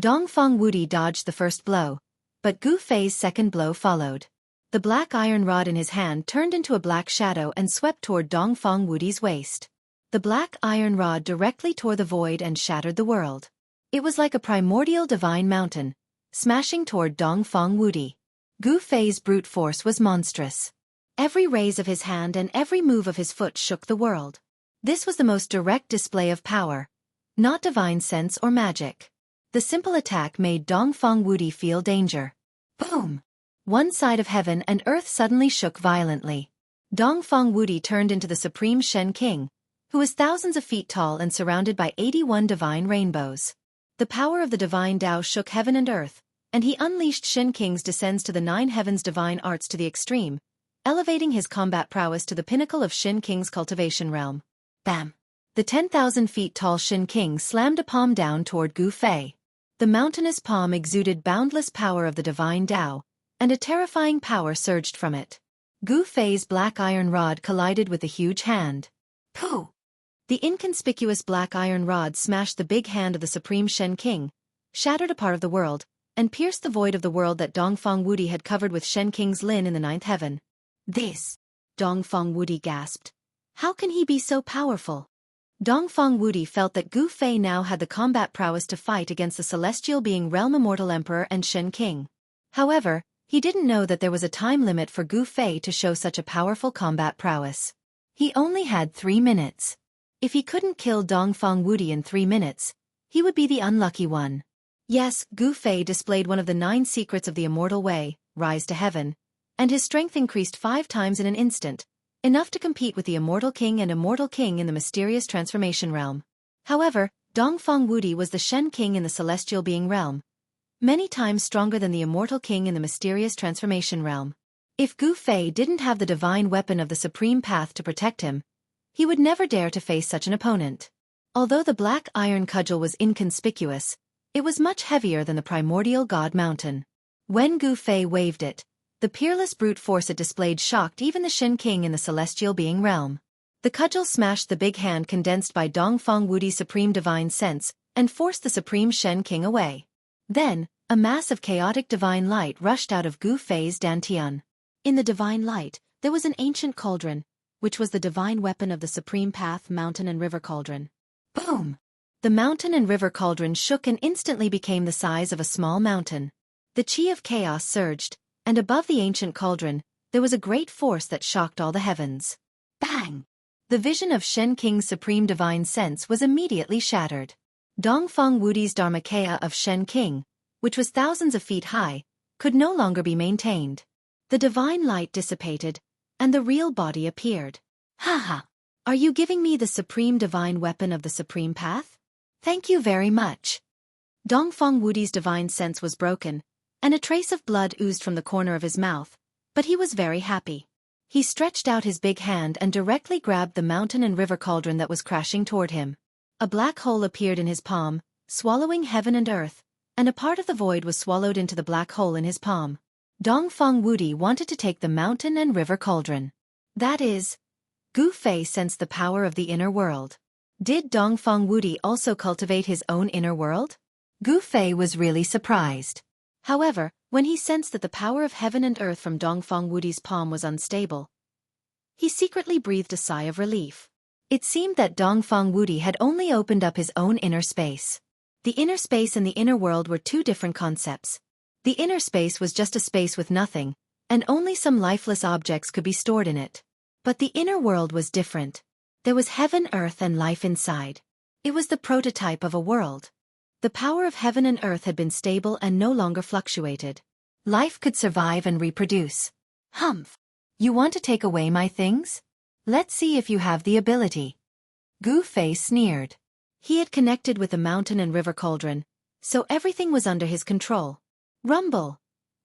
Speaker 1: Dongfang Wudi dodged the first blow, but Gu Fei's second blow followed. The black iron rod in his hand turned into a black shadow and swept toward Dongfang Wudi's waist. The black iron rod directly tore the void and shattered the world. It was like a primordial divine mountain, smashing toward Dongfang Wudi. Gu Fei's brute force was monstrous. Every raise of his hand and every move of his foot shook the world. This was the most direct display of power, not divine sense or magic. The simple attack made Dongfang Wudi feel danger. Boom! One side of heaven and earth suddenly shook violently. Dongfang Wudi turned into the supreme Shen King, who was thousands of feet tall and surrounded by 81 divine rainbows. The power of the divine Tao shook heaven and earth, and he unleashed Shen King's descends to the nine heavens divine arts to the extreme, elevating his combat prowess to the pinnacle of Shen King's cultivation realm. Bam! The 10,000 feet tall Shen King slammed a palm down toward Gu Fei. The mountainous palm exuded boundless power of the divine Tao, and a terrifying power surged from it. Gu Fei's black iron rod collided with the huge hand. Pooh! The inconspicuous black iron rod smashed the big hand of the supreme Shen King, shattered a part of the world, and pierced the void of the world that Dongfang Wudi had covered with Shen King's lin in the ninth heaven. This! Dongfang Wudi gasped. How can he be so powerful? Dongfang Wudi felt that Gu Fei now had the combat prowess to fight against the celestial being Realm Immortal Emperor and Shen King. However, he didn't know that there was a time limit for Gu Fei to show such a powerful combat prowess. He only had 3 minutes. If he couldn't kill Dongfang Wudi in 3 minutes, he would be the unlucky one. Yes, Gu Fei displayed one of the 9 secrets of the immortal way, rise to heaven, and his strength increased 5 times in an instant, enough to compete with the Immortal King and Immortal King in the mysterious transformation realm. However,
Speaker 2: Dongfang Wudi was the Shen King in the celestial being realm, many times stronger than the immortal king in the mysterious transformation realm. If Gu Fei didn't have the divine weapon of the supreme path to protect him, he would never dare to face such an opponent. Although the black iron cudgel was inconspicuous, it was much heavier than the primordial god mountain. When Gu Fei waved it, the peerless brute force it displayed shocked even the Shen King in the celestial being realm. The cudgel smashed the big hand condensed by Dongfang Wudi's supreme divine sense and forced the supreme Shen King away. Then, a mass of chaotic divine light rushed out of Gu Fei's dantian. In the divine light, there was an ancient cauldron, which was the divine weapon of the supreme path mountain and river cauldron. Boom! The mountain and river cauldron shook and instantly became the size of a small mountain. The chi of chaos surged, and above the ancient cauldron, there was a great force that shocked all the heavens. Bang! The vision of Shen King's supreme divine sense was immediately shattered. Dongfang Wudi's Dharmakaya of Shen King, which was thousands of feet high, could no longer be maintained. The divine light dissipated, and the real body appeared. Haha! Are you giving me the supreme divine weapon of the supreme path? Thank you very much. Dongfang Wudi's divine sense was broken, and a trace of blood oozed from the corner of his mouth, but he was very happy. He stretched out his big hand and directly grabbed the mountain and river cauldron that was crashing toward him. A black hole appeared in his palm, swallowing heaven and earth, and a part of the void was swallowed into the black hole in his palm. Dongfang Wudi wanted to take the mountain and river cauldron. That is, Gu Fei sensed the power of the inner world. Did Dongfang Wudi also cultivate his own inner world? Gu Fei was really surprised. However, when he sensed that the power of heaven and earth from Dongfang Wudi's palm was unstable, he secretly breathed a sigh of relief. It seemed that Dongfang Wudi had only opened up his own inner space. The inner space and the inner world were two different concepts. The inner space was just a space with nothing, and only some lifeless objects could be stored in it. But the inner world was different. There was heaven, earth, and life inside. It was the prototype of a world. The power of heaven and earth had been stable and no longer fluctuated. Life could survive and reproduce. Humph! You want to take away my things? Let's see if you have the ability. Gu Fei sneered. He had connected with the mountain and river cauldron, so everything was under his control. Rumble!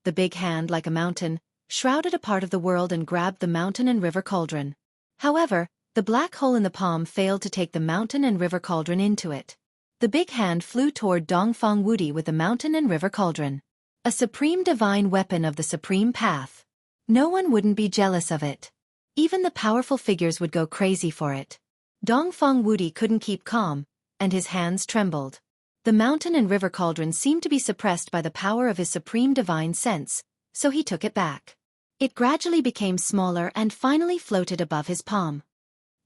Speaker 2: The big hand, like a mountain, shrouded a part of the world and grabbed the mountain and river cauldron. However, the black hole in the palm failed to take the mountain and river cauldron into it. The big hand flew toward Dongfang Wudi with the mountain and river cauldron. A supreme divine weapon of the supreme path. No one wouldn't be jealous of it. Even the powerful figures would go crazy for it. Dongfang Wudi couldn't keep calm, and his hands trembled. The mountain and river cauldron seemed to be suppressed by the power of his supreme divine sense, so he took it back. It gradually became smaller and finally floated above his palm.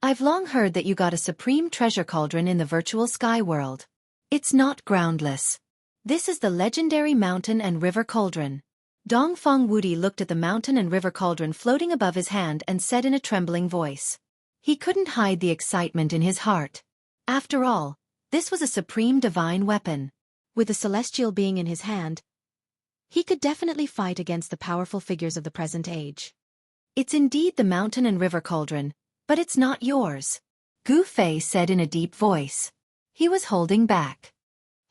Speaker 2: I've long heard that you got a supreme treasure cauldron in the virtual sky world. It's not groundless. This is the legendary mountain and river cauldron. Dongfang Wudi looked at the mountain and river cauldron floating above his hand and said in a trembling voice. He couldn't hide the excitement in his heart. After all, this was a supreme divine weapon. With a celestial being in his hand, he could definitely fight against the powerful figures of the present age. It's indeed the mountain and river cauldron, but it's not yours, Gu Fei said in a deep voice. He was holding back.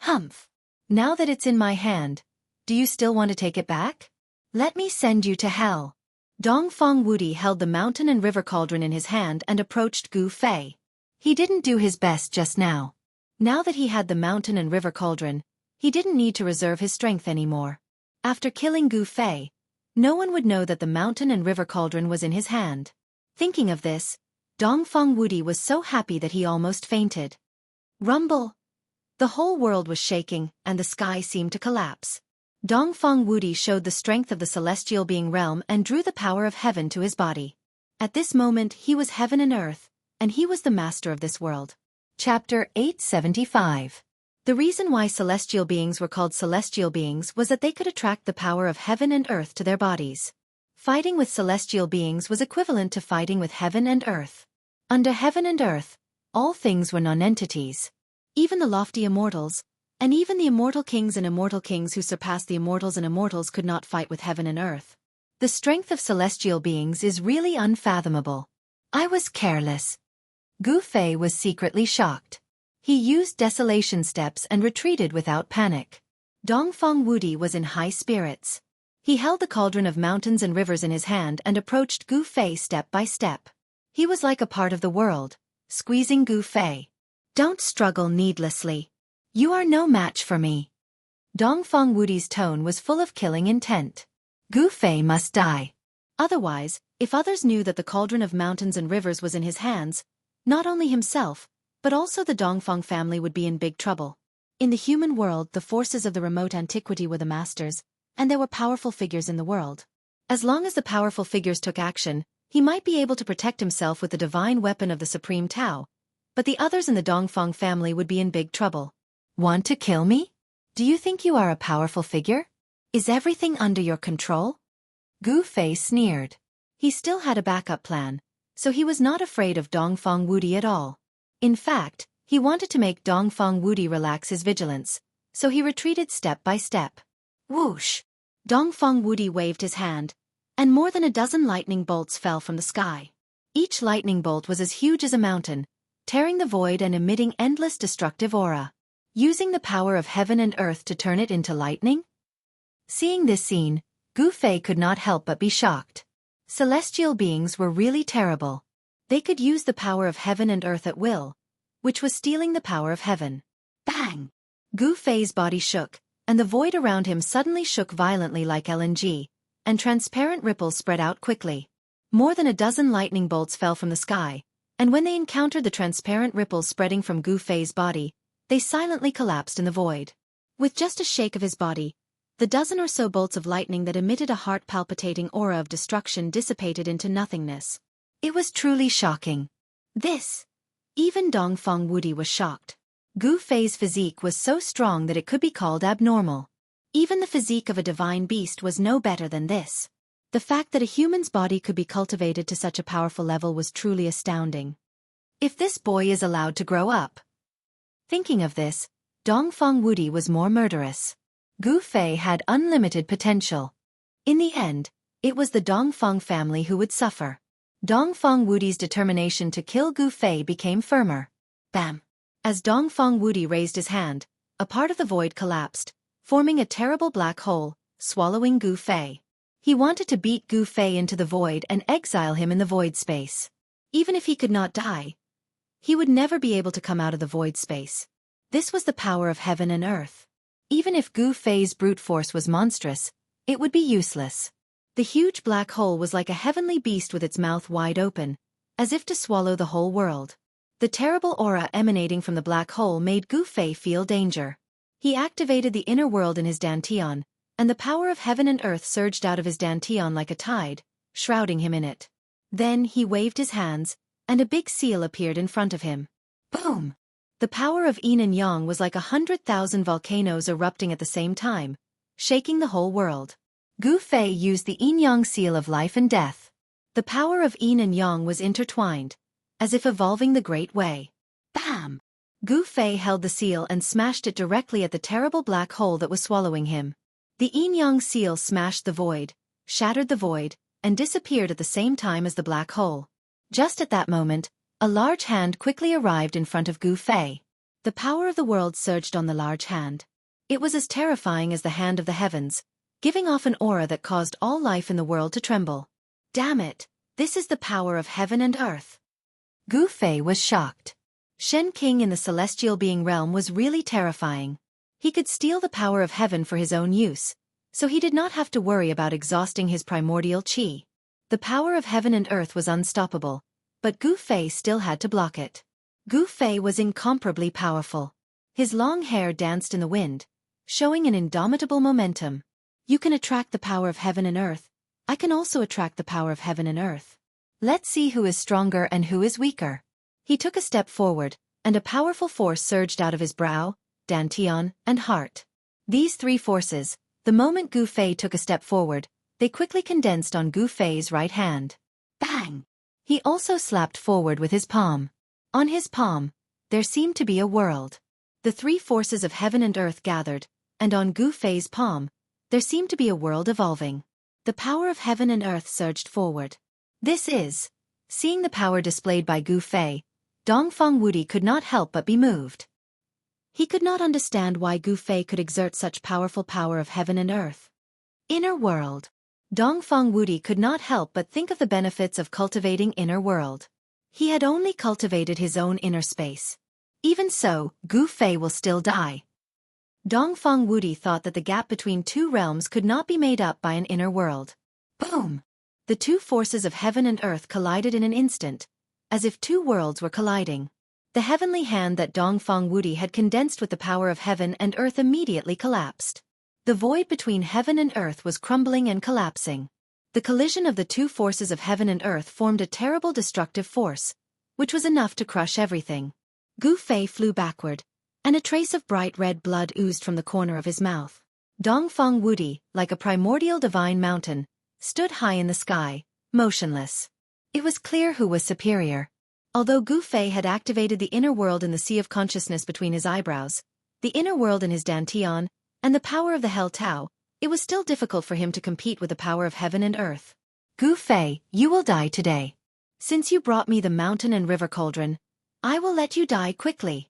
Speaker 2: Humph! Now that it's in my hand, do you still want to take it back? Let me send you to hell. Dongfang Wudi held the mountain and river cauldron in his hand and approached Gu Fei. He didn't do his best just now. Now that he had the mountain and river cauldron, he didn't need to reserve his strength anymore. After killing Gu Fei, no one would know that the mountain and river cauldron was in his hand. Thinking of this, Dongfang Wudi was so happy that he almost fainted. Rumble! The whole world was shaking, and the sky seemed to collapse. Dongfang Wudi showed the strength of the celestial being realm and drew the power of heaven to his body. At this moment he was heaven and earth, and he was the master of this world. Chapter 875. The reason why celestial beings were called celestial beings was that they could attract the power of heaven and earth to their bodies. Fighting with celestial beings was equivalent to fighting with heaven and earth. Under heaven and earth, all things were non-entities. Even the lofty immortals, and even the immortal kings and immortal kings who surpassed the immortals and immortals could not fight with heaven and earth. The strength of celestial beings is really unfathomable. I was careless. Gu Fei was secretly shocked.
Speaker 1: He used desolation steps and retreated without panic. Dongfeng Wudi was in high spirits. He held the cauldron of mountains and rivers in his hand and approached Gu Fei step by step. He was like a part of the world, squeezing Gu Fei. "Don't struggle needlessly. You are no match for me." Dongfeng Wudi's tone was full of killing intent. Gu Fei must die.
Speaker 2: Otherwise, if others knew that the cauldron of mountains and rivers was in his hands, not only himself, but also the Dongfeng family would be in big trouble. In the human world, the forces of the remote antiquity were the masters, and there were powerful figures in the world. As long as the powerful figures took action, he might be able to protect himself with the divine weapon of the Supreme Tao, but the others in the Dongfeng family would be in big trouble.
Speaker 1: "Want to kill me? Do you think you are a powerful figure? Is everything under your control?" Gu Fei sneered.
Speaker 2: He still had a backup plan, so he was not afraid of Dongfeng Wudi at all. In fact, he wanted to make Dongfeng Wudi relax his vigilance, so he retreated step by step. Whoosh! Dongfeng Wudi waved his hand, and more than a dozen lightning bolts fell from the sky. Each lightning bolt was as huge as a mountain, tearing the void and emitting endless destructive aura. Using the power of heaven and earth to turn it into lightning? Seeing this scene, Gu Fei could not help but be shocked. Celestial beings were really terrible. They could use the power of heaven and earth at will, which was stealing the power of heaven. Bang! Gu Fei's body shook, and the void around him suddenly shook violently like LNG, and transparent ripples spread out quickly. More than a dozen lightning bolts fell from the sky, and when they encountered the transparent ripples spreading from Gu Fei's body, they silently collapsed in the void. With just a shake of his body, the dozen or so bolts of lightning that emitted a heart-palpitating aura of destruction dissipated into nothingness. It was truly shocking. Even Dongfeng Wudi was shocked. Gu Fei's physique was so strong that it could be called abnormal. Even the physique of a divine beast was no better than this. The fact that a human's body could be cultivated to such a powerful level was truly astounding. If this boy is allowed to grow up. Thinking of this, Dongfeng Wudi was more murderous. Gu Fei had unlimited potential. In the end, it was the Dongfeng family who would suffer. Dongfeng Wudi's determination to kill Gu Fei became firmer. Bam! As Dongfeng Wudi raised his hand, a part of the void collapsed, forming a terrible black hole, swallowing Gu Fei. He wanted to beat Gu Fei into the void and exile him in the void space. Even if he could not die, he would never be able to come out of the void space. This was the power of heaven and earth. Even if Gu Fei's brute force was monstrous, it would be useless. The huge black hole was like a heavenly beast with its mouth wide open, as if to swallow the whole world. The terrible aura emanating from the black hole made Gu Fei feel danger. He activated the inner world in his dantian, and the power of heaven and earth surged out of his dantian like a tide, shrouding him in it. Then he waved his hands, and a big seal appeared in front of him. Boom! The power of yin and yang was like 100,000 volcanoes erupting at the same time, shaking the whole world. Gu Fei used the yin-yang seal of life and death. The power of yin and yang was intertwined, as if evolving the great way. Bam! Gu Fei held the seal and smashed it directly at the terrible black hole that was swallowing him. The yin-yang seal smashed the void, shattered the void, and disappeared at the same time as the black hole. Just at that moment, a large hand quickly arrived in front of Gu Fei. The power of the world surged on the large hand. It was as terrifying as the hand of the heavens, giving off an aura that caused all life in the world to tremble. Damn it, this is the power of heaven and earth. Gu Fei was shocked. Shen King in the celestial being realm was really terrifying. He could steal the power of heaven for his own use, so he did not have to worry about exhausting his primordial qi. The power of heaven and earth was unstoppable, but Gu Fei still had to block it. Gu Fei was incomparably powerful. His long hair danced in the wind, showing an indomitable momentum. You can attract the power of heaven and earth. I can also attract the power of heaven and earth. Let's see who is stronger and who is weaker. He took a step forward, and a powerful force surged out of his brow, dantian, and heart. These three forces, the moment Gu Fei took a step forward, they quickly condensed on Gu Fei's right hand. Bang! He also slapped forward with his palm. On his palm, there seemed to be a world. The three forces of heaven and earth gathered, and on Gu Fei's palm, there seemed to be a world evolving. The power of heaven and earth surged forward. Seeing the power displayed by Gu Fei, Dongfeng Wudi could not help but be moved. He could not understand why Gu Fei could exert such powerful power of heaven and earth. Inner world. Dongfang Wudi could not help but think of the benefits of cultivating inner world. He had only cultivated his own inner space. Even so, Gu Fei will still die. Dongfang Wudi thought that the gap between two realms could not be made up by an inner world. Boom! The two forces of heaven and earth collided in an instant, as if two worlds were colliding. The heavenly hand that Dongfang Wudi had condensed with the power of heaven and earth immediately collapsed. The void between heaven and earth was crumbling and collapsing. The collision of the two forces of heaven and earth formed a terrible destructive force, which was enough to crush everything. Gu Fei flew backward, and a trace of bright red blood oozed from the corner of his mouth. Dongfang Wudi, like a primordial divine mountain, stood high in the sky, motionless. It was clear who was superior. Although Gu Fei had activated the inner world in the sea of consciousness between his eyebrows, the inner world in his dantian, and the power of the Hell Tao, it was still difficult for him to compete with the power of heaven and earth. Gu Fei, you will die today. Since you brought me the mountain and river cauldron, I will let you die quickly.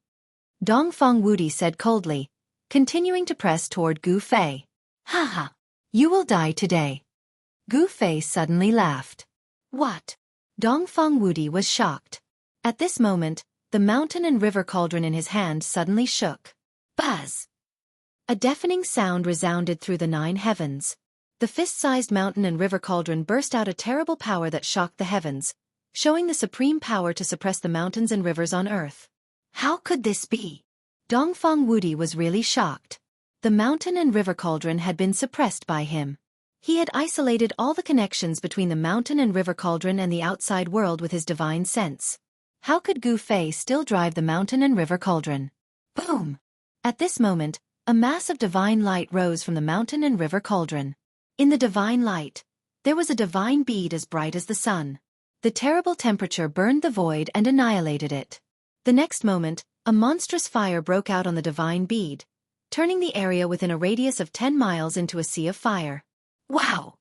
Speaker 2: Dongfang Wudi said coldly, continuing to press toward Gu Fei. Ha ha! You will die today. Gu Fei suddenly laughed. What? Dongfang Wudi was shocked. At this moment, the mountain and river cauldron in his hand suddenly shook. Buzz! A deafening sound resounded through the 9 heavens. The fist-sized mountain and river cauldron burst out a terrible power that shocked the heavens, showing the supreme power to suppress the mountains and rivers on earth. How could this be? Dongfang Wudi was really shocked. The mountain and river cauldron had been suppressed by him. He had isolated all the connections between the mountain and river cauldron and the outside world with his divine sense. How could Gu Fei still drive the mountain and river cauldron? Boom! At this moment, a mass of divine light rose from the mountain and river cauldron. In the divine light, there was a divine bead as bright as the sun. The terrible temperature burned the void and annihilated it. The next moment, a monstrous fire broke out on the divine bead, turning the area within a radius of 10 miles into a sea of fire. Wow!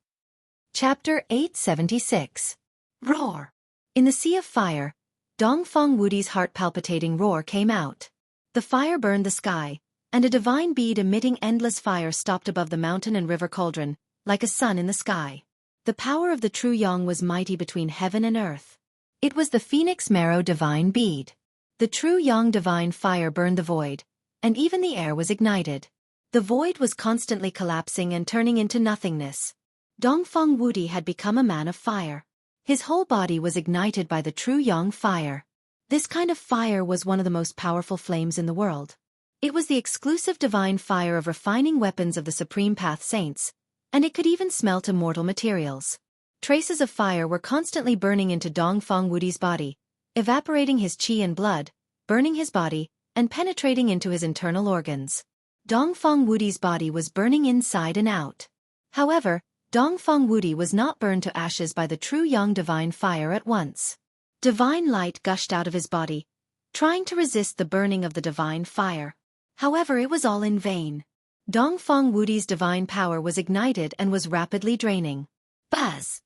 Speaker 2: Chapter 876. Roar! In the sea of fire, Dongfang Wudi's heart-palpitating roar came out. The fire burned the sky, and a divine bead emitting endless fire stopped above the mountain and river cauldron, like a sun in the sky. The power of the true Yang was mighty between heaven and earth. It was the Phoenix Marrow divine bead. The true Yang divine fire burned the void, and even the air was ignited. The void was constantly collapsing and turning into nothingness. Dongfang Wudi had become a man of fire. His whole body was ignited by the true Yang fire. This kind of fire was one of the most powerful flames in the world. It was the exclusive divine fire of refining weapons of the Supreme Path Saints, and it could even smelt immortal materials. Traces of fire were constantly burning into Dongfang Wudi's body, evaporating his qi and blood, burning his body, and penetrating into his internal organs. Dongfang Wudi's body was burning inside and out. However, Dongfang Wudi was not burned to ashes by the true Yang divine fire at once. Divine light gushed out of his body, trying to resist the burning of the divine fire. However, it was all in vain. Dongfang Wudi's divine power was ignited and was rapidly draining. Buzz!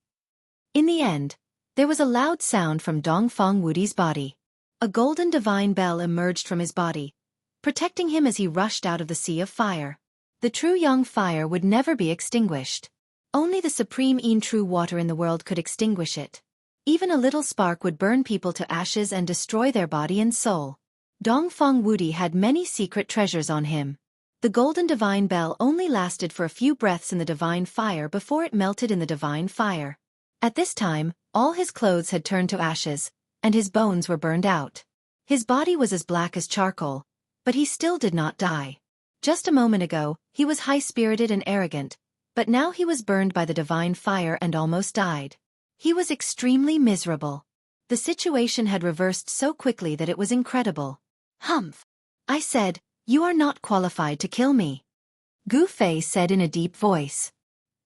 Speaker 2: In the end, there was a loud sound from Dongfang Wudi's body. A golden divine bell emerged from his body, protecting him as he rushed out of the sea of fire. The true Yang fire would never be extinguished. Only the supreme Yin true water in the world could extinguish it. Even a little spark would burn people to ashes and destroy their body and soul. Dongfang Wudi had many secret treasures on him. The golden divine bell only lasted for a few breaths in the divine fire before it melted in the divine fire. At this time, all his clothes had turned to ashes, and his bones were burned out. His body was as black as charcoal, but he still did not die. Just a moment ago, he was high-spirited and arrogant, but now he was burned by the divine fire and almost died. He was extremely miserable. The situation had reversed so quickly that it was incredible. Humph! I said, you are not qualified to kill me. Gu Fei said in a deep voice.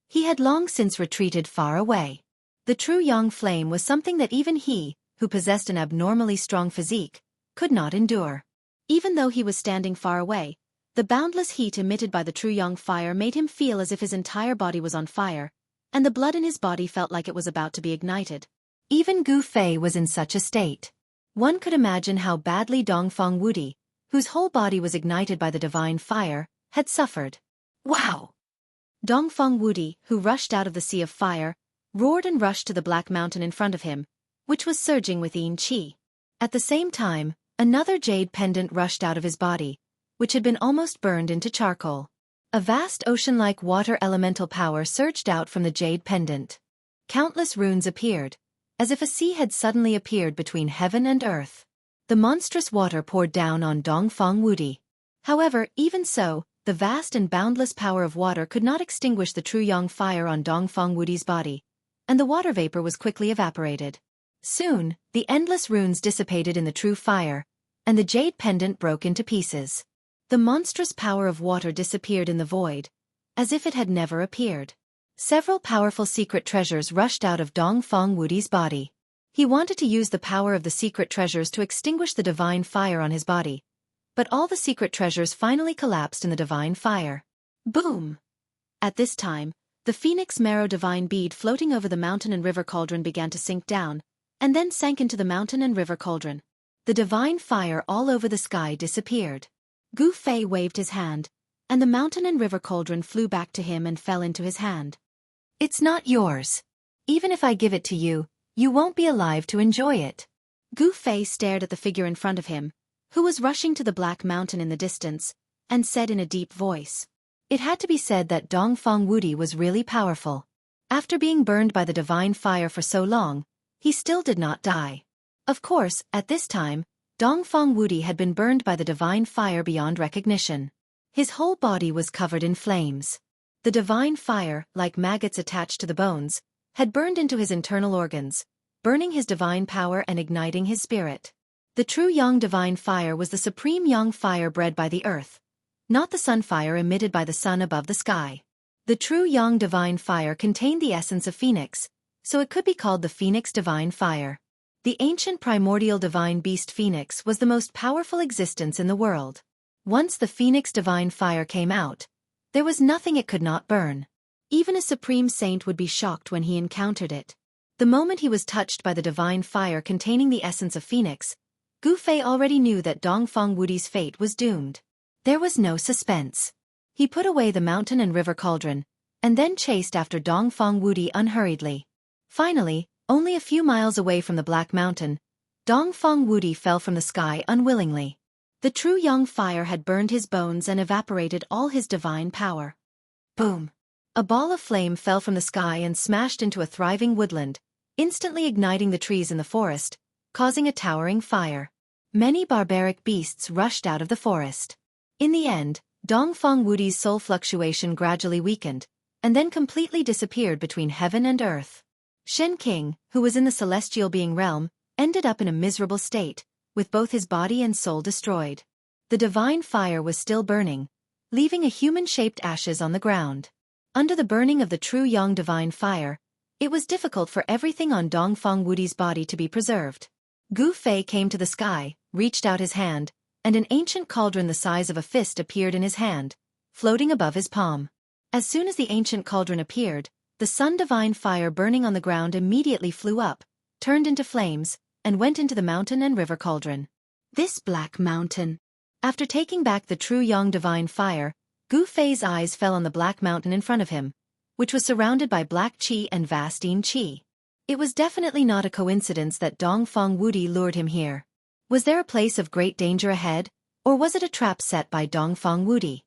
Speaker 2: He had long since retreated far away. The true Yang flame was something that even he, who possessed an abnormally strong physique, could not endure. Even though he was standing far away, the boundless heat emitted by the true Yang fire made him feel as if his entire body was on fire, and the blood in his body felt like it was about to be ignited. Even Gu Fei was in such a state. One could imagine how badly Dongfang Wudi, whose whole body was ignited by the divine fire, had suffered. Wow! Dongfeng Wudi, who rushed out of the sea of fire, roared and rushed to the black mountain in front of him, which was surging with yin qi. At the same time, another jade pendant rushed out of his body, which had been almost burned into charcoal. A vast ocean-like water elemental power surged out from the jade pendant. Countless runes appeared, as if a sea had suddenly appeared between heaven and earth. The monstrous water poured down on Dongfeng Wudi. However, even so, the vast and boundless power of water could not extinguish the true yang fire on Dongfeng Wudi's body, and the water vapor was quickly evaporated. Soon, the endless runes dissipated in the true fire, and the jade pendant broke into pieces. The monstrous power of water disappeared in the void, as if it had never appeared. Several powerful secret treasures rushed out of Dongfeng Wudi's body. He wanted to use the power of the secret treasures to extinguish the divine fire on his body, but all the secret treasures finally collapsed in the divine fire. Boom! At this time, the phoenix marrow divine bead floating over the mountain and river cauldron began to sink down, and then sank into the mountain and river cauldron. The divine fire all over the sky disappeared. Gu Fei waved his hand, and the mountain and river cauldron flew back to him and fell into his hand.
Speaker 1: It's not yours. Even if I give it to you, you won't be alive to enjoy it.
Speaker 2: Gu Fei stared at the figure in front of him, who was rushing to the black mountain in the distance, and said in a deep voice.
Speaker 1: It had to be said that Dongfeng Wudi was really powerful. After being burned by the divine fire for so long, he still did not die. Of course, at this time, Dongfeng Wudi had been burned by the divine fire beyond recognition. His whole body was covered in flames. The divine fire, like maggots attached to the bones, had burned into his internal organs, burning his divine power and igniting his spirit. The true yang divine fire was the supreme yang fire bred by the earth, not the sun fire emitted by the sun above the sky. The true yang divine fire contained the essence of phoenix, so it could be called the phoenix divine fire. The ancient primordial divine beast Phoenix was the most powerful existence in the world. Once the Phoenix divine fire came out, there was nothing it could not burn. Even a supreme saint would be shocked when he encountered it. The moment he was touched by the divine fire containing the essence of Phoenix, Gu Fei already knew that Dongfeng Wudi's fate was doomed. There was no suspense. He put away the mountain and river cauldron, and then chased after Dongfeng Wudi unhurriedly. Finally, only a few miles away from the Black Mountain, Dongfeng Wudi fell from the sky unwillingly. The true yang fire had burned his bones and evaporated all his divine power. Boom! A ball of flame fell from the sky and smashed into a thriving woodland, instantly igniting the trees in the forest, causing a towering fire. Many barbaric beasts rushed out of the forest. In the end, Dongfeng Wudi's soul fluctuation gradually weakened, and then completely disappeared between heaven and earth. Shen King, who was in the celestial being realm, ended up in a miserable state, with both his body and soul destroyed. The divine fire was still burning, leaving a human-shaped ashes on the ground. Under the burning of the true yang divine fire, it was difficult for everything on Dongfeng Wudi's body to be preserved. Gu Fei came to the sky, reached out his hand, and an ancient cauldron the size of a fist appeared in his hand, floating above his palm. As soon as the ancient cauldron appeared, the sun divine fire burning on the ground immediately flew up, turned into flames, and went into the mountain and river cauldron. This black mountain. After taking back the true yang divine fire, Gu Fei's eyes fell on the black mountain in front of him, which was surrounded by black qi and vast yin qi. It was definitely not a coincidence that Dongfeng Wudi lured him here. Was there a place of great danger ahead, or was it a trap set by Dongfeng Wudi?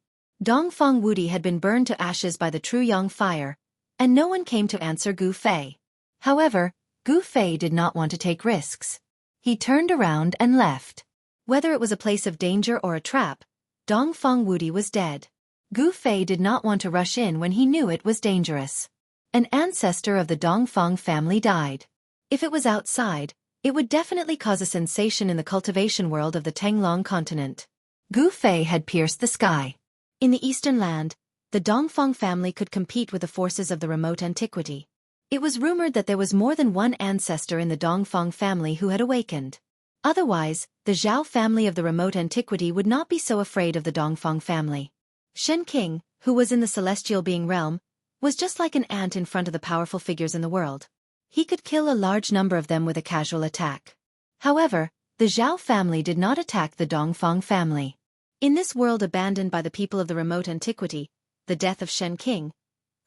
Speaker 1: Dongfeng Wudi had been burned to ashes by the true yang fire, and no one came to answer Gu Fei. However, Gu Fei did not want to take risks. He turned around and left. Whether it was a place of danger or a trap, Dongfeng Wudi was dead. Gu Fei did not want to rush in when he knew it was dangerous. An ancestor of the Dongfeng family died. If it was outside, it would definitely cause a sensation in the cultivation world of the Tenglong continent. Gu Fei had pierced the sky. In the eastern land, the Dongfeng family could compete with the forces of the remote antiquity. It was rumored that there was more than one ancestor in the Dongfeng family who had awakened. Otherwise, the Zhao family of the remote antiquity would not be so afraid of the Dongfeng family. Shen King, who was in the celestial being realm, was just like an ant in front of the powerful figures in the world. He could kill a large number of them with a casual attack. However, the Zhao family did not attack the Dongfeng family.
Speaker 2: In this world abandoned by the people of the remote antiquity, the death of Shen King,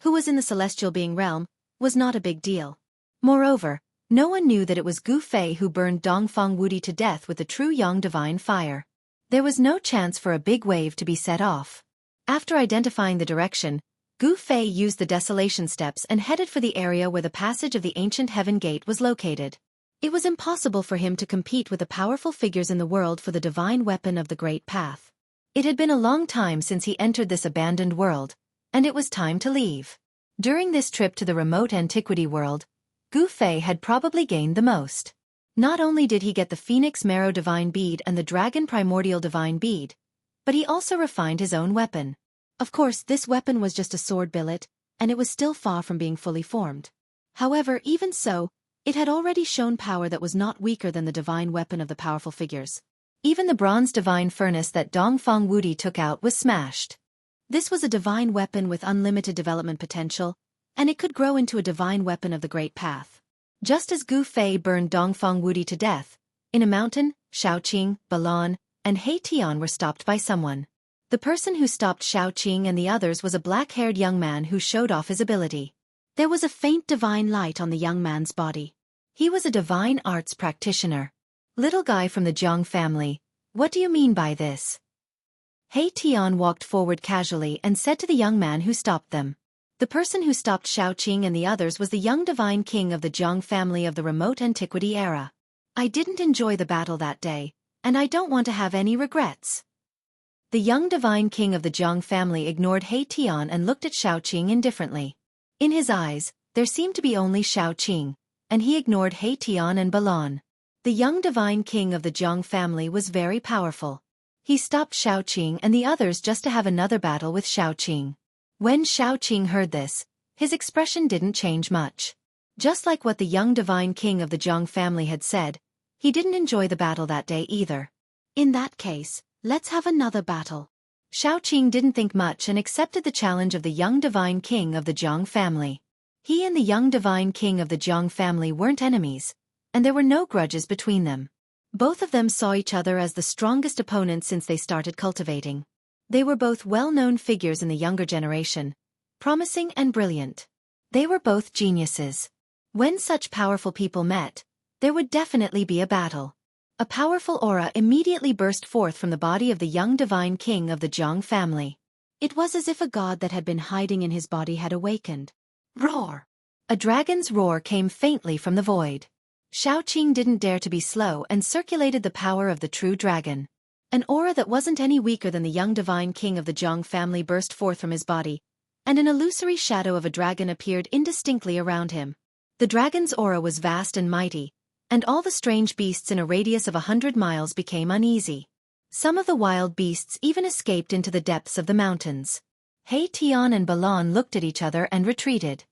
Speaker 2: who was in the celestial being realm, was not a big deal. Moreover, no one knew that it was Gu Fei who burned Dongfang Wudi to death with the true Yang divine fire. There was no chance for a big wave to be set off. After identifying the direction, Gu Fei used the desolation steps and headed for the area where the passage of the ancient heaven gate was located. It was impossible for him to compete with the powerful figures in the world for the divine weapon of the Great Path. It had been a long time since he entered this abandoned world, and it was time to leave. During this trip to the remote antiquity world, Gu Fei had probably gained the most. Not only did he get the Phoenix Marrow Divine Bead and the Dragon Primordial Divine Bead, but he also refined his own weapon. Of course, this weapon was just a sword billet, and it was still far from being fully formed. However, even so, it had already shown power that was not weaker than the divine weapon of the powerful figures. Even the bronze divine furnace that Dongfang Wudi took out was smashed. This was a divine weapon with unlimited development potential, and it could grow into a divine weapon of the Great Path. Just as Gu Fei burned Dongfang Wudi to death, in a mountain, Shaoqing, Balan, and He Tian were stopped by someone. The person who stopped Shaoqing and the others was a black-haired young man who showed off his ability. There was a faint divine light on the young man's body. He was a divine arts practitioner. Little guy from the Jiang family, what do you mean by this? He Tian walked forward casually and said to the young man who stopped them. The person who stopped Shaoqing and the others was the young divine king of the Jiang family of the remote antiquity era. I didn't enjoy the battle that day, and I don't want to have any regrets. The young divine king of the Jiang family ignored He Tian and looked at Shaoqing indifferently. In his eyes, there seemed to be only Shaoqing, and he ignored He Tian and Balan. The young divine king of the Jiang family was very powerful. He stopped Shaoqing and the others just to have another battle with Shaoqing. When Shaoqing heard this, his expression didn't change much. Just like what the young divine king of the Jiang family had said, he didn't enjoy the battle that day either. In that case, let's have another battle. Shaoqing didn't think much and accepted the challenge of the young divine king of the Jiang family. He and the young divine king of the Jiang family weren't enemies, and there were no grudges between them. Both of them saw each other as the strongest opponents since they started cultivating. They were both well-known figures in the younger generation, promising and brilliant. They were both geniuses. When such powerful people met, there would definitely be a battle. A powerful aura immediately burst forth from the body of the young divine king of the Jiang family. It was as if a god that had been hiding in his body had awakened. Roar! A dragon's roar came faintly from the void. Shaoqing didn't dare to be slow and circulated the power of the true dragon. An aura that wasn't any weaker than the young divine king of the Jiang family burst forth from his body, and an illusory shadow of a dragon appeared indistinctly around him. The dragon's aura was vast and mighty, and all the strange beasts in a radius of 100 miles became uneasy. Some of the wild beasts even escaped into the depths of the mountains. He Tian and Balan looked at each other and retreated.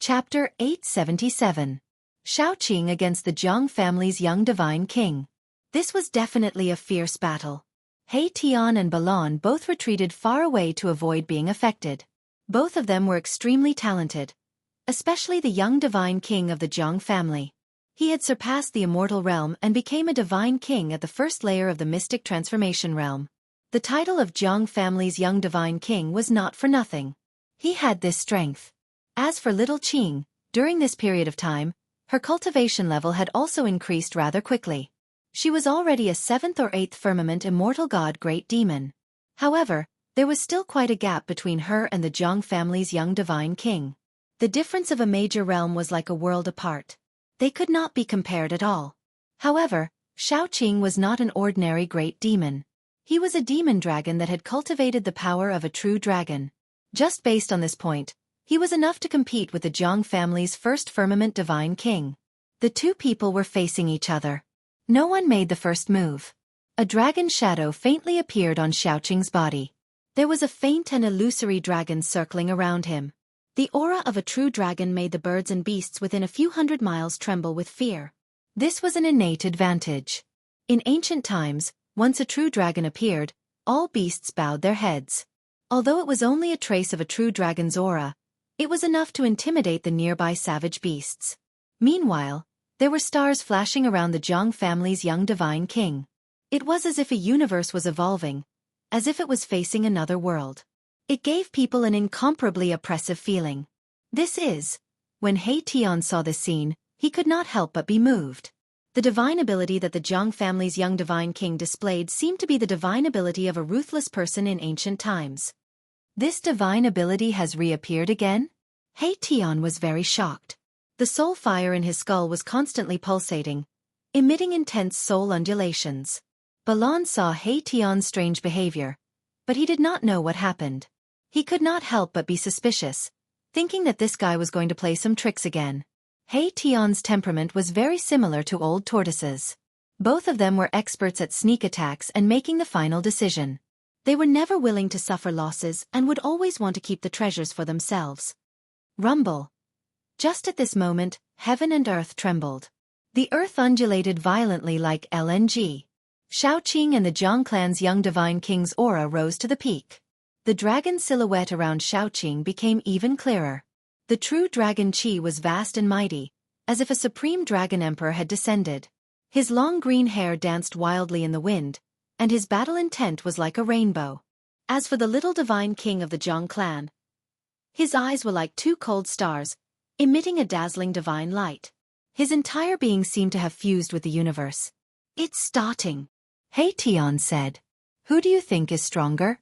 Speaker 2: Chapter 877. Shaoqing against the Jiang family's young divine king. This was definitely a fierce battle. He Tian and Balan both retreated far away to avoid being affected. Both of them were extremely talented, especially the young divine king of the Jiang family. He had surpassed the immortal realm and became a divine king at the first layer of the mystic transformation realm. The title of Jiang family's young divine king was not for nothing. He had this strength. As for little Qing, during this period of time, her cultivation level had also increased rather quickly. She was already a 7th or 8th firmament immortal god great demon. However, there was still quite a gap between her and the Jiang family's young divine king. The difference of a major realm was like a world apart. They could not be compared at all. However, Shaoqing was not an ordinary great demon. He was a demon dragon that had cultivated the power of a true dragon. Just based on this point, he was enough to compete with the Jiang family's first firmament divine king. The two people were facing each other. No one made the first move. A dragon shadow faintly appeared on Shaoqing's body. There was a faint and illusory dragon circling around him. The aura of a true dragon made the birds and beasts within a few hundred miles tremble with fear. This was an innate advantage. In ancient times, once a true dragon appeared, all beasts bowed their heads. Although it was only a trace of a true dragon's aura, it was enough to intimidate the nearby savage beasts. Meanwhile, there were stars flashing around the Jiang family's young divine king. It was as if a universe was evolving, as if it was facing another world. It gave people an incomparably oppressive feeling. When Hei-Tian saw this scene, he could not help but be moved. The divine ability that the Jiang family's young divine king displayed seemed to be the divine ability of a ruthless person in ancient times.
Speaker 1: This divine ability has reappeared again?
Speaker 2: Hei-Tian was very shocked. The soul fire in his skull was constantly pulsating, emitting intense soul undulations. Balan saw Hei-Tian's strange behavior, but he did not know what happened. He could not help but be suspicious, thinking that this guy was going to play some tricks again. Hei-Tian's temperament was very similar to old tortoises. Both of them were experts at sneak attacks and making the final decision. They were never willing to suffer losses and would always want to keep the treasures for themselves. Rumble. Just at this moment, heaven and earth trembled. The earth undulated violently like LNG. Shaoqing and the Jiang clan's young divine king's aura rose to the peak. The dragon silhouette around Shaoqing became even clearer. The true dragon Qi was vast and mighty, as if a supreme dragon emperor had descended. His long green hair danced wildly in the wind, and his battle intent was like a rainbow. As for the little divine king of the Jiang clan, his eyes were like two cold stars, emitting a dazzling divine light. His entire being seemed to have fused with the universe. "It's starting,"
Speaker 1: Hei-Tian said. "Who do you think is stronger?"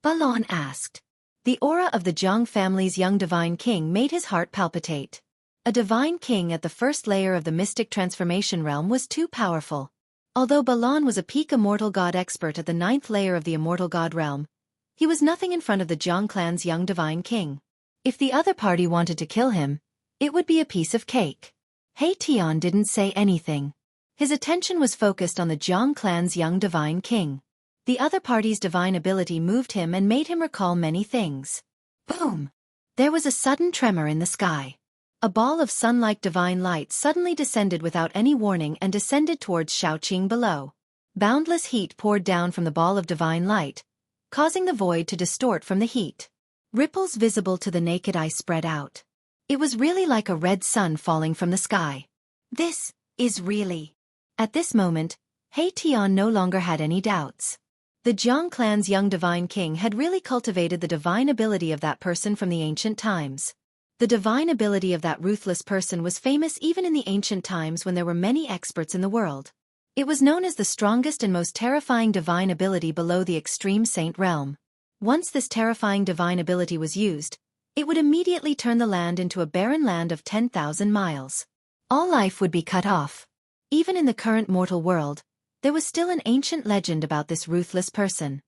Speaker 2: Balan asked. The aura of the Jiang family's young divine king made his heart palpitate. A divine king at the first layer of the mystic transformation realm was too powerful. Although Balan was a peak immortal god expert at the 9th layer of the immortal god realm, he was nothing in front of the Jiang clan's young divine king. If the other party wanted to kill him, it would be a piece of cake. Hei-Tian didn't say anything. His attention was focused on the Jiang clan's young divine king. The other party's divine ability moved him and made him recall many things. Boom! There was a sudden tremor in the sky. A ball of sun-like divine light suddenly descended without any warning and descended towards Shaoqing below. Boundless heat poured down from the ball of divine light, causing the void to distort from the heat. Ripples visible to the naked eye spread out. It was really like a red sun falling from the sky. This is really... At this moment, Hei-Tian no longer had any doubts. The Jiang clan's young divine king had really cultivated the divine ability of that person from the ancient times. The divine ability of that ruthless person was famous even in the ancient times when there were many experts in the world. It was known as the strongest and most terrifying divine ability below the extreme saint realm. Once this terrifying divine ability was used, it would immediately turn the land into a barren land of 10,000 miles. All life would be cut off. Even in the current mortal world, there was still an ancient legend about this ruthless person.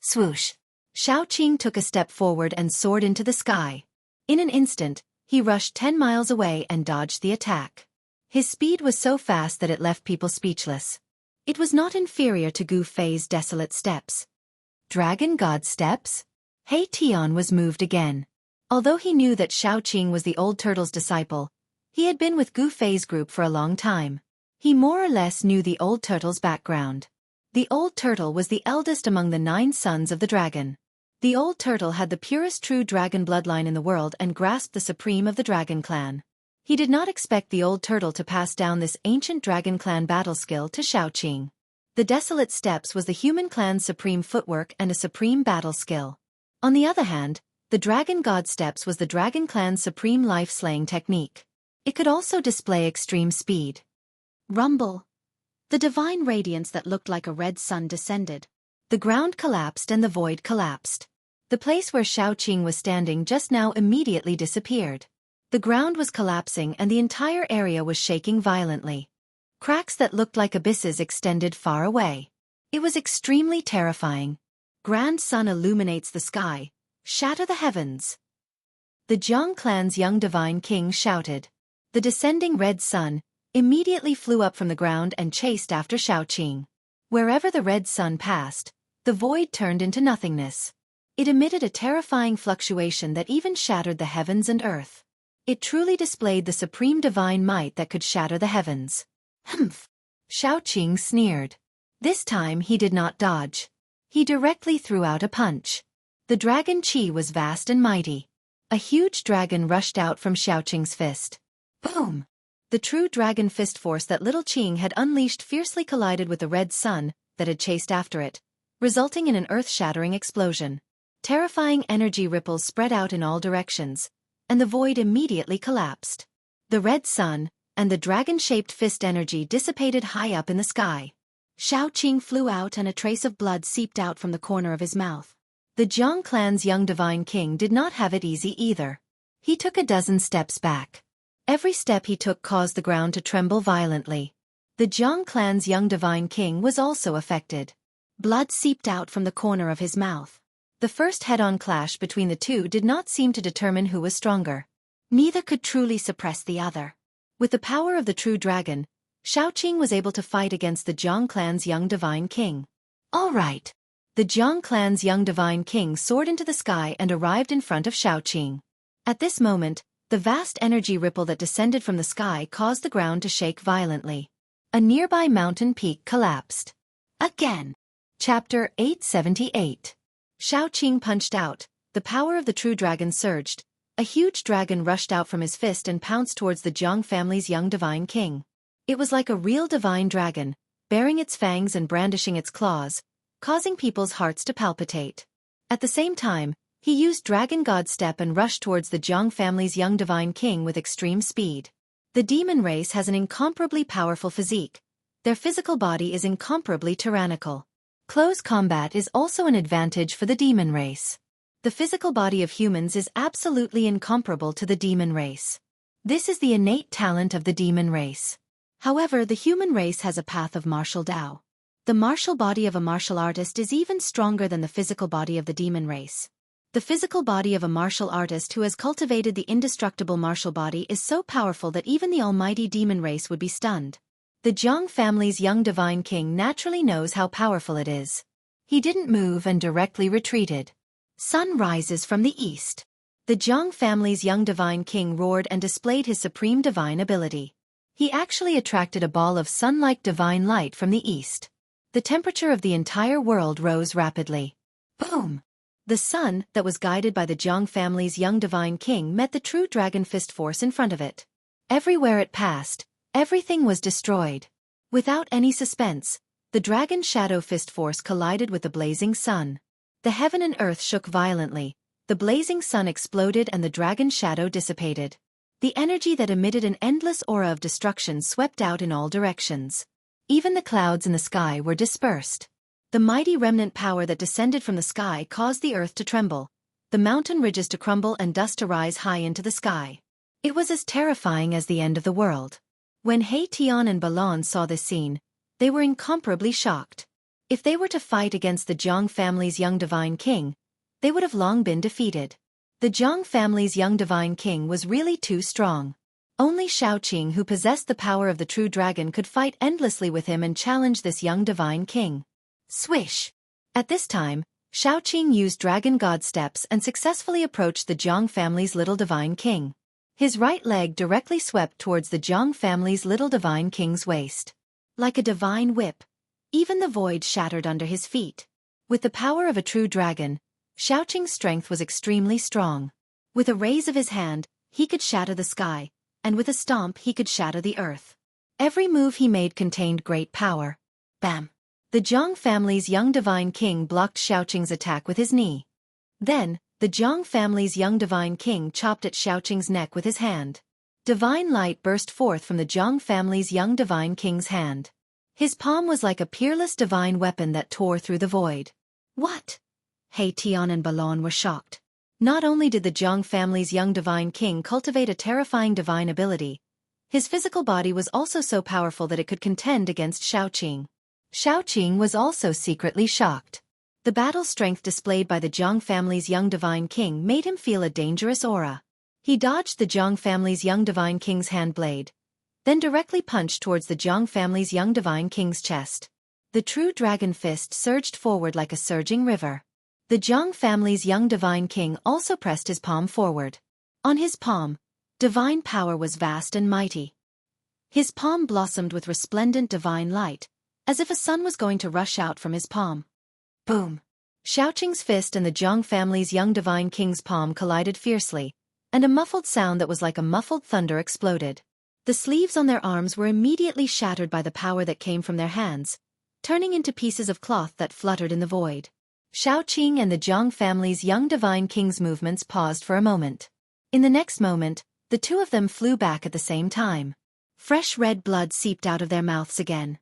Speaker 2: Swoosh! Shaoqing took a step forward and soared into the sky. In an instant, he rushed 10 miles away and dodged the attack. His speed was so fast that it left people speechless. It was not inferior to Gu Fei's desolate steps.
Speaker 1: Dragon God steps?
Speaker 2: Hei-Tian was moved again. Although he knew that Shaoqing was the old turtle's disciple, he had been with Gu Fei's group for a long time. He more or less knew the old turtle's background. The old turtle was the eldest among the 9 sons of the dragon. The old turtle had the purest true dragon bloodline in the world and grasped the supreme of the dragon clan. He did not expect the old turtle to pass down this ancient dragon clan battle skill to Shaoqing. The desolate steps was the human clan's supreme footwork and a supreme battle skill. On the other hand, the dragon god steps was the dragon clan's supreme life-slaying technique. It could also display extreme speed. Rumble. The divine radiance that looked like a red sun descended. The ground collapsed and the void collapsed. The place where Shaoqing was standing just now immediately disappeared. The ground was collapsing and the entire area was shaking violently. Cracks that looked like abysses extended far away. It was extremely terrifying. Grand sun illuminates the sky. Shatter the heavens. The Jiang clan's young divine king shouted. The descending red sun immediately flew up from the ground and chased after Shaoqing. Wherever the red sun passed, the void turned into nothingness. It emitted a terrifying fluctuation that even shattered the heavens and earth. It truly displayed the supreme divine might that could shatter the heavens. Humph! Shaoqing sneered. This time he did not dodge. He directly threw out a punch. The dragon Qi was vast and mighty. A huge dragon rushed out from Shaoqing's fist. Boom! The true dragon fist force that little Qing had unleashed fiercely collided with the red sun that had chased after it, resulting in an earth-shattering explosion. Terrifying energy ripples spread out in all directions, and the void immediately collapsed. The red sun and the dragon-shaped fist energy dissipated high up in the sky. Xiaoqing flew out and a trace of blood seeped out from the corner of his mouth. The Jiang clan's young divine king did not have it easy either. He took a dozen steps back. Every step he took caused the ground to tremble violently. The Jiang clan's young divine king was also affected. Blood seeped out from the corner of his mouth. The first head-on clash between the two did not seem to determine who was stronger. Neither could truly suppress the other. With the power of the true dragon, Xiaoqing was able to fight against the Jiang clan's young divine king. All right. The Jiang clan's young divine king soared into the sky and arrived in front of Xiaoqing. At this moment, the vast energy ripple that descended from the sky caused the ground to shake violently. A nearby mountain peak collapsed. Again. Chapter 878. Xiaoqing punched out. The power of the true dragon surged. A huge dragon rushed out from his fist and pounced towards the Jiang family's young divine king. It was like a real divine dragon, baring its fangs and brandishing its claws, causing people's hearts to palpitate. At the same time, he used Dragon God Step and rushed towards the Jiang family's young divine king with extreme speed. The demon race has an incomparably powerful physique. Their physical body is incomparably tyrannical. Close combat is also an advantage for the demon race. The physical body of humans is absolutely incomparable to the demon race. This is the innate talent of the demon race. However, the human race has a path of martial Tao. The martial body of a martial artist is even stronger than the physical body of the demon race. The physical body of a martial artist who has cultivated the indestructible martial body is so powerful that even the almighty demon race would be stunned. The Jiang family's young divine king naturally knows how powerful it is. He didn't move and directly retreated. Sun rises from the east. The Jiang family's young divine king roared and displayed his supreme divine ability. He actually attracted a ball of sun-like divine light from the east. The temperature of the entire world rose rapidly. Boom! The sun, that was guided by the Jiang family's young divine king, met the true dragon fist force in front of it. Everywhere it passed, everything was destroyed. Without any suspense, the dragon shadow fist force collided with the blazing sun. The heaven and earth shook violently, the blazing sun exploded and the dragon shadow dissipated. The energy that emitted an endless aura of destruction swept out in all directions. Even the clouds in the sky were dispersed. The mighty remnant power that descended from the sky caused the earth to tremble, the mountain ridges to crumble and dust to rise high into the sky. It was as terrifying as the end of the world. When He Tian and Balon saw this scene, they were incomparably shocked. If they were to fight against the Jiang family's young divine king, they would have long been defeated. The Jiang family's young divine king was really too strong. Only Xiaoqing, who possessed the power of the true dragon, could fight endlessly with him and challenge this young divine king. Swish! At this time, Xiaoqing used Dragon God Steps and successfully approached the Jiang family's little divine king. His right leg directly swept towards the Jiang family's little divine king's waist. Like a divine whip, even the void shattered under his feet. With the power of a true dragon, Xiaoqing's strength was extremely strong. With a raise of his hand, he could shatter the sky, and with a stomp he could shatter the earth. Every move he made contained great power. Bam! The Jiang family's young divine king blocked Xiaoqing's attack with his knee. Then, the Jiang family's young divine king chopped at Xiaoqing's neck with his hand. Divine light burst forth from the Jiang family's young divine king's hand. His palm was like a peerless divine weapon that tore through the void. What? He Tian and Balon were shocked. Not only did the Jiang family's young divine king cultivate a terrifying divine ability, his physical body was also so powerful that it could contend against Xiaoqing. Xiaoqing was also secretly shocked. The battle strength displayed by the Jiang family's young divine king made him feel a dangerous aura. He dodged the Jiang family's young divine king's hand blade, then directly punched towards the Jiang family's young divine king's chest. The true dragon fist surged forward like a surging river. The Jiang family's young divine king also pressed his palm forward. On his palm, divine power was vast and mighty. His palm blossomed with resplendent divine light, as if a sun was going to rush out from his palm. Boom! Xiaoqing's fist and the Jiang family's young divine king's palm collided fiercely, and a muffled sound that was like a muffled thunder exploded. The sleeves on their arms were immediately shattered by the power that came from their hands, turning into pieces of cloth that fluttered in the void. Xiaoqing and the Jiang family's young divine king's movements paused for a moment. In the next moment, the two of them flew back at the same time. Fresh red blood seeped out of their mouths again.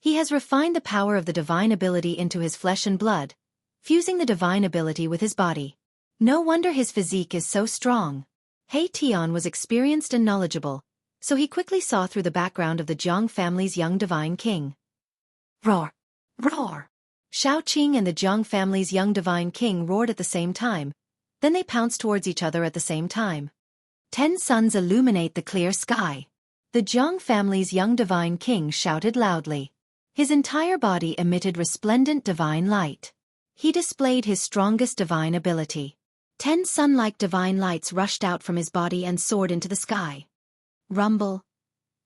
Speaker 2: He has refined the power of the divine ability into his flesh and blood, fusing the divine ability with his body. No wonder his physique is so strong. He Tian was experienced and knowledgeable, so he quickly saw through the background of the Jiang family's young divine king. Roar! Roar! Xiaoqing and the Jiang family's young divine king roared at the same time, then they pounced towards each other at the same time. 10 suns illuminate the clear sky. The Jiang family's young divine king shouted loudly. His entire body emitted resplendent divine light. He displayed his strongest divine ability. 10 sun-like divine lights rushed out from his body and soared into the sky. Rumble.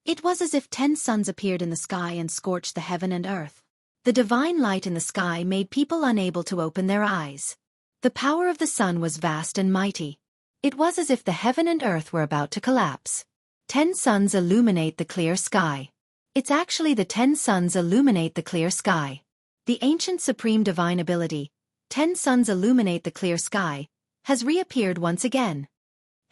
Speaker 2: It was as if 10 suns appeared in the sky and scorched the heaven and earth. The divine light in the sky made people unable to open their eyes. The power of the sun was vast and mighty. It was as if the heaven and earth were about to collapse. 10 suns illuminate the clear sky. It's actually the 10 suns illuminate the clear sky. The ancient supreme divine ability, 10 suns illuminate the clear sky, has reappeared once again.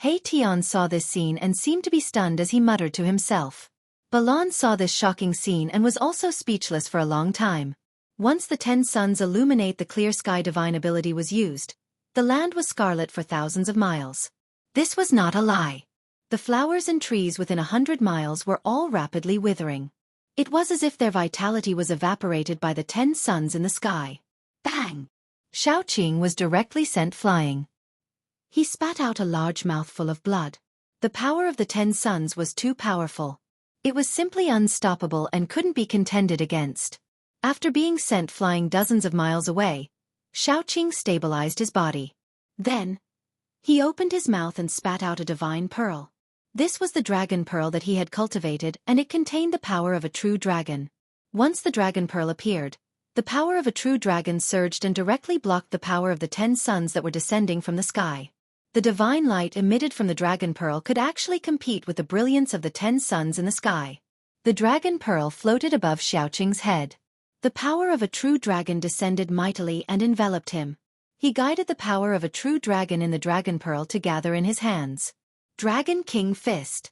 Speaker 2: He Tian saw this scene and seemed to be stunned as he muttered to himself. Balan saw this shocking scene and was also speechless for a long time. Once the 10 suns illuminate the clear sky divine ability was used, the land was scarlet for thousands of miles. This was not a lie. The flowers and trees within 100 miles were all rapidly withering. It was as if their vitality was evaporated by the 10 suns in the sky. Bang! Xiaoqing was directly sent flying. He spat out a large mouthful of blood. The power of the 10 suns was too powerful. It was simply unstoppable and couldn't be contended against. After being sent flying dozens of miles away, Xiaoqing stabilized his body. Then, he opened his mouth and spat out a divine pearl. This was the dragon pearl that he had cultivated, and it contained the power of a true dragon. Once the dragon pearl appeared, the power of a true dragon surged and directly blocked the power of the 10 suns that were descending from the sky. The divine light emitted from the dragon pearl could actually compete with the brilliance of the 10 suns in the sky. The dragon pearl floated above Xiaoqing's head. The power of a true dragon descended mightily and enveloped him. He guided the power of a true dragon in the dragon pearl to gather in his hands. Dragon King Fist.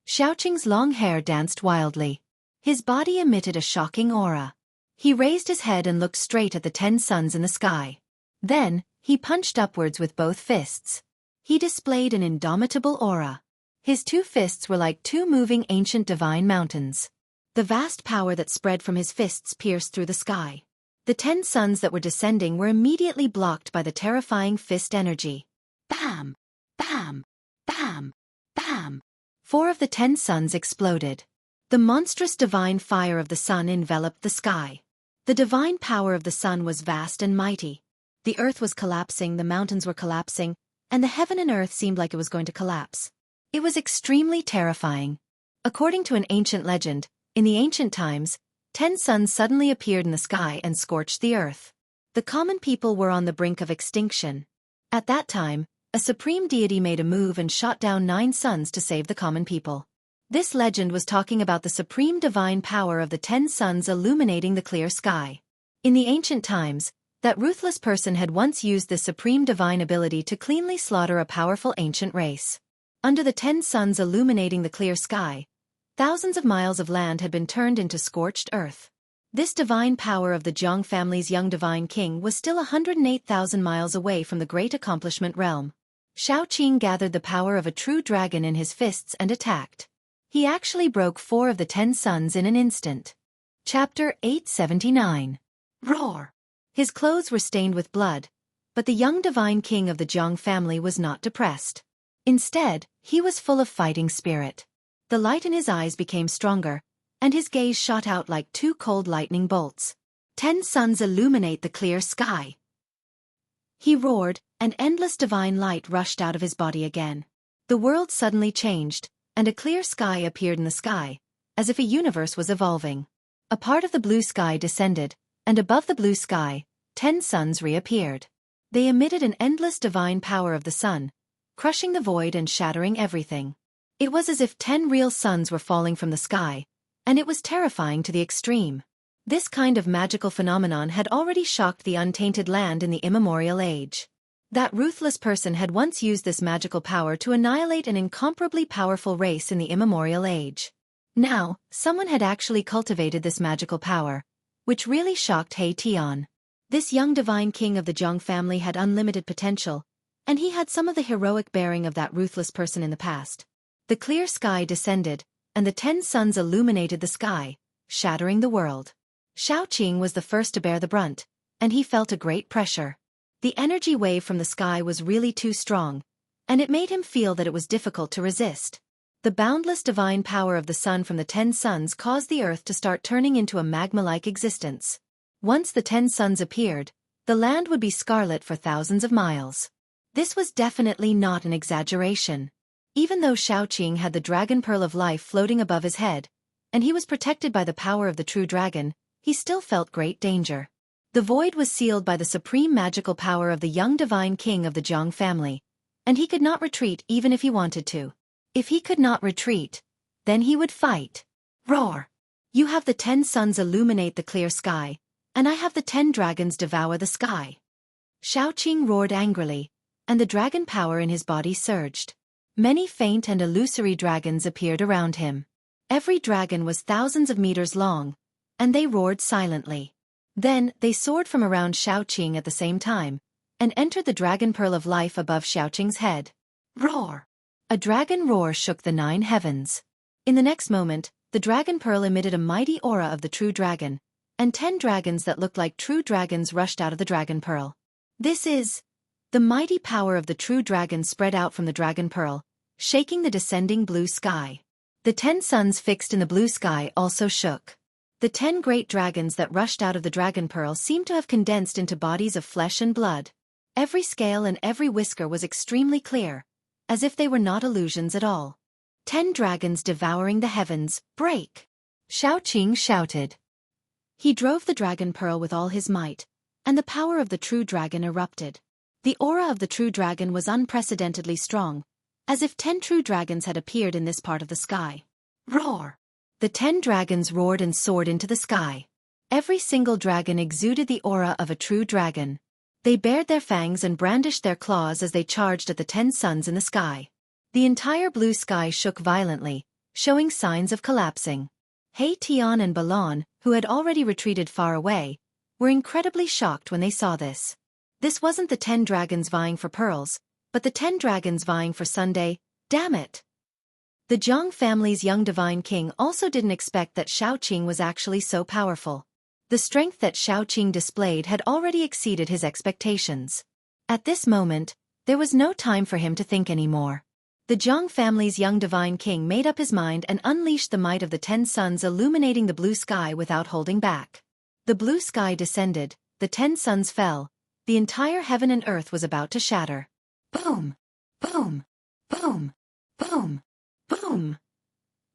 Speaker 2: Xiaoqing's long hair danced wildly. His body emitted a shocking aura. He raised his head and looked straight at the 10 suns in the sky. Then, he punched upwards with both fists. He displayed an indomitable aura. His 2 fists were like 2 moving ancient divine mountains. The vast power that spread from his fists pierced through the sky. The 10 suns that were descending were immediately blocked by the terrifying fist energy. Bam! Bam! Bam! Bam! 4 of the 10 suns exploded. The monstrous divine fire of the sun enveloped the sky. The divine power of the sun was vast and mighty. The earth was collapsing, the mountains were collapsing, and the heaven and earth seemed like it was going to collapse. It was extremely terrifying. According to an ancient legend, in the ancient times, 10 suns suddenly appeared in the sky and scorched the earth. The common people were on the brink of extinction. At that time, a supreme deity made a move and shot down 9 suns to save the common people. This legend was talking about the supreme divine power of the 10 suns illuminating the clear sky. In the ancient times, that ruthless person had once used this supreme divine ability to cleanly slaughter a powerful ancient race. Under the 10 suns illuminating the clear sky, thousands of miles of land had been turned into scorched earth. This divine power of the Jiang family's young divine king was still 108,000 miles away from the great accomplishment realm. Xiaoqing gathered the power of a true dragon in his fists and attacked. He actually broke 4 of the 10 suns in an instant. Chapter 879. Roar! His clothes were stained with blood, but the young divine king of the Jiang family was not depressed. Instead, he was full of fighting spirit. The light in his eyes became stronger, and his gaze shot out like 2 cold lightning bolts. 10 suns illuminate the clear sky. He roared, and endless divine light rushed out of his body again. The world suddenly changed, and a clear sky appeared in the sky, as if a universe was evolving. A part of the blue sky descended, and above the blue sky, 10 suns reappeared. They emitted an endless divine power of the sun, crushing the void and shattering everything. It was as if 10 real suns were falling from the sky, and it was terrifying to the extreme. This kind of magical phenomenon had already shocked the untainted land in the immemorial age. That ruthless person had once used this magical power to annihilate an incomparably powerful race in the immemorial age. Now, someone had actually cultivated this magical power, which really shocked He Tian. This young divine king of the Zhang family had unlimited potential, and he had some of the heroic bearing of that ruthless person in the past. The clear sky descended, and the 10 suns illuminated the sky, shattering the world. Xiaoqing was the first to bear the brunt, and he felt a great pressure. The energy wave from the sky was really too strong, and it made him feel that it was difficult to resist. The boundless divine power of the sun from the 10 suns caused the earth to start turning into a magma-like existence. Once the 10 suns appeared, the land would be scarlet for thousands of miles. This was definitely not an exaggeration. Even though Xiaoqing had the dragon pearl of life floating above his head, and he was protected by the power of the true dragon, he still felt great danger. The void was sealed by the supreme magical power of the young divine king of the Zhang family, and he could not retreat even if he wanted to. If he could not retreat, then he would fight. Roar! You have the 10 suns illuminate the clear sky, and I have the 10 dragons devour the sky. Xiaoqing roared angrily, and the dragon power in his body surged. Many faint and illusory dragons appeared around him. Every dragon was thousands of meters long, and they roared silently. Then, they soared from around Xiaoqing at the same time, and entered the dragon pearl of life above Xiaoqing's head. Roar! A dragon roar shook the 9 heavens. In the next moment, the dragon pearl emitted a mighty aura of the true dragon, and 10 dragons that looked like true dragons rushed out of the dragon pearl. This is... The mighty power of the true dragon spread out from the dragon pearl, shaking the descending blue sky. The 10 suns fixed in the blue sky also shook. The 10 great dragons that rushed out of the dragon pearl seemed to have condensed into bodies of flesh and blood. Every scale and every whisker was extremely clear, as if they were not illusions at all. 10 dragons devouring the heavens, break! Xiaoqing shouted. He drove the dragon pearl with all his might, and the power of the true dragon erupted. The aura of the true dragon was unprecedentedly strong, as if 10 true dragons had appeared in this part of the sky. Roar! The 10 dragons roared and soared into the sky. Every single dragon exuded the aura of a true dragon. They bared their fangs and brandished their claws as they charged at the 10 suns in the sky. The entire blue sky shook violently, showing signs of collapsing. He Tian and Balan, who had already retreated far away, were incredibly shocked when they saw this. This wasn't the 10 dragons vying for pearls, but the 10 dragons vying for Sunday. Damn it! The Zhang family's young divine king also didn't expect that Xiaoqing was actually so powerful. The strength that Xiaoqing displayed had already exceeded his expectations. At this moment, there was no time for him to think anymore. The Zhang family's young divine king made up his mind and unleashed the might of the 10 suns illuminating the blue sky without holding back. The blue sky descended, the 10 suns fell, the entire heaven and earth was about to shatter. Boom! Boom! Boom! Boom! Boom!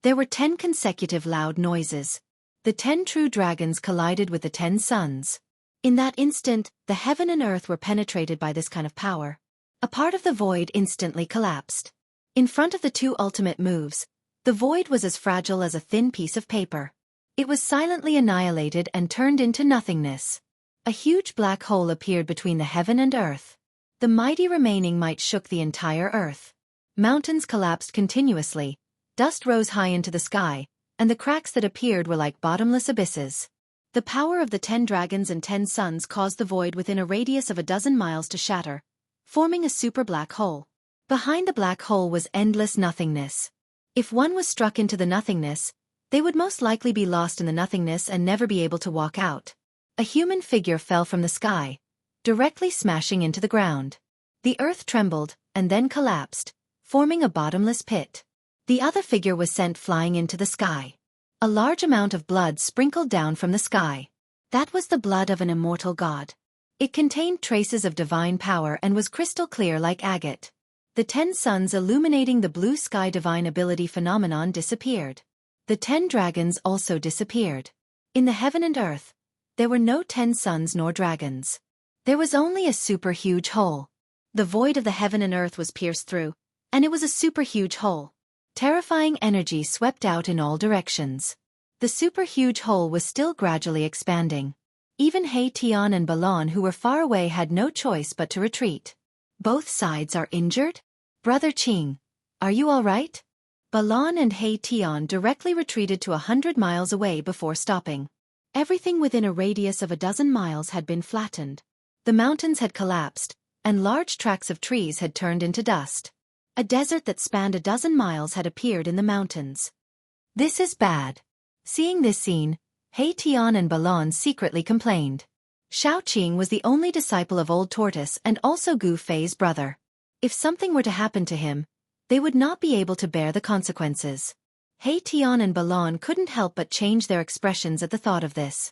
Speaker 2: There were 10 consecutive loud noises. The 10 true dragons collided with the 10 suns. In that instant, the heaven and earth were penetrated by this kind of power. A part of the void instantly collapsed. In front of the 2 ultimate moves, the void was as fragile as a thin piece of paper. It was silently annihilated and turned into nothingness. A huge black hole appeared between the heaven and earth. The mighty remaining might shook the entire earth. Mountains collapsed continuously, dust rose high into the sky, and the cracks that appeared were like bottomless abysses. The power of the 10 dragons and 10 suns caused the void within a radius of a dozen miles to shatter, forming a super black hole. Behind the black hole was endless nothingness. If one was struck into the nothingness, they would most likely be lost in the nothingness and never be able to walk out. A human figure fell from the sky, directly smashing into the ground. The earth trembled, and then collapsed, forming a bottomless pit. The other figure was sent flying into the sky. A large amount of blood sprinkled down from the sky. That was the blood of an immortal god. It contained traces of divine power and was crystal clear like agate. The 10 suns illuminating the blue sky divine ability phenomenon disappeared. The 10 dragons also disappeared. In the heaven and earth, there were no 10 suns nor dragons. There was only a super huge hole. The void of the heaven and earth was pierced through, and it was a super huge hole. Terrifying energy swept out in all directions. The super-huge hole was still gradually expanding. Even He Tian and Balon, who were far away, had no choice but to retreat. Both sides are injured? Brother Qing, are you all right? Balon and He Tian directly retreated to 100 miles away before stopping. Everything within a radius of 12 miles had been flattened. The mountains had collapsed, and large tracts of trees had turned into dust. A desert that spanned 12 miles had appeared in the mountains.
Speaker 1: This is bad. Seeing this scene, He Tian and Balon secretly complained.
Speaker 2: Xiaoqing was the only disciple of Old Tortoise and also Gu Fei's brother. If something were to happen to him, they would not be able to bear the consequences. He Tian and Balon couldn't help but change their expressions at the thought of this.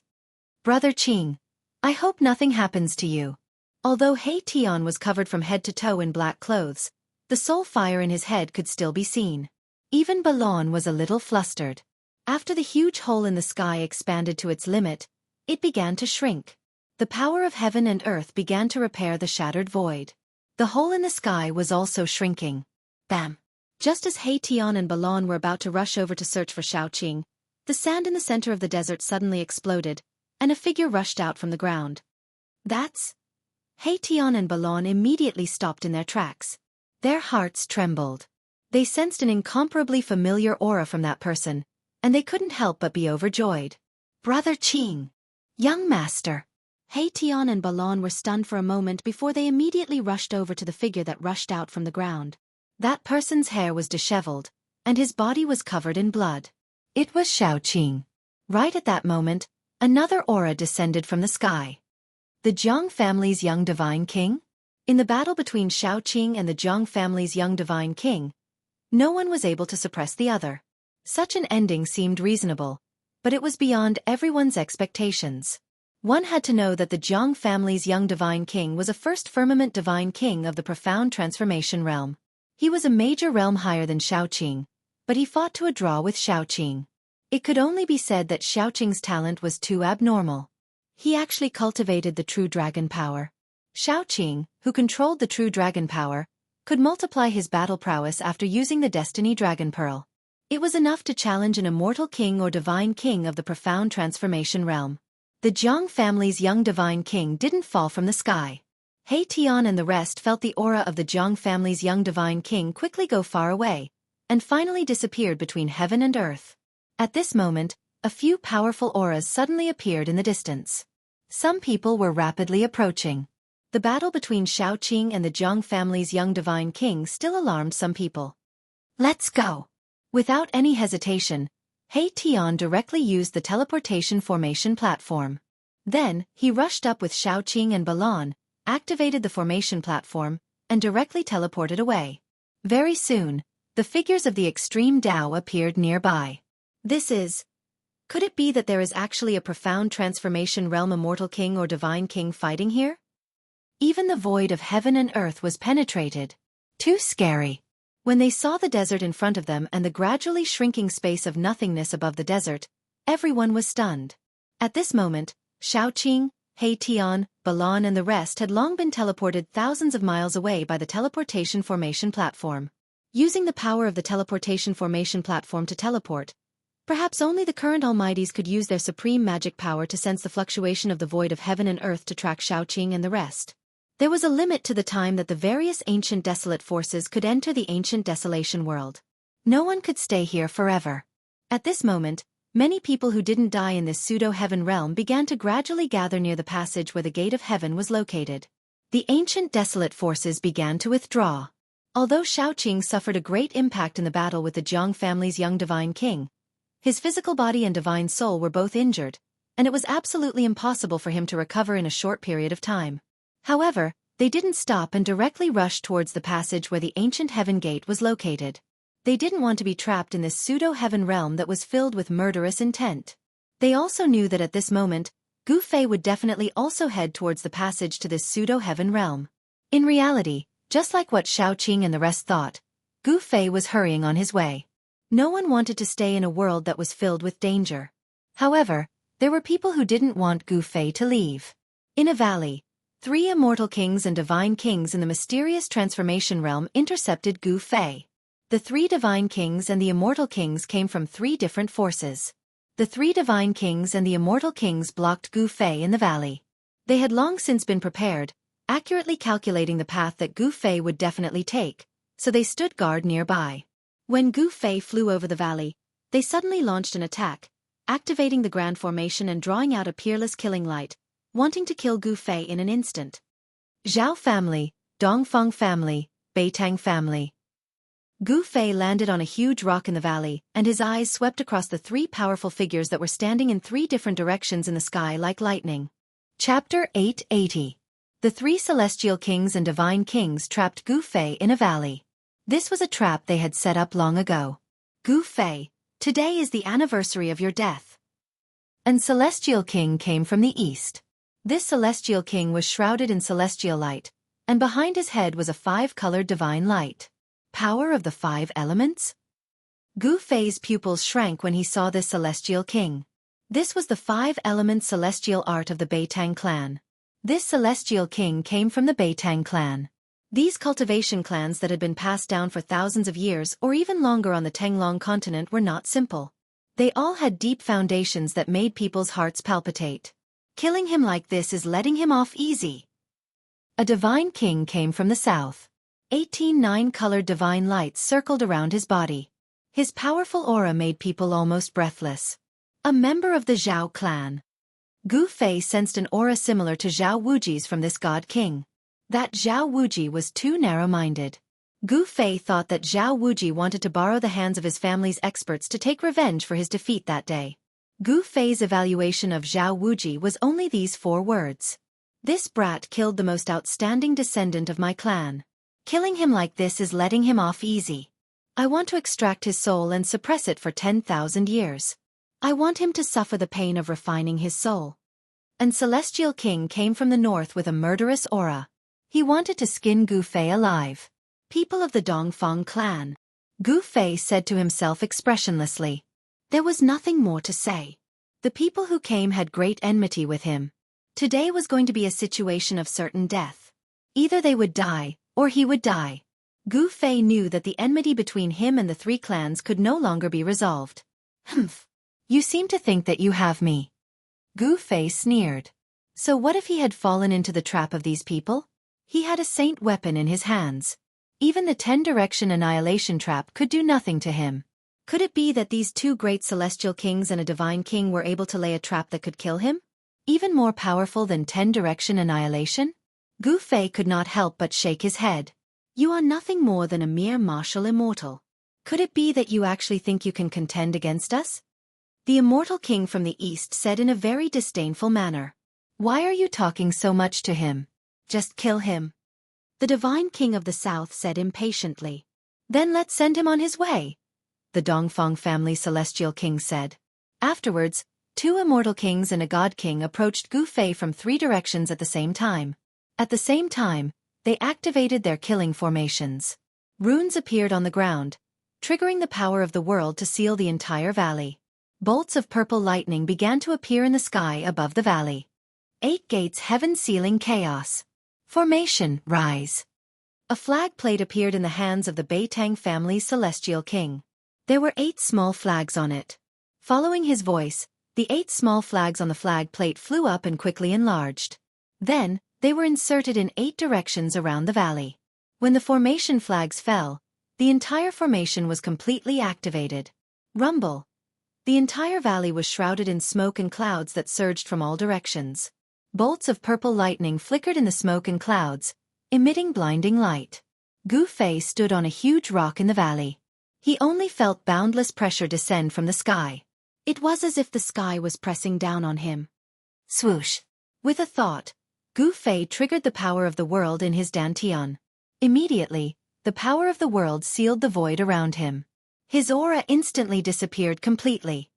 Speaker 1: Brother Qing, I hope nothing happens to you.
Speaker 2: Although He Tian was covered from head to toe in black clothes, the soul fire in his head could still be seen. Even Balon was a little flustered. After the huge hole in the sky expanded to its limit, it began to shrink. The power of heaven and earth began to repair the shattered void. The hole in the sky was also shrinking. Bam! Just as He Tian and Balon were about to rush over to search for Xiaoqing, the sand in the center of the desert suddenly exploded, and a figure rushed out from the ground. That's... He Tian and Balon immediately stopped in their tracks. Their hearts trembled. They sensed an incomparably familiar aura from that person, and they couldn't help but be overjoyed.
Speaker 1: Brother Qing! Young master!
Speaker 2: He Tian and Balon were stunned for a moment before they immediately rushed over to the figure that rushed out from the ground. That person's hair was disheveled, and his body was covered in blood.
Speaker 1: It was Xiaoqing.
Speaker 2: Right at that moment, another aura descended from the sky.
Speaker 1: The Jiang family's young divine king?
Speaker 2: In the battle between Xiaoqing and the Jiang family's young divine king, no one was able to suppress the other. Such an ending seemed reasonable, but it was beyond everyone's expectations. One had to know that the Jiang family's young divine king was a first firmament divine king of the profound transformation realm. He was a major realm higher than Xiaoqing, but he fought to a draw with Xiaoqing. It could only be said that Xiaoqing's talent was too abnormal. He actually cultivated the true dragon power. Xiaoqing, who controlled the true dragon power, could multiply his battle prowess after using the Destiny Dragon Pearl. It was enough to challenge an immortal king or divine king of the profound transformation realm. The Jiang family's young divine king didn't fall from the sky. He Tian and the rest felt the aura of the Jiang family's young divine king quickly go far away, and finally disappeared between heaven and earth. At this moment, a few powerful auras suddenly appeared in the distance. Some people were rapidly approaching. The battle between Xiaoqing and the Jiang family's young divine king still alarmed some people.
Speaker 1: Let's go!
Speaker 2: Without any hesitation, He Tian directly used the teleportation formation platform. Then, he rushed up with Xiaoqing and Balon, activated the formation platform, and directly teleported away. Very soon, the figures of the extreme Tao appeared nearby. Could it be that there is actually a profound transformation realm immortal king or divine king fighting here? Even the void of heaven and earth was penetrated.
Speaker 1: Too scary.
Speaker 2: When they saw the desert in front of them and the gradually shrinking space of nothingness above the desert, everyone was stunned. At this moment, Xiaoqing, He Tian, Balon and the rest had long been teleported thousands of miles away by the teleportation formation platform. Using the power of the teleportation formation platform to teleport, perhaps only the current Almighties could use their supreme magic power to sense the fluctuation of the void of heaven and earth to track Xiaoqing and the rest. There was a limit to the time that the various ancient desolate forces could enter the ancient desolation world. No one could stay here forever. At this moment, many people who didn't die in this pseudo-heaven realm began to gradually gather near the passage where the gate of heaven was located. The ancient desolate forces began to withdraw. Although Xiaoqing suffered a great impact in the battle with the Jiang family's young divine king, his physical body and divine soul were both injured, and it was absolutely impossible for him to recover in a short period of time. However, they didn't stop and directly rushed towards the passage where the ancient heaven gate was located. They didn't want to be trapped in this pseudo-heaven realm that was filled with murderous intent. They also knew that at this moment, Gu Fei would definitely also head towards the passage to this pseudo-heaven realm. In reality, just like what Xiaoqing and the rest thought, Gu Fei was hurrying on his way. No one wanted to stay in a world that was filled with danger. However, there were people who didn't want Gu Fei to leave. In a valley, 3 immortal kings and divine kings in the mysterious transformation realm intercepted Gu Fei. The 3 divine kings and the immortal kings came from 3 different forces. The three divine kings and the immortal kings blocked Gu Fei in the valley. They had long since been prepared, accurately calculating the path that Gu Fei would definitely take, so they stood guard nearby. When Gu Fei flew over the valley, they suddenly launched an attack, activating the Grand Formation and drawing out a peerless killing light, wanting to kill Gu Fei in an instant. Zhao family, Dongfeng family, Beitang family. Gu Fei landed on a huge rock in the valley, and his eyes swept across the three powerful figures that were standing in three different directions in the sky like lightning. Chapter 880. The three celestial kings and divine kings trapped Gu Fei in a valley. This was a trap they had set up long ago. Gu Fei, today is the anniversary of your death. An celestial king came from the east. This celestial king was shrouded in celestial light, and behind his head was a five-colored divine light. Power of the five elements? Gu Fei's pupils shrank when he saw this celestial king. This was the five-element celestial art of the Beitang clan. This celestial king came from the Beitang clan. These cultivation clans that had been passed down for thousands of years or even longer on the Tenglong continent were not simple. They all had deep foundations that made people's hearts palpitate. Killing him like this is letting him off easy. A divine king came from the south. 18 nine-colored divine lights circled around his body. His powerful aura made people almost breathless. A member of the Zhao clan. Gu Fei sensed an aura similar to Zhao Wuji's from this god king. That Zhao Wuji was too narrow-minded. Gu Fei thought that Zhao Wuji wanted to borrow the hands of his family's experts to take revenge for his defeat that day. Gu Fei's evaluation of Zhao Wuji was only these 4 words. This brat killed the most outstanding descendant of my clan. Killing him like this is letting him off easy. I want to extract his soul and suppress it for 10,000 years. I want him to suffer the pain of refining his soul. An celestial king came from the north with a murderous aura. He wanted to skin Gu Fei alive. People of the Dongfeng clan. Gu Fei said to himself expressionlessly. There was nothing more to say. The people who came had great enmity with him. Today was going to be a situation of certain death. Either they would die, or he would die. Gu Fei knew that the enmity between him and the 3 clans could no longer be resolved. Humph. You seem to think that you have me. Gu Fei sneered. So what if he had fallen into the trap of these people? He had a saint weapon in his hands. Even the 10-direction annihilation trap could do nothing to him. Could it be that these 2 great celestial kings and a divine king were able to lay a trap that could kill him? Even more powerful than 10-direction annihilation? Gu Fei could not help but shake his head. You are nothing more than a mere martial immortal. Could it be that you actually think you can contend against us? The immortal king from the east said in a very disdainful manner. Why are you talking so much to him? Just kill him. The divine king of the south said impatiently. Then let's send him on his way. The Dongfeng family celestial king said. Afterwards, 2 immortal kings and a god king approached Gu Fei from 3 directions at the same time. At the same time, they activated their killing formations. Runes appeared on the ground, triggering the power of the world to seal the entire valley. Bolts of purple lightning began to appear in the sky above the valley. 8 gates heaven sealing chaos. Formation, rise. A flag plate appeared in the hands of the Beitang family's celestial king. There were 8 small flags on it. Following his voice, the 8 small flags on the flag plate flew up and quickly enlarged. Then, they were inserted in 8 directions around the valley. When the formation flags fell, the entire formation was completely activated. Rumble. The entire valley was shrouded in smoke and clouds that surged from all directions. Bolts of purple lightning flickered in the smoke and clouds, emitting blinding light. Gu Fei stood on a huge rock in the valley. He only felt boundless pressure descend from the sky. It was as if the sky was pressing down on him. Swoosh. With a thought, Gu Fei triggered the power of the world in his dantian. Immediately, the power of the world sealed the void around him. His aura instantly disappeared completely.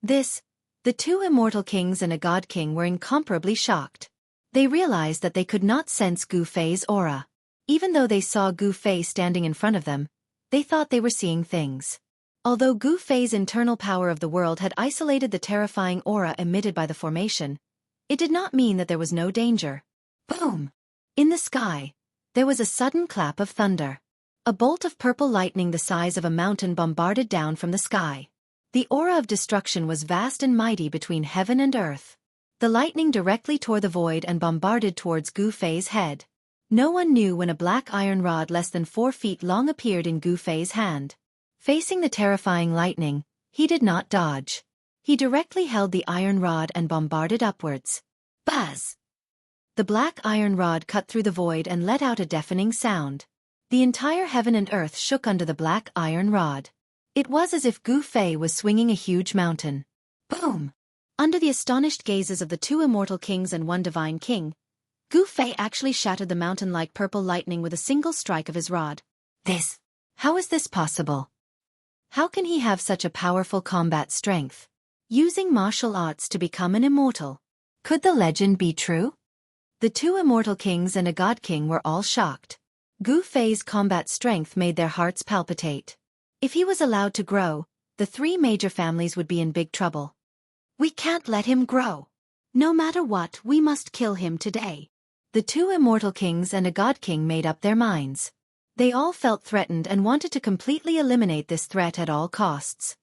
Speaker 2: The 2 immortal kings and a god king were incomparably shocked. They realized that they could not sense Gu Fei's aura. Even though they saw Gu Fei standing in front of them, they thought they were seeing things. Although Gu Fei's internal power of the world had isolated the terrifying aura emitted by the formation, it did not mean that there was no danger. Boom! In the sky, there was a sudden clap of thunder. A bolt of purple lightning the size of a mountain bombarded down from the sky. The aura of destruction was vast and mighty between heaven and earth. The lightning directly tore the void and bombarded towards Gu Fei's head. No one knew when a black iron rod less than 4 feet long appeared in Gu Fei's hand. Facing the terrifying lightning, he did not dodge. He directly held the iron rod and bombarded upwards. Buzz! The black iron rod cut through the void and let out a deafening sound. The entire heaven and earth shook under the black iron rod. It was as if Gu Fei was swinging a huge mountain. Boom! Under the astonished gazes of the 2 immortal kings and 1 divine king, Gu Fei actually shattered the mountain like purple lightning with a single strike of his rod. How is this possible? How can he have such a powerful combat strength? Using martial arts to become an immortal.
Speaker 1: Could the legend be true?
Speaker 2: The 2 immortal kings and a god king were all shocked. Gu Fei's combat strength made their hearts palpitate. If he was allowed to grow, the 3 major families would be in big trouble. We can't let him grow. No matter what, we must kill him today. The 2 immortal kings and a god king made up their minds. They all felt threatened and wanted to completely eliminate this threat at all costs.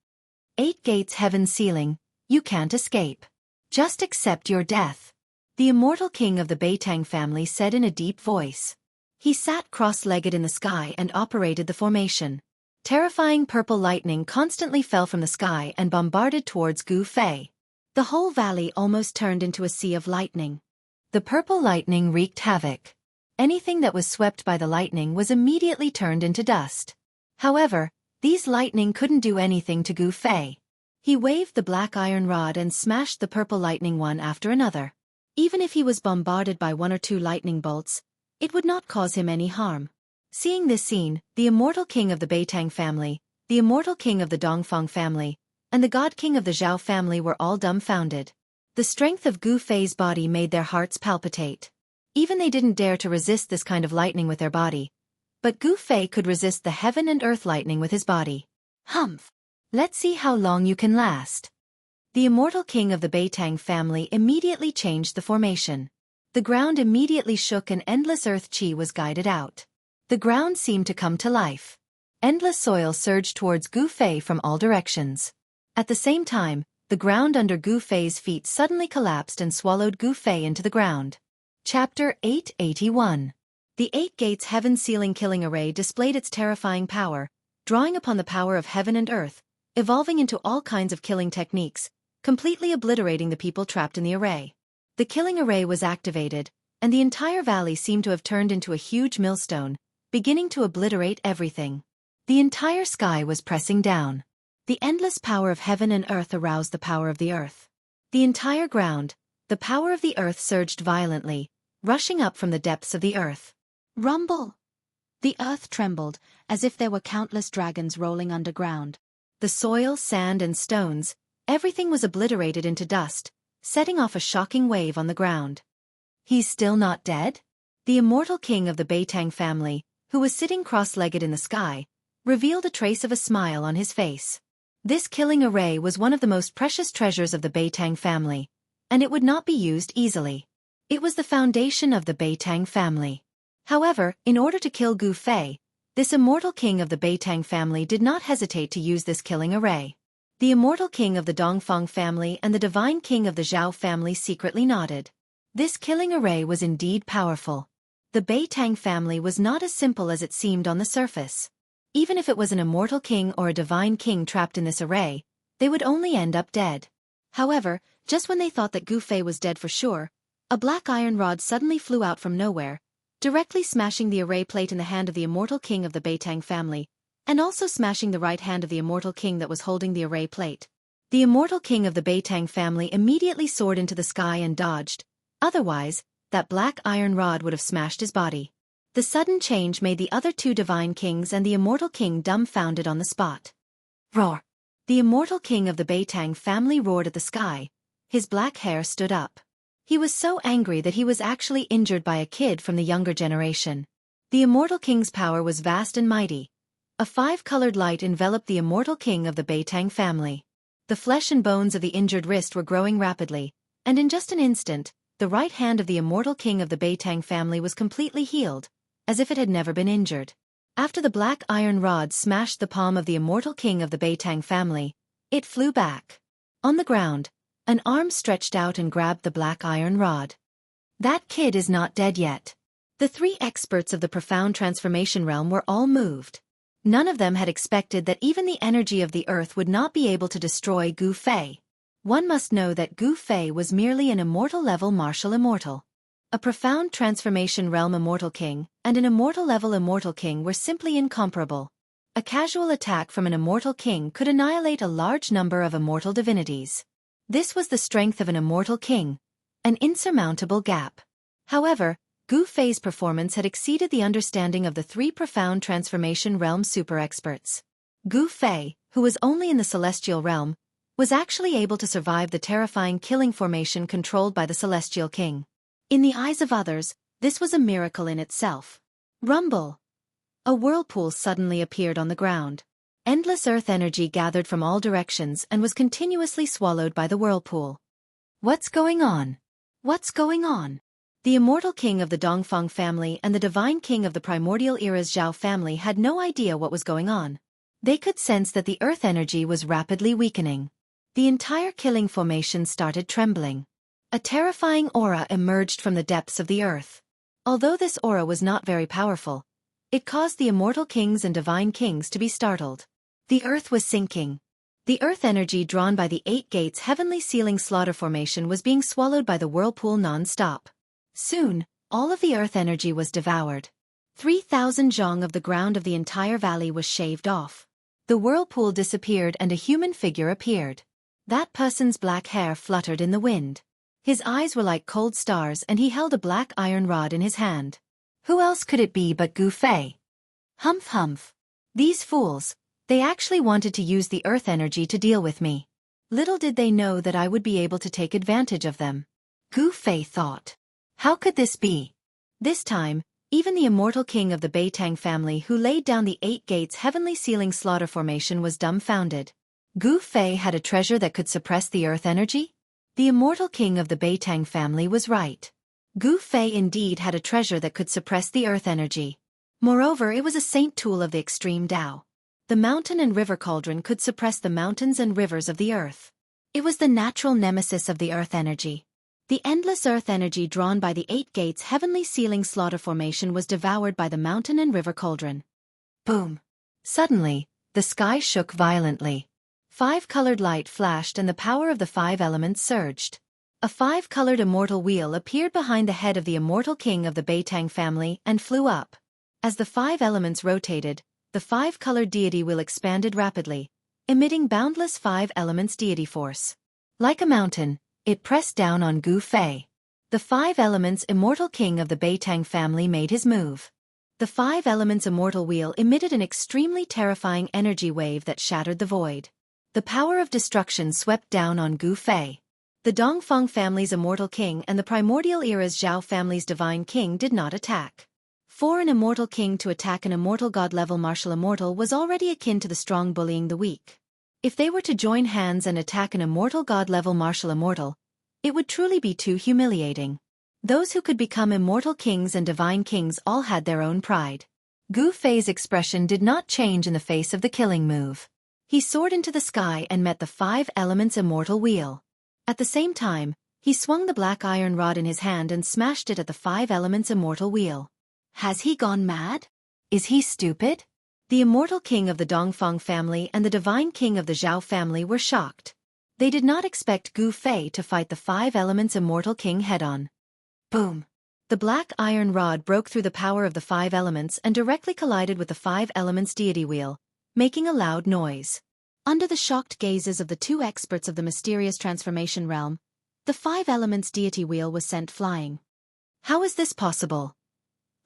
Speaker 2: 8 gates heaven's ceiling, you can't escape. Just accept your death. The immortal king of the Beitang family said in a deep voice. He sat cross-legged in the sky and operated the formation. Terrifying purple lightning constantly fell from the sky and bombarded towards Gu Fei. The whole valley almost turned into a sea of lightning.
Speaker 1: The purple lightning wreaked havoc. Anything that was swept by the lightning was immediately turned into dust. However, these lightning couldn't do anything to Gu Fei. He waved the black iron rod and smashed the purple lightning one after another. Even if he was bombarded by 1 or 2 lightning bolts, it would not cause him any harm. Seeing this scene, the immortal king of the Beitang family, the immortal king of the Dongfang family, and the god king of the Zhao family were all dumbfounded. The strength of Gu Fei's body made their hearts palpitate. Even they didn't dare to resist this kind of lightning with their body. But Gu Fei could resist the heaven and earth lightning with his body. Humph! Let's see how long you can last. The immortal king of the Beitang family immediately changed the formation. The ground immediately shook and endless earth chi was guided out. The ground seemed to come to life. Endless soil surged towards Gu Fei from all directions. At the same time, the ground under Gu Fei's feet suddenly collapsed and swallowed Gu Fei into the ground. Chapter 881. The 8 gates heaven ceiling killing array displayed its terrifying power, drawing upon the power of heaven and earth, evolving into all kinds of killing techniques, completely obliterating the people trapped in the array. The killing array was activated, and the entire valley seemed to have turned into a huge millstone, beginning to obliterate everything. The entire sky was pressing down. The endless power of heaven and earth aroused the power of the earth. The entire ground, the power of the earth surged violently, rushing up from the depths of the earth. Rumble! The earth trembled, as if there were countless dragons rolling underground. The soil, sand and stones, everything was obliterated into dust, setting off a shocking wave on the ground. He's still not dead? The immortal king of the Beitang family, who was sitting cross-legged in the sky, revealed a trace of a smile on his face. This killing array was one of the most precious treasures of the Beitang family, and it would not be used easily. It was the foundation of the Beitang family. However, in order to kill Gu Fei, this immortal king of the Beitang family did not hesitate to use this killing array. The immortal king of the Dongfang family and the divine king of the Zhao family secretly nodded. This killing array was indeed powerful. The Beitang family was not as simple as it seemed on the surface. Even if it was an immortal king or a divine king trapped in this array, they would only end up dead. However, just when they thought that Gu Fei was dead for sure, a black iron rod suddenly flew out from nowhere, directly smashing the array plate in the hand of the immortal king of the Beitang family, and also smashing the right hand of the immortal king that was holding the array plate. The immortal king of the Beitang family immediately soared into the sky and dodged. Otherwise, that black iron rod would have smashed his body. The sudden change made the other 2 divine kings and the immortal king dumbfounded on the spot. Roar! The immortal king of the Beitang family roared at the sky. His black hair stood up. He was so angry that he was actually injured by a kid from the younger generation. The immortal king's power was vast and mighty. A 5-colored light enveloped the immortal king of the Beitang family. The flesh and bones of the injured wrist were growing rapidly, and in just an instant, the right hand of the immortal king of the Beitang family was completely healed, as if it had never been injured. After the black iron rod smashed the palm of the immortal king of the Beitang family,
Speaker 2: It flew back. On the ground, an arm stretched out and grabbed the black iron rod. That kid is not dead yet. The three experts of the profound transformation realm were all moved. None of them had expected that even the energy of the earth would not be able to destroy Gu Fei. One must know that Gu Fei was merely an immortal-level martial immortal. A profound transformation realm immortal king and an immortal-level immortal king were simply incomparable. A casual attack from an immortal king could annihilate a large number of immortal divinities. This was the strength of an immortal king, an insurmountable gap. However, Gu Fei's performance had exceeded the understanding of the three profound transformation realm super experts. Gu Fei, who was only in the celestial realm, was actually able to survive the terrifying killing formation controlled by the celestial king. In the eyes of others, this was a miracle in itself. Rumble! A whirlpool suddenly appeared on the ground. Endless earth energy gathered from all directions and was continuously swallowed by the whirlpool. What's going on? What's going on? The immortal king of the Dongfang family and the divine king of the primordial era's Zhao family had no idea what was going on. They could sense that the earth energy was rapidly weakening. The entire killing formation started trembling. A terrifying aura emerged from the depths of the earth. Although this aura was not very powerful, it caused the immortal kings and divine kings to be startled. The earth was sinking. The earth energy drawn by the 8 gates heavenly sealing slaughter formation was being swallowed by the whirlpool non-stop. Soon, all of the earth energy was devoured. 3,000 zhong of the ground of the entire valley was shaved off. The whirlpool disappeared and a human figure appeared. That person's black hair fluttered in the wind. His eyes were like cold stars and he held a black iron rod in his hand. Who else could it be but Gu Fei? Humph humph. These fools, they actually wanted to use the earth energy to deal with me. Little did they know that I would be able to take advantage of them. Gu Fei thought. How could this be? This time, even the immortal king of the Beitang family who laid down the 8 gates heavenly sealing slaughter formation was dumbfounded. Gu Fei had a treasure that could suppress the earth energy? The immortal king of the Beitang family was right. Gu Fei indeed had a treasure that could suppress the earth energy. Moreover, it was a saint tool of the extreme Tao. The mountain and river cauldron could suppress the mountains and rivers of the earth. It was the natural nemesis of the earth energy. The endless earth energy drawn by the 8 gates heavenly sealing slaughter formation was devoured by the mountain and river cauldron. Boom! Suddenly, the sky shook violently. 5-colored light flashed and the power of the 5 elements surged. A 5-colored immortal wheel appeared behind the head of the immortal king of the Beitang family and flew up. As the 5 elements rotated, the 5-colored deity wheel expanded rapidly, emitting boundless 5 elements deity force. Like a mountain, it pressed down on Gu Fei. The 5 elements immortal king of the Beitang family made his move. The 5 elements immortal wheel emitted an extremely terrifying energy wave that shattered the void. The power of destruction swept down on Gu Fei. The Dongfang family's immortal king and the primordial era's Zhao family's divine king did not attack. For an immortal king to attack an immortal god-level martial immortal was already akin to the strong bullying the weak. If they were to join hands and attack an immortal god-level martial immortal, it would truly be too humiliating. Those who could become immortal kings and divine kings all had their own pride. Gu Fei's expression did not change in the face of the killing move. He soared into the sky and met the 5 elements immortal wheel. At the same time, he swung the black iron rod in his hand and smashed it at the 5 elements immortal wheel. Has he gone mad? Is he stupid? The immortal king of the Dongfang family and the divine king of the Zhao family were shocked. They did not expect Gu Fei to fight the 5 elements immortal king head-on. Boom! The black iron rod broke through the power of the 5 elements and directly collided with the 5 elements deity wheel, making a loud noise. Under the shocked gazes of the 2 experts of the mysterious transformation realm, the 5 elements deity wheel was sent flying. How is this possible?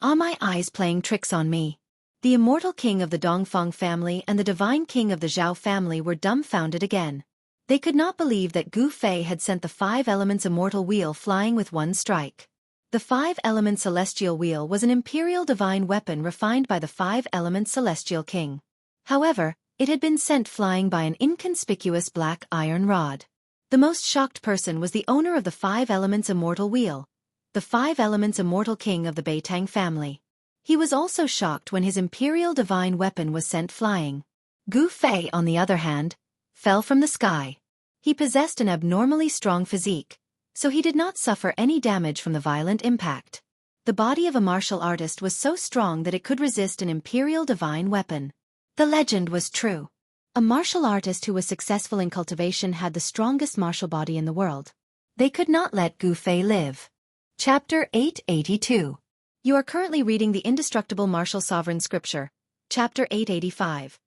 Speaker 2: Are my eyes playing tricks on me? The immortal king of the Dongfang family and the divine king of the Zhao family were dumbfounded again. They could not believe that Gu Fei had sent the 5 elements immortal wheel flying with one strike. The 5 elements celestial wheel was an imperial divine weapon refined by the 5 elements celestial king. However, it had been sent flying by an inconspicuous black iron rod. The most shocked person was the owner of the 5 elements immortal wheel, the 5 elements immortal king of the Beitang family. He was also shocked when his imperial divine weapon was sent flying. Gu Fei, on the other hand, fell from the sky. He possessed an abnormally strong physique, so he did not suffer any damage from the violent impact. The body of a martial artist was so strong that it could resist an imperial divine weapon. The legend was true. A martial artist who was successful in cultivation had the strongest martial body in the world.
Speaker 1: They could not let Gu Fei live. Chapter 882.
Speaker 2: You are currently reading the Indestructible Martial Sovereign Scripture, Chapter 885.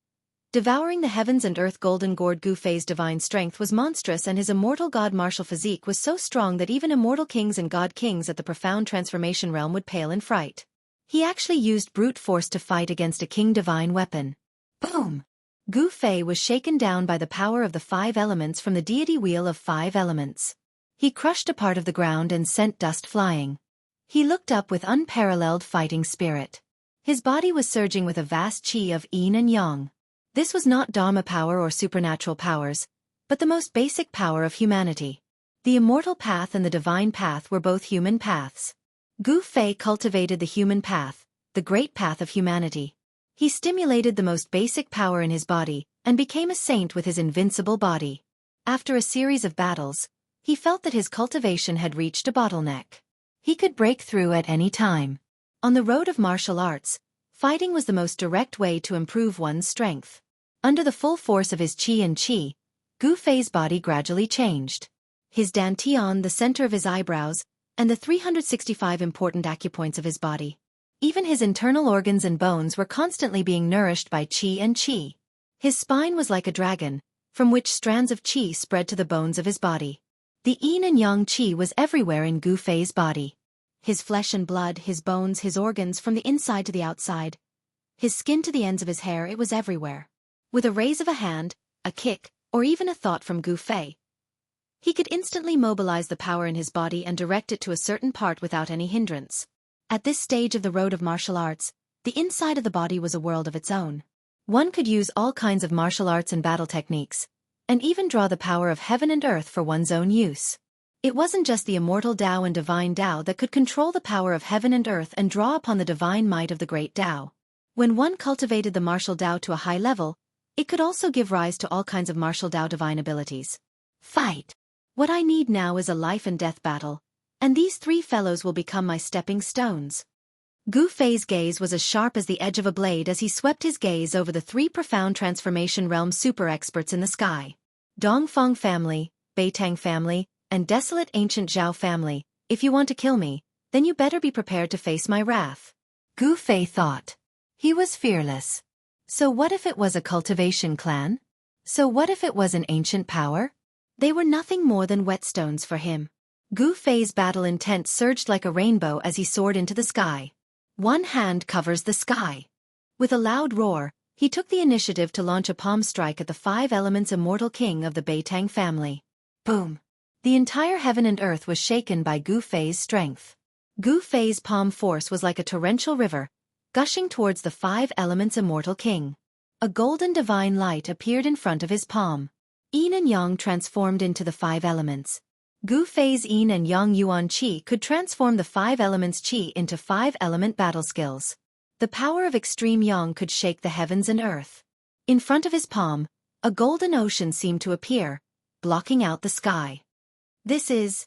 Speaker 2: Devouring the heavens and earth, golden gourd Gu Fei's divine strength was monstrous, and his immortal god martial physique was so strong that even immortal kings and god kings at the profound transformation realm would pale in fright. He actually used brute force to fight against a king divine weapon. Boom! Gu Fei was shaken down by the power of the 5 elements from the deity wheel of 5 elements. He crushed a part of the ground and sent dust flying. He looked up with unparalleled fighting spirit. His body was surging with a vast qi of yin and yang. This was not Dharma power or supernatural powers, but the most basic power of humanity. The immortal path and the divine path were both human paths. Gu Fei cultivated the human path, the great path of humanity. He stimulated the most basic power in his body, and became a saint with his invincible body. After a series of battles, he felt that his cultivation had reached a bottleneck. He could break through at any time. On the road of martial arts, fighting was the most direct way to improve one's strength. Under the full force of his qi and qi, Gu Fei's body gradually changed. His dantian, the center of his eyebrows, and the 365 important acupoints of his body. Even his internal organs and bones were constantly being nourished by qi and qi. His spine was like a dragon, from which strands of qi spread to the bones of his body. The yin and yang qi was everywhere in Gu Fei's body. His flesh and blood, his bones, his organs, from the inside to the outside. His skin to the ends of his hair, it was everywhere. With a raise of a hand, a kick, or even a thought from Gu Fei, he could instantly mobilize the power in his body and direct it to a certain part without any hindrance. At this stage of the road of martial arts, the inside of the body was a world of its own. One could use all kinds of martial arts and battle techniques, and even draw the power of heaven and earth for one's own use. It wasn't just the immortal Tao and divine Tao that could control the power of heaven and earth and draw upon the divine might of the great Tao. When one cultivated the martial Tao to a high level, it could also give rise to all kinds of martial Tao divine abilities. Fight! What I need now is a life and death battle, and these 3 fellows will become my stepping stones. Gu Fei's gaze was as sharp as the edge of a blade as he swept his gaze over the 3 profound transformation realm super experts in the sky. Dongfang family, Beitang family, and desolate ancient Zhao family. If you want to kill me, then you better be prepared to face my wrath.
Speaker 1: Gu Fei thought. He was fearless. So what if it was a cultivation clan? So what if it was an ancient power?
Speaker 2: They were nothing more than whetstones for him. Gu Fei's battle intent surged like a rainbow as he soared into the sky. One hand covers the sky. With a loud roar, he took the initiative to launch a palm strike at the 5 elements immortal king of the Beitang family. Boom! The entire heaven and earth was shaken by Gu Fei's strength. Gu Fei's palm force was like a torrential river, gushing towards the 5 elements immortal king. A golden divine light appeared in front of his palm. Yin and yang transformed into the 5 elements. Gu Fei's yin and yang yuan qi could transform the 5 elements qi into 5 element battle skills. The power of extreme yang could shake the heavens and earth. In front of his palm, a golden ocean seemed to appear, blocking out the sky. This is...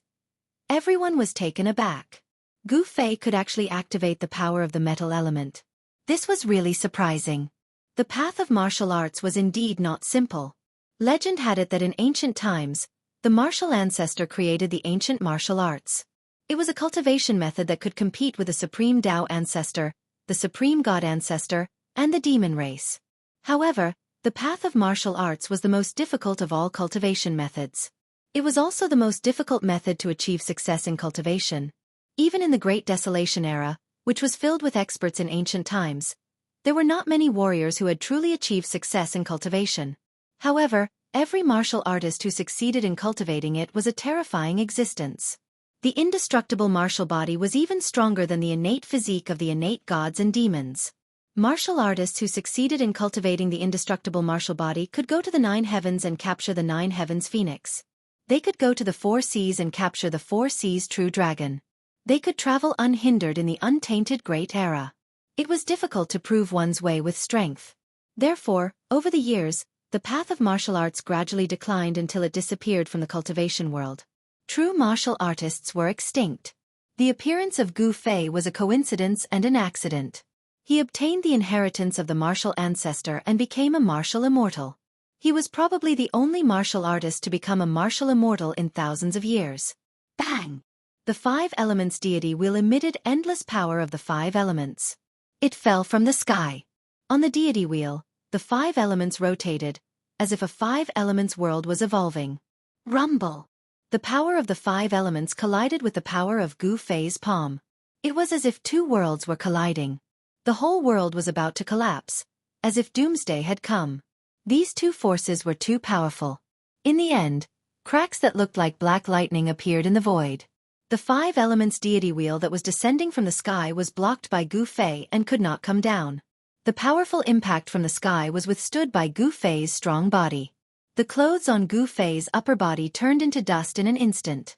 Speaker 2: Everyone was taken aback. Gu Fei could actually activate the power of the metal element. This was really surprising. The path of martial arts was indeed not simple. Legend had it that in ancient times, the martial ancestor created the ancient martial arts. It was a cultivation method that could compete with the supreme Tao ancestor, the supreme god ancestor, and the demon race. However, the path of martial arts was the most difficult of all cultivation methods. It was also the most difficult method to achieve success in cultivation. Even in the Great Desolation era, which was filled with experts in ancient times, there were not many warriors who had truly achieved success in cultivation. However, every martial artist who succeeded in cultivating it was a terrifying existence. The indestructible martial body was even stronger than the innate physique of the innate gods and demons. Martial artists who succeeded in cultivating the indestructible martial body could go to the 9 heavens and capture the 9 heavens phoenix. They could go to the 4 seas and capture the 4 seas true dragon. They could travel unhindered in the untainted great era. It was difficult to prove one's way with strength. Therefore, over the years, The path of martial arts gradually declined until it disappeared from the cultivation world. True martial artists were extinct. The appearance of Gu Fei was a coincidence and an accident. He obtained the inheritance of the martial ancestor and became a martial immortal. He was probably the only martial artist to become a martial immortal in thousands of years. Bang! The five elements deity wheel emitted endless power of the five elements. It fell from the sky. On the deity wheel, the five elements rotated, as if a five elements world was evolving. Rumble! The power of the five elements collided with the power of Gu Fei's palm. It was as if two worlds were colliding. The whole world was about to collapse, as if doomsday had come. These two forces were too powerful. In the end, cracks that looked like black lightning appeared in the void. The five elements deity wheel that was descending from the sky was blocked by Gu Fei and could not come down. The powerful impact from the sky was withstood by Gu Fei's strong body. The clothes on Gu Fei's upper body turned into dust in an instant.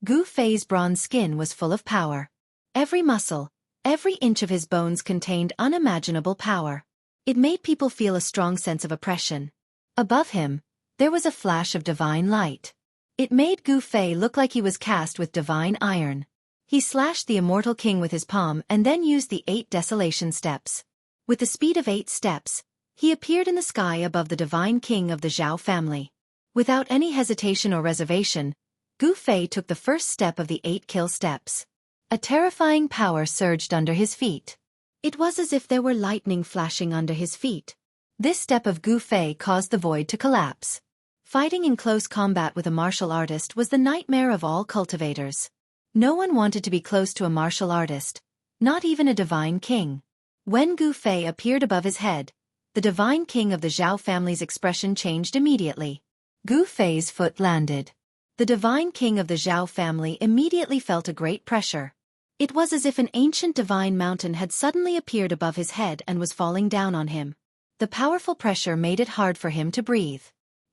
Speaker 2: Gu Fei's bronze skin was full of power. Every muscle, every inch of his bones contained unimaginable power. It made people feel a strong sense of oppression. Above him, there was a flash of divine light. It made Gu Fei look like he was cast with divine iron. He slashed the immortal king with his palm and then used the 8 desolation steps. With the speed of 8 steps, he appeared in the sky above the divine king of the Zhao family. Without any hesitation or reservation, Gu Fei took the first step of the 8 kill steps. A terrifying power surged under his feet. It was as if there were lightning flashing under his feet. This step of Gu Fei caused the void to collapse. Fighting in close combat with a martial artist was the nightmare of all cultivators. No one wanted to be close to a martial artist, not even a divine king. When Gu Fei appeared above his head, the divine king of the Zhao family's expression changed immediately. Gu Fei's foot landed. The divine king of the Zhao family immediately felt a great pressure. It was as if an ancient divine mountain had suddenly appeared above his head and was falling down on him. The powerful pressure made it hard for him to breathe.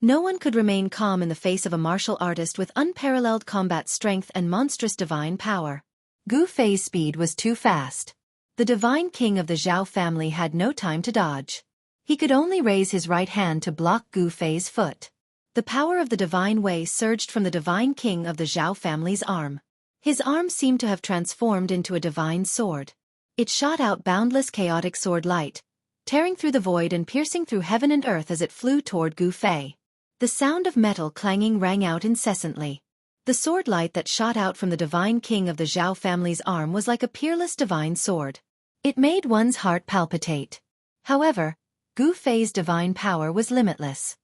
Speaker 2: No one could remain calm in the face of a martial artist with unparalleled combat strength and monstrous divine power. Gu Fei's speed was too fast. The divine king of the Zhao family had no time to dodge. He could only raise his right hand to block Gu Fei's foot. The power of the divine way surged from the divine king of the Zhao family's arm. His arm seemed to have transformed into a divine sword. It shot out boundless chaotic sword light, tearing through the void and piercing through heaven and earth as it flew toward Gu Fei. The sound of metal clanging rang out incessantly. The sword light that shot out from the divine king of the Zhao family's arm was like a peerless divine sword. It made one's heart palpitate. However, Gu Fei's divine power was limitless.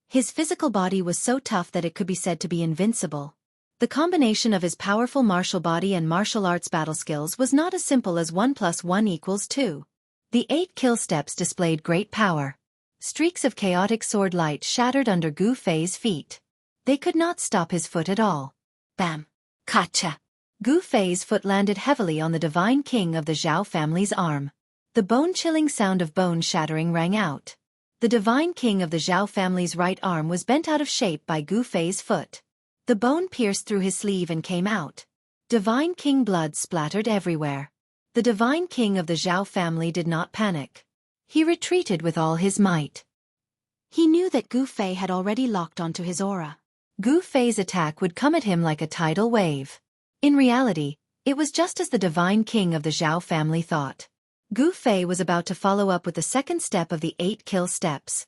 Speaker 2: His physical body was so tough that it could be said to be invincible. The combination of his powerful martial body and martial arts battle skills was not as simple as 1 + 1 = 2. The 8 kill steps displayed great power. Streaks of chaotic sword light shattered under Gu Fei's feet. They could not stop his foot at all. Bam! Kacha! Gu Fei's foot landed heavily on the divine king of the Zhao family's arm. The bone-chilling sound of bone shattering rang out. The divine king of the Zhao family's right arm was bent out of shape by Gu Fei's foot. The bone pierced through his sleeve and came out. Divine king blood splattered everywhere. The divine king of the Zhao family did not panic. He retreated with all his might. He knew that Gu Fei had already locked onto his aura. Gu Fei's attack would come at him like a tidal wave. In reality, it was just as the divine king of the Zhao family thought. Gu Fei was about to follow up with the second step of the 8 kill steps.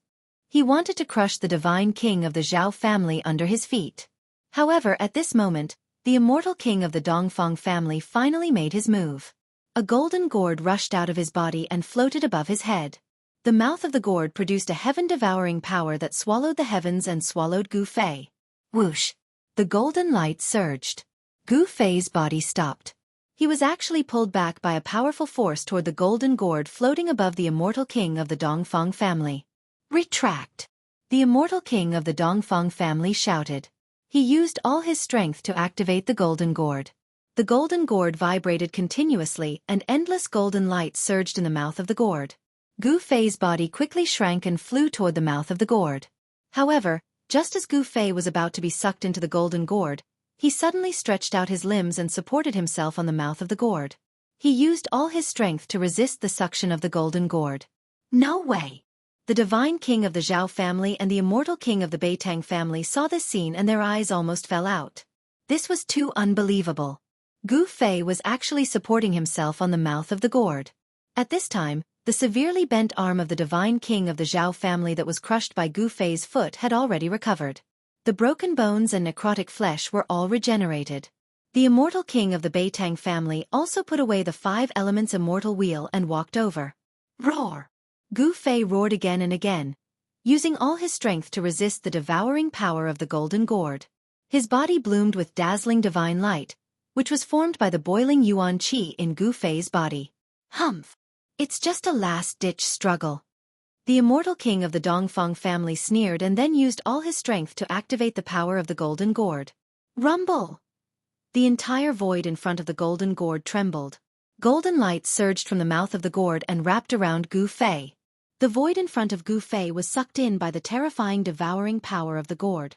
Speaker 2: He wanted to crush the divine king of the Zhao family under his feet. However, at this moment, the immortal king of the Dongfang family finally made his move. A golden gourd rushed out of his body and floated above his head. The mouth of the gourd produced a heaven-devouring power that swallowed the heavens and swallowed Gu Fei. Whoosh! The golden light surged. Gu Fei's body stopped. He was actually pulled back by a powerful force toward the golden gourd floating above the immortal king of the Dongfang family. Retract! The immortal king of the Dongfang family shouted. He used all his strength to activate the golden gourd. The golden gourd vibrated continuously and endless golden light surged in the mouth of the gourd. Gu Fei's body quickly shrank and flew toward the mouth of the gourd. However, just as Gu Fei was about to be sucked into the golden gourd, he suddenly stretched out his limbs and supported himself on the mouth of the gourd. He used all his strength to resist the suction of the golden gourd. No way! The divine king of the Zhao family and the immortal king of the Beitang family saw this scene and their eyes almost fell out. This was too unbelievable. Gu Fei was actually supporting himself on the mouth of the gourd. At this time, the severely bent arm of the divine king of the Zhao family that was crushed by Gu Fei's foot had already recovered. The broken bones and necrotic flesh were all regenerated. The immortal king of the Beitang family also put away the 5 elements immortal wheel and walked over. Roar! Gu Fei roared again and again, using all his strength to resist the devouring power of the golden gourd. His body bloomed with dazzling divine light, which was formed by the boiling yuan qi in Gu Fei's body. Humph! It's just a last-ditch struggle. The immortal king of the Dongfang family sneered and then used all his strength to activate the power of the golden gourd. Rumble! The entire void in front of the golden gourd trembled. Golden light surged from the mouth of the gourd and wrapped around Gu Fei. The void in front of Gu Fei was sucked in by the terrifying devouring power of the gourd.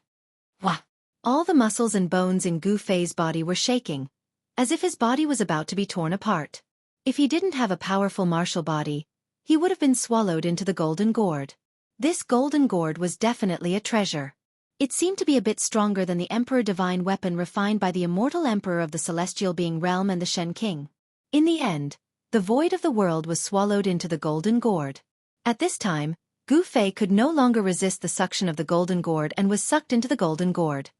Speaker 2: Wah! All the muscles and bones in Gu Fei's body were shaking, as if his body was about to be torn apart. If he didn't have a powerful martial body, he would have been swallowed into the golden gourd. This golden gourd was definitely a treasure. It seemed to be a bit stronger than the Emperor Divine weapon refined by the immortal Emperor of the Celestial Being Realm and the Shen King. In the end, the void of the world was swallowed into the golden gourd. At this time, Gu Fei could no longer resist the suction of the golden gourd and was sucked into the golden gourd.